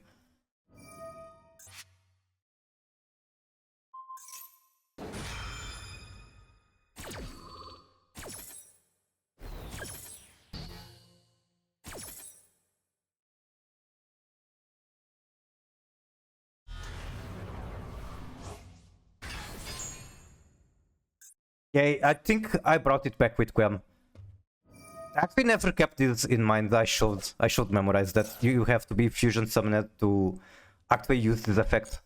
Yeah, I think I brought it back with Quem. Actually never kept this in mind. I should memorize that. You have to be Fusion Summoned to actually use this effect.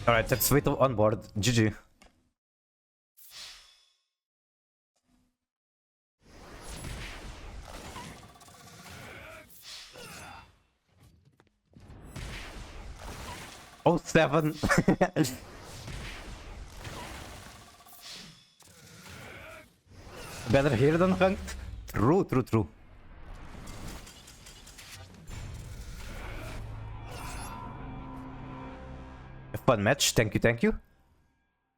Alright, that's Vito on board. GG. Oh, 7. Better here than ranked? True, true, true. A fun match, thank you, thank you.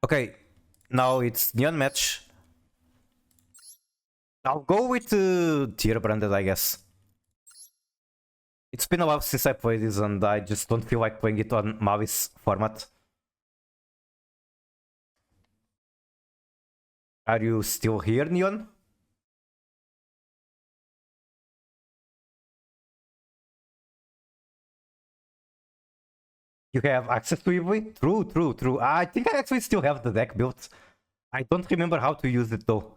Okay, now it's Neon match. I'll go with tier Branded, I guess. It's been a while since I played this and I just don't feel like playing it on Mavis format. Are you still here, Neon? You have access to EV? True, true, true. I think I actually still have the deck built. I don't remember how to use it though.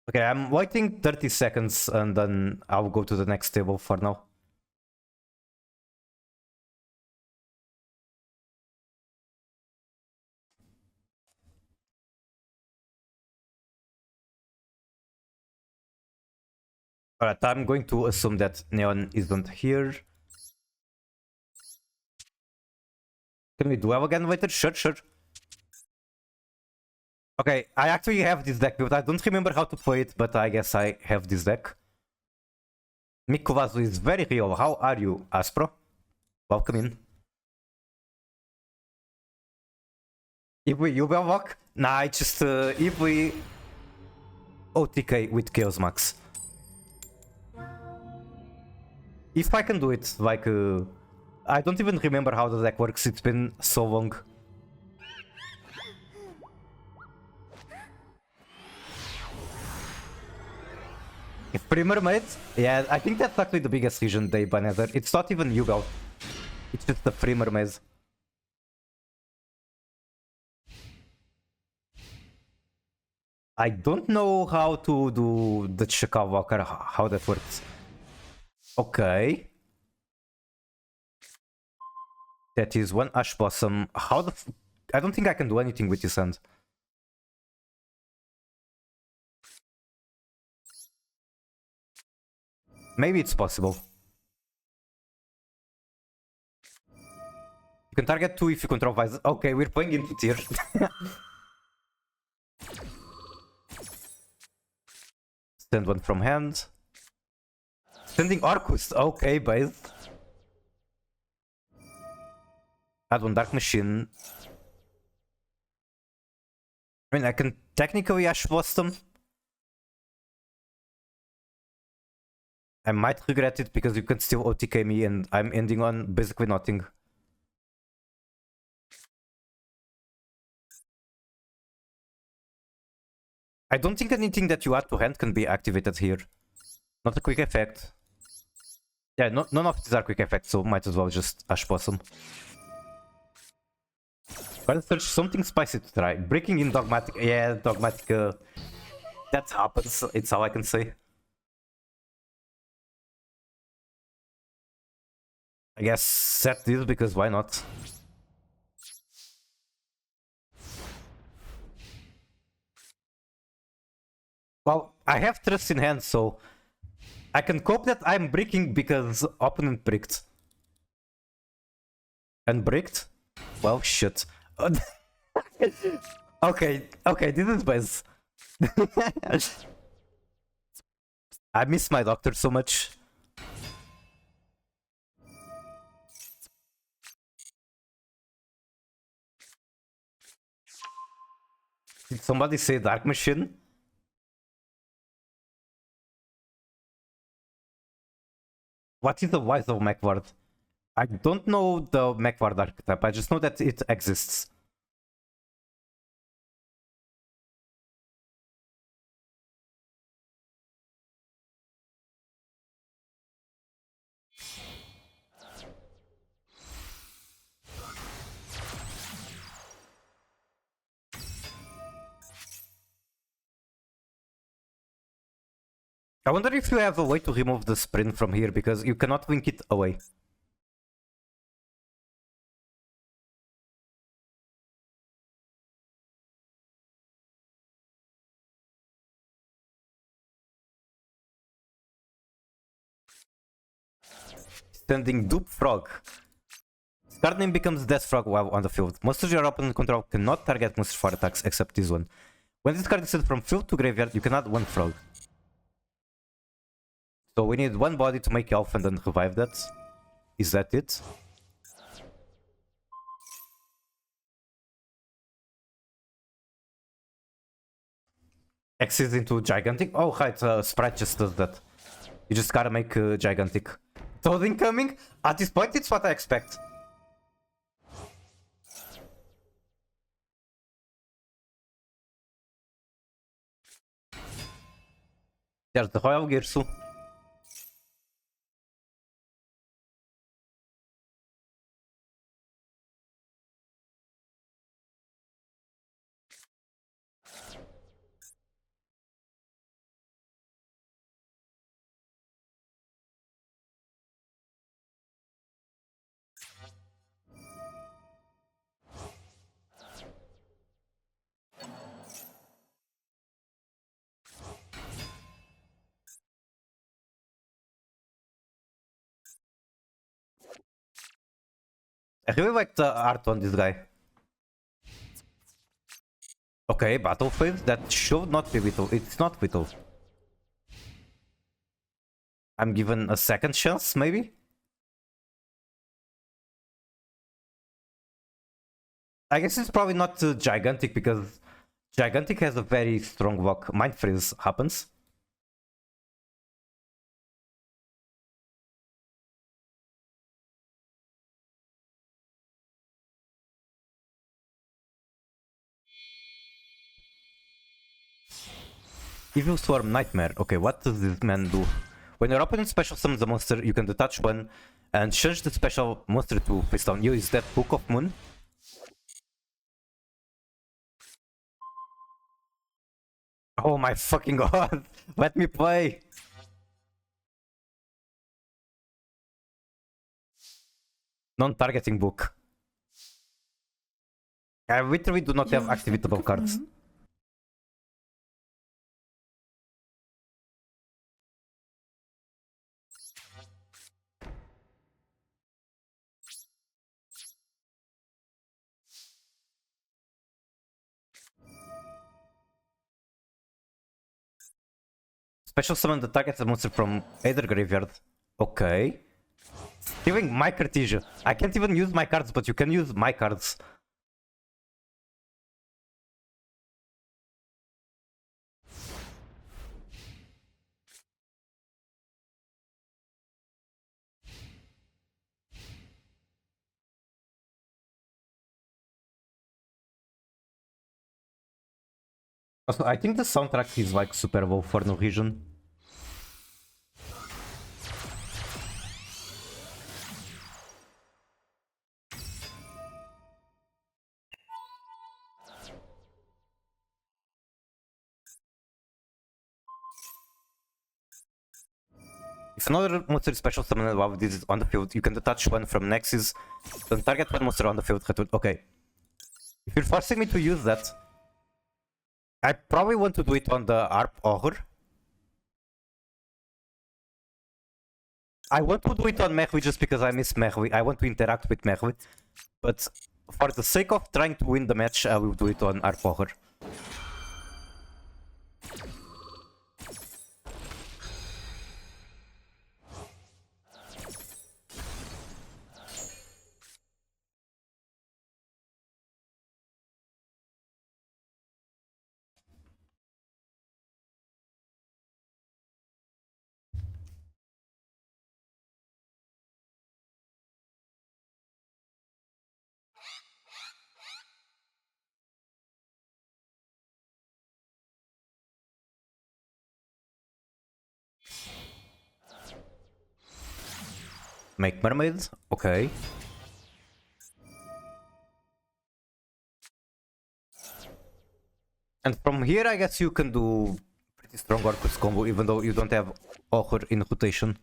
Okay, I'm waiting 30 seconds and then I'll go to the next table for now. Alright, I'm going to assume that Neon isn't here. Can we duel again later? Sure, sure. Okay, I actually have this deck built. I don't remember how to play it, but I guess I have this deck. Mikuvazu is very real. How are you, Aspro? Welcome in. If you will walk? Nah, it's just if we OTK with Chaos Max. If I can do it, like I don't even remember how the deck works. It's been so long. Free Mermaid? Yeah, I think that's actually the biggest reason they banned it. It's not even Yubel. It's just the Free Mermaid. I don't know how to do the Chakal Walker, how that works. Okay. That is one Ash Blossom. How the I don't think I can do anything with this hand. Maybe it's possible. You can target 2 if you control Visor. Okay, we're playing into tier. Send one from hand. Sending Arcus. Okay, base. Add one Dark Machine. I mean, I can technically Ash Blossom. I might regret it because you can still OTK me and I'm ending on basically nothing. I don't think anything that you add to hand can be activated here. Not a quick effect. Yeah, none of these are quick effects, so might as well just Ash Blossom. Gotta search something spicy to try. Breaking in Dogmatic. Yeah, Dogmatic. That happens, it's all I can say. I guess set this because why not? Well, I have trust in hand, so I can cope that I'm breaking because opponent bricked. And bricked? Well, shit. Okay, this is best. I miss my doctor so much. Did somebody say Dark Machine? What is the Wise of Mechward? I don't know the Mechward archetype, I just know that it exists. I wonder if you have a way to remove the sprint from here, because you cannot wink it away. Standing Dupe Frog. Card name becomes Death Frog while on the field. Monsters your opponent control cannot target monsters for attacks except this one. When this card is sent from field to graveyard, you can add one frog. So we need one body to make elf and then revive that. Is that it? Exit into gigantic? Oh right, Sprite just does that. You just gotta make gigantic. Toad incoming? At this point it's what I expect. There's the Royal Girsu. I really like the art on this guy. Okay, battle phase. That should not be Whittle. It's not Whittle. I'm given a second chance, maybe? I guess it's probably not Gigantic because Gigantic has a very strong block. Mind Freeze happens. Evil Swarm Nightmare. Okay, what does this man do? When your opponent special summons a monster, you can detach one and change the special monster to face down. You is that Book of Moon? Oh my fucking god! Let me play! Non-targeting book. I literally do not have Yo, is that activatable Book of cards. Moon? Special summon the target monster from either graveyard. Okay. Stealing my Cartesia. I can't even use my cards, but you can use my cards. Also, I think the soundtrack is like super well for no reason. If another monster is special summoned while this is on the field, you can detach one from Nexus, then target one monster on the field. Okay. If you're forcing me to use that, I probably want to do it on the ARP Ogre. I want to do it on Mehwi just because I miss Mehwi. I want to interact with Mehwi. But for the sake of trying to win the match, I will do it on ARP Ogre. Make mermaids? Okay. And from here, I guess you can do pretty strong Orcus combo, even though you don't have Ogre in rotation.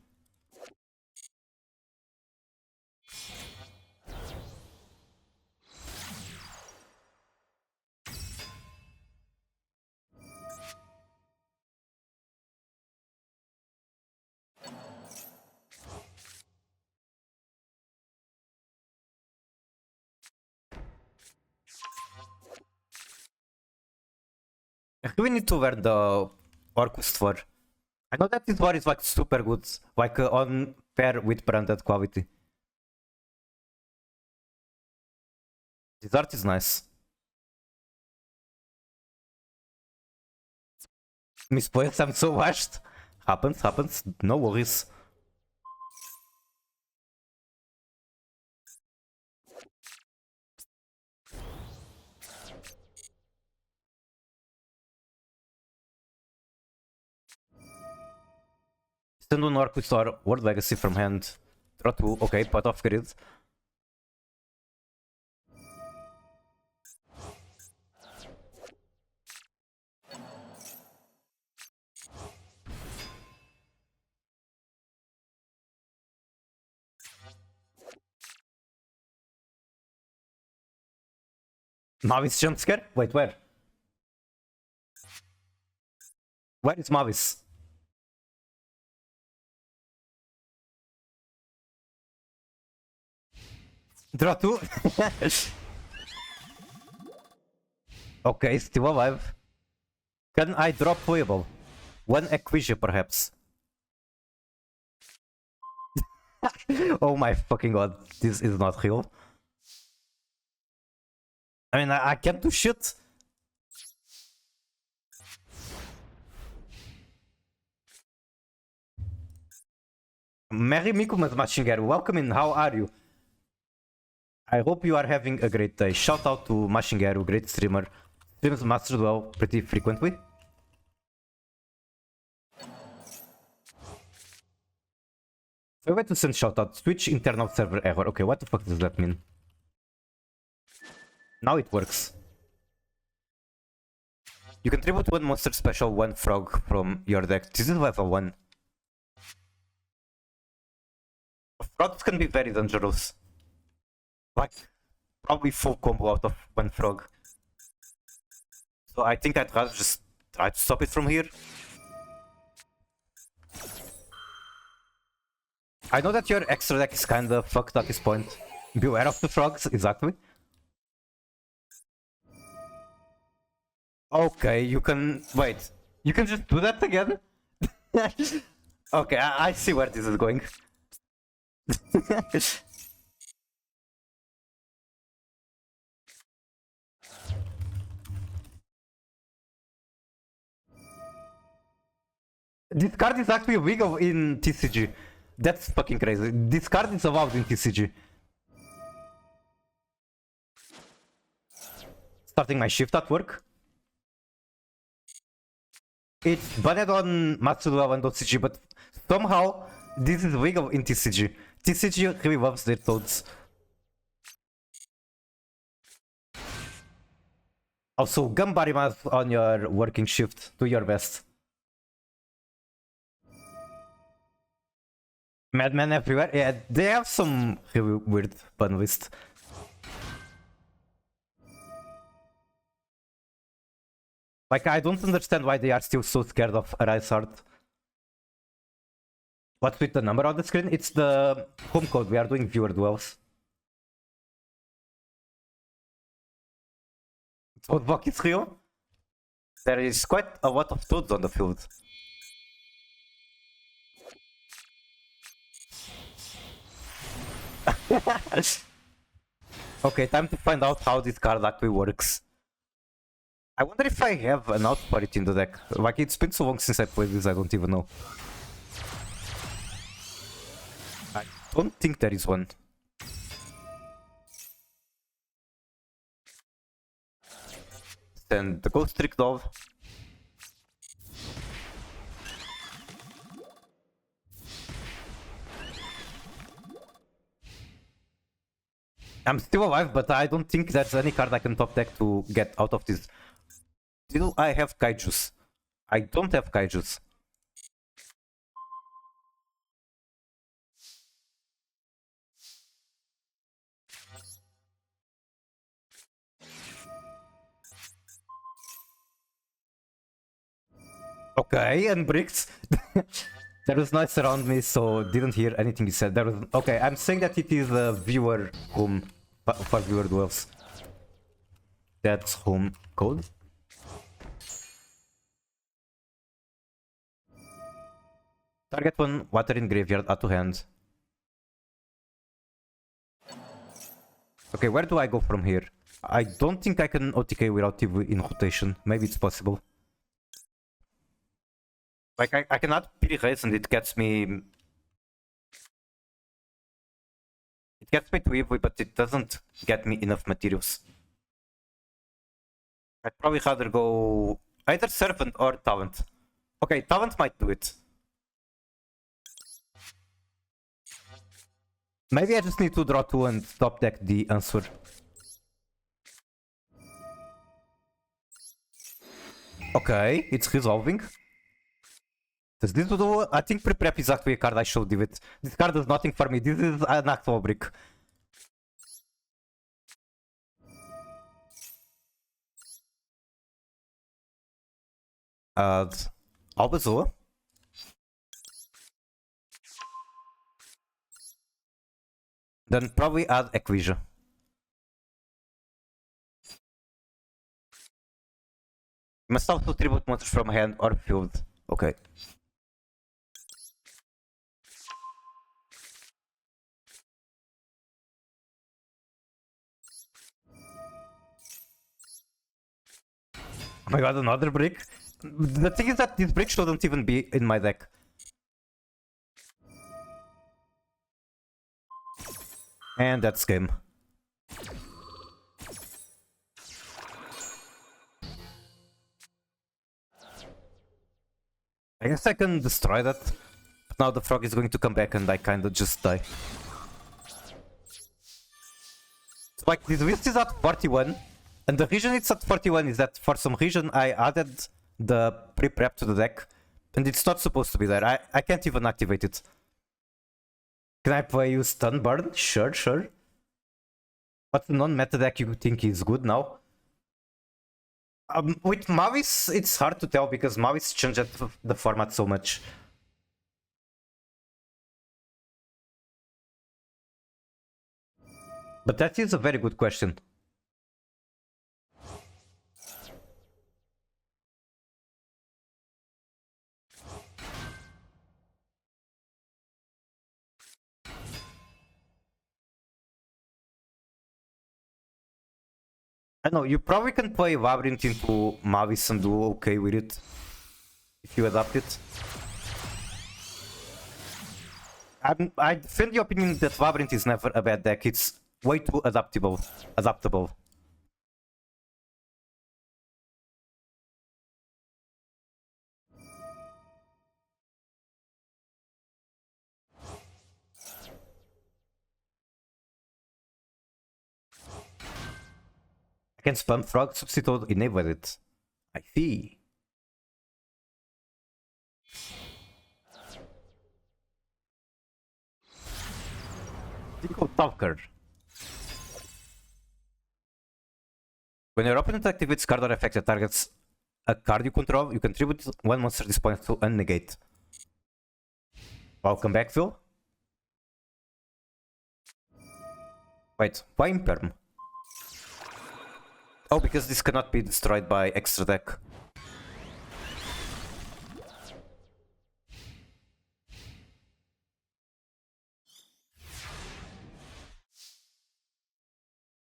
We need to learn the Orcus for. I know that this war is like super good, like on pair with branded quality. This art is nice. Misplaced, I'm so washed. Happens, no worries. Send one Orc with our World Legacy from hand. Draw 2, okay, pot off grid. Mavis jump scare? Wait, where? Where is Mavis? Draw 2. Okay, still alive. Can I drop playable? One Equisia, perhaps. Oh my fucking god, this is not real. I mean, I can't do shit. Merry Mikumas Mashingeru, welcome in, how are you? I hope you are having a great day. Shout out to Mashingeru, great streamer. Streams Master Duel pretty frequently. I went to send shout out. Twitch internal server error. Okay, what the fuck does that mean? Now it works. You can tribute one monster special, one frog from your deck. This is level 1. Frogs can be very dangerous. Like, probably full combo out of one frog. So I think I'd rather just try to stop it from here. I know that your extra deck is kinda fucked at this point. Beware of the frogs, exactly. Okay, you can... Wait, you can just do that again? Okay, I see where this is going. This card is actually legal in TCG. That's fucking crazy. This card is allowed in TCG. Starting my shift at work. It's banned on Matsuduel and OCG, but somehow this is legal in TCG. TCG really loves their toads. Also, Gambarimas on your working shift. Do your best. Madman everywhere. Yeah, they have some really weird ban list. Like, I don't understand why they are still so scared of Arise Art. What's with the number on the screen? It's the home code. We are doing viewer duels. Toadblock is real. There is quite a lot of toads on the field. Okay, time to find out how this card actually works. I wonder if I have an out for it in the deck. Like, it's been so long since I played this, I don't even know. I don't think there is one. Then the Ghost Trick Dove. I'm still alive, but I don't think there's any card I can top deck to get out of this. Still, I have Kaijus. I don't have Kaijus. Okay, and bricks. There was noise around me, so didn't hear anything you said. There was... Okay, I'm saying that it is a viewer home for viewer duels. That's home code. Target one water in graveyard, add to hand. Okay, where do I go from here? I don't think I can OTK without TV in rotation. Maybe it's possible. Like, I can add Piri Race and it gets me... It gets me to Eevee, but it doesn't get me enough materials. I'd probably rather go either Servant or Talent. Okay, Talent might do it. Maybe I just need to draw 2 and top deck the answer. Okay, it's resolving. Does this do? I think pre-prep is actually a card I should give it. This card does nothing for me. This is an actual brick. Albazoa. Then probably add Equisia. Must also tribute monsters from hand or field. Okay. Oh my god, another brick? The thing is that this brick shouldn't even be in my deck. And that's game. I guess I can destroy that. But now the frog is going to come back and I kinda just die. So like this list is at 41. And the reason it's at 41 is that for some reason I added the pre-prep to the deck. And it's not supposed to be there. I can't even activate it. Can I play you Stun Burn? Sure, sure. What's the non-meta deck you think is good now? With Mavis, it's hard to tell because Mavis changed the format so much. But that is a very good question. I know, you probably can play Labyrinth into Mavis and do okay with it. If you adapt it. I defend the opinion that Labyrinth is never a bad deck, it's way too adaptable. I can spam frog, substitute, enable it. I see. Tickle Talker. When your opponent activates card or effect that targets a card you control, you contribute 1 monster this point to unnegate. Welcome back, Phil. Wait, why Imperm? Oh, because this cannot be destroyed by extra deck.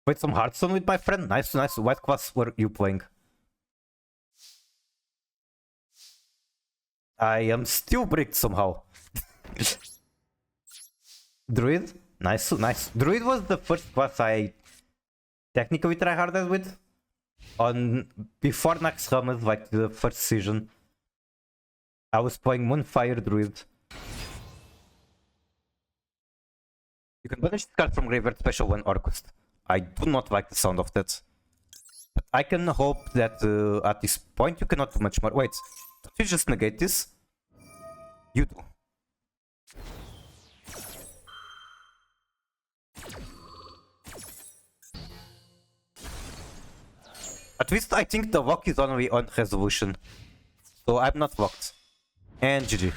Played some Hearthstone with my friend. Nice, nice. What class were you playing? I am still bricked somehow. Druid? Nice, nice. Druid was the first class I technically tryharded with. Before Naxxramas, like the first season. I was playing Moonfire Druid. You can banish this card from graveyard special when Orcust. I do not like the sound of that. But I can hope that at this point you cannot do much more. Wait, don't you just negate this? You do. At least I think the lock is only on resolution. So I'm not locked. And GG.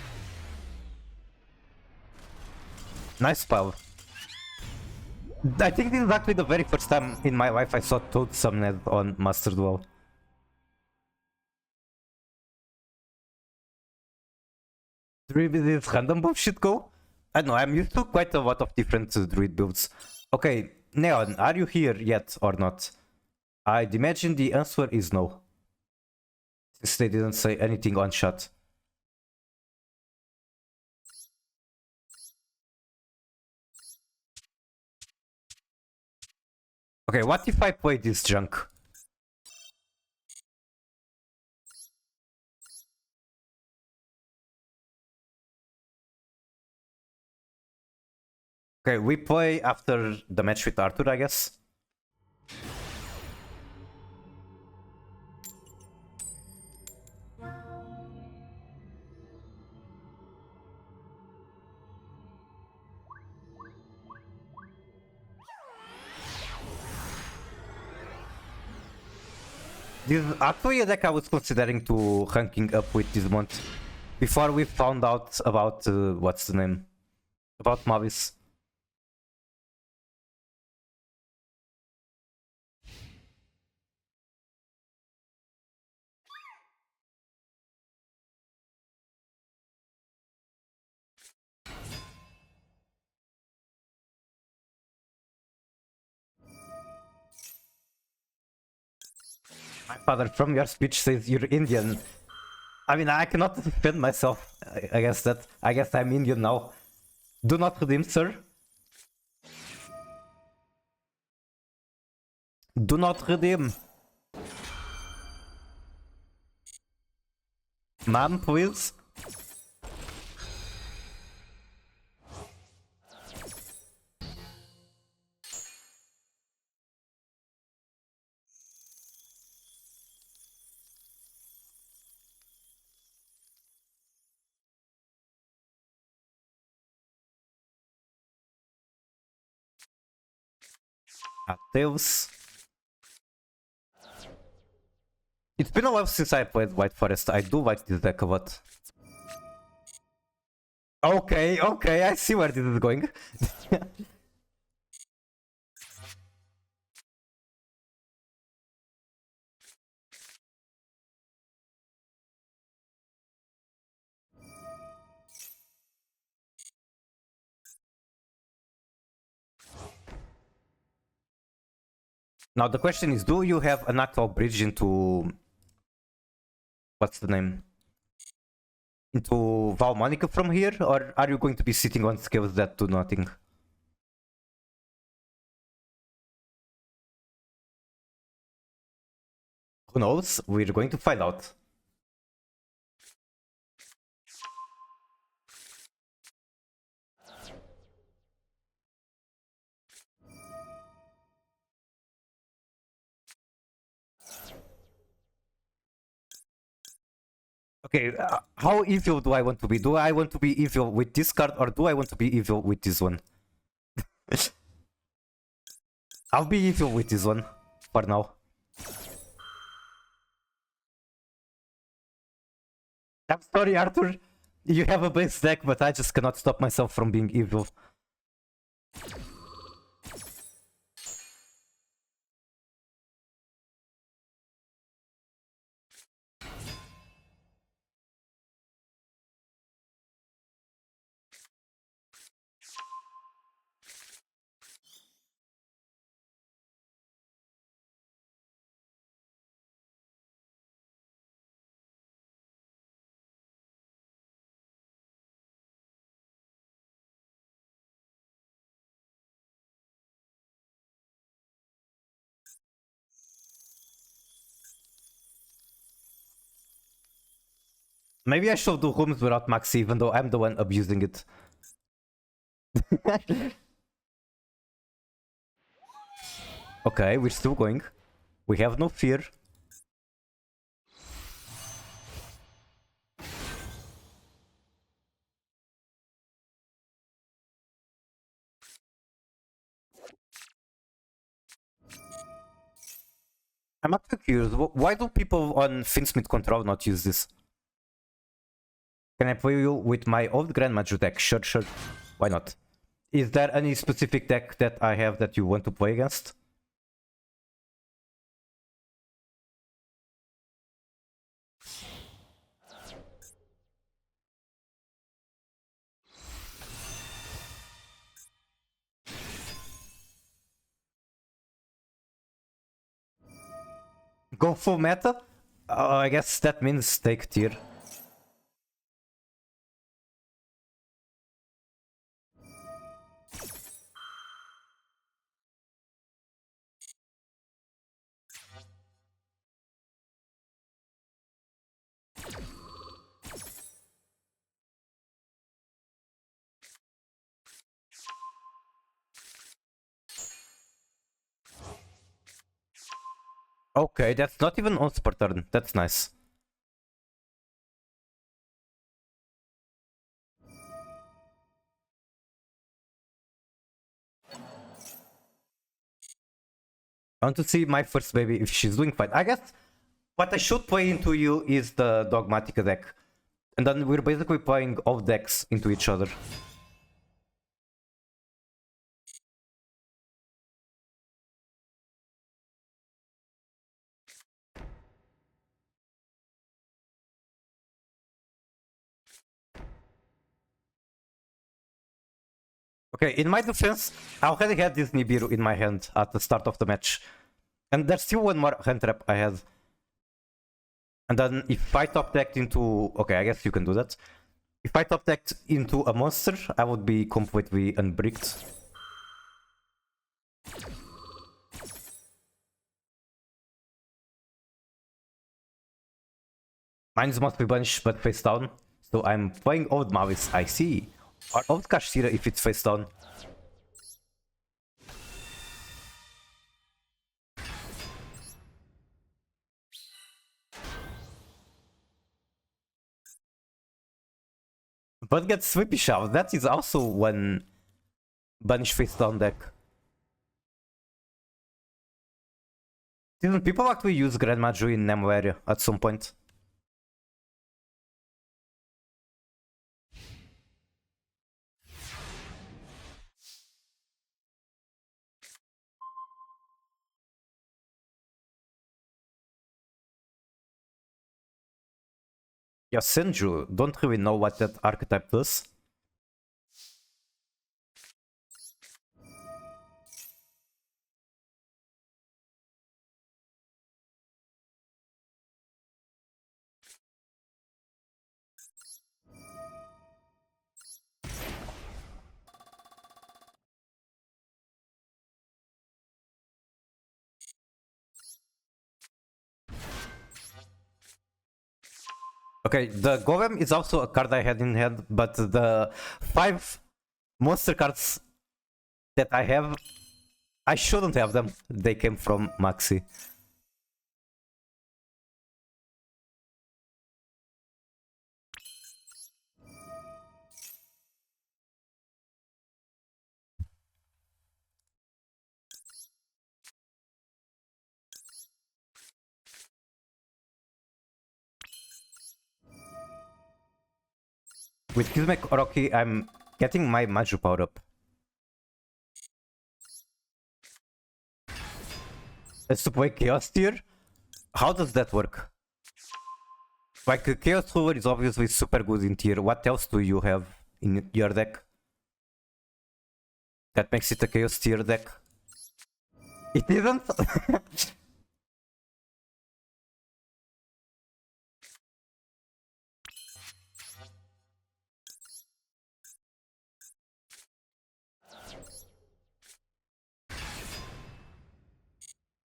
Nice power. I think this is actually the very first time in my life I saw Toad summoned on Master Duel. Druid is random bullshit go? I don't know, I'm used to quite a lot of different Druid builds. Okay, Neon, are you here yet or not? I'd imagine the answer is no. Since they didn't say anything on chat. Okay, what if I play this junk? Okay, we play after the match with Arthur, I guess. This is actually a deck I was considering to ranking up with this month. Before we found out about, what's the name? About Mavis. My father from your speech says you're Indian. I mean, I cannot defend myself. I guess I'm Indian now. Do not redeem, sir. Do not redeem. Ma'am, please. Tails. It's been a while since I played White Forest. I do like this deck a lot. Okay, I see where this is going. Now the question is, do you have an actual bridge into... What's the name? Into Valmonica from here? Or are you going to be sitting on skills that do nothing? Who knows? We're going to find out. Okay, how evil do I want to be? Do I want to be evil with this card or do I want to be evil with this one? I'll be evil with this one for now. I'm sorry, Arthur. You have a base deck, but I just cannot stop myself from being evil. Maybe I should do rooms without Maxi, even though I'm the one abusing it. Okay, we're still going. We have no fear. I'm actually curious, why do people on Finsmith Control not use this? Can I play you with my old Grandmaster deck? Sure. Why not? Is there any specific deck that I have that you want to play against? Go full meta? I guess that means take tier. Okay, that's not even on per turn. That's nice. I want to see my first baby if she's doing fine. I guess what I should play into you is the Dogmatica deck. And then we're basically playing all decks into each other. Okay, in my defense, I already had this Nibiru in my hand at the start of the match. And there's still one more hand trap I had. And then if I top decked into... Okay, I guess you can do that. If I top decked into a monster, I would be completely unbricked. Mine's mostly bunch, but face down. So I'm playing Old Mavis, I see. Or Old Kashira if it's face down. But get Sweepy Shout, that is also one bunch face down deck. Didn't people actually use Grandma Ju in Nemo area at some point? Yeah, Senju, don't really know what that archetype does. Okay, the Golem is also a card I had in hand, but the 5 monster cards that I have, I shouldn't have them. They came from Maxi. With Kismek Orochi, I'm getting my Maju power up. Let's to play Chaos tier? How does that work? Like, Chaos Ruler is obviously super good in tier. What else do you have in your deck that makes it a Chaos tier deck? It isn't?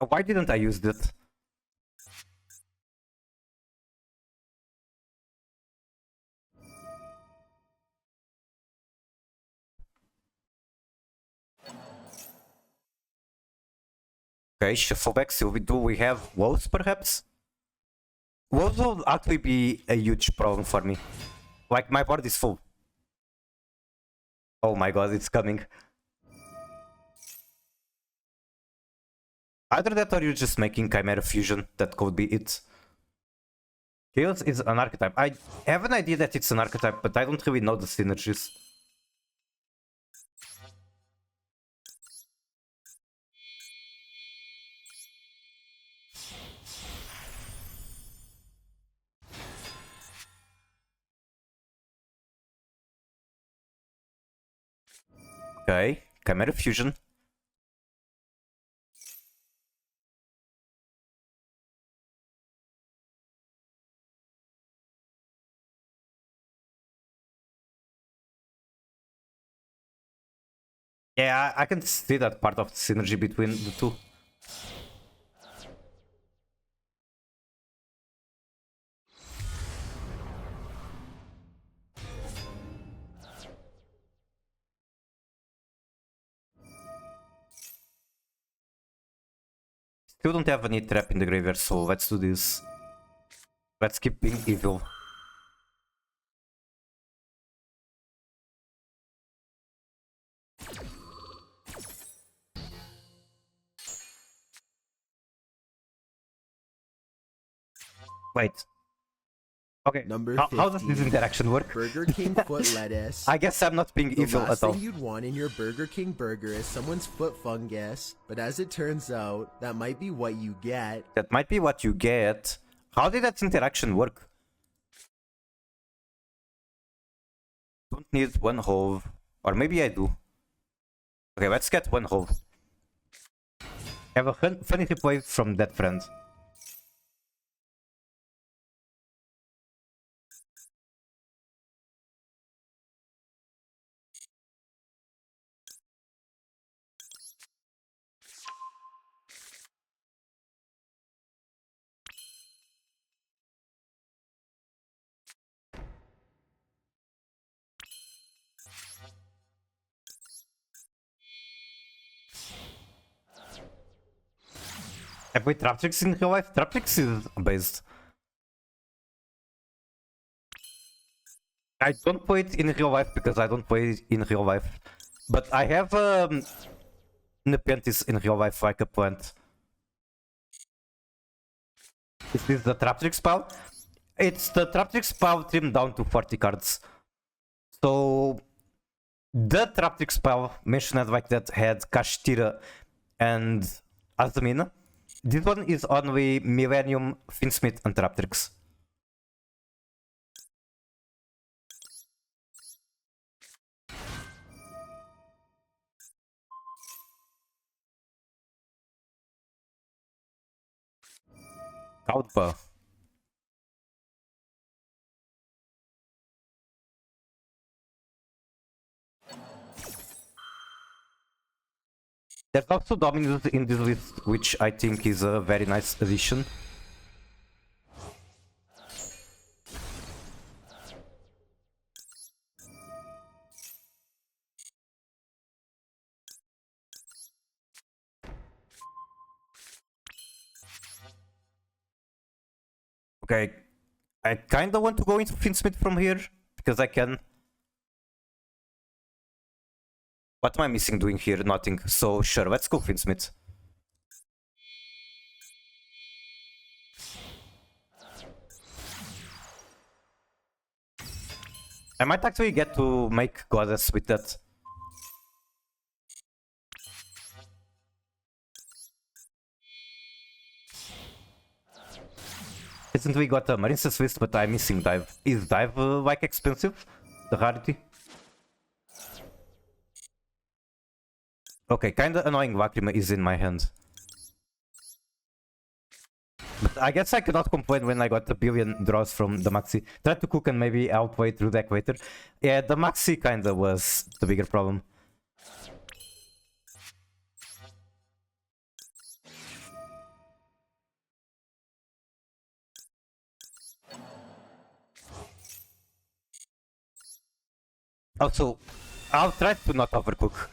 Why didn't I use that? Okay, shuffle back. Sylvie, do we have Woes perhaps? Woes will actually be a huge problem for me. Like, my board is full. Oh my god, it's coming. Either that or you're just making Chimera Fusion. That could be it. Chaos is an archetype. I have an idea that it's an archetype, but I don't really know the synergies. Okay, Chimera Fusion. Yeah, I can see that part of the synergy between the two. Still don't have any trap in the graveyard, so let's do this. Let's keep being evil. Wait. Okay, Number how does this 15, interaction work? Burger King foot lettuce. I guess I'm not being The evil last at all. thing you'd want in your Burger King burger is someone's foot fungus, but as it turns out, that might be what you get. That might be what you get. How did that interaction work? Don't need one hove. Or maybe I do. Okay, let's get one hove. Have a funny replay from that friend. I played Traptrix in real life. Traptrix is based. I don't play it in real life because I don't play it in real life. But I have Nepenthes in real life like a plant. Is this the Traptrix pile? It's the Traptrix pile trimmed down to 40 cards. So the Traptrix pile mentioned like that had Kashtira and Azamina. This one is only Millennium, Finsmith, and Traptrix. Outpa. There's also Dominus in this list, which I think is a very nice addition. Okay, I kinda want to go into Finsmith from here, because I can. What am I missing doing here? Nothing. So sure, let's go Finsmith. I might actually get to make Goddess with that. Recently we got a Marine's list, but I'm missing Dive. Is Dive like expensive? The rarity? Okay, kinda annoying Lacrima is in my hand. But I guess I cannot complain when I got a billion draws from the Maxi. Tried to cook and maybe outplay through deck later. Yeah, the Maxi kinda was the bigger problem. Also, I'll try to not overcook.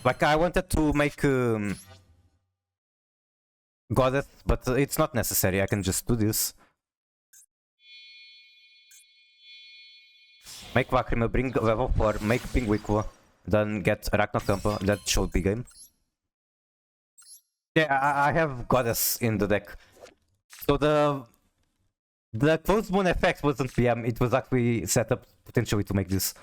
Like, I wanted to make Goddess, but it's not necessary. I can just do this. Make Lacrima, bring level 4, make Pinguicula, then get Arachnocampa. That should be game. Yeah, I have Goddess in the deck. So the Closed Moon effect wasn't PM, it was actually set up potentially to make this.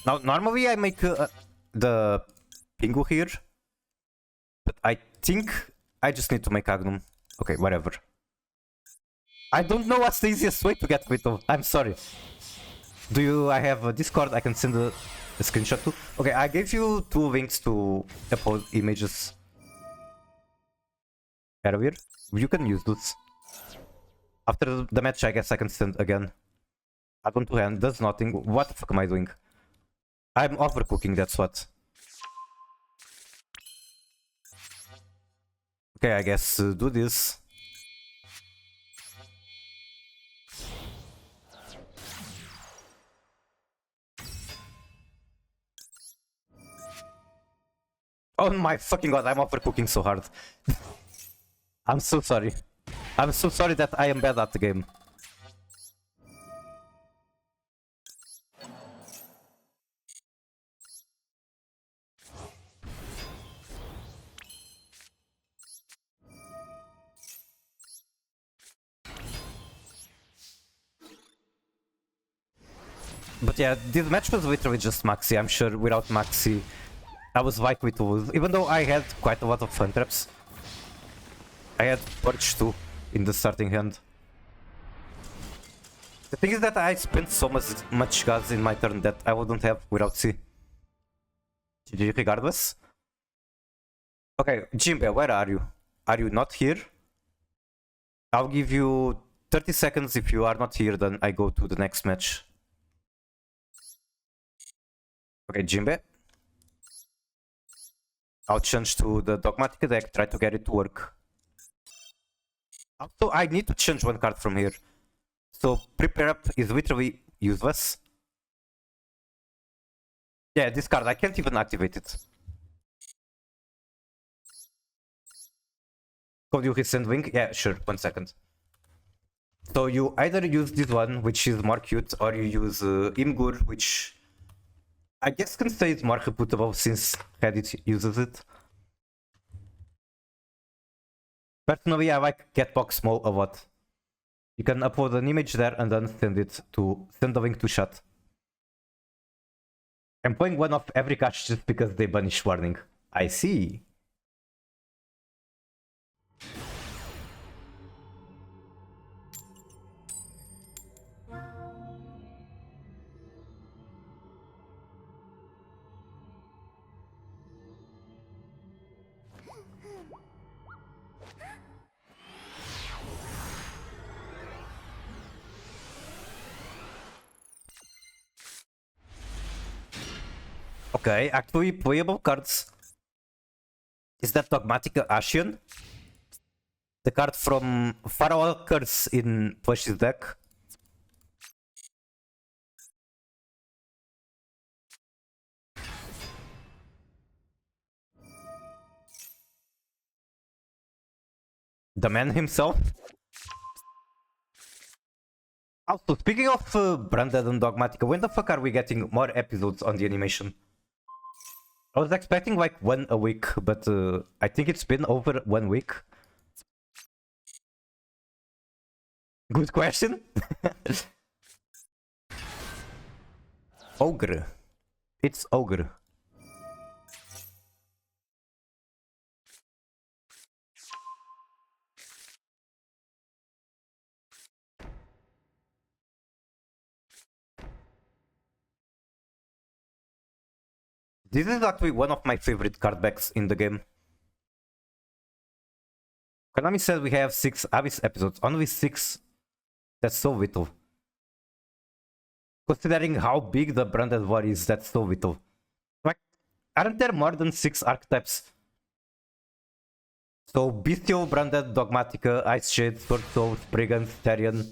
Now, normally I make the Pingu here, but I think I just need to make Agnum. Okay, whatever. I don't know what's the easiest way to get Vito. I'm sorry. I have a Discord I can send a screenshot to? Okay, I gave you 2 links to upload images earlier. You can use those. After the match, I guess I can send again. Agon to hand does nothing. What the fuck am I doing? I'm overcooking, that's what. Okay, I guess do this. Oh my fucking god, I'm overcooking so hard. I'm so sorry. I'm so sorry that I am bad at the game. But yeah, this match was literally just Maxi. I'm sure without Maxi, I was likely to lose. Even though I had quite a lot of fun traps. I had Purge too in the starting hand. The thing is that I spent so much gas in my turn that I wouldn't have without C. GG regardless. Okay, Jimbe, where are you? Are you not here? I'll give you 30 seconds. If you are not here, then I go to the next match. Okay, Jimbe. I'll change to the Dogmatic deck, try to get it to work. Also, I need to change one card from here. So, Prepare Up is literally useless. Yeah, this card, I can't even activate it. Could you send Wing? Yeah, sure, 1 second. So you either use this one, which is more cute, or you use Imgur, which I guess can say it's more reputable since Reddit uses it. Personally, I like Catbox Small a lot. You can upload an image there and then send the link to chat. I'm playing one of every cache just because they banish warning. I see. Okay, actually playable cards. Is that Dogmatic Ashian? The card from Pharaoh Curse in Flash's deck. The man himself. Also, speaking of Branded and Dogmatica, when the fuck are we getting more episodes on the animation? I was expecting like one a week, but I think it's been over 1 week. Good question. Ogre. It's Ogre. This is actually one of my favorite card backs in the game. Konami said we have 6 Abyss episodes. Only 6. That's so little. Considering how big the Branded War is, that's so little. Like, aren't there more than 6 archetypes? So, Bestial, Branded, Dogmatica, Ice Shade, Sword Soul, Brigand, Therian.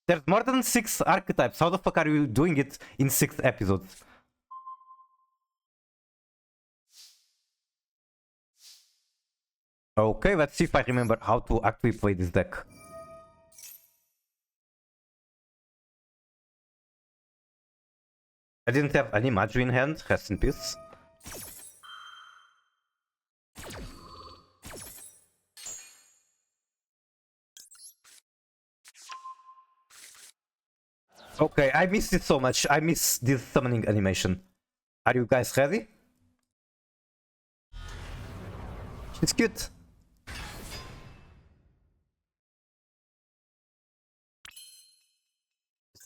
There's more than 6 archetypes. How the fuck are you doing it in 6 episodes? Okay, let's see if I remember how to actually play this deck. I didn't have any Magi in hand, rest in peace. Okay, I missed it so much. I miss this summoning animation. Are you guys ready? It's cute.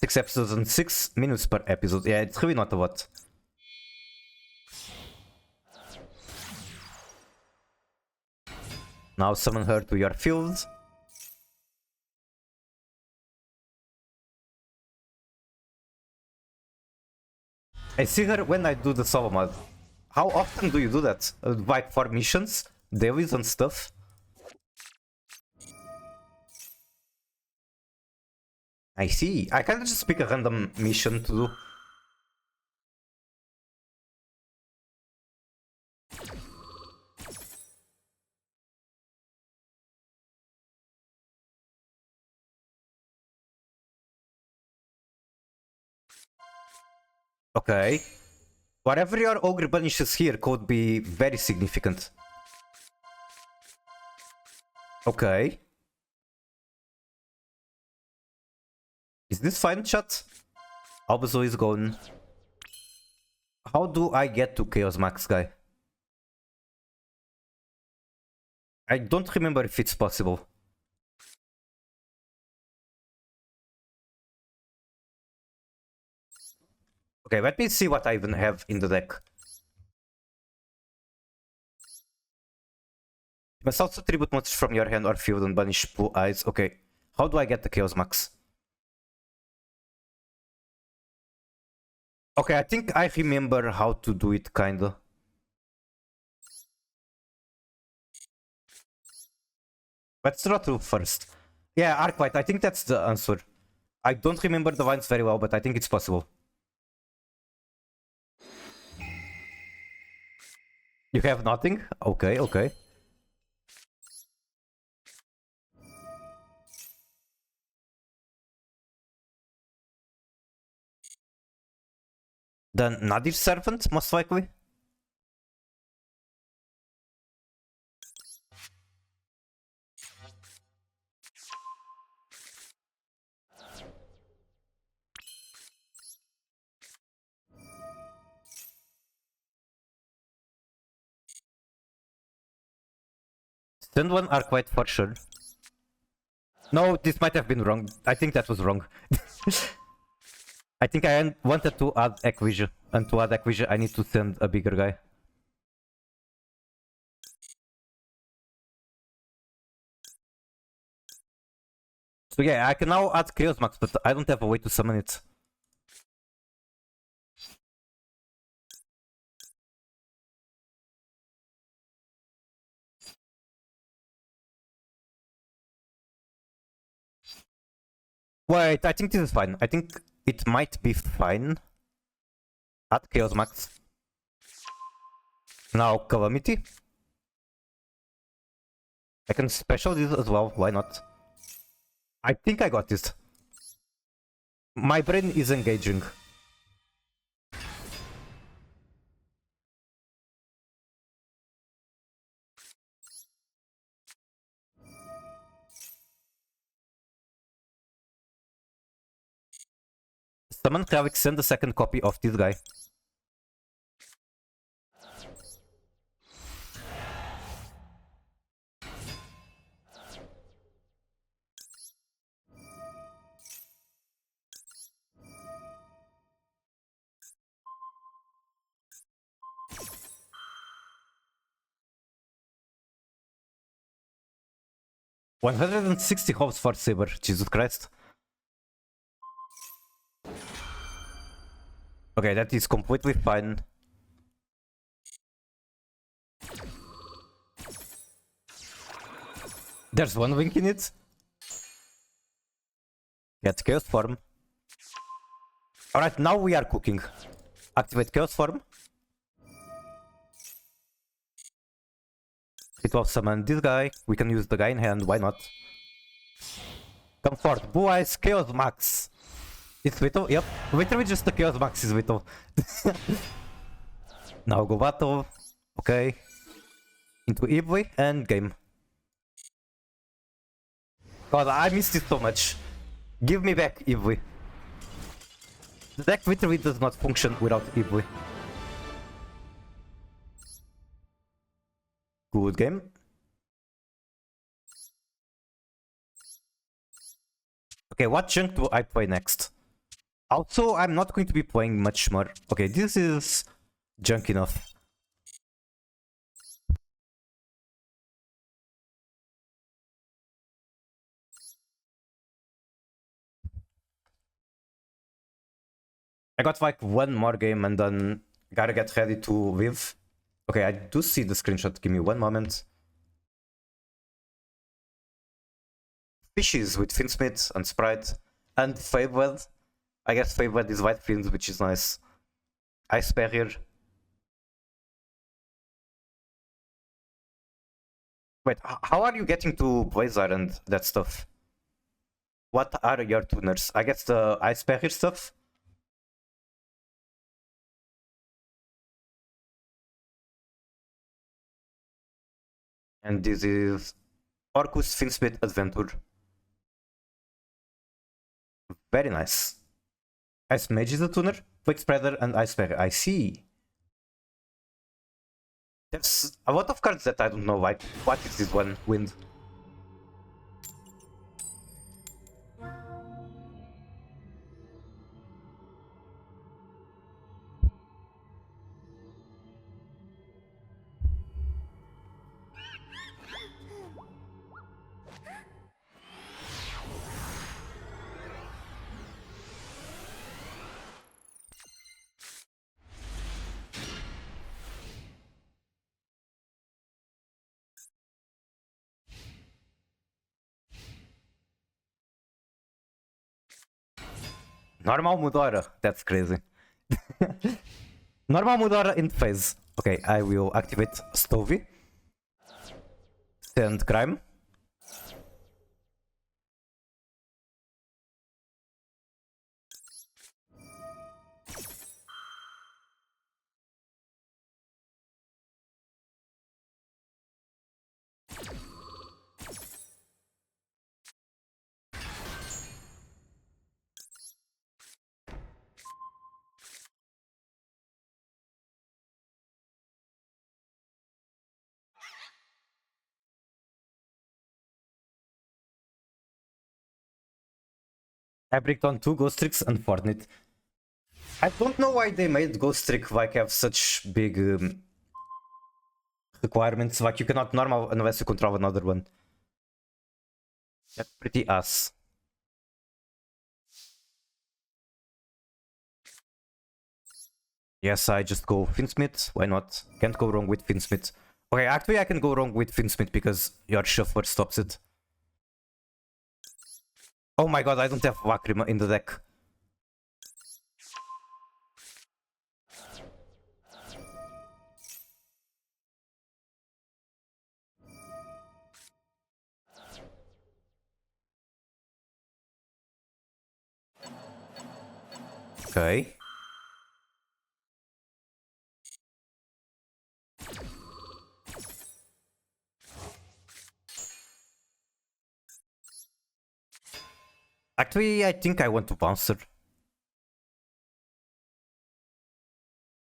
Six episodes and 6 minutes per episode. Yeah, it's really not a lot. Now summon her to your field. I see her when I do the solo mod. How often do you do that? Like for missions, dailies and stuff? I see. I can just pick a random mission to do. Okay. Whatever your ogre punishes here could be very significant. Okay. Is this fine, chat? Albezo is gone. How do I get to Chaos Max, guy? I don't remember if it's possible. Okay, let me see what I even have in the deck. You must also tribute monsters from your hand or field and banish blue eyes. Okay, how do I get the Chaos Max? Okay, I think I remember how to do it, kinda. Let's draw two first. Yeah, Arclight, I think that's the answer. I don't remember the lines very well, but I think it's possible. You have nothing? Okay, okay. Then Nadir's Servant, most likely. Send one Arclight for sure. No, this might have been wrong. I think that was wrong. I think I wanted to add Equisia, and to add Equisia I need to send a bigger guy. So yeah, I can now add Chaos Max, but I don't have a way to summon it. Wait, I think this is fine. I think it might be fine. Add Chaos Max. Now Calamity. I can special this as well, why not? I think I got this. My brain is engaging. Summon Kravik, send a second copy of this guy. $160 hopes for Saber, Jesus Christ. Okay, that is completely fine. There's one wink in it. Get Chaos Form. Alright, now we are cooking. Activate Chaos Form. It will summon this guy. We can use the guy in hand, why not? Comfort, Blue Eyes, Chaos Max. It's Vito? Yep. Literally just the Chaos Max is Vito. Now go battle. Okay. Into Eevee and game. God, I missed it so much. Give me back Eevee. The deck literally does not function without Eevee. Good game. Okay, what junk do I play next? Also, I'm not going to be playing much more. Okay, this is junk enough. I got like one more game and then gotta get ready to leave. Okay, I do see the screenshot. Give me one moment. Fishes with Finsmith and Sprite and Feyblade. I guess Feyblade is White Fins, which is nice. Ice Barrier. Wait, how are you getting to Blazar and that stuff? What are your tuners? I guess the Ice Barrier stuff? And this is Orcus Finsmith Adventure. Very nice. Ice Mage is a tuner, Quick Spreader, and Ice Barrier. I see. There's a lot of cards that I don't know, like, what is this one? Wind. Normal Mudora, that's crazy. Normal Mudora in phase. Okay, I will activate Stovey. Send Crime. I bricked on 2 Ghost Tricks and Fortnite. I don't know why they made Ghost Trick like have such big requirements. Like you cannot normal unless you control another one. That's pretty ass. Yes, I just go Finsmith. Why not? Can't go wrong with Finsmith. Okay, actually I can go wrong with Finsmith because your shuffler stops it. Oh my god, I don't have Lacrima in the deck. Okay. Actually, I think I want to bouncer.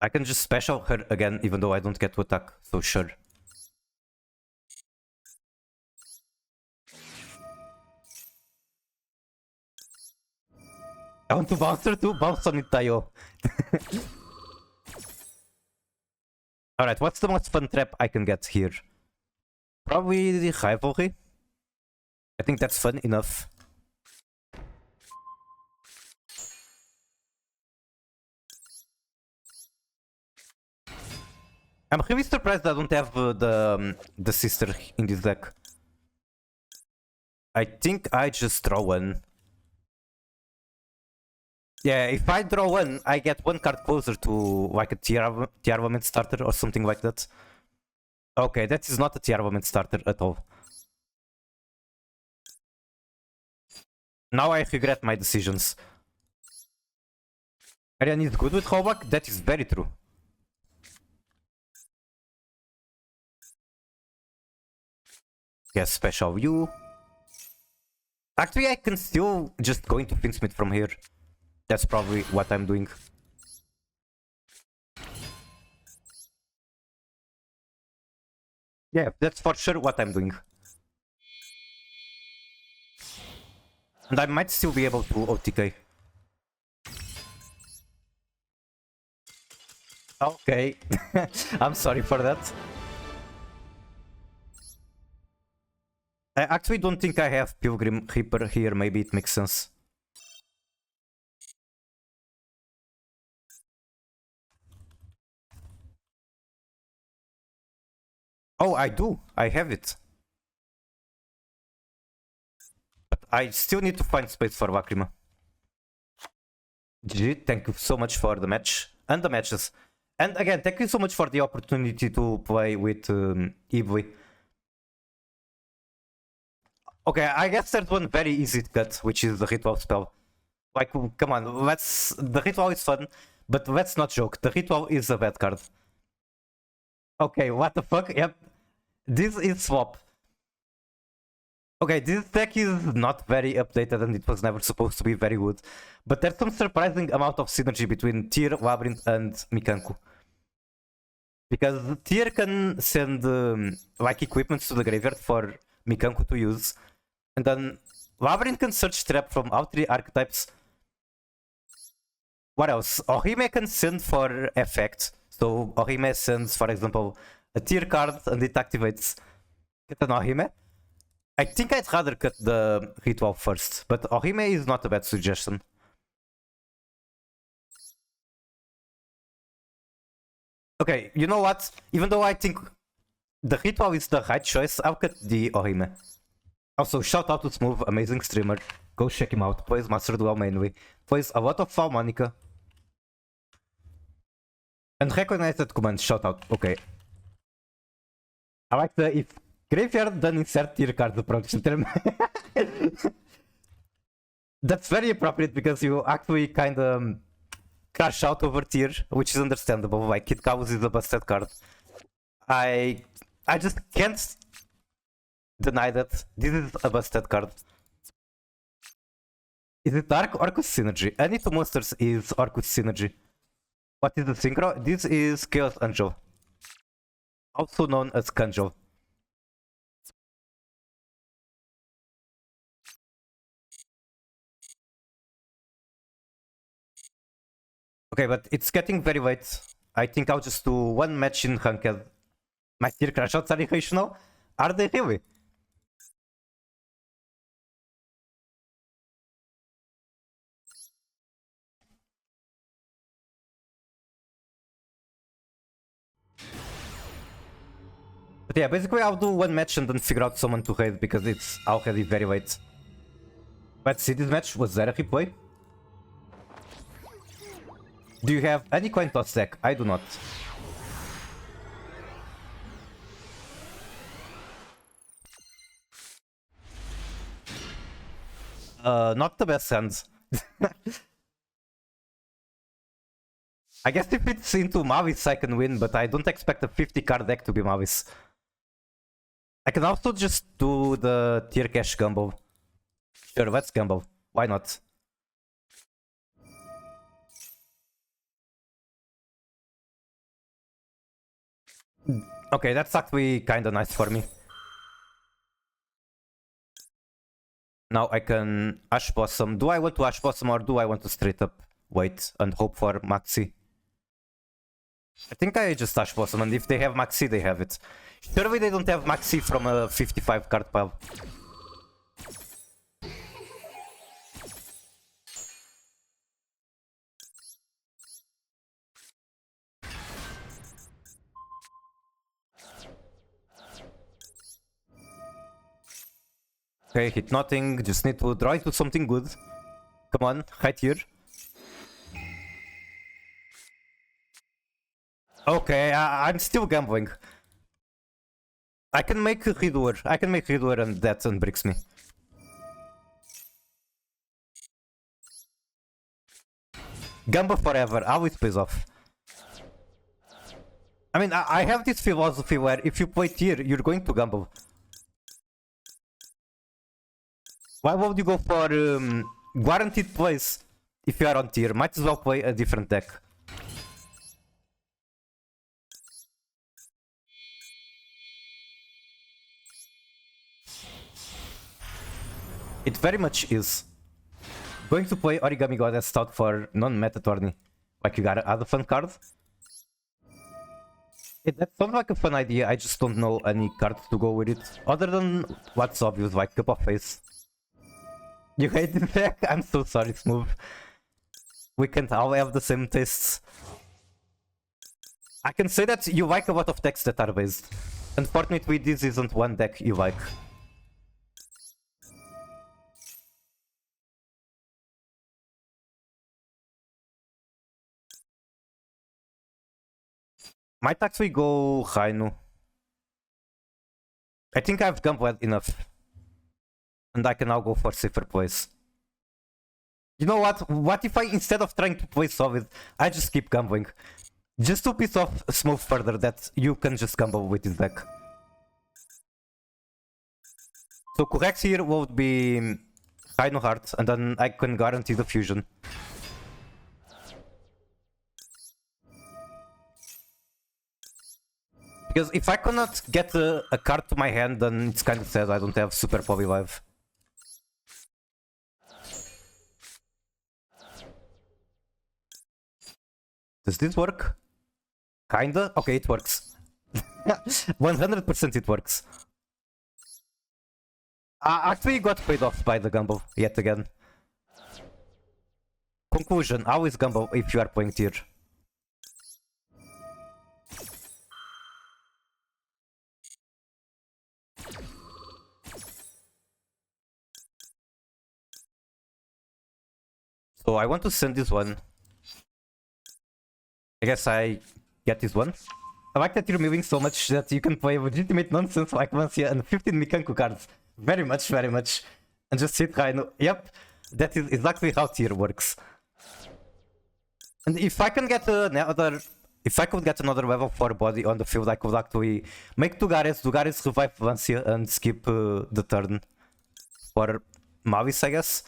I can just special her again, even though I don't get to attack, so sure. I want to bouncer too, bounce on it, Tayo. Alright, what's the most fun trap I can get here? Probably the Rivalry. I think that's fun enough. I'm really surprised I don't have the sister in this deck. I think I just draw one. Yeah, if I draw one, I get one card closer to like a tier armament starter or something like that. Okay, that is not a tier armament starter at all. Now I regret my decisions. Ariane is good with rollback? That is very true. Yes, special view. Actually, I can still just go into Finsmith from here. That's probably what I'm doing. Yeah, that's for sure what I'm doing. And I might still be able to OTK. Okay, I'm sorry for that. I actually don't think I have Pilgrim Reaper here, maybe it makes sense. Oh, I do. I have it. But I still need to find space for Lacrima. GG, thank you so much for the match and the matches. And again, thank you so much for the opportunity to play with Eevee. Okay, I guess there's one very easy cut, which is the ritual spell. Like, come on, the ritual is fun, but let's not joke. The ritual is a bad card. Okay, what the fuck? Yep, this is swap. Okay, this deck is not very updated and it was never supposed to be very good. But there's some surprising amount of synergy between Tyr, Labyrinth, and Mikanku. Because Tyr can send like equipments to the graveyard for Mikanku to use. And then Labyrinth can search trap from all three archetypes. What else? Ohime can send for effect. So Ohime sends, for example, a Tyr card and it activates. Get an Ohime. I think I'd rather cut the ritual first, but Ohime is not a bad suggestion. Okay, you know what? Even though I think the ritual is the right choice, I'll cut the Ohime. Also, shout out to Smooth, amazing streamer. Go check him out. Plays Master Duel mainly. Plays a lot of Foul Monica. And recognized command, shout out. Okay. I like the if graveyard then insert Tyr card approach term. That's very appropriate because you actually kind of crash out over Tyr, which is understandable. Like Kid Chaos is a busted card. I just can't deny that this is a busted card. Is it Dark Orcus Synergy? Any two monsters is Orcus Synergy. What is the synchro? This is Chaos Angel, also known as Kanjal. Okay, but it's getting very late. I think I'll just do one match in Ranked. My Tyr crash outs are irrational? Are they really? But yeah, basically I'll do one match and then figure out someone to raid because it's already very late. Let's see, this match, was there a replay? Do you have any coin toss deck? I do not. Not the best hands. I guess if it's into Mavis I can win, but I don't expect a 50 card deck to be Mavis. I can also just do the Tyr Cash gamble. Sure, let's gamble. Why not? Okay, that's actually kinda nice for me. Now I can Ash Blossom. Do I want to Ash Blossom or do I want to straight up wait and hope for Maxi? I think I just Ash Blossom, and if they have Maxi, they have it. Surely they don't have Maxi from a 55 card pile. Okay, hit nothing, just need to draw into something good. Come on, right here. Okay, I'm still gambling. I can make Redoer. I can make Redoer and that unbricks me. Gamble forever, always pays off. I mean, I have this philosophy where if you play Tyr, you're going to gamble. Why would you go for guaranteed plays if you are on Tyr? Might as well play a different deck. It very much is. Going to play Origami Goddess Stout for non-meta tourney. Like you gotta add a fun card. That sounds like a fun idea, I just don't know any cards to go with it. Other than what's obvious, like Cup of Face. You hate this deck? I'm so sorry, Smooth. We can't all have the same tastes. I can say that you like a lot of decks that are based. Unfortunately, this isn't one deck you like. Might actually go Rainu. I think I've gambled enough. And I can now go for safer plays. You know what? What if I, instead of trying to play solid, I just keep gambling? Just to piss off Smooth further that you can just gamble with this deck. So correct here would be Rainu Heart, and then I can guarantee the fusion. Because if I cannot get a card to my hand, then it's kind of sad I don't have Super Poly Live. Does this work? Kinda? Okay, it works. 100% it works. I actually got paid off by the gamble, yet again. Conclusion, always gamble if you are playing tier. So I want to send this one. I guess I get this one. I like that you're moving so much that you can play legitimate nonsense like Vancia and 15 Mikanku cards. Very much, very much. And just sit Rainu. Yep, that is exactly how tier works. And if I can get another... If I could get another level 4 body on the field, I could actually make Dugares revive Vancia and skip the turn for Mavis, I guess.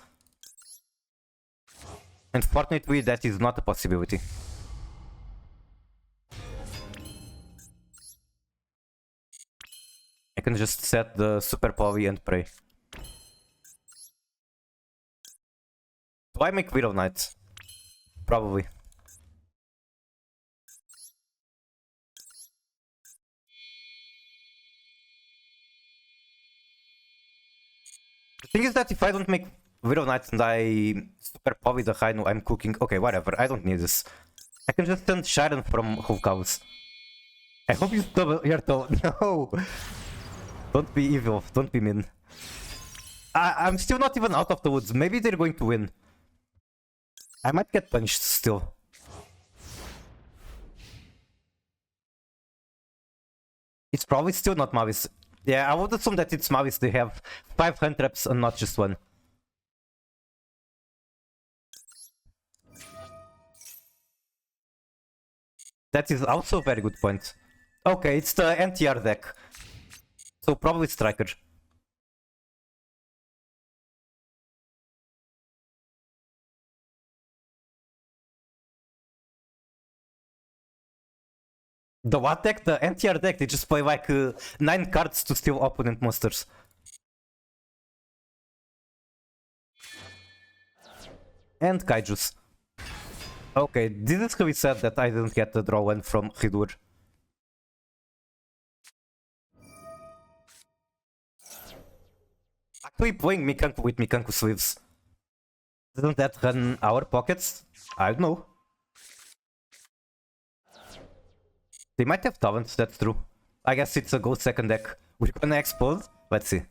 Unfortunately, that is not a possibility. I can just set the Super Poly and pray. Do I make Widow Knight? Probably. The thing is that if I don't make Widow Knight and I Super Poly the Rainu, I'm cooking. Okay, whatever, I don't need this. I can just send Sharon from Hulk House. I hope you double your toe. No! Don't be evil, don't be mean. I'm still not even out of the woods. Maybe they're going to win. I might get punished still. It's probably still not Mavis. Yeah, I would assume that it's Mavis. They have 5 hand traps and not just one. That is also a very good point. Okay, it's the NTR deck. So probably Striker. The what deck? The NTR deck. They just play like 9 cards to steal opponent monsters. And Kaijus. Okay, this is really sad that I didn't get the draw one from Hidur. Actually playing Mikanku with Mikanku sleeves. Doesn't that run our pockets? I don't know. They might have talents, that's true. I guess it's a gold second deck. We're gonna explode? Let's see.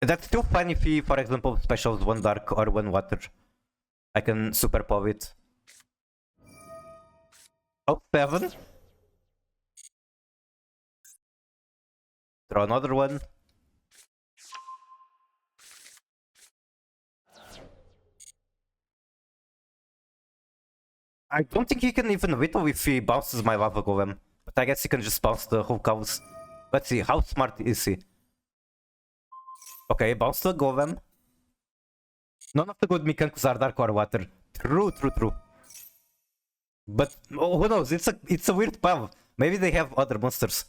That's still fine if he, for example, specials 1 dark or 1 water. I can super power it. Oh, 7. Draw another one. I don't think he can even whittle if he bounces my lava golem. But I guess he can just bounce the whole cows. Let's see, how smart is he? Okay, bounce the golem. None of the good Mikankus are dark or water. True, true, true. But oh, who knows? It's a weird pile. Maybe they have other monsters.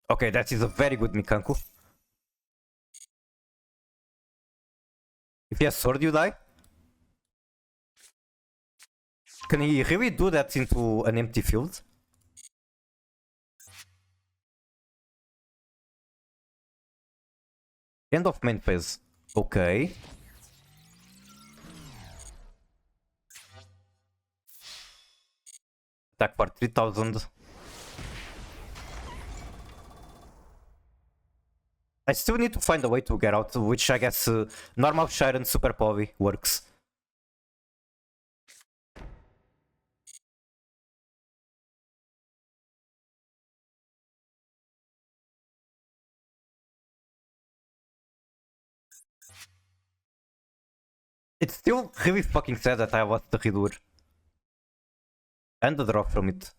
Okay, that is a very good Mikanku. If he has sword, you die. Can he really do that into an empty field? End of main phase. Okay. Attack for 3000. I still need to find a way to get out, which I guess normal Shire and Super Povi works. It's still really fucking sad that I lost the Hidur. And the draw from it.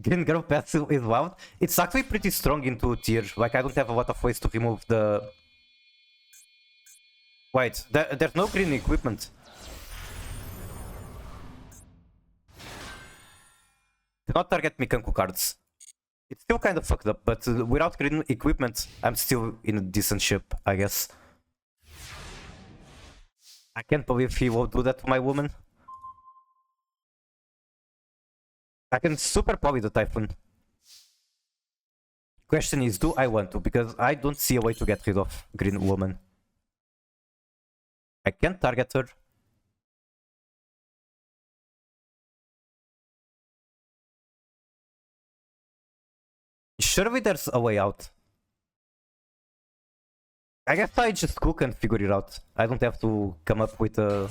Green Girl passive is wild. It's actually pretty strong into tier. Like, I don't have a lot of ways to remove the... Wait, there's no green equipment. Do not target Mikanku cards. It's still kind of fucked up, but without green equipment, I'm still in a decent shape, I guess. I can't believe he will do that to my woman. I can super poly the Typhoon. Question is, do I want to? Because I don't see a way to get rid of Green Woman. I can't target her. Surely there's a way out. I guess I just cook and figure it out. I don't have to come up with a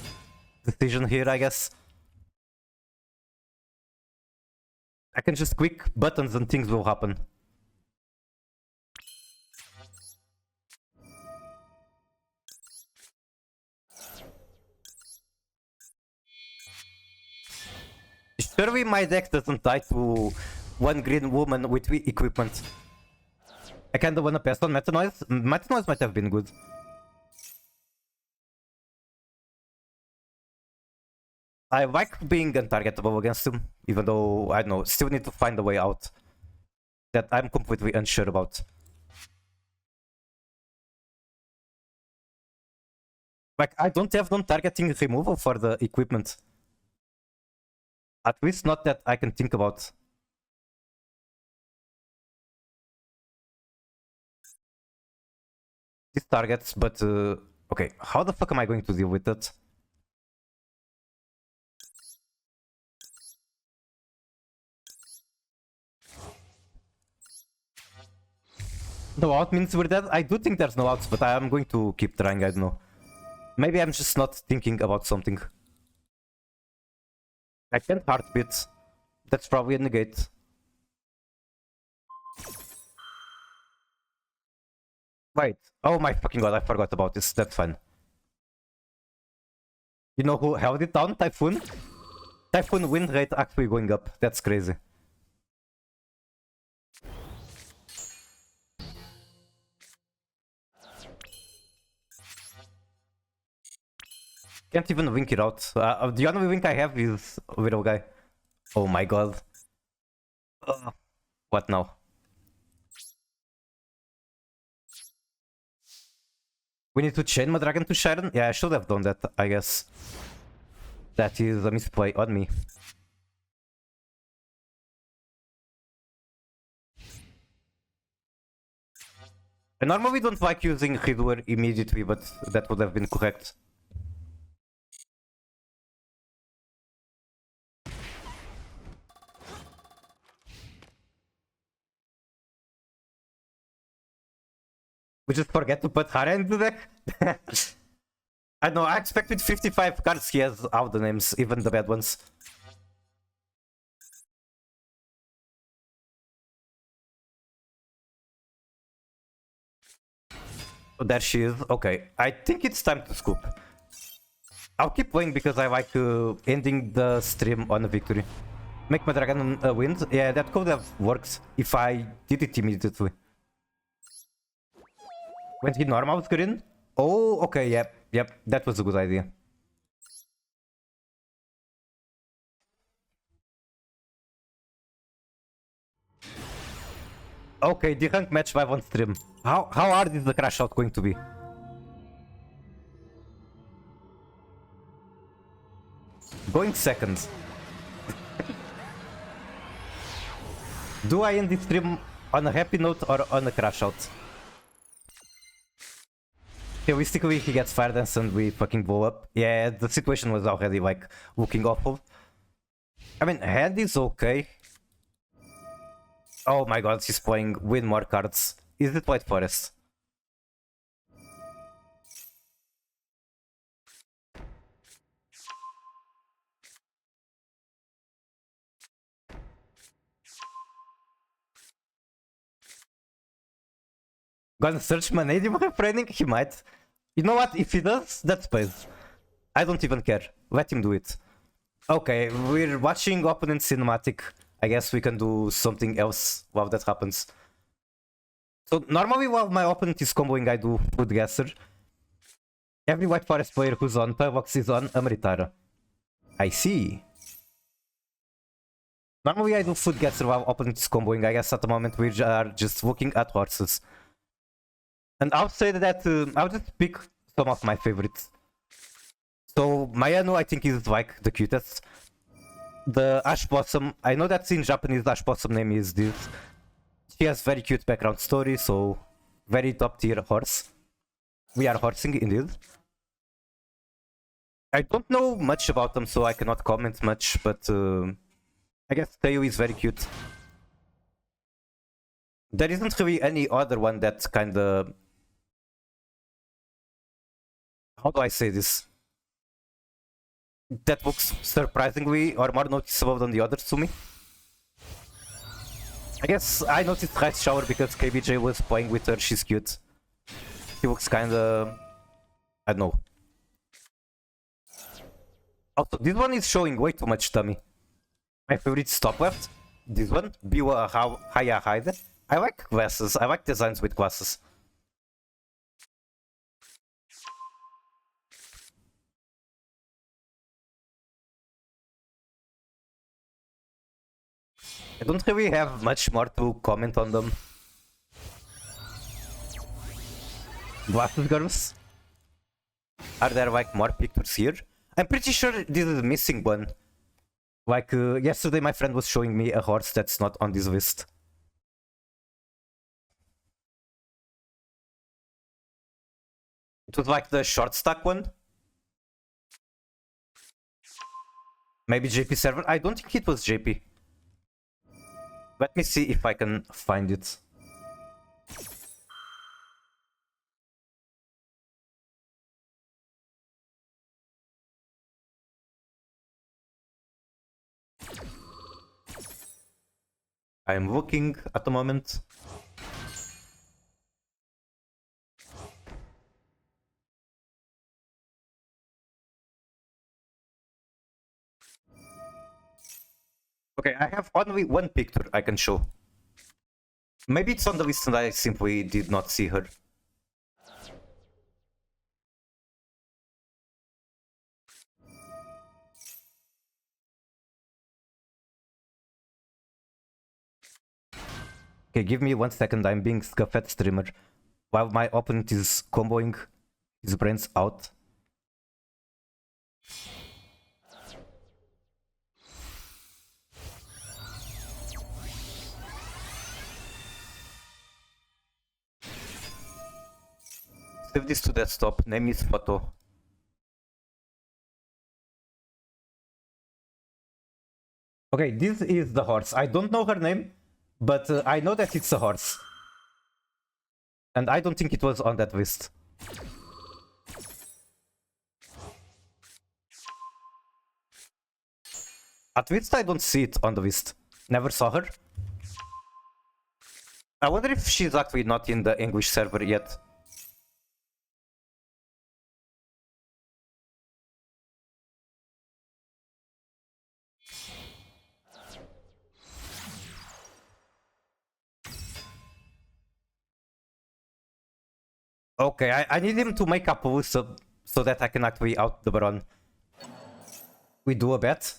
decision here, I guess. I can just click buttons and things will happen. Surely my deck doesn't tie to one green woman with equipment. I kinda wanna pass on Meta Noise. Meta Noise might have been good. I like being untargetable against him, even though, I don't know, still need to find a way out that I'm completely unsure about. Like, I don't have non-targeting removal for the equipment. At least not that I can think about. These targets, but okay, how the fuck am I going to deal with that? No out means we're dead? I do think there's no outs, but I am going to keep trying, I don't know. Maybe I'm just not thinking about something. I can't heartbeat. That's probably a negate. Wait. Oh my fucking god, I forgot about this. That's fine. You know who held it down? Typhoon? Typhoon win rate actually going up. That's crazy. Can't even wink it out. The only wink I have is Widow Guy. Oh my god. What now? We need to chain my dragon to Sharon? Yeah, I should have done that, I guess. That is a misplay on me. I normally don't like using Hidur immediately, but that would have been correct. We just forget to put Hara into the deck? I know, I expect with 55 cards he has all the names, even the bad ones. Oh, there she is. Okay, I think it's time to scoop. I'll keep playing because I like ending the stream on a victory. Make my dragon win. Yeah, that could have worked if I did it immediately. Went he normal green? Oh, okay, yep, that was a good idea. Okay, the rank match 5 on stream. How hard is the crash out going to be? Going second. Do I end this stream on a happy note or on a crash out? Realistically, he gets fire dance and we fucking blow up. Yeah, the situation was already like looking awful. I mean, hand is okay. Oh my god, she's playing with more cards. Is it White Forest? Gonna search Mannadium refraining? He might. You know what? If he does, that's pays. I don't even care. Let him do it. Okay, we're watching opponent cinematic. I guess we can do something else while that happens. So normally while my opponent is comboing, I do Food Gasser. Every White Forest player who's on Pivox is on Amritara. I see. Normally I do Food Gasser while opponent is comboing. I guess at the moment we are just looking at horses. And I'll say that I'll just pick some of my favorites. So Mayano I think is like the cutest. The Ash Blossom, I know that in Japanese the Ash Blossom name is this. She has very cute background story, so very top tier horse. We are horsing indeed. I don't know much about them, so I cannot comment much, but I guess Tayo is very cute. There isn't really any other one that kinda... How do I say this? That looks surprisingly or more noticeable than the others to me. I guess I noticed Rice Shower because KBJ was playing with her, she's cute. She looks kinda... I don't know. Also, this one is showing way too much tummy. My favorite is top left. This one, Biwa Haya Haide. I like glasses, I like designs with glasses. I don't really have much more to comment on them. Glasses girls? Are there like more pictures here? I'm pretty sure this is a missing one. Like yesterday my friend was showing me a horse that's not on this list. It was like the short stack one. Maybe JP server? I don't think it was JP. Let me see if I can find it. I am looking at the moment. Okay, I have only one picture I can show. Maybe it's on the list and I simply did not see her. Okay, give me 1 second, I'm being Scuffed streamer. While my opponent is comboing his brains out. Save this to desktop, name is photo. Okay, this is the horse. I don't know her name, but I know that it's a horse. And I don't think it was on that list. At least I don't see it on the list. Never saw her. I wonder if she's actually not in the English server yet. Okay, I need him to make up a list so that I can actually out the Baron. We do a bet?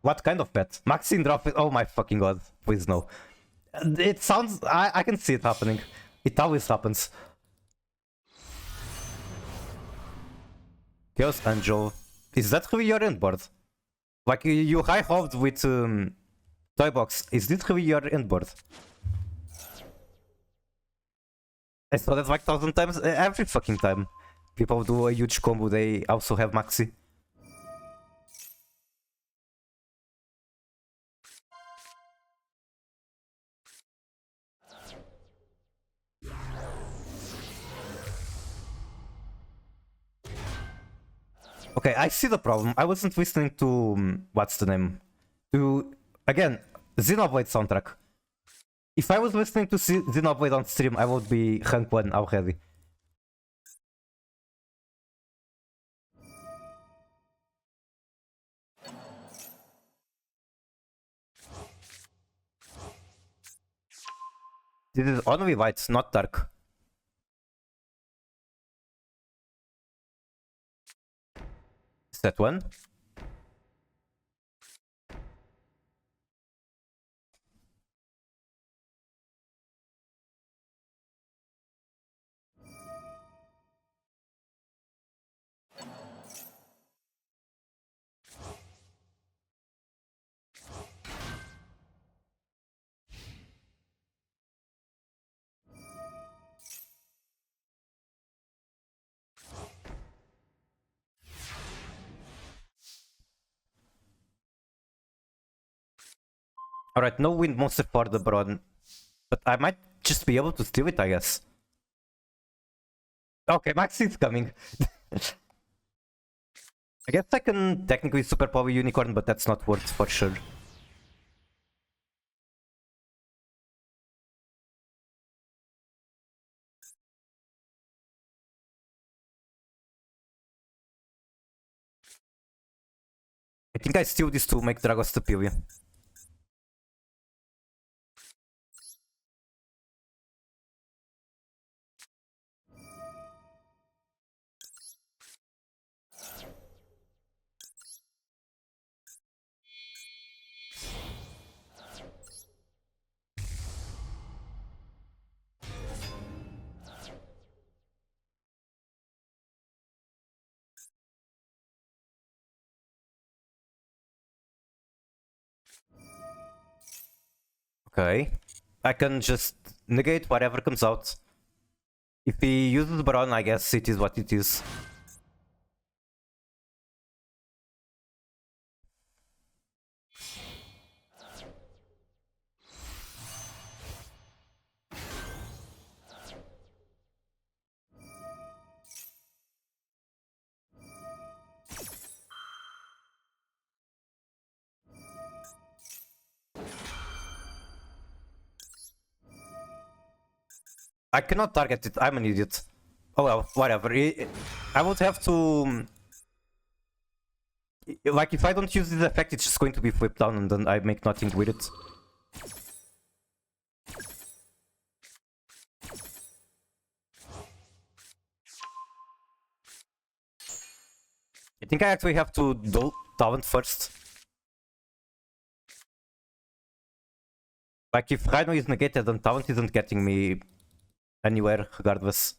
What kind of bet? Maxine drop it. Oh my fucking god. Please no. It sounds... I can see it happening. It always happens. Chaos Angel. Is that really your end board? Like you high hoped with Toybox. Is this really your end board? I saw that like 1,000 times every fucking time. People do a huge combo, they also have Maxi. Okay, I see the problem. I wasn't listening to what's the name? To again, Xenoblade soundtrack. If I was listening to Xenoblade on stream, I would be rank 1 already. This is only light, not dark. Is that one? Alright, no wind monster for the Brawn. But I might just be able to steal it, I guess. Okay, Maxi is coming. I guess I can technically superpower Unicorn, but that's not worth for sure. I think I steal this to make Dragos Stupili. Okay. I can just negate whatever comes out. If he uses Baron, I guess it is what it is. I cannot target it, I'm an idiot. Oh well, whatever. I would have to... Like, if I don't use this effect, it's just going to be flipped down and then I make nothing with it. I think I actually have to do talent first. Like, if Rhino is negated, then talent isn't getting me anywhere, regardless.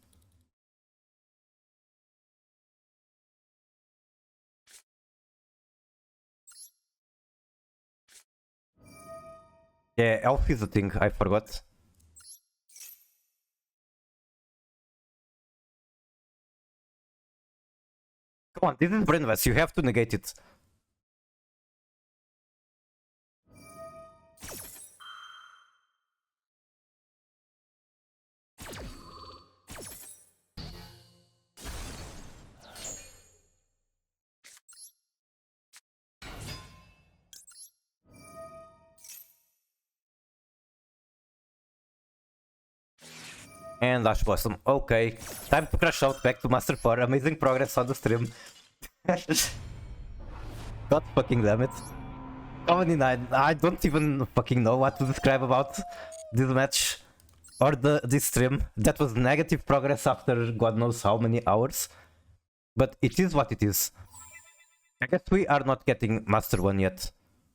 Yeah, Elf is a thing, I forgot. Come on, this is Brainless, you have to negate it. And Ash Blossom. Okay, time to crash out back to Master 4. Amazing progress on the stream. God fucking damn it. Comedy 9. I don't even fucking know what to describe about this match or this stream. That was negative progress after God knows how many hours. But it is what it is. I guess we are not getting Master 1 yet,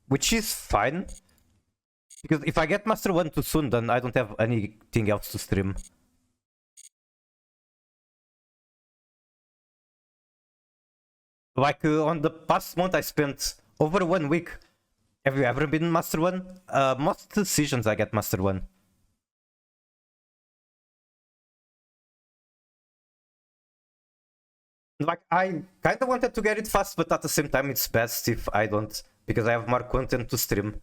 which is fine. Because if I get Master 1 too soon, then I don't have anything else to stream. Like on the past month I spent over 1 week. Have you ever been Master 1? Most decisions I get Master 1. Like, I kind of wanted to get it fast, but at the same time it's best if I don't, because I have more content to stream.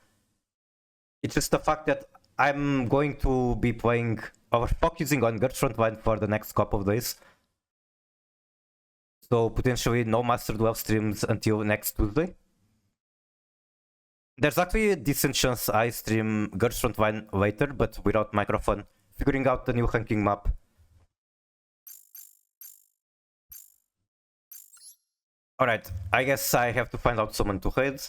It's just the fact that I'm going to be playing or focusing on Girls Frontline for the next couple of days. So potentially no Master Duel streams until next Tuesday. There's actually a decent chance I stream Girls Frontline later, but without microphone, figuring out the new ranking map. Alright, I guess I have to find out someone to raid.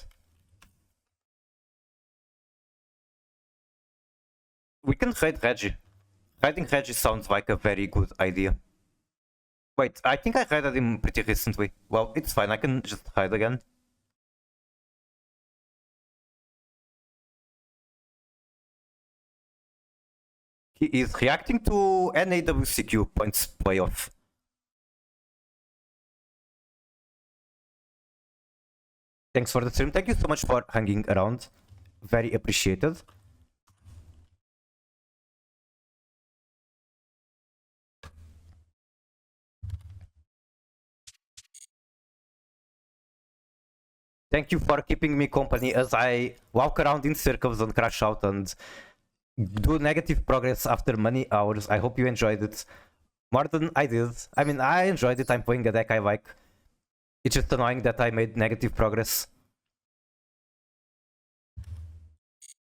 We can raid Reggie. Raiding Reggie sounds like a very good idea. Wait, I think I raided him pretty recently. Well, it's fine, I can just hide again. He is reacting to NAWCQ points playoff. Thanks for the stream. Thank you so much for hanging around. Very appreciated. Thank you for keeping me company as I walk around in circles and crash out and do negative progress after many hours. I hope you enjoyed it more than I did. I mean, I enjoyed it. I'm playing a deck I like. It's just annoying that I made negative progress.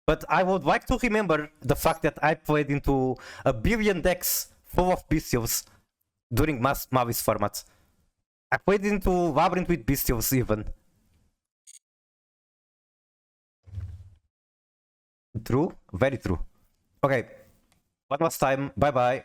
But I would like to remember the fact that I played into a billion decks full of Bestials during Mavis format. I played into Labyrinth with Bestials even. True? Very true. Okay. One last time. Bye bye.